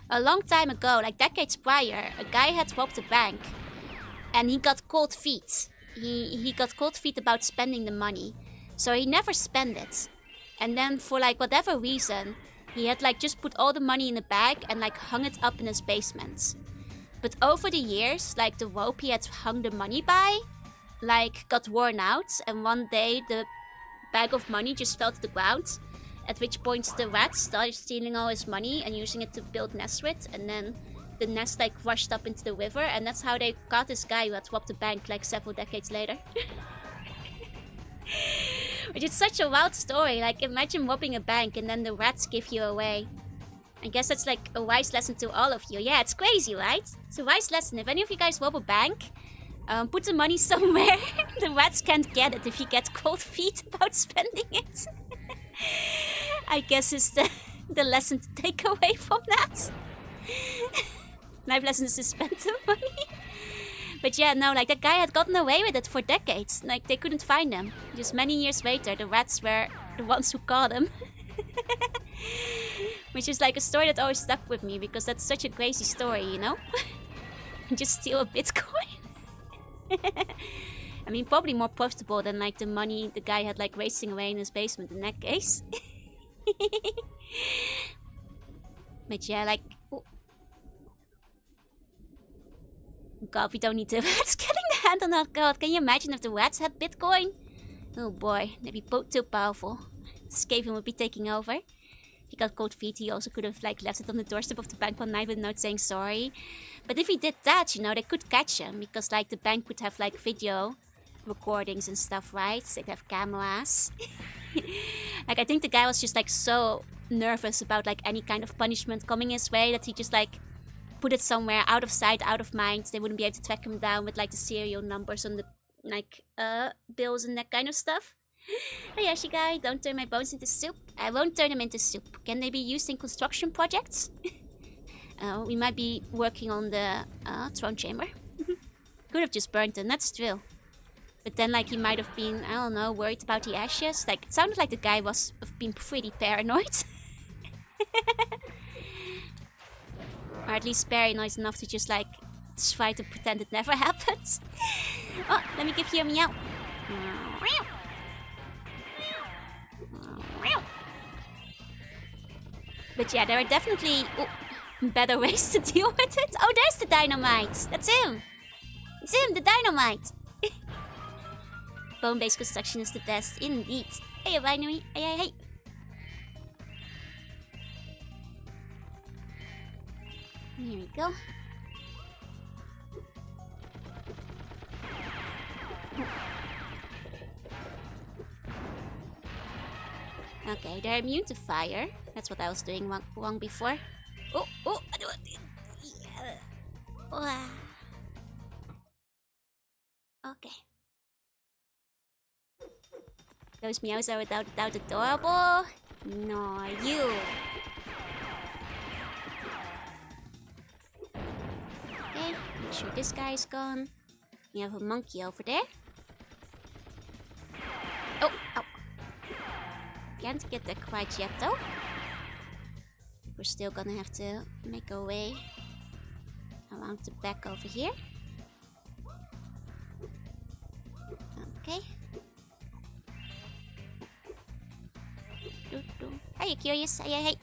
a long time ago, like decades prior, a guy had robbed a bank and he got cold feet. He got cold feet about spending the money, so he never spent it. And then for like whatever reason, he had like just put all the money in a bag and like hung it up in his basement. But over the years, like the rope he had hung the money by like got worn out, and one day the bag of money just fell to the ground, at which point the rats started stealing all his money and using it to build nests with, and then the nest like washed up into the river, and that's how they caught this guy who had robbed the bank like several decades later. Which is such a wild story. Like, imagine robbing a bank and then the rats give you away. I guess that's like a wise lesson to all of you. Yeah, it's crazy, right? It's a wise lesson. If any of you guys rob a bank, put the money somewhere the rats can't get it if you get cold feet about spending it. I guess is the lesson to take away from that. Life lesson is to spend the money. But yeah, no, like that guy had gotten away with it for decades. Like they couldn't find him. Just many years later, the rats were the ones who caught him. Which is like a story that always stuck with me because that's such a crazy story, you know? Just steal a Bitcoin. I mean, probably more profitable than like the money the guy had like racing away in his basement in that case. But yeah, like... Oh. God, we don't need the rats getting the hand on that. God, can you imagine if the rats had Bitcoin? Oh boy, they'd be both too powerful. Skaven would be taking over. If he got cold feet, he also could have like left it on the doorstep of the bank one night without saying sorry. But if he did that, you know, they could catch him because like the bank would have like video recordings and stuff, right? They'd have cameras. Like I think the guy was just like so nervous about like any kind of punishment coming his way that he just like put it somewhere out of sight, out of mind. They wouldn't be able to track him down with like the serial numbers on the like bills and that kind of stuff. Hey Yoshi guy, don't turn my bones into soup. I won't turn them into soup. Can they be used in construction projects? We might be working on the throne chamber. Could have just burnt them, that's true. But then like he might have been, I don't know, worried about the ashes. Like it sounded like the guy was being pretty paranoid. Or at least paranoid enough to just like try to pretend it never happened. Oh, let me give you a meow. But yeah, there are definitely better ways to deal with it. Oh, there's the dynamite. That's him. It's him, the dynamite. Bone-based construction is the best, indeed. Hey, binary. Hey. Here we go. Okay, they're immune to fire. That's what I was doing wrong before. Oh, yeah. Okay. Those meows are without doubt adorable. No, you. Okay, make sure this guy's gone. You have a monkey over there. Oh. Can't get there quite yet though. We're still gonna have to make our way around the back over here. Okay. Are you curious? Hey.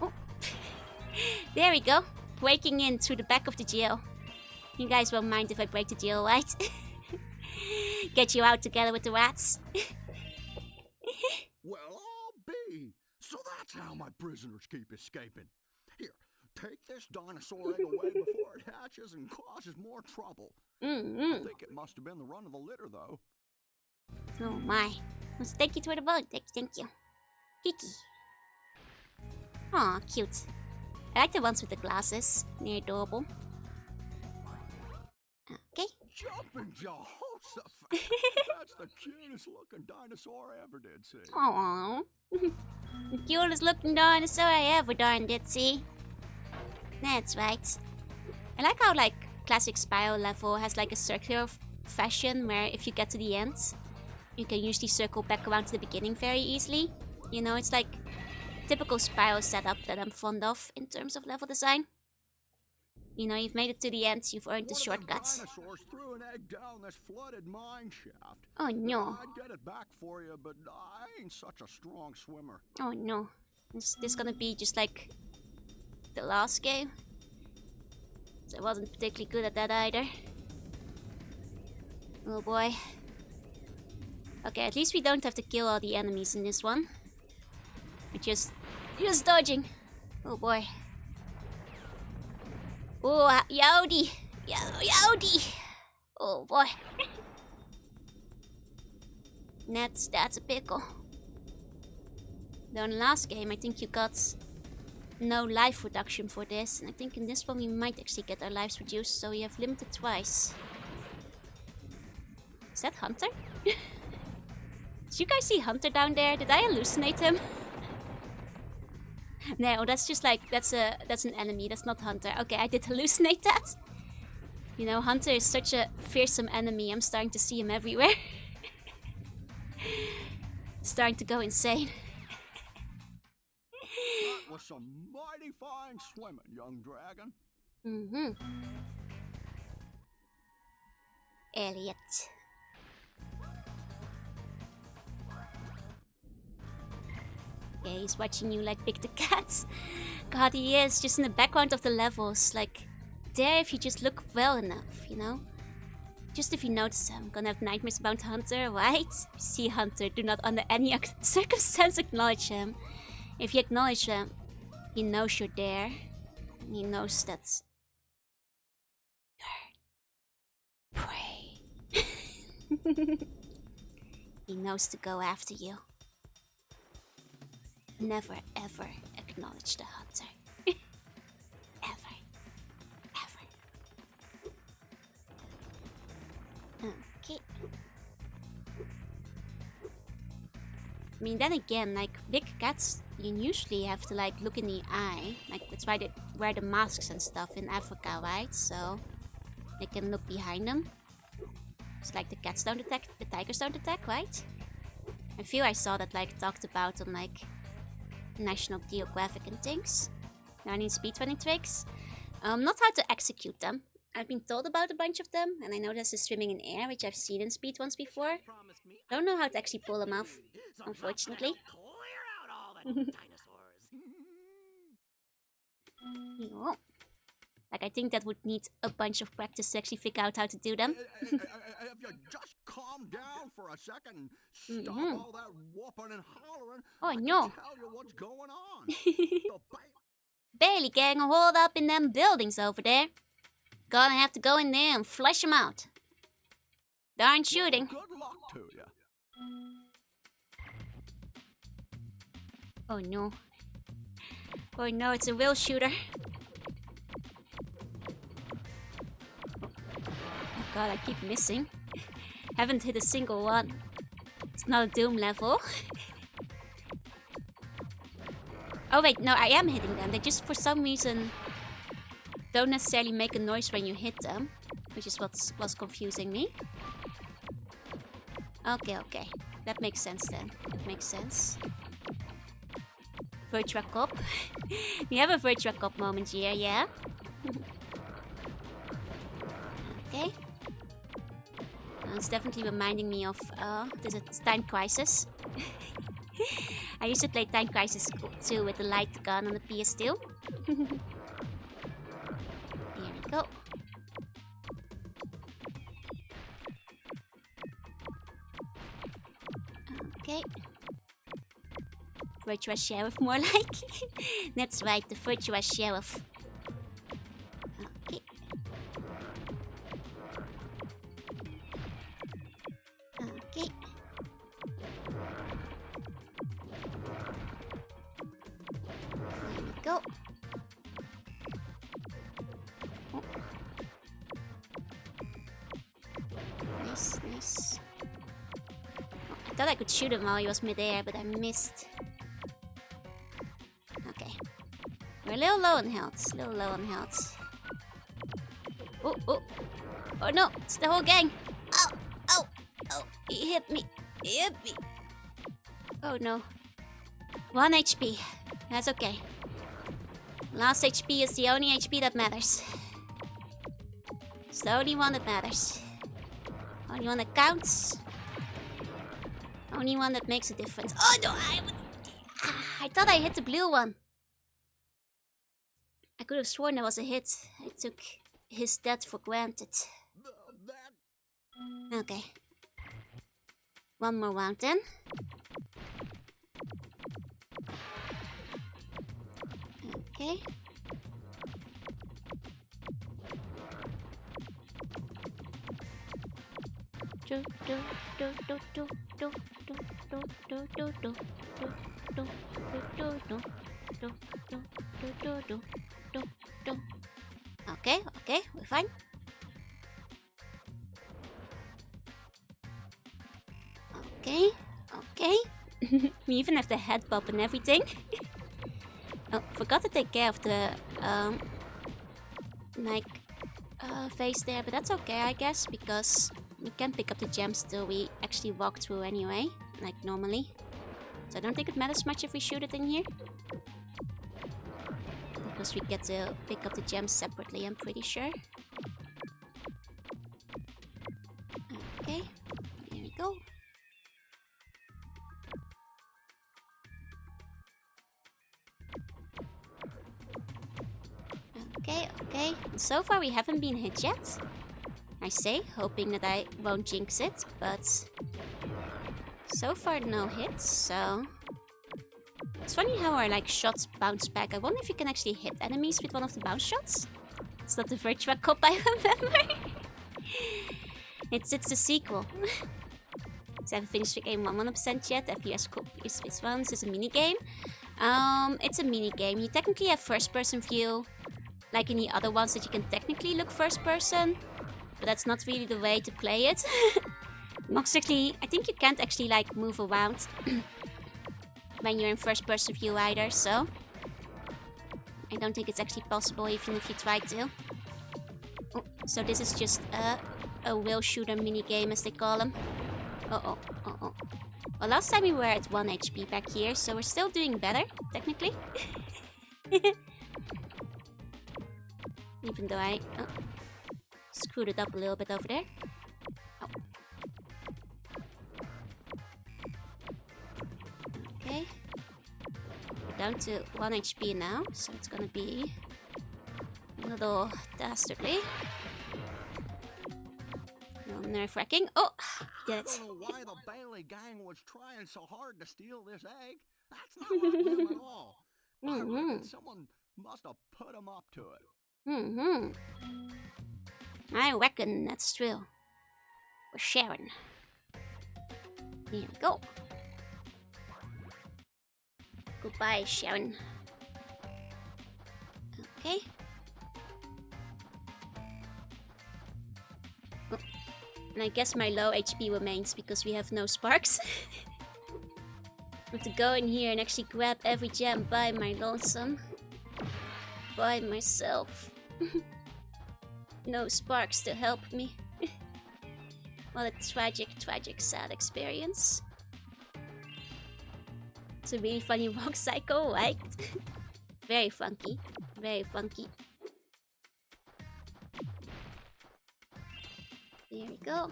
Oh. There we go. Breaking in through the back of the jail. You guys won't mind if I break the jail, right? Get you out together with the rats. Well, I'll be. So that's how my prisoners keep escaping. Here, take this dinosaur egg away before it hatches and causes more trouble. I think it must have been the run of the litter, though. Oh my. Let's take you to the boat. Thank you. Kiki. Aw, cute. I like the ones with the glasses. They're adorable. Okay. Jumping Jehoshaphat! That's the cutest looking dinosaur I ever did see. Aww. The cutest looking dinosaur I ever did see. That's right. I like how classic Spyro level has a circular fashion where if you get to the end, you can usually circle back around to the beginning very easily. You know, it's typical Spyro setup that I'm fond of in terms of level design. You know, you've made it to the end, you've earned the shortcut. Dinosaurs threw an egg down this flooded mine shaft. Oh no. I'd get it back for you, but I ain't such a strong swimmer. Oh no. Is this gonna be just like the last game? I wasn't particularly good at that either. Oh boy. Okay, at least we don't have to kill all the enemies in this one. We're just dodging. Oh boy. Oh, yowdy! Yowdy! Oh boy. That's a pickle. Though in the last game, I think you got no life reduction for this. And I think in this one we might actually get our lives reduced, so we have limited twice. Is that Hunter? Did you guys see Hunter down there? Did I hallucinate him? No, that's just that's an enemy, that's not Hunter. Okay, I did hallucinate that. You know, Hunter is such a fearsome enemy, I'm starting to see him everywhere. Starting to go insane. That was some mighty fine swimming, young dragon. Elliot. Yeah, he's watching you pick the cats. God, he is just in the background of the levels. There if you just look well enough, you know? Just if you notice him, gonna have nightmares about Hunter, right? See Hunter, do not under any circumstance acknowledge him. If you acknowledge him, he knows you're there. And he knows that you're prey. He knows to go after you. Never ever acknowledge the Hunter. Ever. Okay. I mean, then again, big cats, you usually have to look in the eye. That's why they wear the masks and stuff in Africa, right? So they can look behind them. It's the cats don't attack, the tigers don't attack, right? I feel I saw that talked about on National Geographic and things. Now I need speedrunning tricks. Not how to execute them. I've been told about a bunch of them, and I know there's a swimming in air, which I've seen in speedruns before. Don't know how to actually pull them off, unfortunately. dinosaurs. Oh. Like, I think that would need a bunch of practice to actually figure out how to do them. If you just calm down for a second, stop all that whooping and hollering. Oh, I no. can tell you what's going on. The Barely getting a hold up in them buildings over there. Gonna have to go in there and flush them out. Darn shooting. Good luck to you. Oh no. Oh no, it's a real shooter. Oh god, I keep missing. Haven't hit a single one. It's not a Doom level. Oh wait, no, I am hitting them. They just for some reason don't necessarily make a noise when you hit them, which is what's confusing me. Okay. That makes sense then. That makes sense. Virtua Cop. We have a Virtua Cop moment here, yeah? Okay. It's definitely reminding me of this is Time Crisis. I used to play Time Crisis 2 with the light gun on the PS2. Here we go. Okay. Virtua Sheriff, more like. That's right, the Virtua Sheriff. Okay. Okay. There we go. Oh. Nice. I thought I could shoot him while he was midair, but I missed. Okay. We're a little low on health. Oh no, it's the whole gang. Oh, he hit me. Oh no. 1 HP. That's okay. Last HP is the only HP that matters. It's the only one that matters. Only one that counts. Only one that makes a difference. Oh no, I thought I hit the blue one. I could have sworn that was a hit. I took his death for granted. Okay. One more round then. Okay. Okay, we're fine. Okay. We even have the head bob and everything. Oh, forgot to take care of the face there, but that's okay, I guess, because we can pick up the gems till we actually walk through anyway, like normally. So I don't think it matters much if we shoot it in here, because we get to pick up the gems separately, I'm pretty sure. Okay, here we go. Okay. So far we haven't been hit yet. I say, hoping that I won't jinx it, but so far no hits, so... It's funny how our shots bounce back. I wonder if you can actually hit enemies with one of the bounce shots. It's not the Virtua Cop I remember. It's the sequel. So I haven't finished the game 100% yet. FPS Cop is this one. This is a minigame. It's a minigame. You technically have first person view, like in the other ones that you can technically look first person. But that's not really the way to play it. Mostly, I think you can't actually move around when you're in first person view either, so I don't think it's actually possible even if you try to. Oh, so this is just a wheel shooter minigame as they call them. Uh-oh. Well, last time we were at 1 HP back here, so we're still doing better, technically. Even though I screwed it up a little bit over there. Oh. Okay. down to 1 HP now, so it's gonna be a little dastardly. Nerve-wracking. Oh, did it. I don't know why the Bailey gang was trying so hard to steal this egg. That's not like them at all. I reckon someone must have put them up to it. I reckon that's true. We're sharing. Here we go. Goodbye, Sharon. Okay. Oh. And I guess my low HP remains because we have no sparks. I have to go in here and actually grab every gem by my lonesome. By myself. No sparks to help me. What a tragic, sad experience. It's a really funny rock cycle, right? Very funky. Very funky. There we go.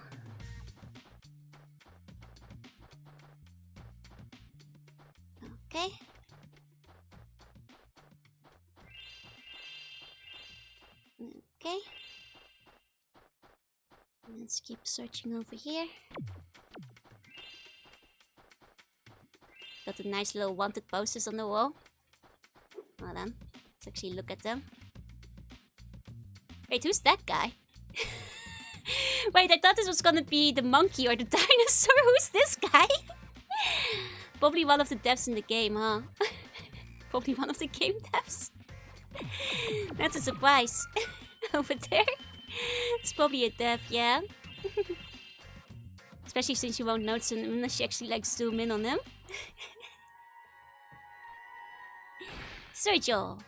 Okay. Okay. Let's keep searching over here. Got a nice little wanted posters on the wall. Hold on. Let's actually look at them. Wait, who's that guy? Wait, I thought this was gonna be the monkey or the dinosaur. Who's this guy? Probably one of the devs in the game, huh? Probably one of the game devs. That's a surprise. Over there. It's probably a dev, yeah. Especially since you won't notice him unless you actually like zoom in on him. Sergio.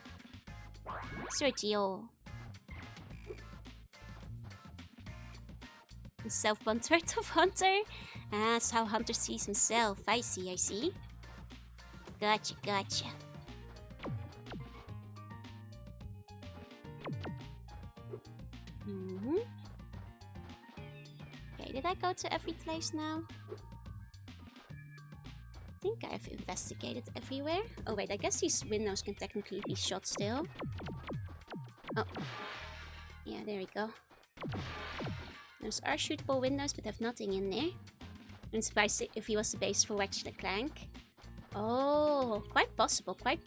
Self-born turtle hunter. Ah, that's how Hunter sees himself. I see. Gotcha. Okay, did I go to every place now? I think I've investigated everywhere. Oh wait, I guess these windows can technically be shot still. Oh. Yeah, there we go. Those are shootable windows, but have nothing in there. I'm surprised if he was the base for Ratchet & Clank. Oh, quite possible. It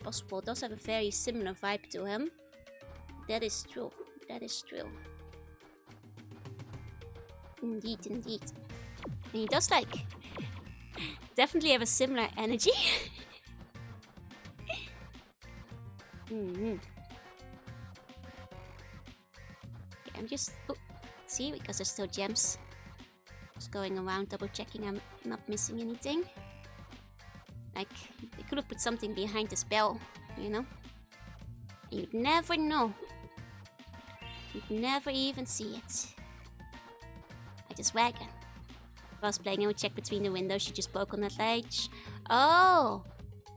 does have a very similar vibe to him. That is true. Indeed. And he does like definitely have a similar energy. Okay, I'm just see, because there's still gems. Just going around double checking I'm not missing anything. Like they could have put something behind this bell, you know? You'd never know. You'd never even see it. I just wagon. If I was playing, I would check between the windows. She just broke on that ledge. Oh!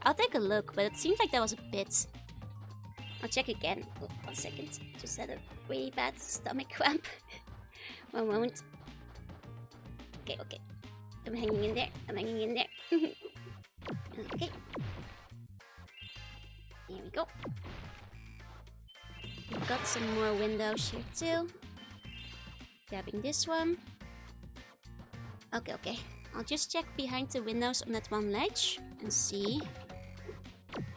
I'll take a look, but it seems like that was a bit. I'll check again. Oh, 1 second. Just had a really bad stomach cramp. 1 moment. Okay. I'm hanging in there. Okay. Here we go. We've got some more windows here too. Grabbing this one. Okay. I'll just check behind the windows on that one ledge and see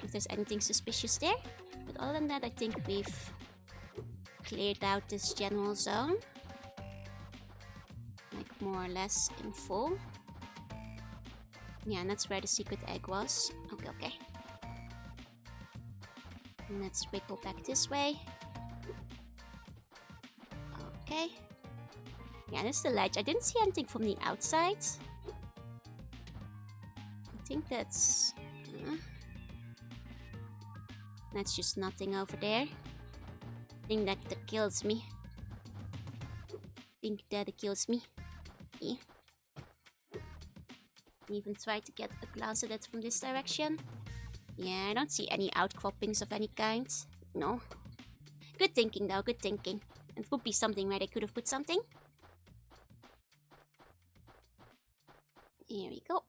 if there's anything suspicious there. But other than that, I think we've cleared out this general zone. Like more or less in full. Yeah, and that's where the secret egg was. Okay. And let's wiggle back this way. Okay. Yeah, this is the ledge. I didn't see anything from the outside. I think that's... that's just nothing over there. I think that kills me. Yeah. Even try to get a glance at it from this direction. Yeah, I don't see any outcroppings of any kind. No. Good thinking though, good thinking. It would be something where they could have put something. Here we go.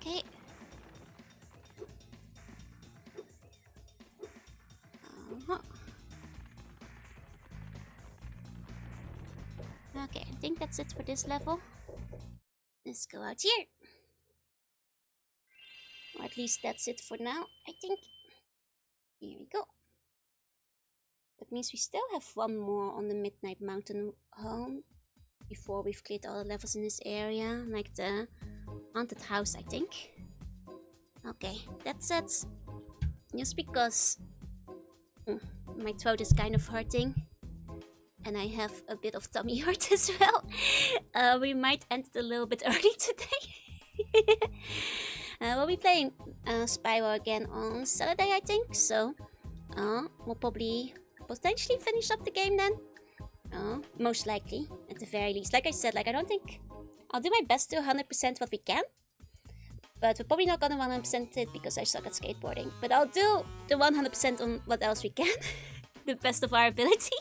Okay. Okay, I think that's it for this level. Let's go out here. Or at least that's it for now, I think. Here we go. That means we still have one more on the Midnight Mountain home before we've cleared all the levels in this area, like the haunted house, I think. Okay, that's it. Just because my throat is kind of hurting and I have a bit of tummy hurt as well. We might end it a little bit early today. We'll be playing Spyro again on Saturday, I think, so we'll probably potentially finish up the game then. Most likely, at the very least. Like I said, I don't think I'll do my best to 100% what we can, but we're probably not gonna 100% it because I suck at skateboarding. But I'll do the 100% on what else we can, the best of our ability.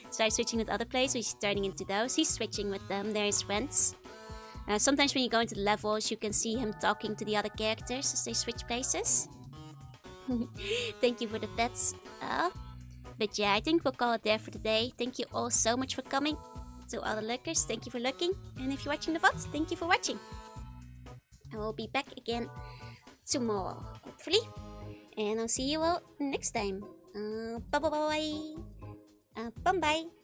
So I'm switching with other players, so he's turning into those. He's switching with them, they're his friends. Sometimes when you go into the levels, you can see him talking to the other characters as they switch places. Thank you for the pets. But yeah, I think we'll call it there for today. Thank you all so much for coming. To all the lookers, thank you for looking. And if you're watching the VOD, thank you for watching. I will be back again tomorrow, hopefully. And I'll see you all next time. Bye-bye. Bye-bye.